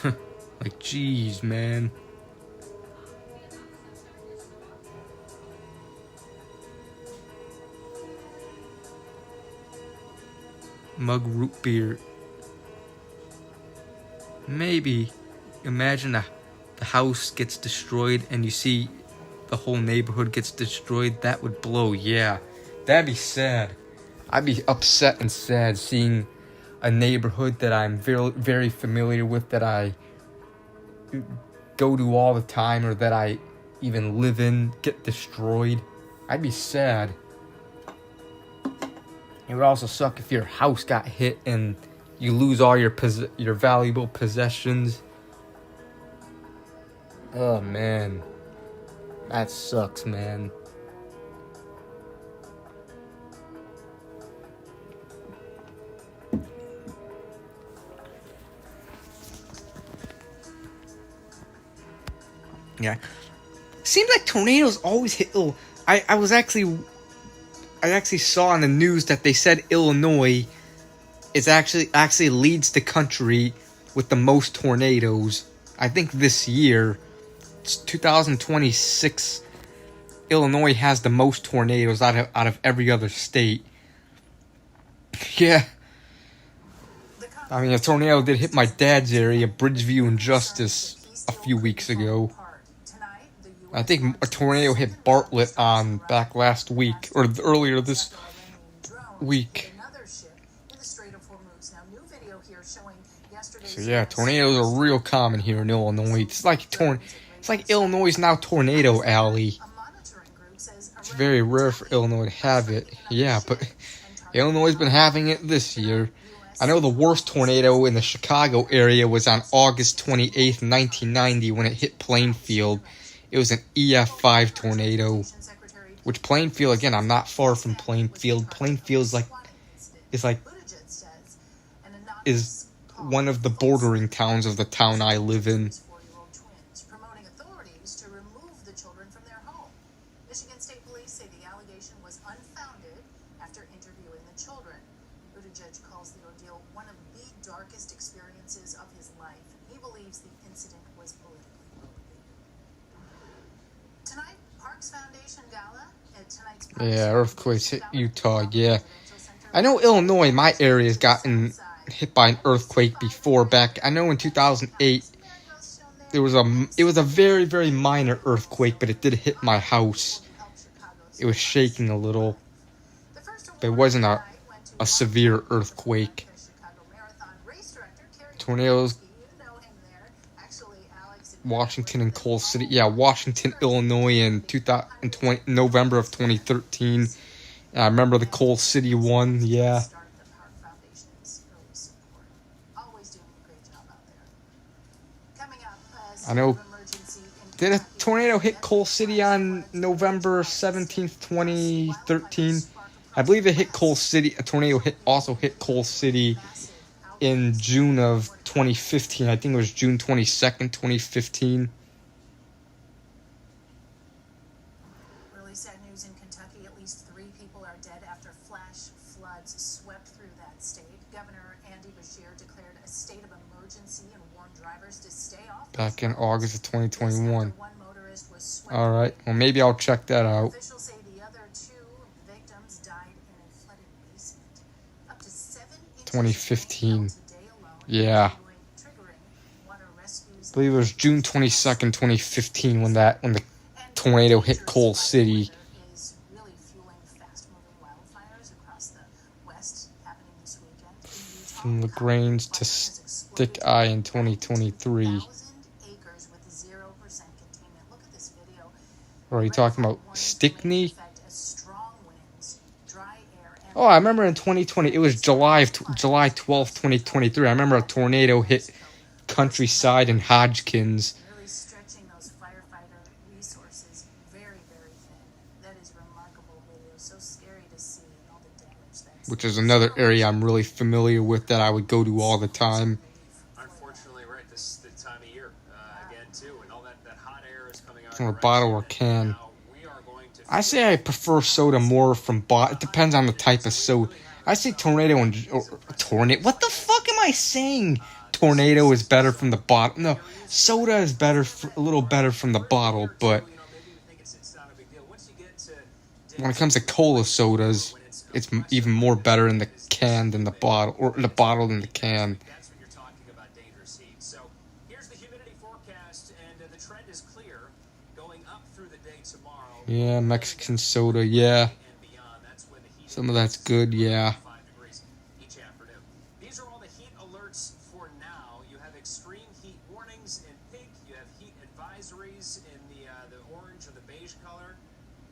Like, jeez, man. Mug root beer. Maybe. Imagine the house gets destroyed and you see the whole neighborhood gets destroyed. That would blow, yeah. That'd be sad. I'd be upset and sad seeing a neighborhood that I'm very, very familiar with, that I go to all the time or that I even live in, get destroyed. I'd be sad. It would also suck if your house got hit and you lose all your valuable possessions. Oh man, that sucks, man. Yeah, seems like tornadoes always hit. I actually saw on the news that they said Illinois is actually leads the country with the most tornadoes. I think this year, it's 2026, Illinois has the most tornadoes out of every other state. Yeah. I mean, a tornado did hit my dad's area, Bridgeview and Justice, a few weeks ago. I think a tornado hit Bartlett back last week, or earlier this week. So yeah, tornadoes are real common here in Illinois. It's like Illinois' now Tornado Alley. It's very rare for Illinois to have it. Yeah, but Illinois has been having it this year. I know the worst tornado in the Chicago area was on August 28th, 1990, when it hit Plainfield. It was an EF5 tornado, which Plainfield, again, I'm not far from Plainfield. Plainfield is one of the bordering towns of the town I live in. Promoting authorities to remove the children from their home. Michigan State Police say the allegation was unfounded after interviewing the children. Buttigieg calls the ordeal one of the darkest experiences of his life. He believes the incident was politically motivated. Tonight, Parks Foundation Gala at tonight's Yeah, earthquakes hit Utah, yeah. I know Illinois, my area, has gotten hit by an earthquake before. Back, I know in 2008, it was a very, very minor earthquake, but it did hit my house. It was shaking a little, but it wasn't a severe earthquake. Tornadoes, Washington and Coal City. Yeah, Washington, Illinois in November of 2013. I remember the Coal City one, yeah. I know. Did a tornado hit Coal City on November 17th, 2013? I believe it hit Coal City. A tornado also hit Coal City in June of 2015. I think it was June 22nd, 2015. Really sad news in Kentucky. At least 3 people are dead after flash floods swept through that state. Governor Andy Beshear declared a state of emergency and warned drivers to stay off. Back in August of 2021. Alright, well maybe I'll check that out. Officials say the other 2 victims died in a flooded basement. 2015. Yeah. I believe it was June 22nd, 2015 when the tornado hit Coal City. From LaGrange to Stick Eye in 2023. Or are you talking about Stickney? Oh, I remember in 2020, it was July 12th, 2023. I remember a tornado hit Countryside and Hodgkins. Which is another area I'm really familiar with that I would go to all the time. Unfortunately, right, this is the time of year again too, and all that hot air is coming out. From a bottle or can. I say I prefer soda more from bottle. It depends on the type of soda. I say tornado and tornado. What the fuck am I saying? Tornado is better from the bottle. No, soda is better, a little better from the bottle. But when it comes to cola sodas, it's even more better in the can than the bottle, or the bottle than the can. That's when you're talking about dangerous heat. So here's the humidity forecast, and the trend is clear, going up through the day tomorrow. Yeah, Mexican soda, yeah. Some of that's good, yeah. Each afternoon. These are all the heat alerts for now. You have extreme heat warnings in pink. You have heat advisories in the orange or the beige color,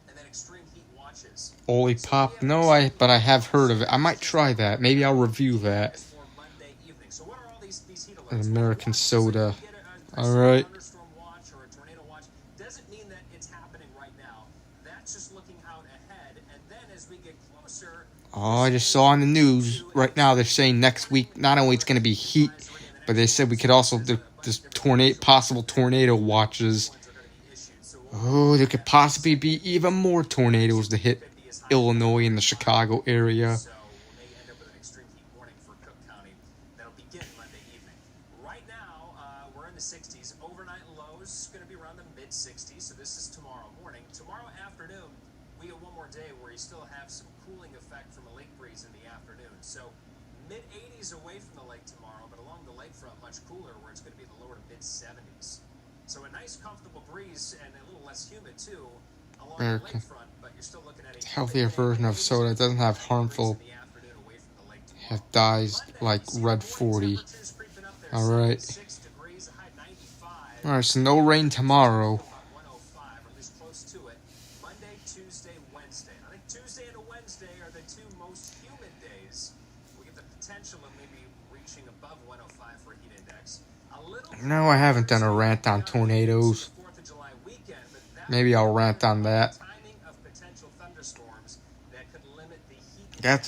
and then extreme heat watches. Olipop, no, but I have heard of it. I might try that. Maybe I'll review that. An American soda. All right. Doesn't mean that it's happening right now. That's just looking out ahead, and then as we get closer. Oh, I just saw on the news right now they're saying next week not only it's going to be heat, but they said we could also do this possible tornado watches. Oh, there could possibly be even more tornadoes to hit Illinois and the Chicago area. So we may end up with an extreme heat warning for Cook County that'll begin Monday evening. Right now, we're in the 60s. Overnight lows going to be around the mid-60s, so this is tomorrow morning. Tomorrow afternoon, we get one more day where you still have some cooling effect from a lake breeze in the afternoon. So mid-80s away from the lake tomorrow, but along the lakefront much cooler, where it's going to be the lower to mid-70s. So a nice, comfortable breeze and a little less humid too along the lakefront, but you're still looking at a healthier version of soda. It doesn't have harmful dyes like Red 40. Alright. Alright, so no rain tomorrow. Monday, Tuesday, Wednesday. I think Tuesday and Wednesday are the two most humid days. We get the potential of maybe reaching above 105 for heat index. No, I haven't done a rant on tornadoes. Maybe I'll rant on that. That's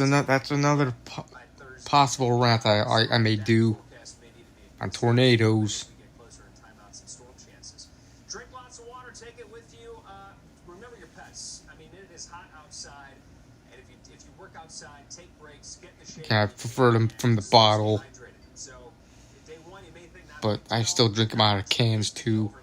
another possible rant I may do on tornadoes. Drink lots of water. Take it with you. Remember your pets. I mean, it is hot outside, and if you work outside, take breaks, get in the shade. Yeah, I prefer them from the bottle, but I still drink them out of cans too.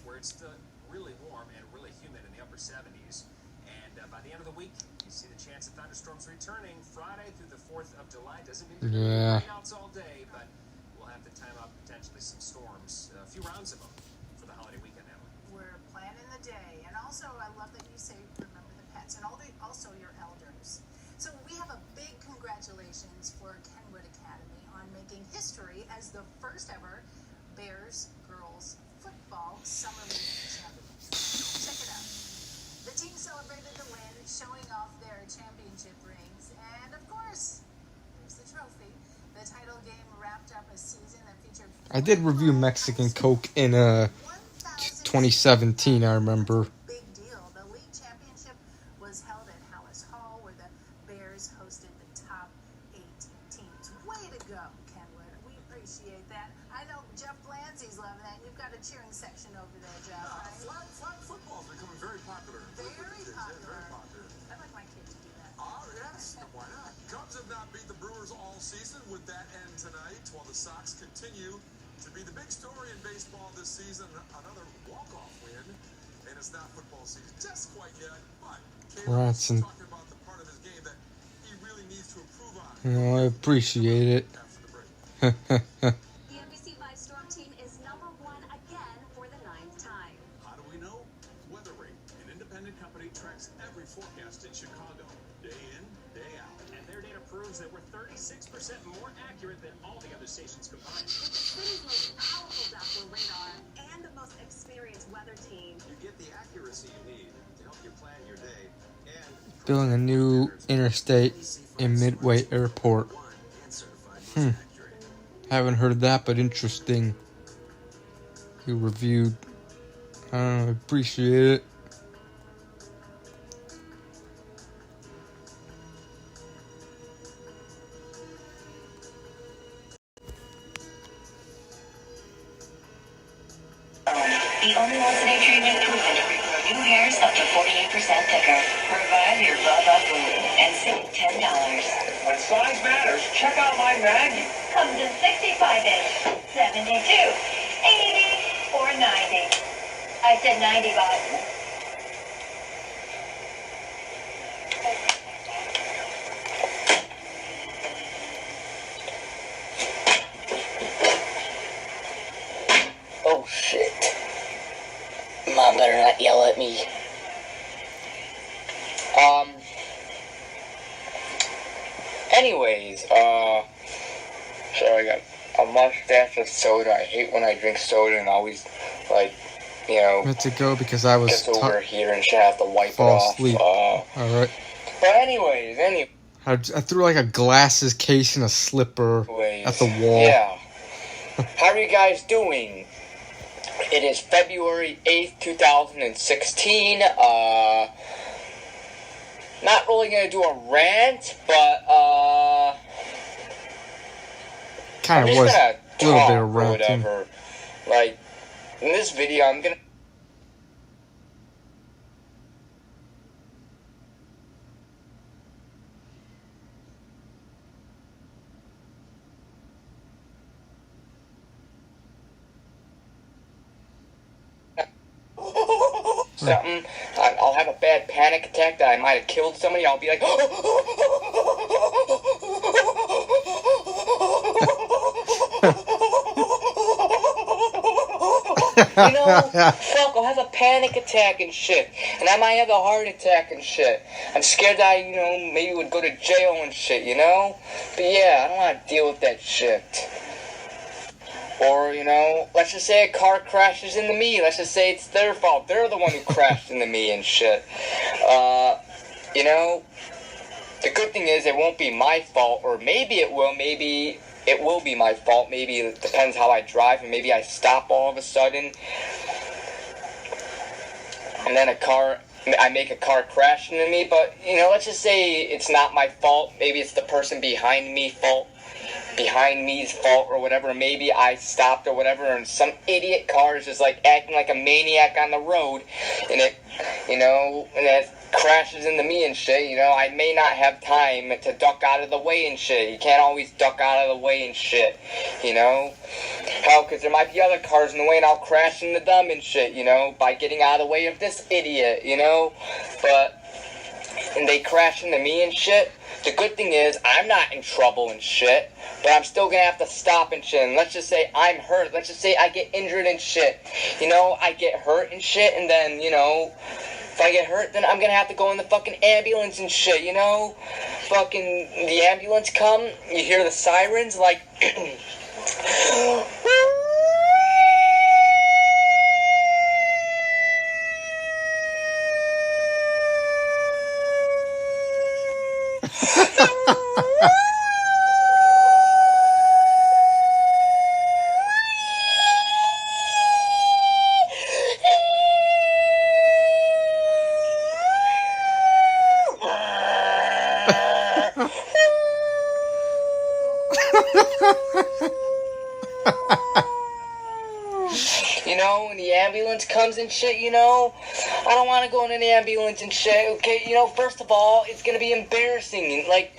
Where it's still really warm and really humid in the upper 70s, and by the end of the week, you see the chance of thunderstorms returning Friday through the 4th of July. Doesn't mean they're rainouts all day, but we'll have to time out potentially some storms, a few rounds of them for the holiday weekend. We're planning the day, and also I love that you say remember the pets and also your elders. So we have a big congratulations for Kenwood Academy on making history as the first ever Bears girls football summer league champions. Check it out. The team celebrated the win, showing off their championship rings, and of course, there's the trophy. The title game wrapped up a season that featured. I did review Mexican Coke in 2017, I remember. Big deal. The league championship was held at Hallis Hall, where the Bears hosted the top 8 teams. Way to go, Kenwood. We appreciate that. I know Jeff Blanzy's loving that. You've got a cheering section over there, Jeff. Right? Flag football is becoming very popular. Very popular. I'd like my kid to do that. Oh, yes. Why not? Cubs have not beat the Brewers all season. With that end tonight, while the Sox continue to be the big story in baseball this season, another walk-off win, and it's not football season just quite yet, but Caleb's talking about the part of his game that Oh, I appreciate it. The NBC5 Storm Team is #1 again for the 9th time. How do we know? WeatherRate, an independent company, tracks every forecast in Chicago, day in, day out. And their data proves that we're 36% more accurate than all the other stations combined. With the city's most powerful Doppler radar and the most experienced weather team, You get the accuracy you need to help you plan your day and Building a new interstate in Midway Airport. Haven't heard that, but interesting. He reviewed. I appreciate it. The only one-today treatment proven to regrow new hairs up to 48% thicker. Revive your Bubba Boom and save $10. When size matters, check out my Maggie. Comes in 65-inch, 72, 80, or 90. I said 90, Bob. Oh shit. Mom better not yell at me. Anyways, so I got a mustache of soda. I hate when I drink soda and always, like, you know, Let it go because I was gets over here and shit, I have to wipe it fall off. asleep. Alright. But anyways, I threw like a glasses case and a slipper at the wall. Yeah. How are you guys doing? It is February 8th, 2016. Not really gonna do a rant, but Kind of was a little bit of ranting. Like, in this video, I'm gonna something, I'll have a bad panic attack that I might have killed somebody. I'll be like, you know, fuck, I'll have a panic attack and shit, and I might have a heart attack and shit. I'm scared that I, you know, maybe would go to jail and shit, you know? But yeah, I don't want to deal with that shit. Or, you know, let's just say a car crashes into me. Let's just say it's their fault. They're the one who crashed into me and shit. You know, the good thing is it won't be my fault, or maybe it will. Maybe it will be my fault. Maybe it depends how I drive, and maybe I stop all of a sudden. And then I make a car crash into me. But, you know, let's just say it's not my fault. Maybe it's the person behind me's fault or whatever. Maybe I stopped or whatever, and some idiot car is just like acting like a maniac on the road, and it, you know, and it crashes into me and shit. You know, I may not have time to duck out of the way and shit. You can't always duck out of the way and shit, you know. Hell, because there might be other cars in the way, and I'll crash into them and shit, you know, by getting out of the way of this idiot, you know. And they crash into me and shit. The good thing is, I'm not in trouble and shit, but I'm still gonna have to stop and shit. And let's just say I'm hurt. Let's just say I get injured and shit. You know, I get hurt and shit, and then, you know, if I get hurt, then I'm gonna have to go in the fucking ambulance and shit, you know? Fucking, the ambulance come, you hear the sirens, like, you know, when the ambulance comes and shit, you know, I don't want to go in an ambulance and shit, okay, you know, first of all, it's gonna be embarrassing, like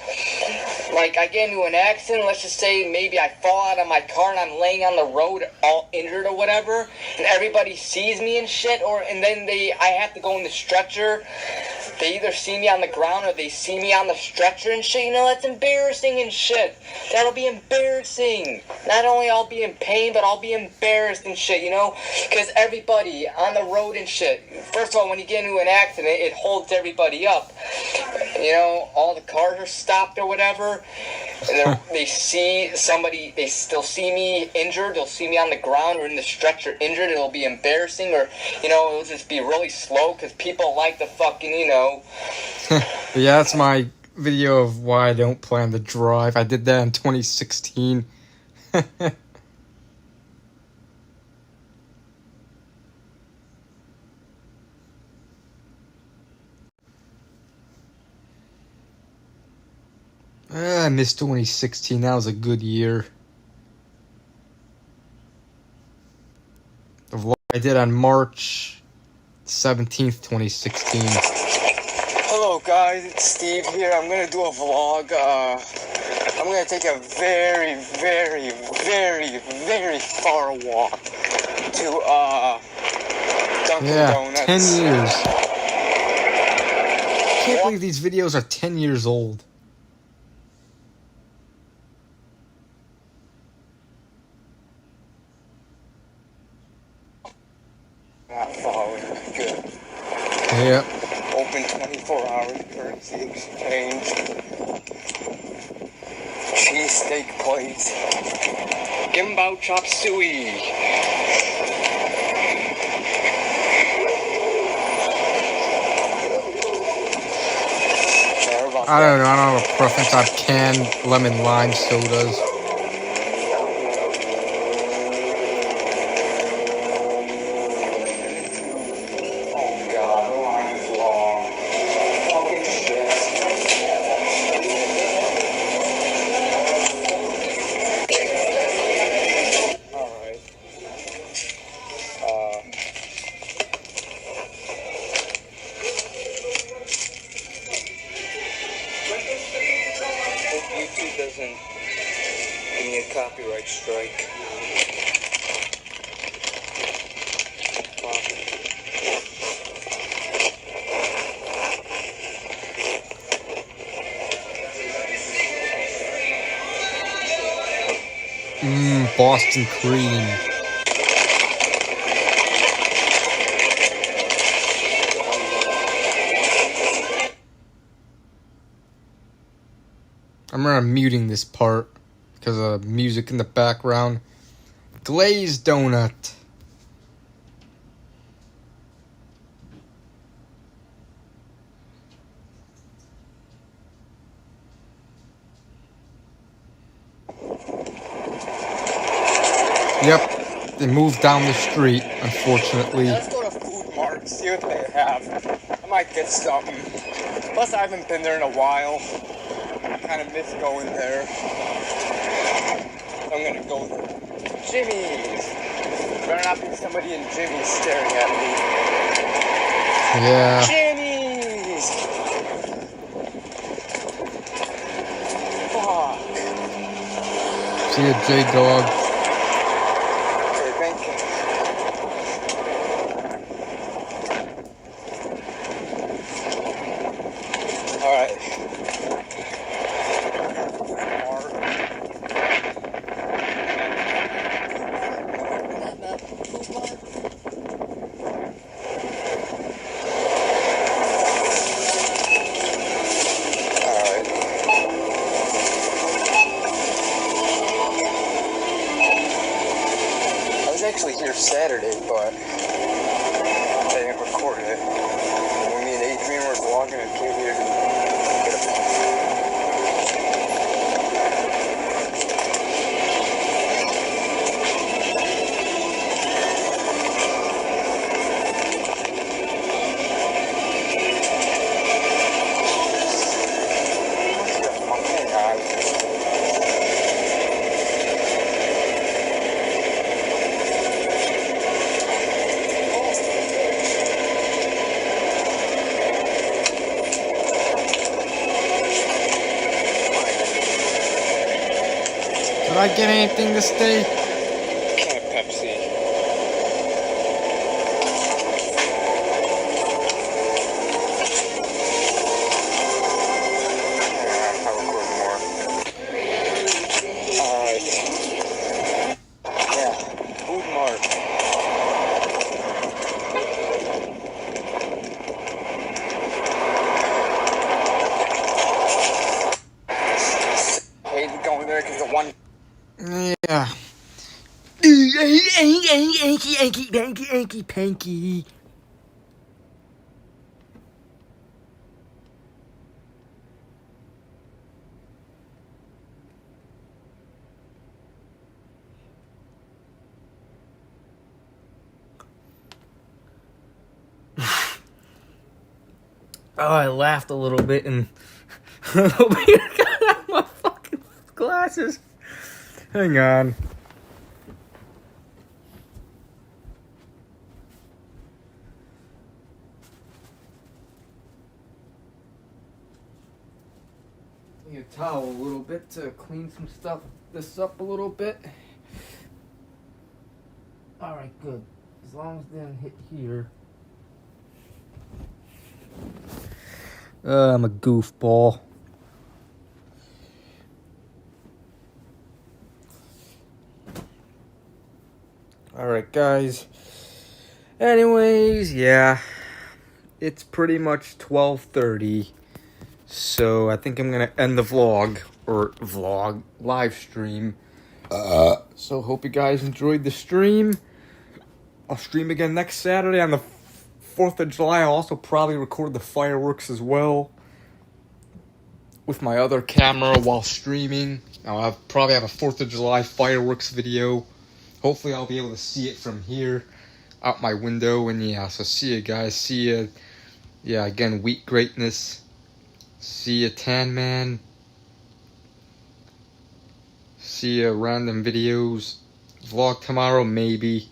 I get into an accident, let's just say maybe I fall out of my car and I'm laying on the road all injured or whatever, and everybody sees me and shit, and then I have to go in the stretcher they either see me on the ground or they see me on the stretcher and shit. You know, that's embarrassing and shit. That'll be embarrassing. Not only I'll be in pain, but I'll be embarrassed and shit, you know? Because everybody on the road and shit, first of all, when you get into an accident, it holds everybody up. You know, all the cars are stopped or whatever. And they see somebody, they'll see me injured, they'll see me on the ground or in the stretcher injured, it'll be embarrassing, or, you know, it'll just be really slow, because people like to fucking, you know. Yeah, that's my video of why I don't plan to drive. I did that in 2016. I miss 2016. That was a good year. The vlog I did on March 17th, 2016. Hello guys, it's Steve here. I'm gonna do a vlog. I'm gonna take a very, very, very, very far walk to Dunkin' Donuts. 10 years. I can't believe these videos are 10 years old. Not following. Good. Yep. Open 24 hours, currency exchange. Cheesesteak place. Gimbo chop suey. I don't know. I don't have a preference on canned lemon lime sodas. YouTube doesn't give me a copyright strike. Boston cream. I'm muting this part because of music in the background. Glazed donut. Yep, they moved down the street, unfortunately. Let's go to Food Mart, see what they have. I might get something. Plus, I haven't been there in a while. I kind of miss going there. I'm gonna go to Jimmy's. Better not be somebody in Jimmy's staring at me. Yeah. Jimmy's! Fuck. See ya, J-Dog. Okay, thank you. Alright. Actually here Saturday, but I didn't record it. When me and Adrian were vlogging, I came here to get a Did I get anything to stay? can of Pepsi. is the one. Yeah. Anky, panky. Oh, I laughed a little bit and I got out my fucking glasses. Hang on. Need a towel a little bit to clean this up a little bit. Alright, good. As long as it didn't hit here. I'm a goofball. Alright, guys. Anyways, yeah. It's pretty much 12:30. So I think I'm gonna end the live stream. So hope you guys enjoyed the stream. I'll stream again next Saturday on the 4th of July. I'll also probably record the fireworks as well with my other camera while streaming. I'll probably have a 4th of July fireworks video. Hopefully I'll be able to see it from here out my window. And yeah, so see you guys. See you. Yeah, again, Wheat Greatness. See ya, Tan Man. See ya, Random Videos. Vlog tomorrow, maybe.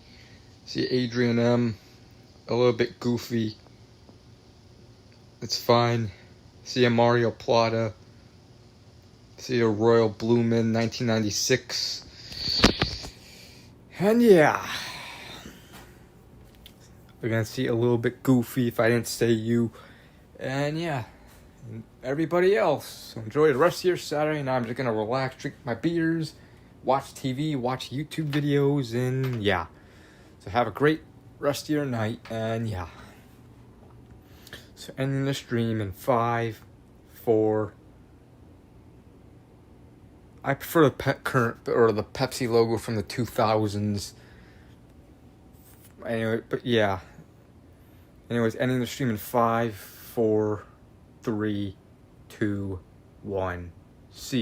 See ya, Adrian M. A little bit goofy. It's fine. See ya, Mario Plata. See ya, Royal Bloomin' 1996. And yeah. We're gonna see a little bit goofy if I didn't say you. And yeah. Everybody else, enjoy the rest of your Saturday. Now I'm just gonna relax, drink my beers, watch TV, watch YouTube videos, and yeah. So have a great rest of your night, and yeah. So ending the stream in 5, 4. I prefer the the Pepsi logo from the 2000s. Anyway, but yeah. Anyways, ending the stream in 5, 4, 3, 2, 1. See.